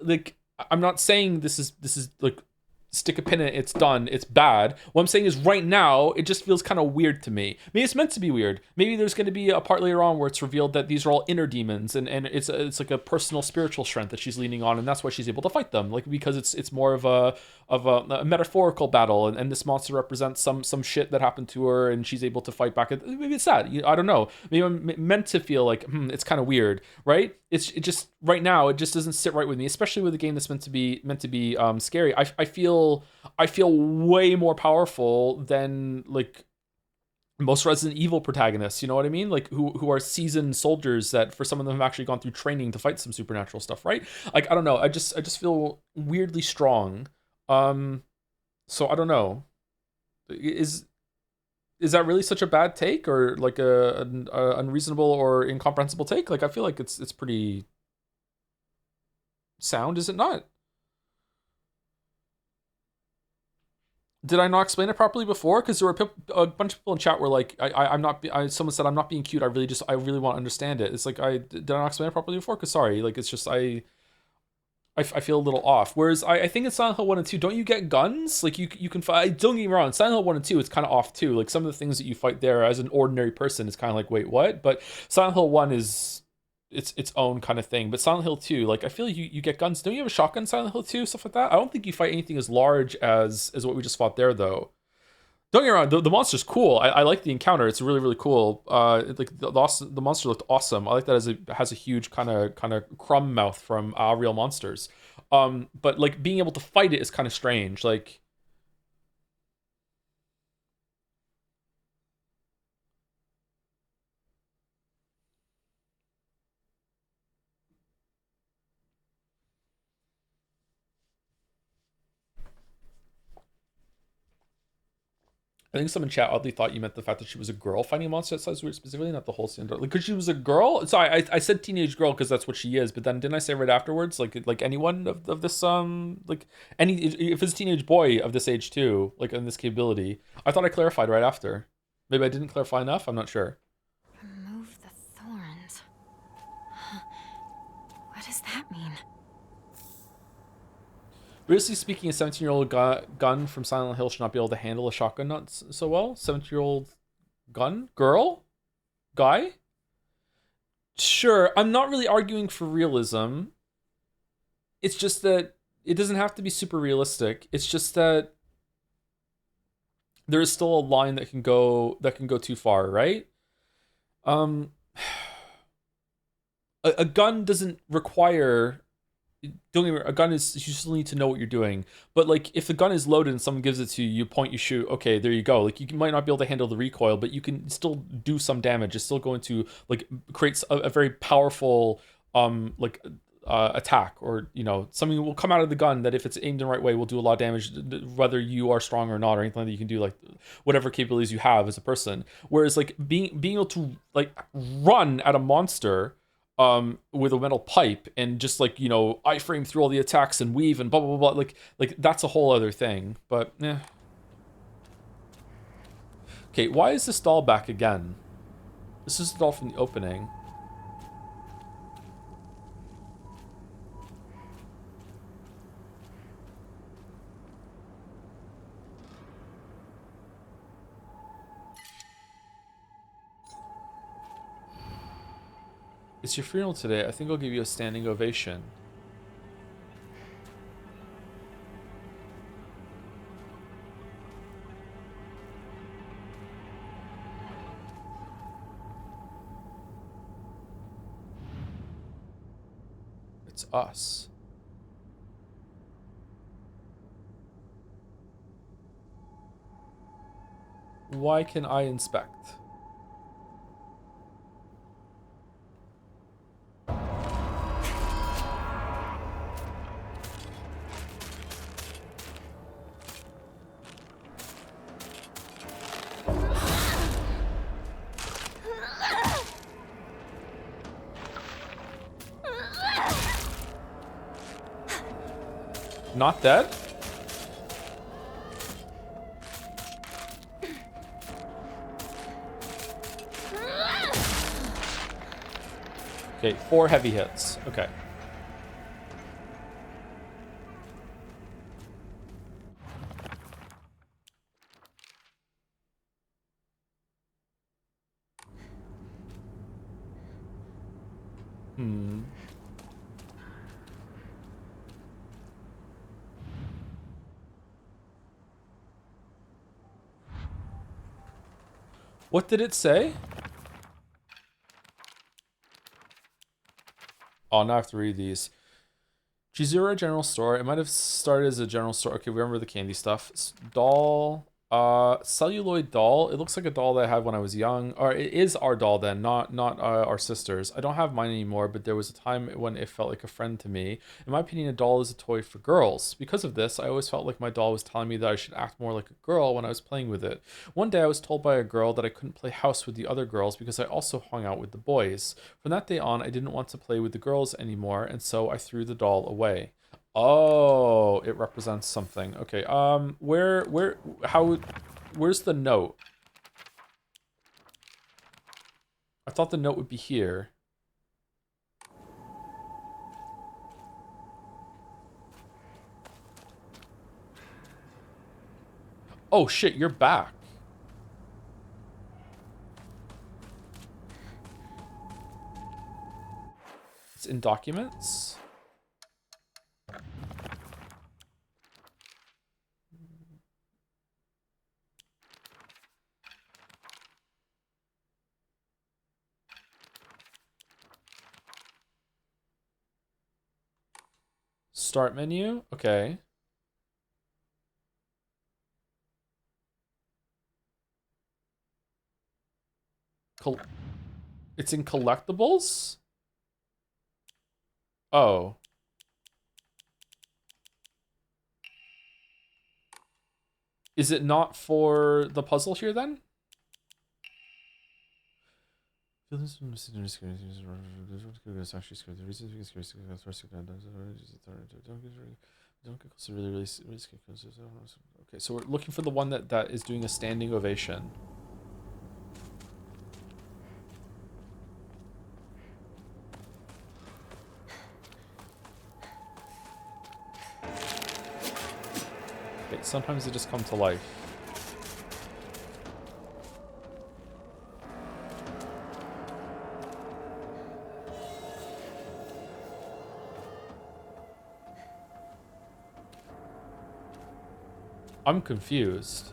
like I'm not saying this is like stick a pin in it, it's done, it's bad. What I'm saying is right now, it just feels kind of weird to me. Maybe it's meant to be weird. Maybe there's going to be a part later on where it's revealed that these are all inner demons and it's like a personal spiritual strength that she's leaning on, and that's why she's able to fight them. Like, because it's more of a metaphorical battle, and this monster represents some shit that happened to her, and she's able to fight back. Maybe it's that. I don't know. Maybe I'm meant to feel like, it's kind of weird, right? It just right now, it just doesn't sit right with me, especially with a game that's meant to be scary. I feel way more powerful than like most Resident Evil protagonists, you know what I mean? Like who are seasoned soldiers that for some of them have actually gone through training to fight some supernatural stuff, right? Like, I don't know. I just feel weirdly strong. So I don't know. Is that really such a bad take, or like an unreasonable or incomprehensible take? Like, I feel like it's pretty sound, is it not? Did I not explain it properly before? Because there were a bunch of people in chat were like, someone said I'm not being cute. I really want to understand it. It's like, did I not explain it properly before? Because sorry, like it's just I feel a little off. Whereas I think in Silent Hill 1 and 2, don't you get guns? Like you can fight. Don't get me wrong. Silent Hill 1 and 2, it's kind of off too. Like some of the things that you fight there as an ordinary person is kind of like, wait, what? But Silent Hill 1 is its own kind of thing. But Silent Hill 2, like I feel you get guns. Don't you have a shotgun in Silent Hill 2, stuff like that? I don't think you fight anything as large as what we just fought there though. Don't get me wrong, the monster's cool. I like the encounter. It's really, really cool. Like the monster looked awesome. I like that it has a huge kind of crumb mouth from Real Monsters. But like being able to fight it is kind of strange. Like I think someone in chat oddly thought you meant the fact that she was a girl fighting a monster that size weird specifically, not the whole scene. Like, because she was a girl. Sorry, I said teenage girl because that's what she is. But then didn't I say right afterwards, like anyone of this like any if it's a teenage boy of this age too, like in this capability. I thought I clarified right after. Maybe I didn't clarify enough. I'm not sure. Remove the thorns. What does that mean? Realistically speaking, a 17-year-old gun from Silent Hill should not be able to handle a shotgun not so well. 17-year-old gun? Girl? Guy? Sure, I'm not really arguing for realism. It's just that it doesn't have to be super realistic. It's just that there is still a line that can go too far, right? A gun doesn't require... Don't get me wrong, a gun is, you still need to know what you're doing. But like if the gun is loaded and someone gives it to you, you point, you shoot, okay, there you go. Like you might not be able to handle the recoil, but you can still do some damage. It's still going to like create a very powerful attack, or something will come out of the gun that if it's aimed in the right way will do a lot of damage, whether you are strong or not, or anything that you can do, like whatever capabilities you have as a person. Whereas like being able to like run at a monster with a metal pipe and just like iframe through all the attacks and weave and blah blah blah, like that's a whole other thing. But okay, why is this doll back again? This is the doll from the opening. It's your funeral today. I think I'll give you a standing ovation. It's us. Why can I inspect? Not dead? Okay, 4 heavy hits. Okay. What did it say? Oh, now I have to read these. G0 general store. It might have started as a general store. Okay, we remember the candy stuff. Doll Celluloid doll. It looks like a doll that I had when I was young. Or it is our doll then, not our sister's. I don't have mine anymore, but there was a time when it felt like a friend to me. In my opinion, a doll is a toy for girls. Because of this, I always felt like my doll was telling me that I should act more like a girl when I was playing with it. One day I was told by a girl that I couldn't play house with the other girls because I also hung out with the boys. From that day on, I didn't want to play with the girls anymore, and so I threw the doll away. Oh, it represents something. Okay, where's the note? I thought the note would be here. Oh shit, you're back. It's in documents. Start menu. Okay. It's in collectibles? Oh. Is it not for the puzzle here then? Okay, so we're looking for the one that is doing a standing ovation. Okay, sometimes they just come to life. I'm confused.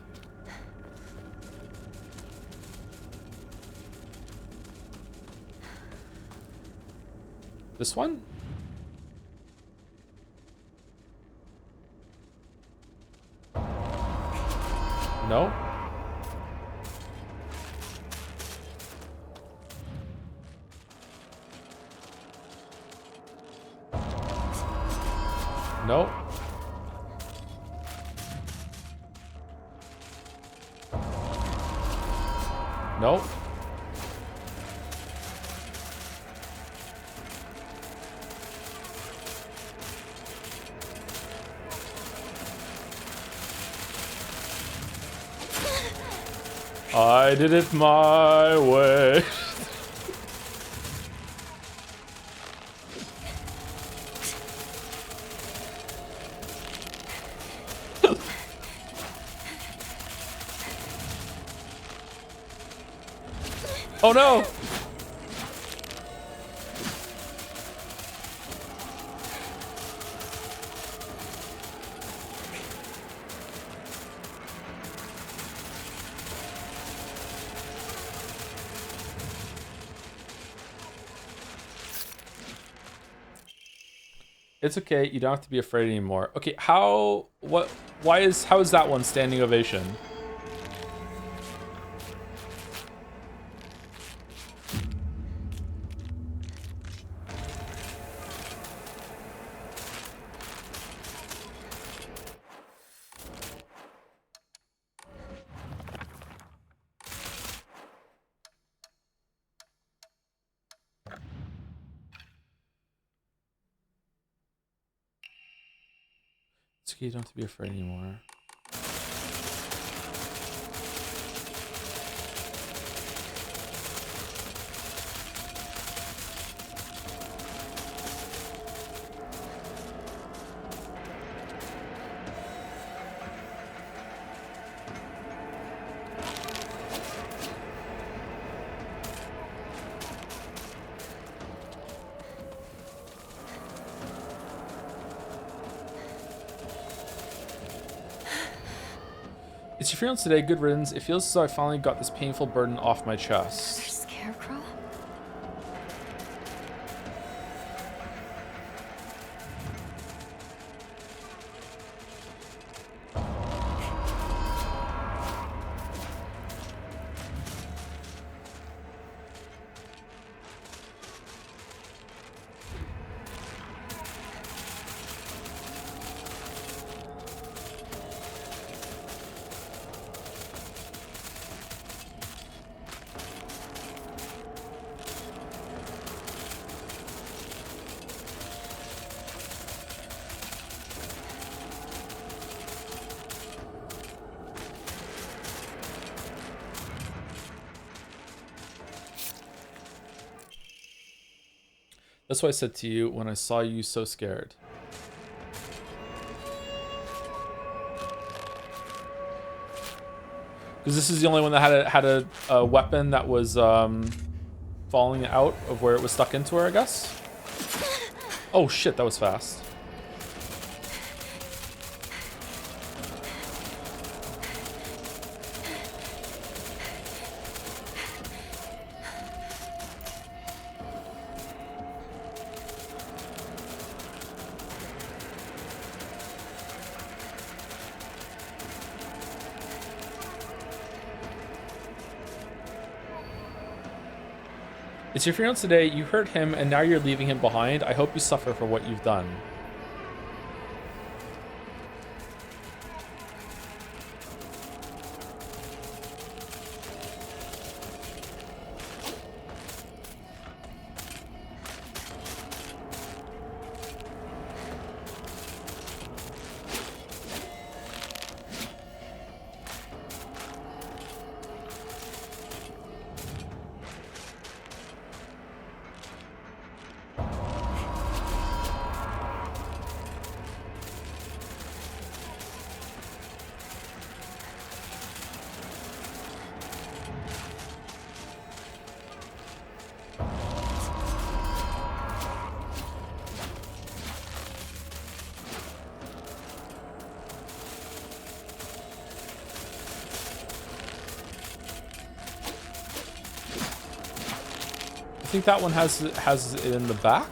This one? No? No? Nope. I did it my way. Oh no! It's okay, you don't have to be afraid anymore. Okay, how is that one standing ovation? It's okay, you don't have to be afraid anymore. It's your funeral today, good riddance. It feels as though I finally got this painful burden off my chest. Scarecrow? That's what I said to you when I saw you so scared. Because this is the only one that had a weapon that was falling out of where it was stuck into her, I guess. Oh shit, that was fast. It's your funeral today. You hurt him, and now you're leaving him behind. I hope you suffer for what you've done. I think that one has it in the back.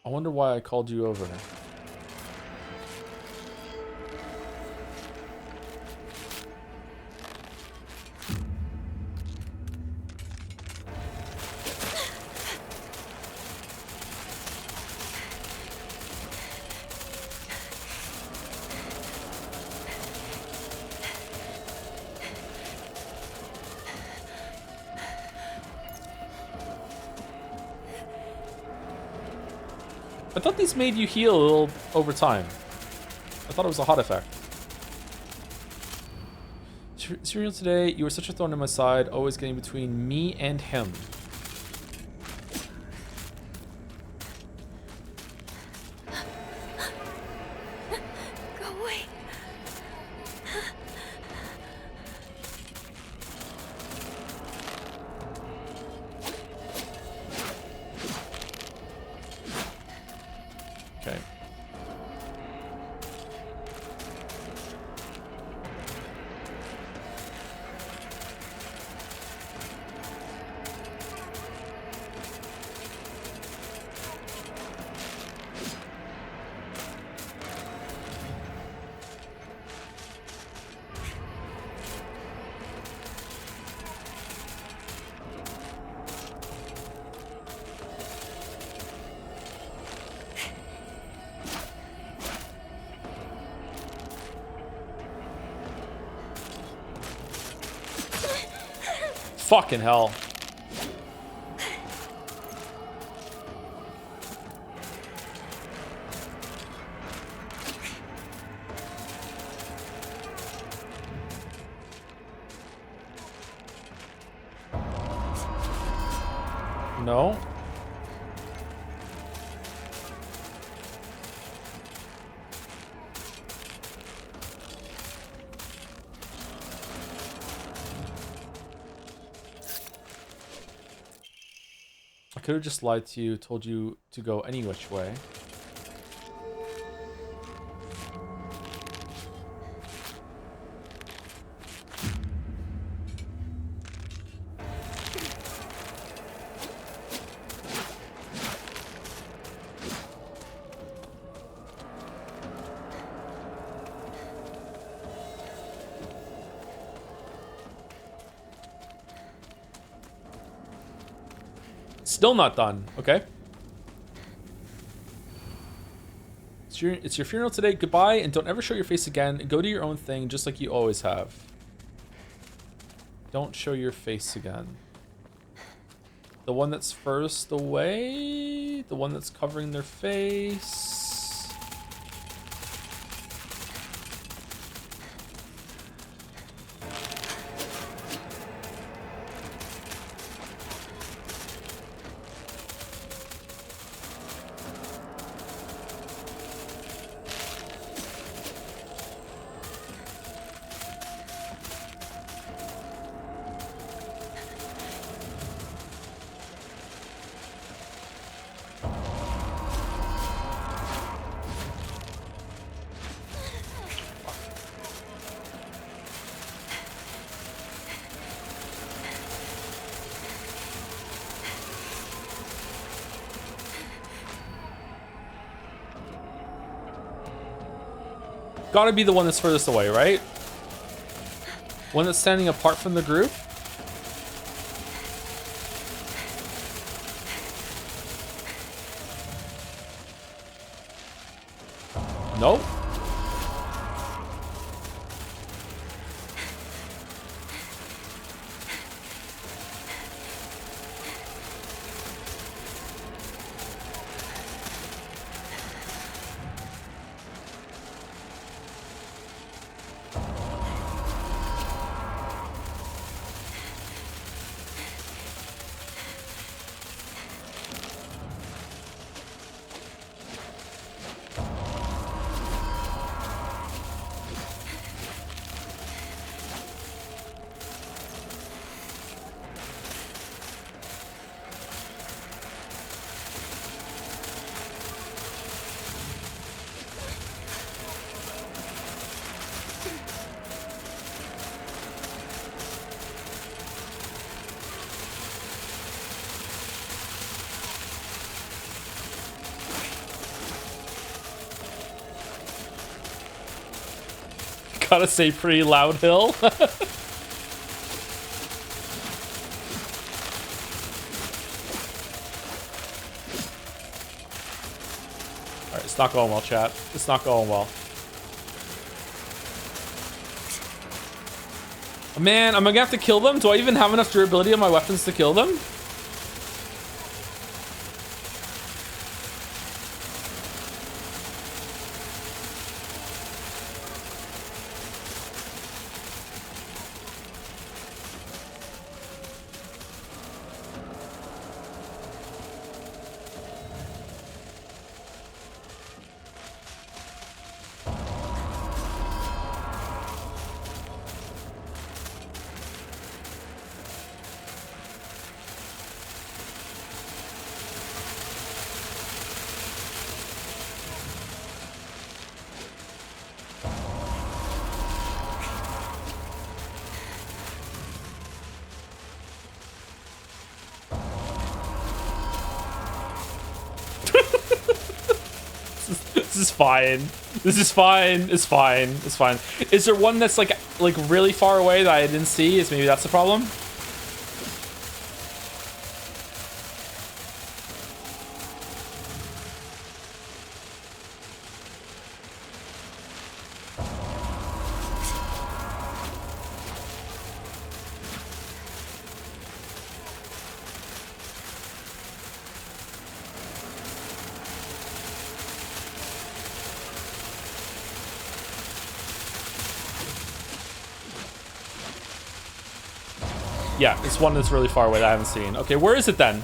I wonder why I called you over. I thought these made you heal a little over time. I thought it was a hot effect. Serial today, you were such a thorn in my side, always getting between me and him. Go away. Okay. Fucking hell. No. I could have just lied to you, told you to go any which way. Still not done. Okay. It's your funeral today. Goodbye, and don't ever show your face again. Go do your own thing, just like you always have. Don't show your face again. The one that's furthest away? The one that's covering their face? Gotta be the one that's furthest away, right? One that's standing apart from the group? Nope. Gotta say pretty loud hill. Alright, it's not going well, chat. It's not going well. Man, am I gonna have to kill them? Do I even have enough durability on my weapons to kill them? This is fine. This is fine. It's fine. It's fine. Is there one that's like really far away that I didn't see? Is maybe that's the problem? Yeah, it's one that's really far away that I haven't seen. Okay, where is it then?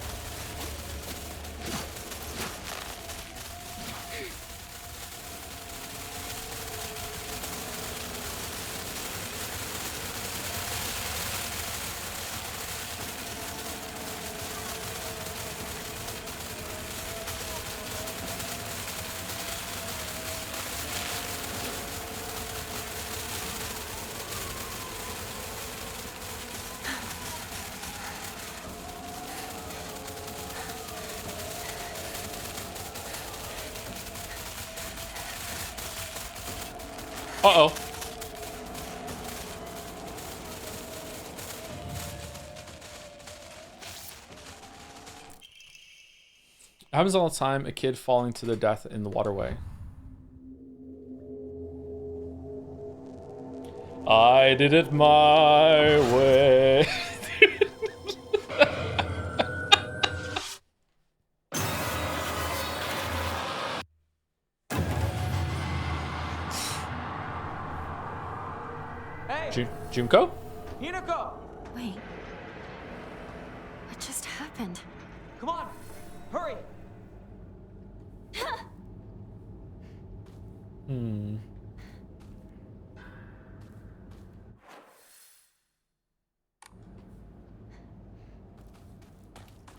Uh-oh. It happens all the time, a kid falling to their death in the waterway. I did it my way. Junko? Hinako! Wait. What just happened? Come on! Hurry!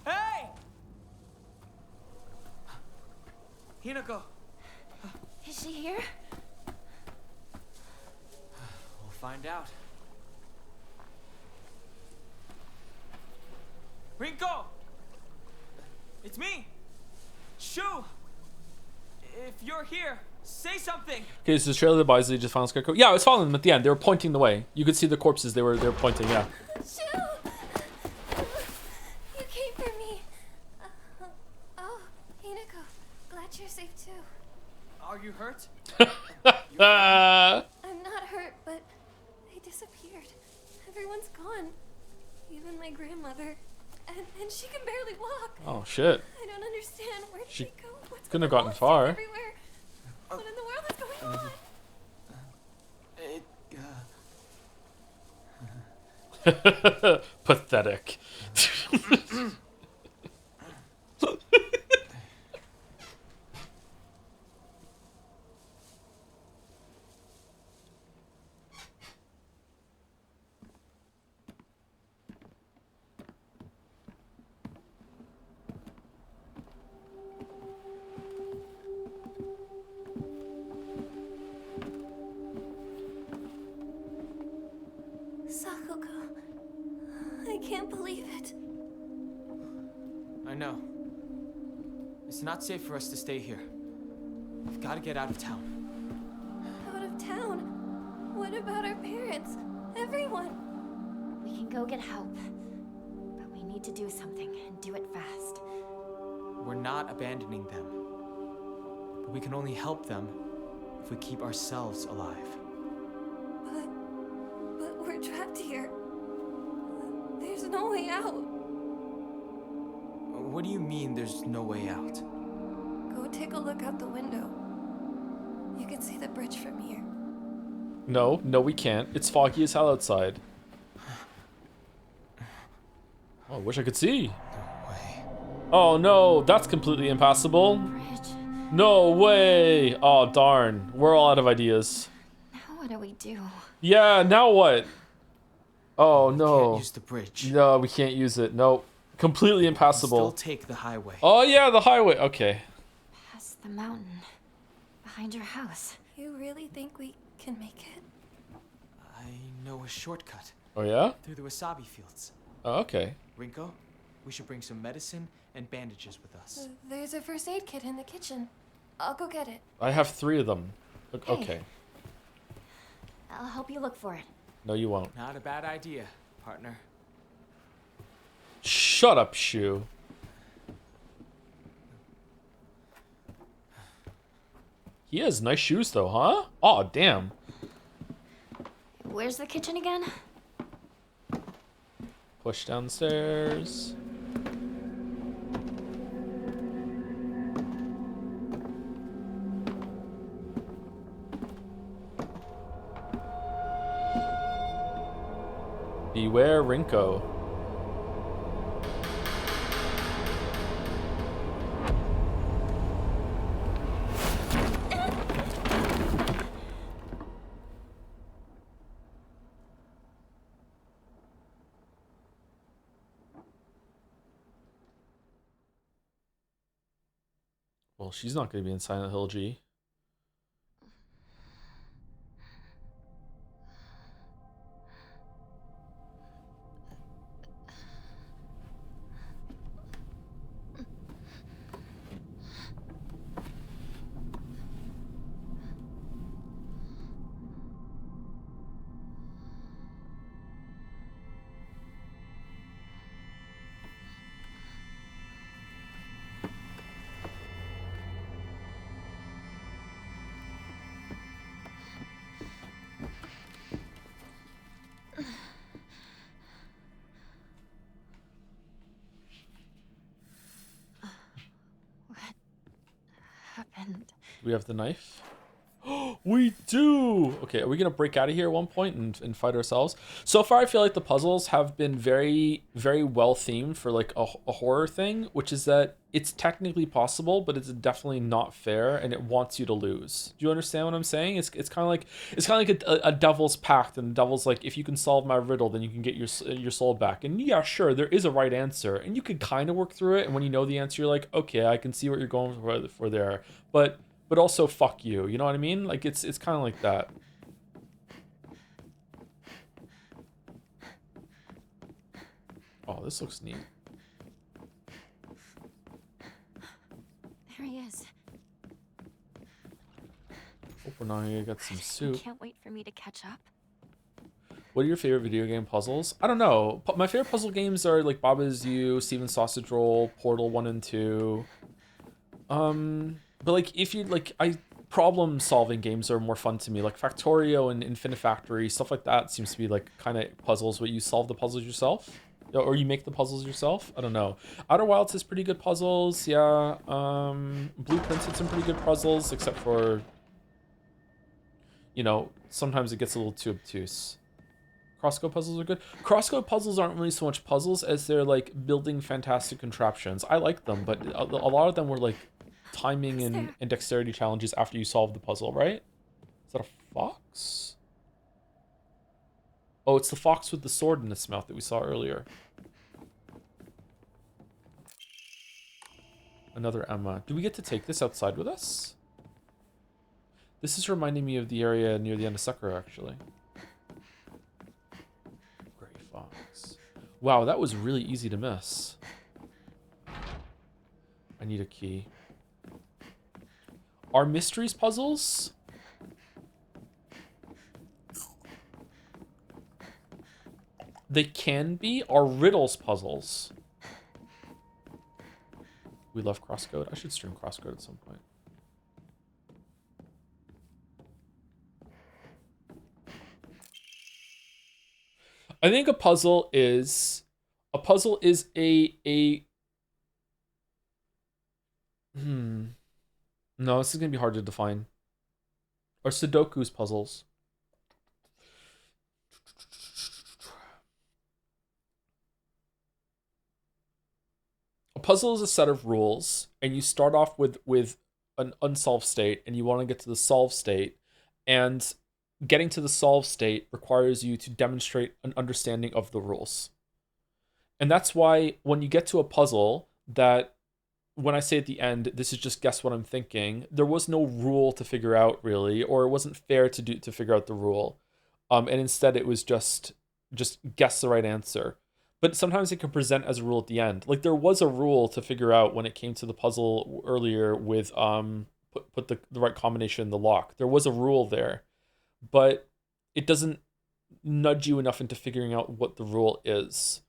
Hey! Hinako! Is she here? We'll find out. Rinko! It's me! Shu! If you're here, Say something. Okay, so Australia Bisley just found Scarecrow. Yeah, I was following them at the end. They were pointing the way. You could see the corpses. They were pointing. Yeah. Shoo! You came for me. Oh, Hinako, glad you're safe too. Are you hurt? I'm not hurt, but they disappeared. Everyone's gone. Even my grandmother. And she can barely walk. Oh shit. I don't understand. Where did they go? What's Couldn't have going gotten on? far. Everywhere. What in the world is going on? Pathetic. Sakuga. I can't believe it. I know. It's not safe for us to stay here. We've got to get out of town. Out of town? What about our parents? Everyone? We can go get help. But we need to do something and do it fast. We're not abandoning them. But we can only help them if we keep ourselves alive. But we're trapped here. There's no way out. What do you mean there's no way out? Go take a look out the window. You can see the bridge from here. No, we can't. It's foggy as hell outside. Oh, I wish I could see. No way. Oh no, that's completely impassable. Bridge. No way. Oh darn. We're all out of ideas. Now what do we do? Yeah, now what? Oh We no. can't use the bridge. No, we can't use it. Nope. Completely impassable. Still take the highway. Oh yeah, the highway. Okay. Past the mountain. Behind your house. You really think we can make it? I know a shortcut Oh yeah? through the wasabi fields. Oh, okay. Rinko, we should bring some medicine and bandages with us. There's a first aid kit in the kitchen. I'll go get it. I have 3 of them. Okay. I'll help you look for it. No, you won't. Not a bad idea, partner. Shut up, Shu. He has nice shoes though, huh? Oh, damn. Where's the kitchen again? Push downstairs. Beware Rinko. Well, she's not going to be in Silent Hill G. Happened. Do we have the knife? We do! Okay, are we gonna break out of here at one point and fight ourselves? So far, I feel like the puzzles have been very, very well themed for like a horror thing, which is that it's technically possible, but it's definitely not fair, and it wants you to lose. Do you understand what I'm saying? It's kind of like a devil's pact, and the devil's like, if you can solve my riddle, then you can get your soul back. And yeah, sure, there is a right answer, and you can kind of work through it. And when you know the answer, you're like, okay, I can see what you're going for there, but also fuck you know what I mean? Like it's kind of like that. Oh, this looks neat. There he is. Hope we're not gonna get some You soup. can't wait for me to catch up. What are your favorite video game puzzles? I don't know. My favorite puzzle games are like Baba's You, Steven Sausage Roll, Portal 1 and 2. But like if you like, problem solving games are more fun to me. Like Factorio and Infinifactory, stuff like that seems to be like kind of puzzles where you solve the puzzles yourself. Or you make the puzzles yourself. I don't know. Outer Wilds has pretty good puzzles. Yeah. Blueprints had some pretty good puzzles, except for, you know, sometimes it gets a little too obtuse. Crosscode puzzles are good. Crosscode puzzles aren't really so much puzzles as they're like building fantastic contraptions. I like them, but a lot of them were like timing and dexterity challenges after you solve the puzzle, right? Is that a fox? Oh, it's the fox with the sword in its mouth that we saw earlier. Another Emma. Do we get to take this outside with us? This is reminding me of the area near the end of Sakura, actually. Gray fox. Wow, that was really easy to miss. I need a key. Are mysteries puzzles? They can be. Are riddles puzzles? We love Crosscode. I should stream Crosscode at some point. I think a puzzle is a No, this is gonna be hard to define. Or Sudoku's puzzles. A puzzle is a set of rules, and you start off with an unsolved state, and you want to get to the solved state, and getting to the solved state requires you to demonstrate an understanding of the rules. And that's why when you get to a puzzle that, when I say at the end, this is just guess what I'm thinking, there was no rule to figure out really, or it wasn't fair to figure out the rule. And instead it was just guess the right answer. But sometimes it can present as a rule at the end. Like there was a rule to figure out when it came to the puzzle earlier with put the right combination in the lock. There was a rule there, but it doesn't nudge you enough into figuring out what the rule is.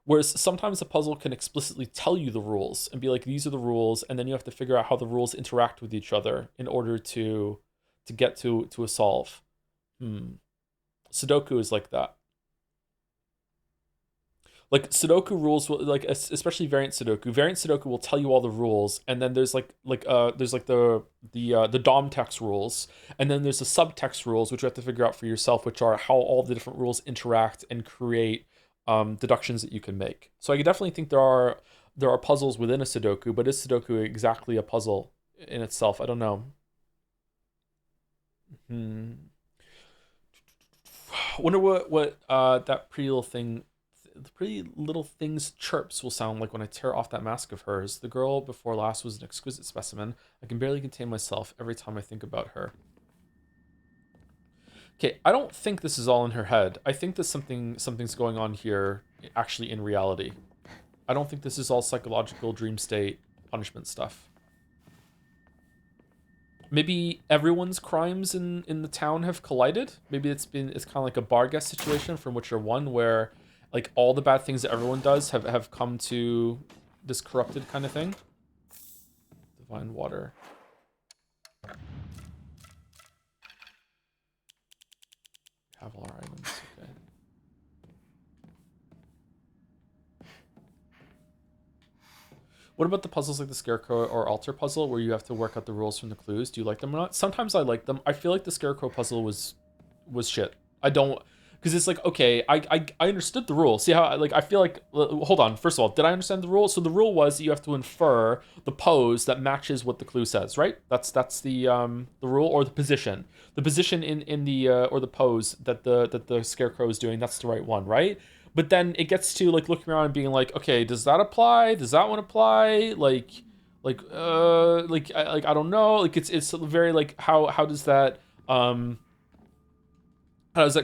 Whereas sometimes a puzzle can explicitly tell you the rules and be like, these are the rules, and then you have to figure out how the rules interact with each other in order to get to a solve. Sudoku is like that. Like Sudoku rules, like especially variant Sudoku. Variant Sudoku will tell you all the rules, and then there's the DOM text rules, and then there's the subtext rules, which you have to figure out for yourself, which are how all the different rules interact and create deductions that you can make. So I definitely think there are puzzles within a Sudoku, but is Sudoku exactly a puzzle in itself? I don't know. Wonder what that pretty little thing. The pretty little thing's chirps will sound like when I tear off that mask of hers. The girl before last was an exquisite specimen. I can barely contain myself every time I think about her. Okay, I don't think this is all in her head. I think that something's going on here actually in reality. I don't think this is all psychological dream state punishment stuff. Maybe everyone's crimes in the town have collided. Maybe it's kind of like a bar guest situation from Witcher 1 where like all the bad things that everyone does have come to this corrupted kind of thing. Divine water. Have all our items, okay. What about the puzzles like the Scarecrow or Altar puzzle where you have to work out the rules from the clues? Do you like them or not? Sometimes I like them. I feel like the Scarecrow puzzle was shit. I don't... Because it's like, okay, I understood the rule. See how, like, I feel like... Hold on. First of all, did I understand the rule? So the rule was that you have to infer the pose that matches what the clue says, right? That's the rule, or the position. The position in the or the pose that the Scarecrow is doing, that's the right one, right? But then it gets to like looking around and being like, okay, does that apply? Does that one apply? I don't know. Like it's very like how does that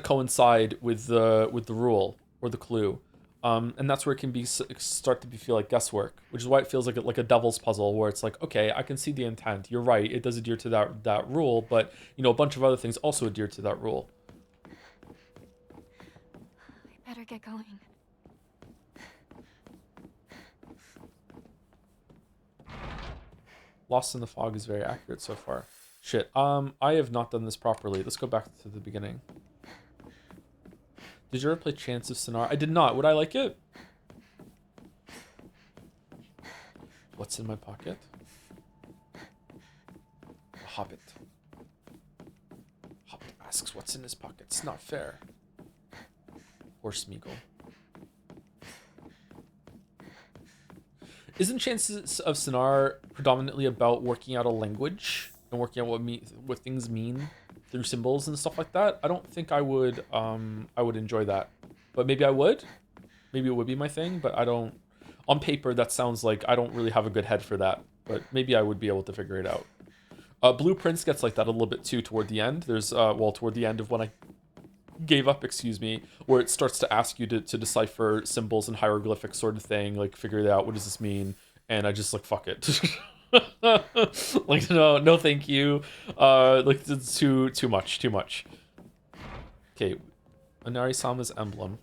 coincide with the rule or the clue? And that's where it can start to feel like guesswork, which is why it feels like a devil's puzzle, where it's like, okay, I can see the intent. You're right. It does adhere to that rule, but you know, a bunch of other things also adhere to that rule. I better get going. Lost in the Fog is very accurate so far. Shit. I have not done this properly. Let's go back to the beginning. Did you ever play Chants of Sennaar? I did not. Would I like it? What's in my pocket? A hobbit. Hobbit asks what's in his pocket. It's not fair. Or Smeagol. Isn't Chances of Sennaar predominantly about working out a language and working out what things mean through symbols and stuff like that? I don't think I would enjoy that, but maybe I would. Maybe it would be my thing, but I don't. On paper, that sounds like I don't really have a good head for that, but maybe I would be able to figure it out. Blueprints gets like that a little bit too toward the end. There's toward the end of when I gave up, excuse me, where it starts to ask you to decipher symbols and hieroglyphics sort of thing, like figure it out, what does this mean? And I just like, fuck it. Like, no thank you. Like, it's too much. Okay, Inari-sama's emblem.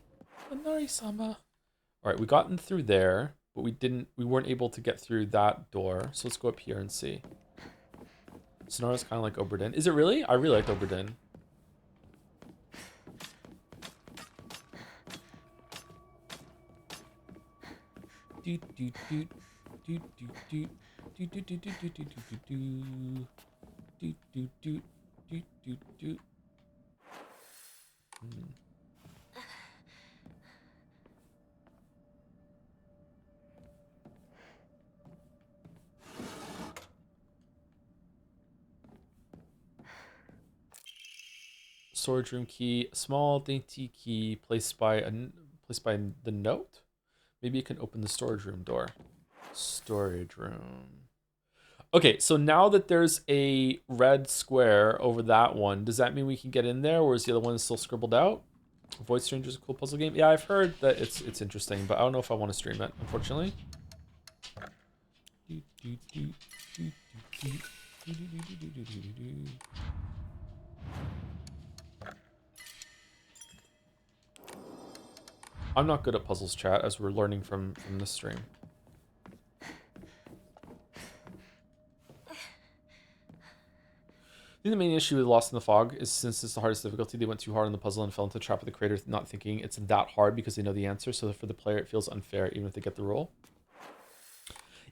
Inari-sama. All right, we gotten through there, but we weren't able to get through that door. So let's go up here and see. Sennaar's kind of like Oberdin. Is it really? I really like Oberdin. Storage room key, small dainty key placed by the note. Maybe you can open the storage room door. Storage room. Okay, so now that there's a red square over that one, does that mean we can get in there, or is the other one still scribbled out? Void Stranger's a cool puzzle game. Yeah, I've heard that it's interesting, but I don't know if I want to stream it, unfortunately. I'm not good at puzzles, chat, as we're learning from this stream. I think the main issue with Lost in the Fog is since it's the hardest difficulty, they went too hard on the puzzle and fell into the trap of the creator, not thinking it's that hard because they know the answer. So for the player, it feels unfair, even if they get the role.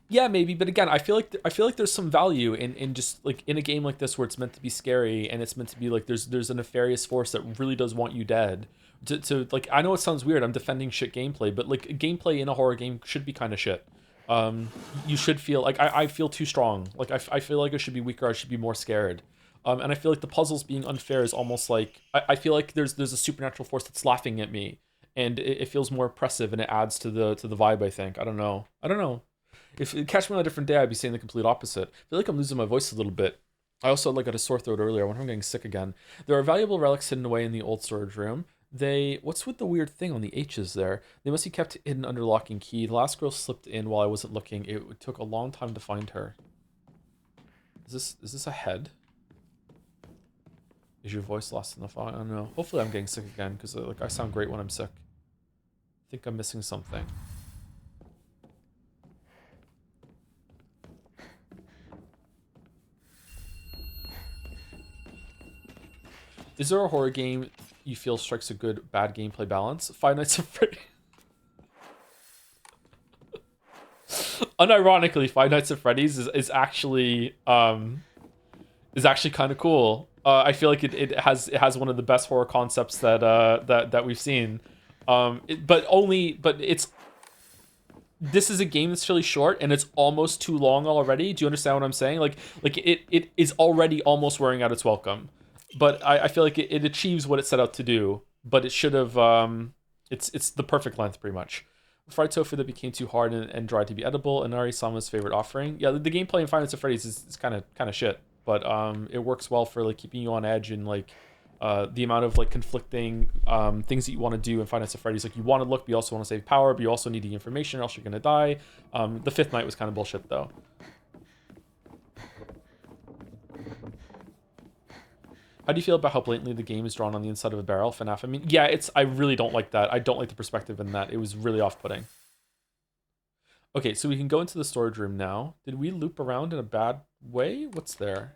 Yeah, maybe, but again, I feel like there's some value in just like in a game like this where it's meant to be scary and it's meant to be like there's a nefarious force that really does want you dead. To like, I know it sounds weird, I'm defending shit gameplay, but like gameplay in a horror game should be kind of shit. You should feel like I feel too strong. Like I feel like I should be weaker. I should be more scared. And I feel like the puzzles being unfair is almost like I feel like there's a supernatural force that's laughing at me, and it feels more oppressive and it adds to the vibe. I think I don't know. If it catch me on a different day, I'd be saying the complete opposite. I feel like I'm losing my voice a little bit. I also got a sore throat earlier. I wonder if I'm getting sick again. There are valuable relics hidden away in the old storage room. What's with the weird thing on the H's there? They must be kept hidden under lock and key. The last girl slipped in while I wasn't looking. It took a long time to find her. Is this a head? Is your voice lost in the fog? I don't know. Hopefully I'm getting sick again, because like I sound great when I'm sick. I think I'm missing something. Is there a horror game you feel strikes a good bad gameplay balance? Five Nights at Freddy's. Unironically, Five Nights at Freddy's is actually kind of cool. I feel like it has one of the best horror concepts that we've seen. This is a game that's really short and it's almost too long already. Do you understand what I'm saying? Like it is already almost wearing out its welcome. But I feel like it achieves what it set out to do, but it should have, it's the perfect length pretty much. Fried tofu that became too hard and dry to be edible, Inari-sama's favorite offering. Yeah, the gameplay in Five Nights at Freddy's is kind of shit, but it works well for like keeping you on edge and like the amount of like conflicting things that you want to do in Five Nights at Freddy's. Like you want to look, but you also want to save power, but you also need the information or else you're gonna die. The fifth night was kind of bullshit though. How do you feel about how blatantly the game is drawn on the inside of a barrel, FNAF? I mean, yeah, I really don't like that. I don't like the perspective in that. It was really off-putting. Okay, so we can go into the storage room now. Did we loop around in a bad way? What's there?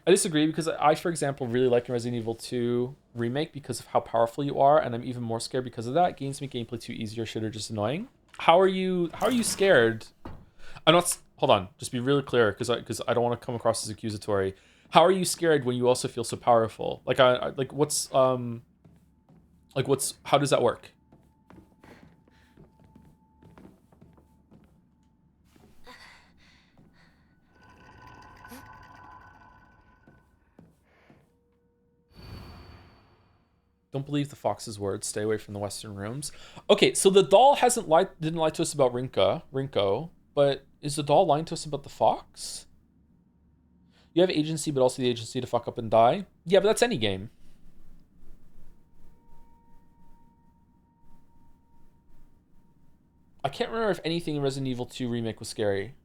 I disagree because I, for example, really like Resident Evil 2 Remake because of how powerful you are, and I'm even more scared because of that. Games make gameplay too easy or shit or just annoying. How are you scared? I'm not, hold on, just be really clear because I don't want to come across as accusatory. How are you scared when you also feel so powerful? Like how does that work? Don't believe the fox's words. Stay away from the western rooms. Okay, so the doll didn't lie to us about Rinko, but is the doll lying to us about the fox? You have agency, but also the agency to fuck up and die. Yeah, but that's any game. I can't remember if anything in Resident Evil 2 Remake was scary.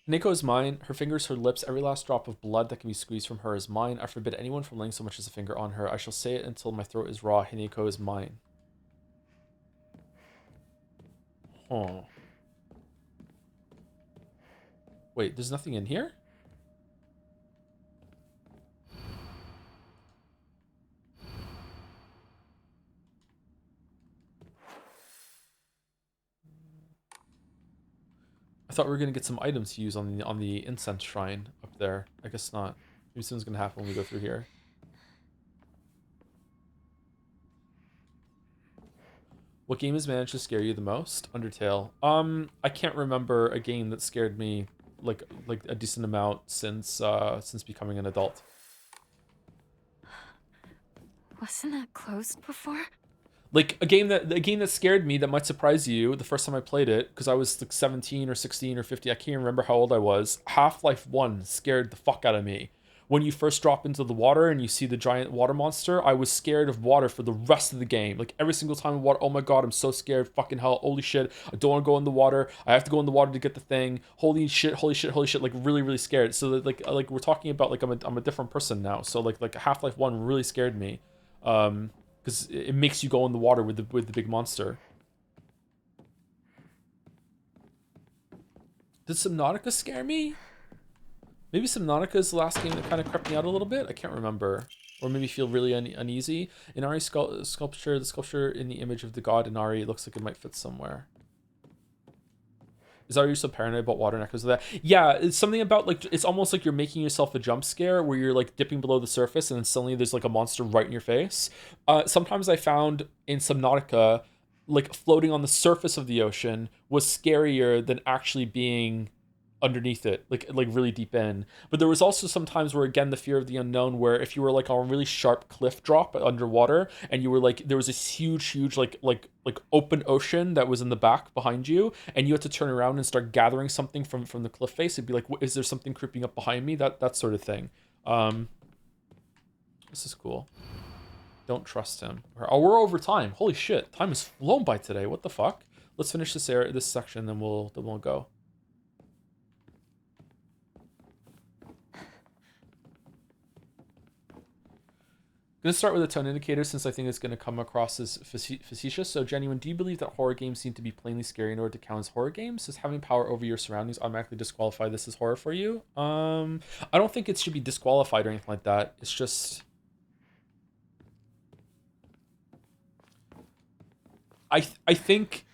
Nico is mine. Her fingers, her lips, every last drop of blood that can be squeezed from her is mine. I forbid anyone from laying so much as a finger on her. I shall say it until my throat is raw. Hineko is mine. Huh. Wait, there's nothing in here? I thought we were gonna get some items to use on the incense shrine up there. I guess not. Maybe something's gonna happen when we go through here. What game has managed to scare you the most? Undertale. I can't remember a game that scared me like a decent amount since becoming an adult. Wasn't that closed before? Like a game that scared me that might surprise you the first time I played it, because I was like 17 or 16 or 50, I can't remember how old I was. Half-Life 1 scared the fuck out of me. When you first drop into the water and you see the giant water monster, I was scared of water for the rest of the game. Like every single time in water, oh my god, I'm so scared, fucking hell, holy shit, I don't want to go in the water, I have to go in the water to get the thing, holy shit, like really, really scared. So that, like we're talking about like I'm a different person now. So like Half-Life 1 really scared me. Because it makes you go in the water with the big monster. Did Subnautica scare me? Maybe Subnautica is the last game that kind of crept me out a little bit. I can't remember. Or maybe feel really uneasy. Inari's sculpture, the sculpture in the image of the god Inari, it looks like it might fit somewhere. Is that why you're so paranoid about water and echoes of that? Yeah, it's something about like, it's almost like you're making yourself a jump scare where you're like dipping below the surface and then suddenly there's like a monster right in your face. Sometimes I found in Subnautica, like floating on the surface of the ocean was scarier than actually being underneath it, like really deep in. But there was also some times where, again, the fear of the unknown, where if you were like on a really sharp cliff drop underwater and you were like, there was this huge like open ocean that was in the back behind you and you had to turn around and start gathering something from the cliff face, it'd be like, is there something creeping up behind me? That sort of thing. This is cool. Don't trust him. Oh, we're over time. Holy shit, time has flown by today. What the fuck? Let's finish this section, then we'll go. I'm going to start with a tone indicator since I think it's going to come across as facetious. So, Genuine, do you believe that horror games need to be plainly scary in order to count as horror games? Does having power over your surroundings automatically disqualify this as horror for you? I don't think it should be disqualified or anything like that. It's just... I think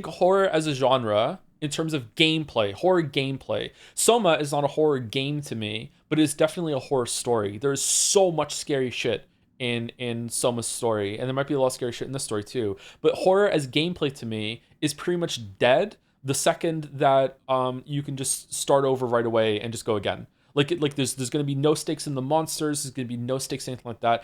horror as a genre, in terms of gameplay, horror gameplay, Soma is not a horror game to me, but it is definitely a horror story. There's so much scary shit in Soma's story, and there might be a lot of scary shit in this story too. But horror as gameplay to me is pretty much dead the second that you can just start over right away and just go again. Like there's gonna be no stakes in the monsters. There's gonna be no stakes in anything like that.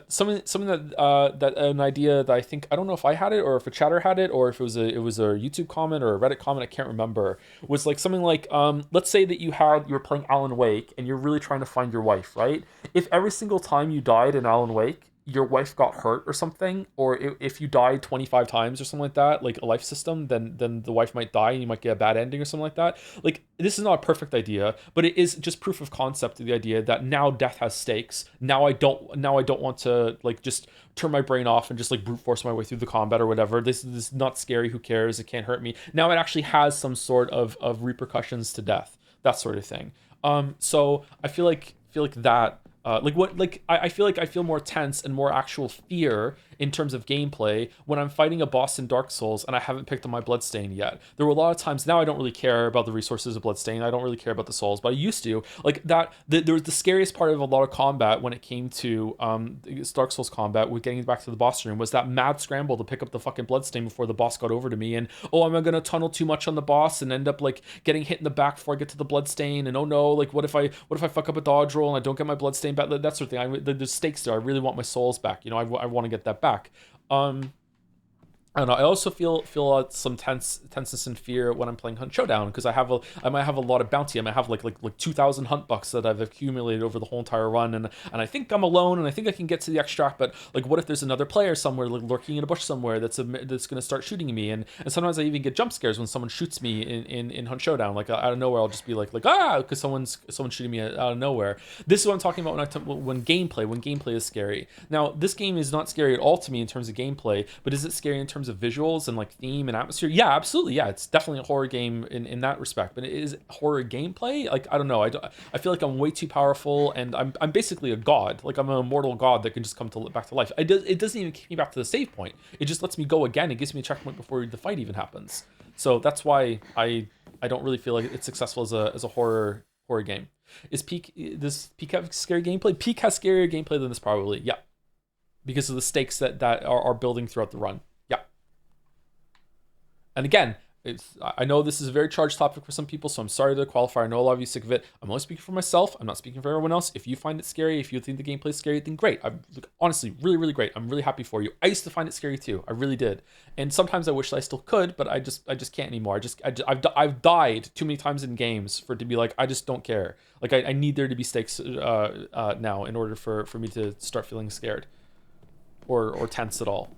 Something that an idea that I think, I don't know if I had it or if a chatter had it or if it was a YouTube comment or a Reddit comment, I can't remember. Was like something like let's say that you're playing Alan Wake and you're really trying to find your wife, right? If every single time you died in Alan Wake, your wife got hurt or something, or if you died 25 times or something like that, like a life system, then the wife might die and you might get a bad ending or something like that. Like, this is not a perfect idea, but it is just proof of concept of the idea that now death has stakes. Now I don't want to like just turn my brain off and just like brute force my way through the combat or whatever. This is not scary, who cares, it can't hurt me. Now it actually has some sort of repercussions to death, that sort of thing. So I feel like that I feel like I feel more tense and more actual fear in terms of gameplay when I'm fighting a boss in Dark Souls and I haven't picked up my Bloodstain yet. There were a lot of times, now I don't really care about the resources of Bloodstain, I don't really care about the souls, but I used to. Like that, there was the scariest part of a lot of combat when it came to Dark Souls combat with getting back to the boss room was that mad scramble to pick up the fucking Bloodstain before the boss got over to me, and oh, am I gonna tunnel too much on the boss and end up like getting hit in the back before I get to the Bloodstain, and oh no, like what if I fuck up a dodge roll and I don't get my Bloodstain back, that sort of thing. There's stakes there. I really want my souls back, I want to get that back. I don't know. I also feel some tenseness and fear when I'm playing Hunt Showdown, because I might have a lot of bounty. I might have like 2,000 hunt bucks that I've accumulated over the whole entire run, and I think I'm alone, and I think I can get to the extract. But like, what if there's another player somewhere, like lurking in a bush somewhere, that's gonna start shooting me? And sometimes I even get jump scares when someone shoots me in Hunt Showdown. Like out of nowhere, I'll just be like because someone's shooting me out of nowhere. This is what I'm talking about when gameplay is scary. Now, this game is not scary at all to me in terms of gameplay, but is it scary in terms of visuals and like theme and atmosphere? Yeah, absolutely. Yeah, it's definitely a horror game in that respect, but it is horror gameplay. Like, I don't know. I feel like I'm way too powerful, and I'm basically a god. Like, I'm an immortal god that can just come back to life. It doesn't even kick me back to the save point. It just lets me go again. It gives me a checkpoint before the fight even happens. So that's why I don't really feel like it's successful as a horror game. Does Peak have scary gameplay? Peak has scarier gameplay than this, probably. Yeah, because of the stakes that are building throughout the run. Yeah. And again, I know this is a very charged topic for some people, so I'm sorry to qualify. I know a lot of you are sick of it. I'm only speaking for myself. I'm not speaking for everyone else. If you find it scary, if you think the gameplay is scary, then great. I'm honestly really, really great. I'm really happy for you. I used to find it scary too. I really did. And sometimes I wish I still could, but I just can't anymore. I've died too many times in games for it to be like, I just don't care. Like, I need there to be stakes now in order for me to start feeling scared or tense at all.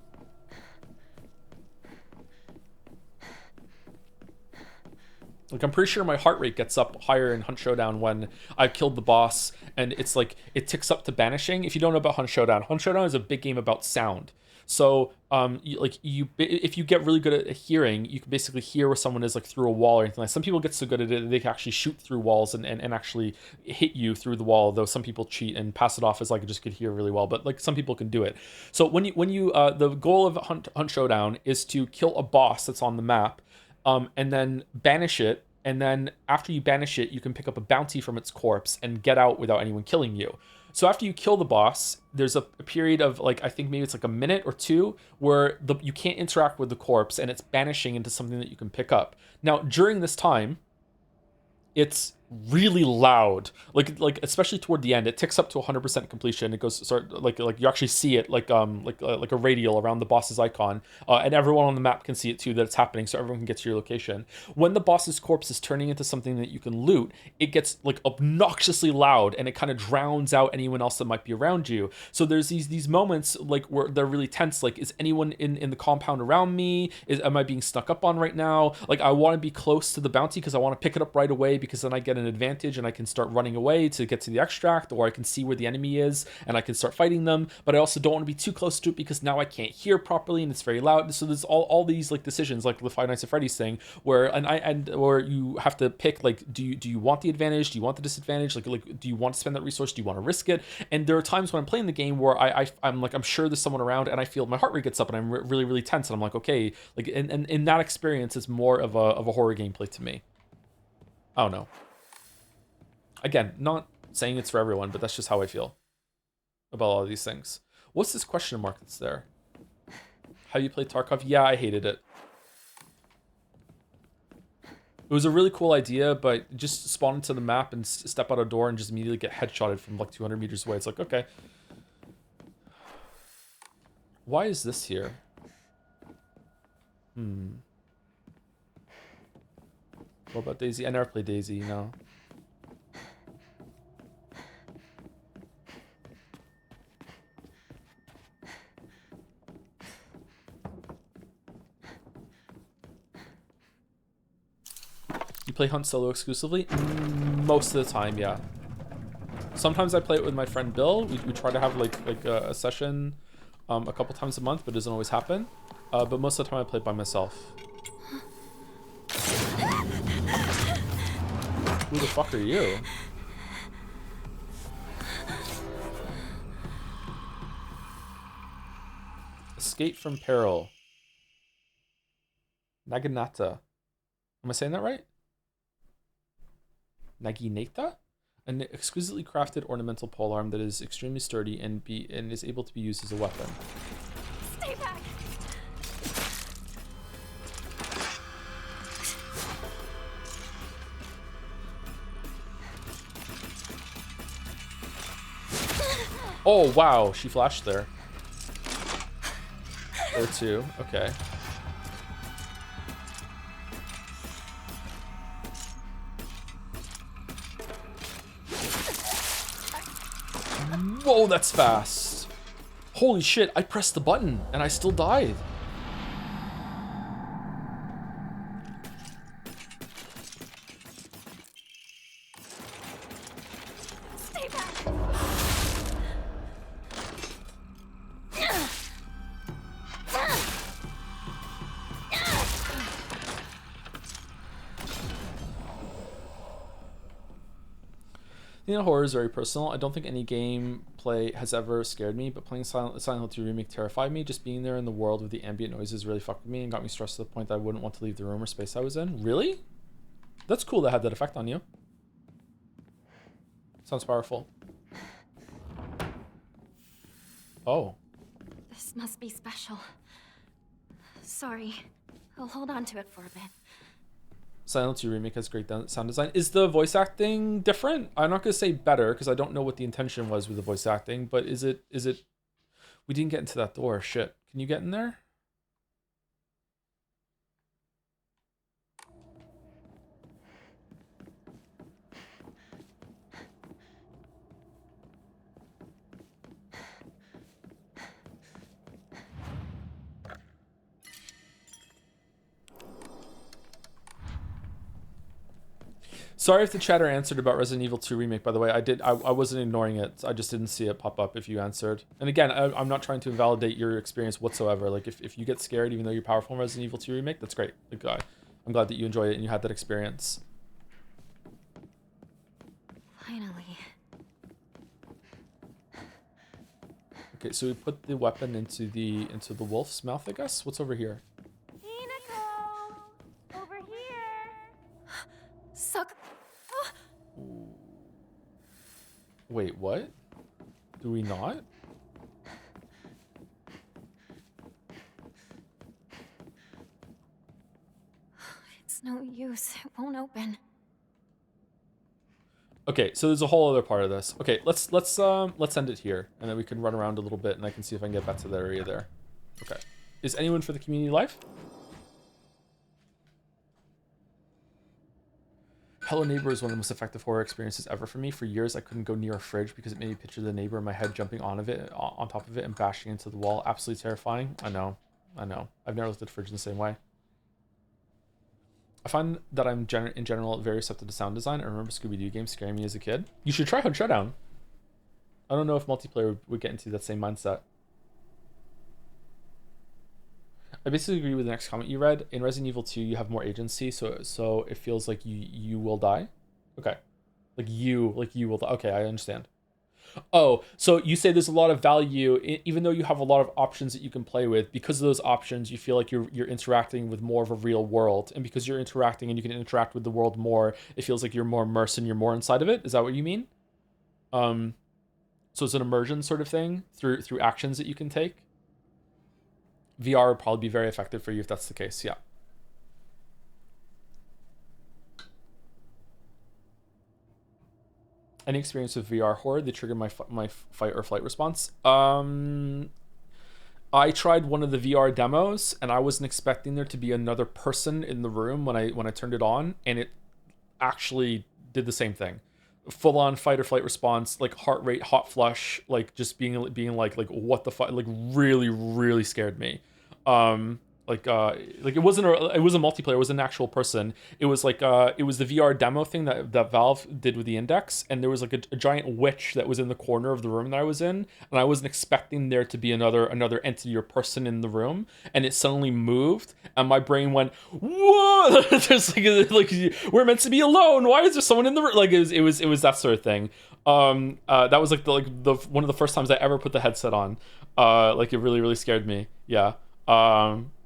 Like, I'm pretty sure my heart rate gets up higher in Hunt Showdown when I've killed the boss, and it's like, it ticks up to banishing. If you don't know about Hunt Showdown is a big game about sound. So, if you get really good at hearing, you can basically hear where someone is, like, through a wall or anything like that. Some people get so good at it, they can actually shoot through walls and actually hit you through the wall, though some people cheat and pass it off as, like, I just could hear really well, but, like, some people can do it. So when you the goal of Hunt Showdown is to kill a boss that's on the map, and then banish it, and then after you banish it, you can pick up a bounty from its corpse and get out without anyone killing you. So after you kill the boss, there's a period of, like, I think maybe it's like a minute or two where you can't interact with the corpse, and it's banishing into something that you can pick up. Now, during this time, it's really loud, like especially toward the end, it ticks up to 100% completion. It goes like you actually see it like a radial around the boss's icon, and everyone on the map can see it too, that it's happening, so everyone can get to your location. When the boss's corpse is turning into something that you can loot, it gets like obnoxiously loud, and it kind of drowns out anyone else that might be around you. So there's these moments like where they're really tense. Like, is anyone in the compound around me? Am I being snuck up on right now? Like, I want to be close to the bounty because I want to pick it up right away, because then I get an advantage and I can start running away to get to the extract, or I can see where the enemy is and I can start fighting them. But I also don't want to be too close to it because now I can't hear properly and it's very loud. So there's all these like decisions, like the Five Nights at Freddy's thing, where or you have to pick, like, do you want the advantage? Do you want the disadvantage? Like do you want to spend that resource? Do you want to risk it? And there are times when I'm playing the game where I'm sure there's someone around, and I feel my heart rate gets up, and I'm really, really tense, and I'm like, okay, like, and in that experience, it's more of a horror gameplay to me. I don't know. Again, not saying it's for everyone, but that's just how I feel about all of these things. What's this question mark that's there? How you play Tarkov? Yeah, I hated it. It was a really cool idea, but just spawn into the map and step out a door and just immediately get headshotted from like 200 meters away. It's like, okay. Why is this here? What about Daisy? I never played Daisy, no. You play Hunt solo exclusively? Most of the time, yeah. Sometimes I play it with my friend Bill. We try to have like a session a couple times a month, but it doesn't always happen. But most of the time I play it by myself. Who the fuck are you? Escape from peril. Naginata. Am I saying that right? Naginata? An exquisitely crafted ornamental polearm that is extremely sturdy and is able to be used as a weapon. Stay back. Oh wow, she flashed there. There too. Okay. Whoa, that's fast. Holy shit, I pressed the button and I still died. Stay back. You know, horror is very personal. I don't think any gameplay has ever scared me, but playing Silent Hill 2 Remake terrified me. Just being there in the world with the ambient noises really fucked with me and got me stressed to the point that I wouldn't want to leave the room or space I was in. Really? That's cool that had that effect on you. Sounds powerful. Oh. This must be special. Sorry. I'll hold on to it for a bit. Silent Hill 2 Remake has great sound design. Is the voice acting different? I'm not going to say better because I don't know what the intention was with the voice acting, but is it... We didn't get into that door. Shit. Can you get in there? Sorry if the chatter answered about Resident Evil 2 Remake, by the way. I wasn't ignoring it. I just didn't see it pop up if you answered. And again, I'm not trying to invalidate your experience whatsoever. Like, if you get scared, even though you're powerful in Resident Evil 2 Remake, that's great. Like, I'm glad that you enjoyed it and you had that experience. Finally. Okay, so we put the weapon into the wolf's mouth, I guess. What's over here? Hinako! Over here! Suck. Wait, what? Do we not? It's no use. It won't open. Okay, so there's a whole other part of this. Okay, let's end it here, and then we can run around a little bit, and I can see if I can get back to that area there. Okay. Is anyone for the community live? Hello Neighbor is one of the most effective horror experiences ever for me. For years, I couldn't go near a fridge because it made me picture the neighbor in my head jumping on top of it and bashing into the wall. Absolutely terrifying. I know. I've never looked at the fridge in the same way. I find that I'm in general very receptive to sound design. I remember Scooby-Doo games scaring me as a kid. You should try Hunt Showdown. I don't know if multiplayer would get into that same mindset. I basically agree with the next comment you read. In Resident Evil 2, you have more agency, so it feels like you will die. Okay. Like you will die. Okay, I understand. Oh, so you say there's a lot of value, even though you have a lot of options that you can play with. Because of those options, you feel like you're interacting with more of a real world. And because you're interacting and you can interact with the world more, it feels like you're more immersed and you're more inside of it. Is that what you mean? So it's an immersion sort of thing through actions that you can take. VR would probably be very effective for you if that's the case, yeah. Any experience with VR horror that triggered my fight or flight response? I tried one of the VR demos, and I wasn't expecting there to be another person in the room when I turned it on, and it actually did the same thing. Full on fight or flight response, like heart rate, hot flush, like just being like what the fuck, like really scared me. Like it wasn't it was a multiplayer, it was an actual person. It was like it was the VR demo thing that Valve did with the Index, and there was like a giant witch that was in the corner of the room that I was in, and I wasn't expecting there to be another entity or person in the room, and it suddenly moved, and my brain went, whoa. There's like we're meant to be alone, why is there someone in the room? Like it was that sort of thing. That was like the one of the first times I ever put the headset on. Like it really scared me. Yeah.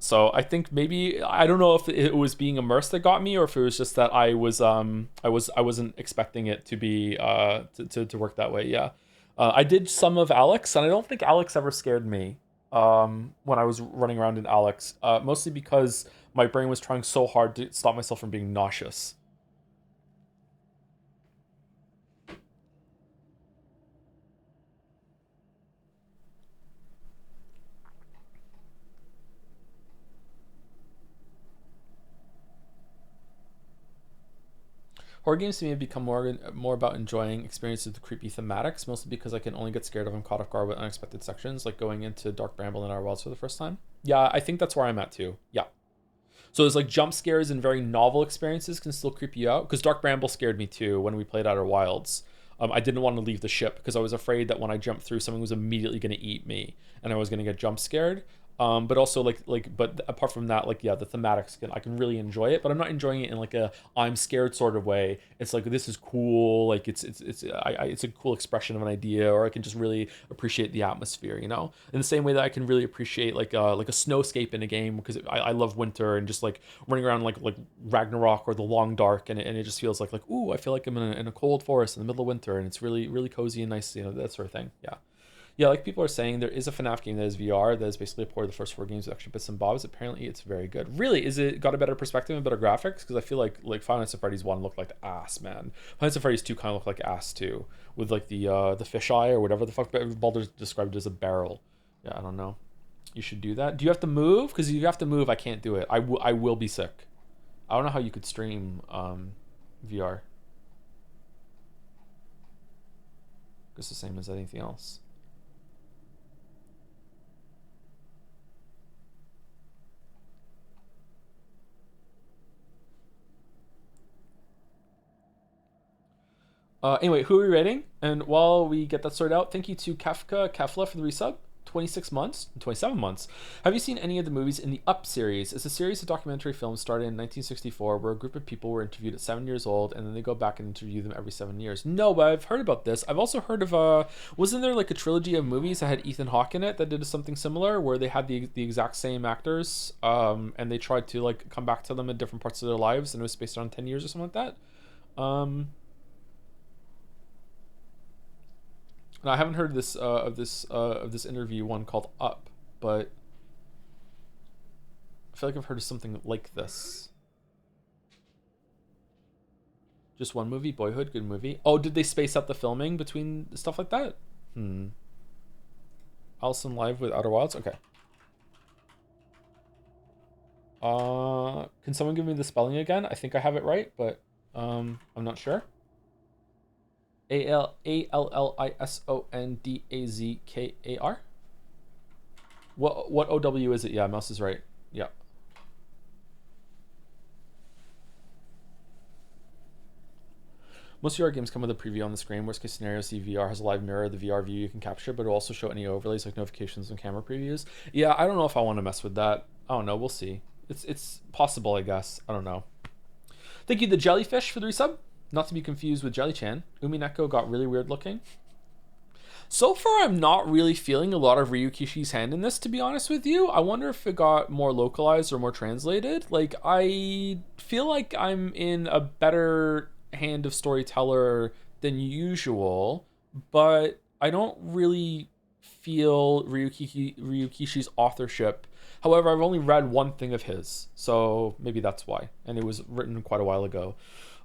So I think maybe, I don't know if it was being immersed that got me, or if it was just that I wasn't expecting it to be to work that way. Yeah. I did some of Alex, and I don't think Alex ever scared me when I was running around in Alex, mostly because my brain was trying so hard to stop myself from being nauseous. Horror games to me have become more about enjoying experiences with the creepy thematics, mostly because I can only get scared if I'm caught off guard with unexpected sections, like going into Dark Bramble and Outer Wilds for the first time. Yeah, I think that's where I'm at too. Yeah. So it's like jump scares and very novel experiences can still creep you out, because Dark Bramble scared me too when we played Outer Wilds. I didn't want to leave the ship because I was afraid that when I jumped through, something was immediately going to eat me and I was going to get jump scared. But also but apart from that, like, yeah, the thematics I can really enjoy it, but I'm not enjoying it in like a I'm scared sort of way. It's like, this is cool, like it's a cool expression of an idea, or I can just really appreciate the atmosphere, you know, in the same way that I can really appreciate like a snowscape in a game, because I love winter and just like running around like Ragnarok or the Long Dark, and it just feels like ooh, I feel like I'm in a cold forest in the middle of winter, and it's really cozy and nice, you know, that sort of thing. Yeah. Yeah, like people are saying, there is a FNAF game that is VR that is basically a port of the first 4 games with extra bits and bobs. Apparently, it's very good. Really, is it got a better perspective and better graphics? Because I feel like Final Fantasy Freddy's 1 looked like ass, man. Final Fantasy Freddy's 2 kind of looked like ass too, with like the fisheye or whatever the fuck Baldur described it as a barrel. Yeah, I don't know. You should do that. Do you have to move? Because if you have to move, I can't do it. I will be sick. I don't know how you could stream VR. It's the same as anything else. Anyway, who are we rating? And while we get that sorted out, thank you to Kefla for the resub. 27 months. Have you seen any of the movies in the Up series? It's a series of documentary films started in 1964 where a group of people were interviewed at 7 years old, and then they go back and interview them every 7 years. No, but I've heard about this. I've also heard of wasn't there like a trilogy of movies that had Ethan Hawke in it that did something similar, where they had the exact same actors, and they tried to like come back to them in different parts of their lives, and it was spaced around 10 years or something like that. Now, I haven't heard this of this interview one called Up, but I feel like I've heard of something like this. Just one movie, Boyhood, good movie. Oh, did they space out the filming between stuff like that? Allison Live with Outer Wilds? Okay. Can someone give me the spelling again? I think I have it right, but I'm not sure. Allissondazkar. What OW is it? Yeah, Mouse is right. Yeah. Most VR games come with a preview on the screen. Worst case scenario, see VR has a live mirror of the VR view you can capture, but it'll also show any overlays like notifications and camera previews. Yeah, I don't know if I want to mess with that. I don't know. We'll see. It's possible, I guess. I don't know. Thank you, the Jellyfish, for the resub. Not to be confused with Jelly-chan. Umineko got really weird looking. So far, I'm not really feeling a lot of Ryukishi's hand in this, to be honest with you. I wonder if it got more localized or more translated. Like, I feel like I'm in a better hand of storyteller than usual, but I don't really feel Ryukishi's authorship. However, I've only read one thing of his, so maybe that's why. And it was written quite a while ago.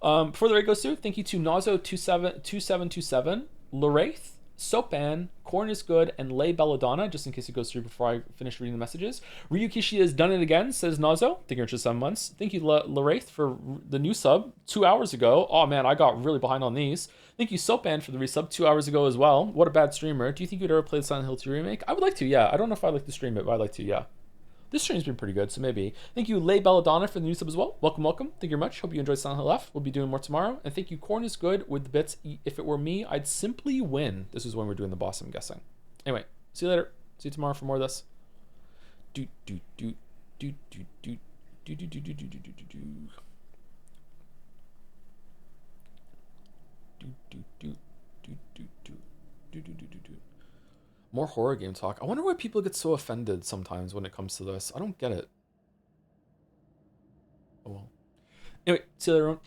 Before the raid goes through, thank you to Nazo2727, Laraith, Sopan, Corn is Good, and Lay Belladonna, just in case it goes through before I finish reading the messages. Ryukishi has done it again, says Nazo. Thank you for 7 months. Thank you, Laraith, for the new sub 2 hours ago. Oh man, I got really behind on these. Thank you, Sopan, for the resub 2 hours ago as well. What a bad streamer. Do you think you'd ever play the Silent Hill 2 remake? I would like to, yeah. I don't know if I'd like to stream it, but I'd like to, yeah. This stream's been pretty good, so maybe. Thank you, Lay Belladonna, for the new sub as well. Welcome, welcome. Thank you very much. Hope you enjoyed Silent Hill F. We'll be doing more tomorrow. And thank you, Corn is Good, with the bits. If it were me, I'd simply win. This is when we're doing the boss, I'm guessing. Anyway, see you later. See you tomorrow for more of this. Do do do do do do do do do do do do do do do. More horror game talk. I wonder why people get so offended sometimes when it comes to this. I don't get it. Oh well. Anyway, see you later, everyone.